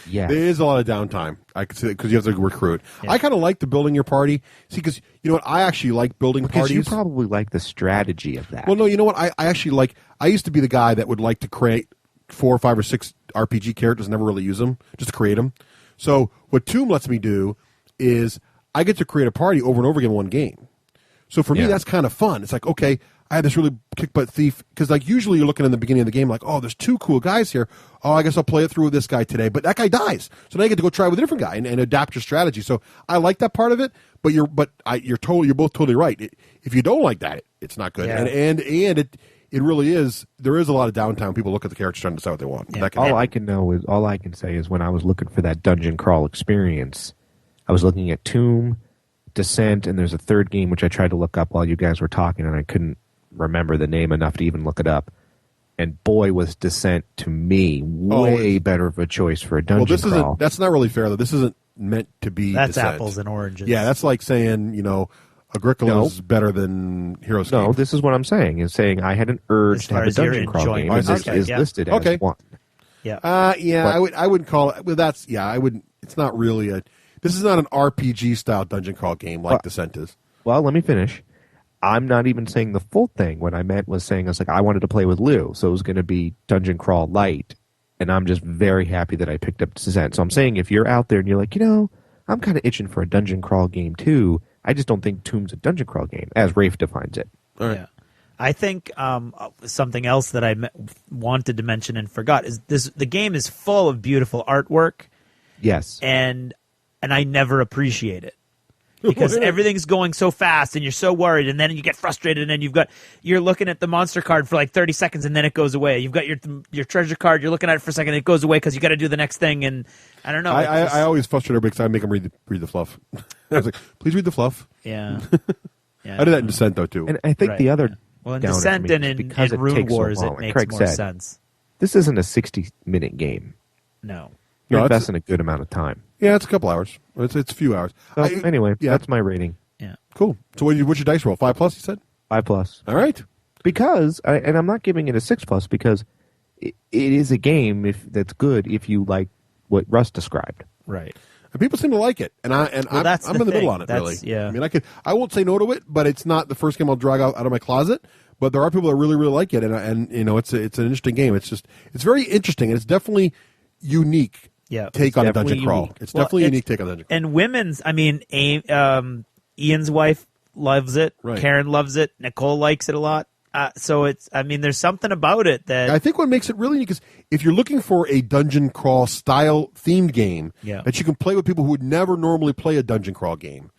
S3: Yeah,
S1: There is a lot of downtime. I could see because you have to recruit. I kind of like the building your party. See, because you know what, I actually like building
S3: because
S1: parties.
S3: you probably like the strategy of that.
S1: Well, no, you know what, I actually like. I used to be the guy that would like to create 4 or 5 or 6 RPG characters, never really use them, just to create them. So what Tomb lets me do is I get to create a party over and over again in one game. So for me, that's kind of fun. It's like, okay, I had this really kick-butt thief, because like usually you're looking in the beginning of the game like, oh, there's 2 cool guys here. Oh, I guess I'll play it through with this guy today. But that guy dies. So now you get to go try with a different guy and adapt your strategy. So I like that part of it, but you're both totally right. If you don't like that, it's not good.
S2: Yeah.
S1: And it really is. There is a lot of downtime. People look at the characters trying to decide what they want.
S2: Yeah.
S1: All
S3: All I can say is when I was looking for that dungeon crawl experience, I was looking at Tomb, Descent, and there's a third game which I tried to look up while you guys were talking, and I couldn't remember the name enough to even look it up. And boy, was Descent to me way better of a choice for a dungeon crawl.
S1: That's not really fair though. This isn't meant to be.
S2: That's
S1: Descent.
S2: apples and oranges.
S1: Yeah, that's like saying Agricola is better than Heroescape.
S3: No, this is what I'm saying. Is saying I had an urge to have a dungeon crawl game, and this is listed as one.
S2: Yeah.
S1: I wouldn't call it. Well, I wouldn't. It's not really a. This is not an RPG style dungeon crawl game like Descent is.
S3: Well, let me finish. I'm not even saying the full thing. What I meant was saying I wanted to play with Lou, so it was going to be dungeon crawl light, and I'm just very happy that I picked up Descent. So I'm saying if you're out there and you're like, I'm kind of itching for a dungeon crawl game too. I just don't think Tomb's a dungeon crawl game, as Rafe defines it.
S1: All right.
S2: Yeah. I think something else that I wanted to mention and forgot is the game is full of beautiful artwork.
S3: Yes.
S2: And I never appreciate it. Because everything's going so fast and you're so worried, and then you get frustrated, and then you're looking at the monster card for like 30 seconds and then it goes away. You've got your treasure card, you're looking at it for a second, and it goes away because you got to do the next thing, and I don't know.
S1: I always frustrate everybody because I make them read the fluff. I was like, please read the fluff.
S2: Yeah.
S1: I did that in Descent though too.
S3: And I think the other
S2: well, in
S3: downer
S2: Descent
S3: for
S2: and
S3: me is
S2: in
S3: because it
S2: Rune
S3: takes so
S2: Wars,
S3: long.
S2: it
S3: Like
S2: makes
S3: Craig
S2: more
S3: said,
S2: sense.
S3: This isn't a 60-minute game.
S2: No.
S3: You're
S1: No, it's-
S3: investing a good amount of time.
S1: Yeah, it's a couple hours. It's a few hours.
S3: So, anyway, that's my rating.
S2: Yeah.
S1: Cool. So what's your dice roll? 5+, you said?
S3: 5+.
S1: All right.
S3: Because, and I'm not giving it a 6+, because it is a game that's good if you like what Russ described.
S2: Right.
S1: And people seem to like it, and I'm in the middle on it. Really,
S2: Yeah.
S1: I mean, I won't say no to it, but it's not the first game I'll drag out of my closet. But there are people that really, really like it, and you know, it's an interesting game. It's very interesting, and it's definitely unique.
S2: Yeah,
S1: take on a dungeon crawl.
S2: Unique.
S1: It's definitely a unique take on a dungeon crawl.
S2: And women's, I mean, Ian's wife loves it.
S1: Right.
S2: Karen loves it. Nicole likes it a lot. So it's, I mean, there's something about it that
S1: I think what makes it really unique is if you're looking for a dungeon crawl style themed game that you can play with people who would never normally play a dungeon crawl game,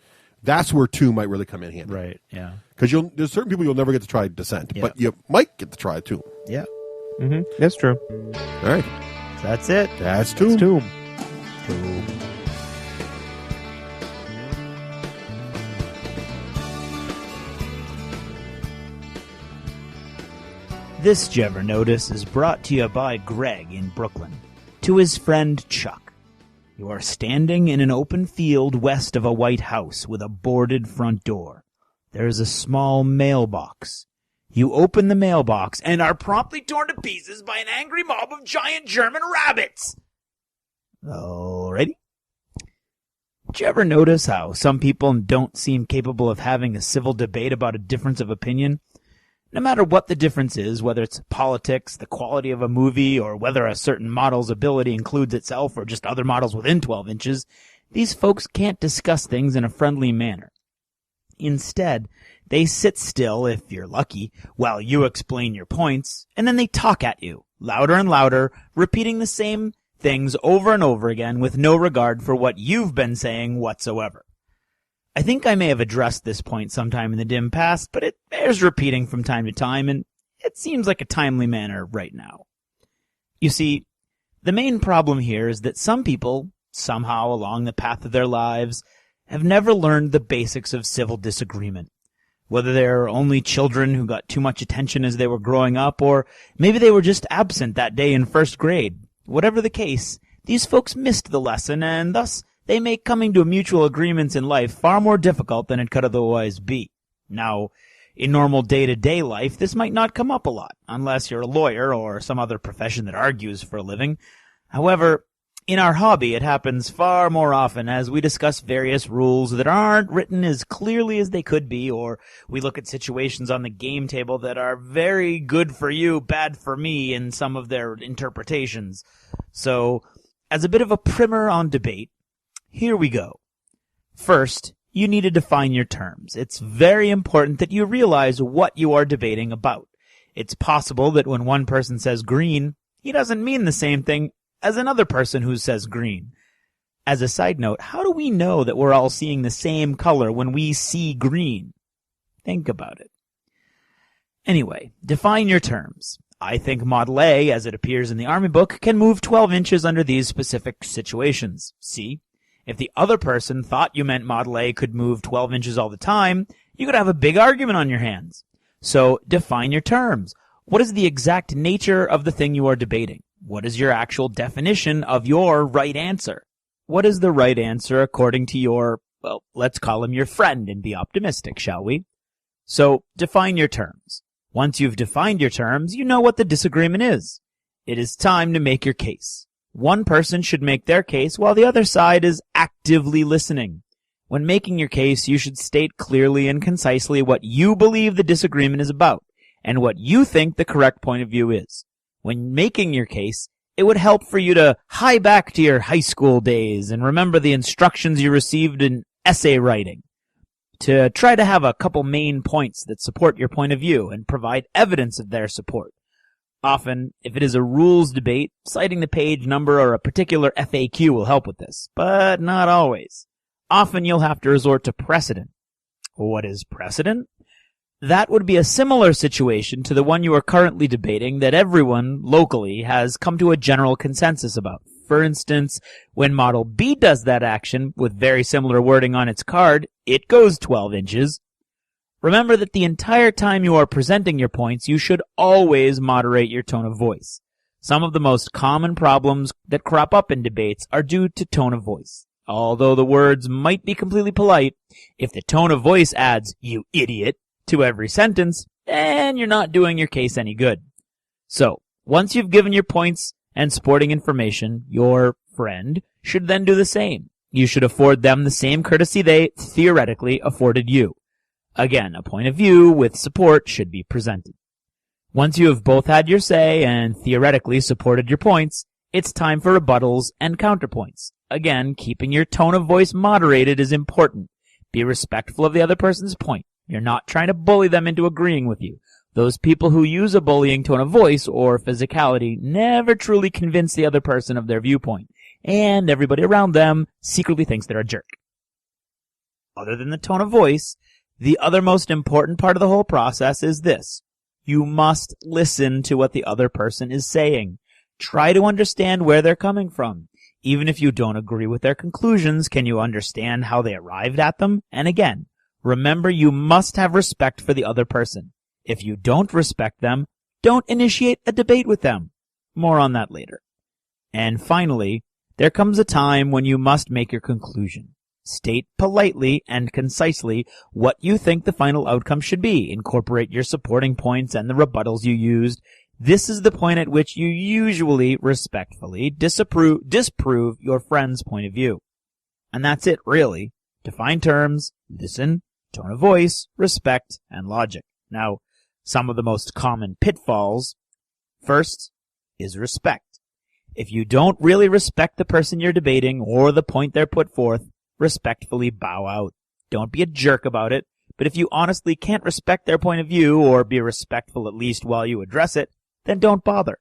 S1: that's where 2 might really come in handy.
S2: Right, yeah.
S1: Because there's certain people you'll never get to try Descent,
S2: Yeah.
S1: but you might get to try it too.
S2: Yeah.
S3: Mm-hmm. That's true.
S1: All right.
S2: That's it.
S1: That's Tomb.
S3: Tomb.
S2: This Jever Notice is brought to you by Greg in Brooklyn. To his friend Chuck. You are standing in an open field west of a white house with a boarded front door. There is a small mailbox. You open the mailbox and are promptly torn to pieces by an angry mob of giant German rabbits. Alrighty. Did you ever notice how some people don't seem capable of having a civil debate about a difference of opinion? No matter what the difference is, whether it's politics, the quality of a movie, or whether a certain model's ability includes itself or just other models within 12 inches, these folks can't discuss things in a friendly manner. Instead, they sit still, if you're lucky, while you explain your points, and then they talk at you, louder and louder, repeating the same things over and over again with no regard for what you've been saying whatsoever. I think I may have addressed this point sometime in the dim past, but it bears repeating from time to time, and it seems like a timely manner right now. You see, the main problem here is that some people, somehow along the path of their lives, have never learned the basics of civil disagreement. Whether they're only children who got too much attention as they were growing up, or maybe they were just absent that day in first grade. Whatever the case, these folks missed the lesson, and thus they make coming to mutual agreements in life far more difficult than it could otherwise be. Now, in normal day-to-day life, this might not come up a lot, unless you're a lawyer or some other profession that argues for a living. However, in our hobby, it happens far more often as we discuss various rules that aren't written as clearly as they could be, or we look at situations on the game table that are very good for you, bad for me in some of their interpretations. So, as a bit of a primer on debate, here we go. First, you need to define your terms. It's very important that you realize what you are debating about. It's possible that when one person says green, he doesn't mean the same thing as another person who says green. As a side note, how do we know that we're all seeing the same color when we see green? Think about it. Anyway, define your terms. I think Model A, as it appears in the Army book, can move 12 inches under these specific situations. See? If the other person thought you meant Model A could move 12 inches all the time, you could have a big argument on your hands. So, define your terms. What is the exact nature of the thing you are debating? What is your actual definition of your right answer? What is the right answer according to your, well, let's call him your friend and be optimistic, shall we? So, define your terms. Once you've defined your terms, you know what the disagreement is. It is time to make your case. One person should make their case while the other side is actively listening. When making your case, you should state clearly and concisely what you believe the disagreement is about, and what you think the correct point of view is. When making your case, it would help for you to hie back to your high school days and remember the instructions you received in essay writing. To try to have a couple main points that support your point of view and provide evidence of their support. Often, if it is a rules debate, citing the page number or a particular FAQ will help with this, but not always. Often you'll have to resort to precedent. What is precedent? That would be a similar situation to the one you are currently debating that everyone locally has come to a general consensus about. For instance, when Model B does that action with very similar wording on its card, it goes 12 inches. Remember that the entire time you are presenting your points, you should always moderate your tone of voice. Some of the most common problems that crop up in debates are due to tone of voice. Although the words might be completely polite, if the tone of voice adds, "you idiot," to every sentence, then you're not doing your case any good. So, once you've given your points and supporting information, your friend should then do the same. You should afford them the same courtesy they, theoretically, afforded you. Again, a point of view with support should be presented. Once you have both had your say and theoretically supported your points, it's time for rebuttals and counterpoints. Again, keeping your tone of voice moderated is important. Be respectful of the other person's point. You're not trying to bully them into agreeing with you. Those people who use a bullying tone of voice or physicality never truly convince the other person of their viewpoint, and everybody around them secretly thinks they're a jerk. Other than the tone of voice, the other most important part of the whole process is this. You must listen to what the other person is saying. Try to understand where they're coming from. Even if you don't agree with their conclusions, can you understand how they arrived at them? And again, remember you must have respect for the other person. If you don't respect them, don't initiate a debate with them. More on that later. And finally, there comes a time when you must make your conclusion. State politely and concisely what you think the final outcome should be. Incorporate your supporting points and the rebuttals you used. This is the point at which you usually respectfully disprove your friend's point of view. And that's it, really. Define terms, listen, tone of voice, respect, and logic. Now, some of the most common pitfalls. First is respect. If you don't really respect the person you're debating or the point they're put forth, respectfully bow out. Don't be a jerk about it, but if you honestly can't respect their point of view or be respectful at least while you address it, then don't bother.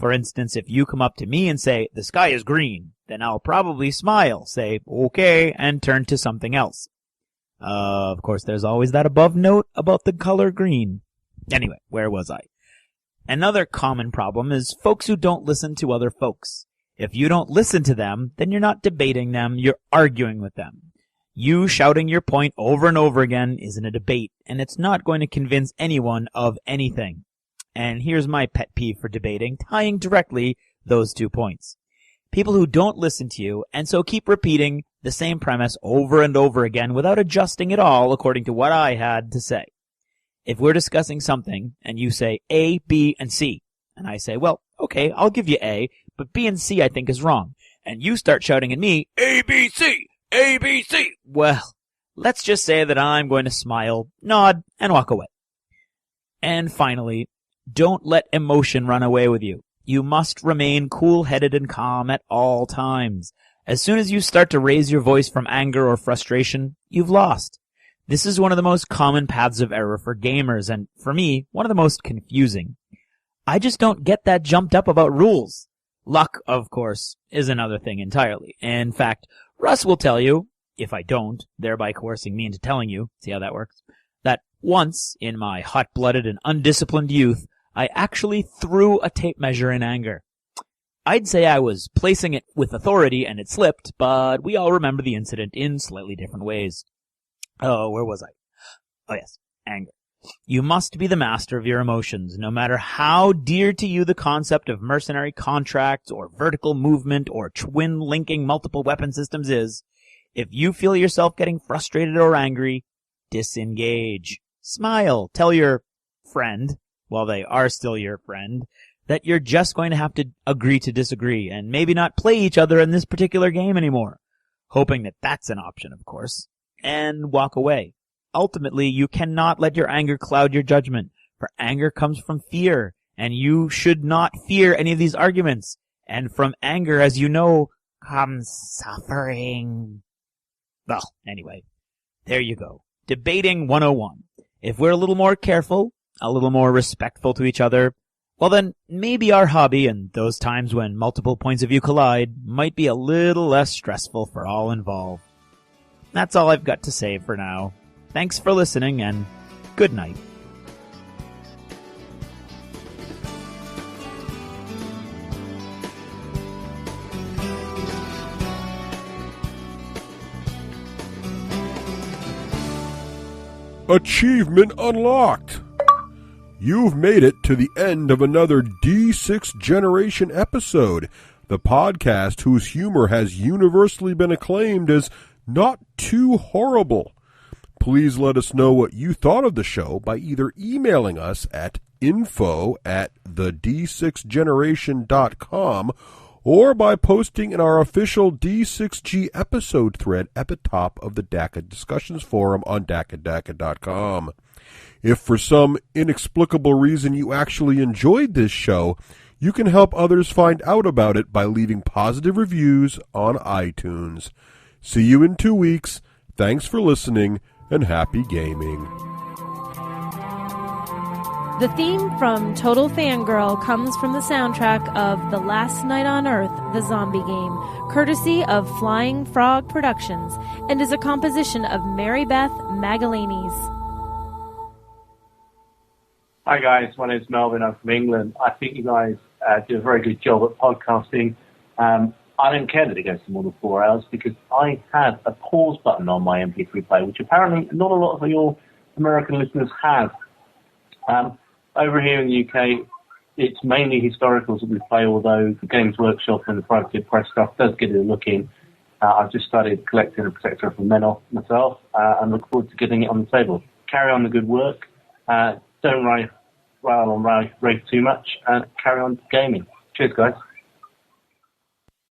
S2: For instance, if you come up to me and say, the sky is green, then I'll probably smile, say, okay, and turn to something else. Of course, there's always that above note about the color green. Anyway, where was I? Another common problem is folks who don't listen to other folks. If you don't listen to them, then you're not debating them, you're arguing with them. You shouting your point over and over again isn't a debate, and it's not going to convince anyone of anything. And here's my pet peeve for debating, tying directly those 2 points. People who don't listen to you, and so keep repeating the same premise over and over again without adjusting at all according to what I had to say. If we're discussing something, and you say A, B, and C, and I say, well, okay, I'll give you A, but B and C I think is wrong, and you start shouting at me, A, B, C, A, B, C, well, let's just say that I'm going to smile, nod, and walk away. And finally, don't let emotion run away with you. You must remain cool-headed and calm at all times. As soon as you start to raise your voice from anger or frustration, you've lost. This is one of the most common paths of error for gamers, and for me, one of the most confusing. I just don't get that jumped up about rules. Luck, of course, is another thing entirely. In fact, Russ will tell you, if I don't, thereby coercing me into telling you, see how that works, that once, in my hot-blooded and undisciplined youth, I actually threw a tape measure in anger. I'd say I was placing it with authority and it slipped, but we all remember the incident in slightly different ways. Oh, where was I? Oh yes, anger. You must be the master of your emotions, no matter how dear to you the concept of mercenary contracts or vertical movement or twin-linking multiple weapon systems is. If you feel yourself getting frustrated or angry, disengage. Smile. Tell your friend, while they are still your friend, that you're just going to have to agree to disagree and maybe not play each other in this particular game anymore. Hoping that that's an option, of course. And walk away. Ultimately, you cannot let your anger cloud your judgment, for anger comes from fear, and you should not fear any of these arguments. And from anger, as you know, comes suffering. Well, anyway, there you go. Debating 101. If we're a little more careful, a little more respectful to each other, well then, maybe our hobby and those times when multiple points of view collide might be a little less stressful for all involved. That's all I've got to say for now. Thanks for listening, and good night.
S1: Achievement unlocked! You've made it to the end of another D6 Generation episode, the podcast whose humor has universally been acclaimed as not too horrible. Please let us know what you thought of the show by either emailing us at info@thed6generation.com or by posting in our official D6G episode thread at the top of the DACA Discussions Forum on DACADACA.com. If for some inexplicable reason you actually enjoyed this show, you can help others find out about it by leaving positive reviews on iTunes. See you in 2 weeks. Thanks for listening, and happy gaming.
S4: The theme from Total Fangirl comes from the soundtrack of The Last Night on Earth, the zombie game, courtesy of Flying Frog Productions, and is a composition of Mary Beth Magalanes.
S21: Hi guys, my name's Melvin, I'm from England. I think you guys do a very good job at podcasting. I didn't care that it goes to more than 4 hours because I had a pause button on my MP3 player, which apparently not a lot of your American listeners have. Over here in the UK, it's mainly historicals that we play, although the Games Workshop and the Private Press stuff does get a look in. I've just started collecting a Protector from Menoth myself and look forward to getting it on the table. Carry on the good work. Don't rail on Rafe too much and carry on gaming. Cheers, guys.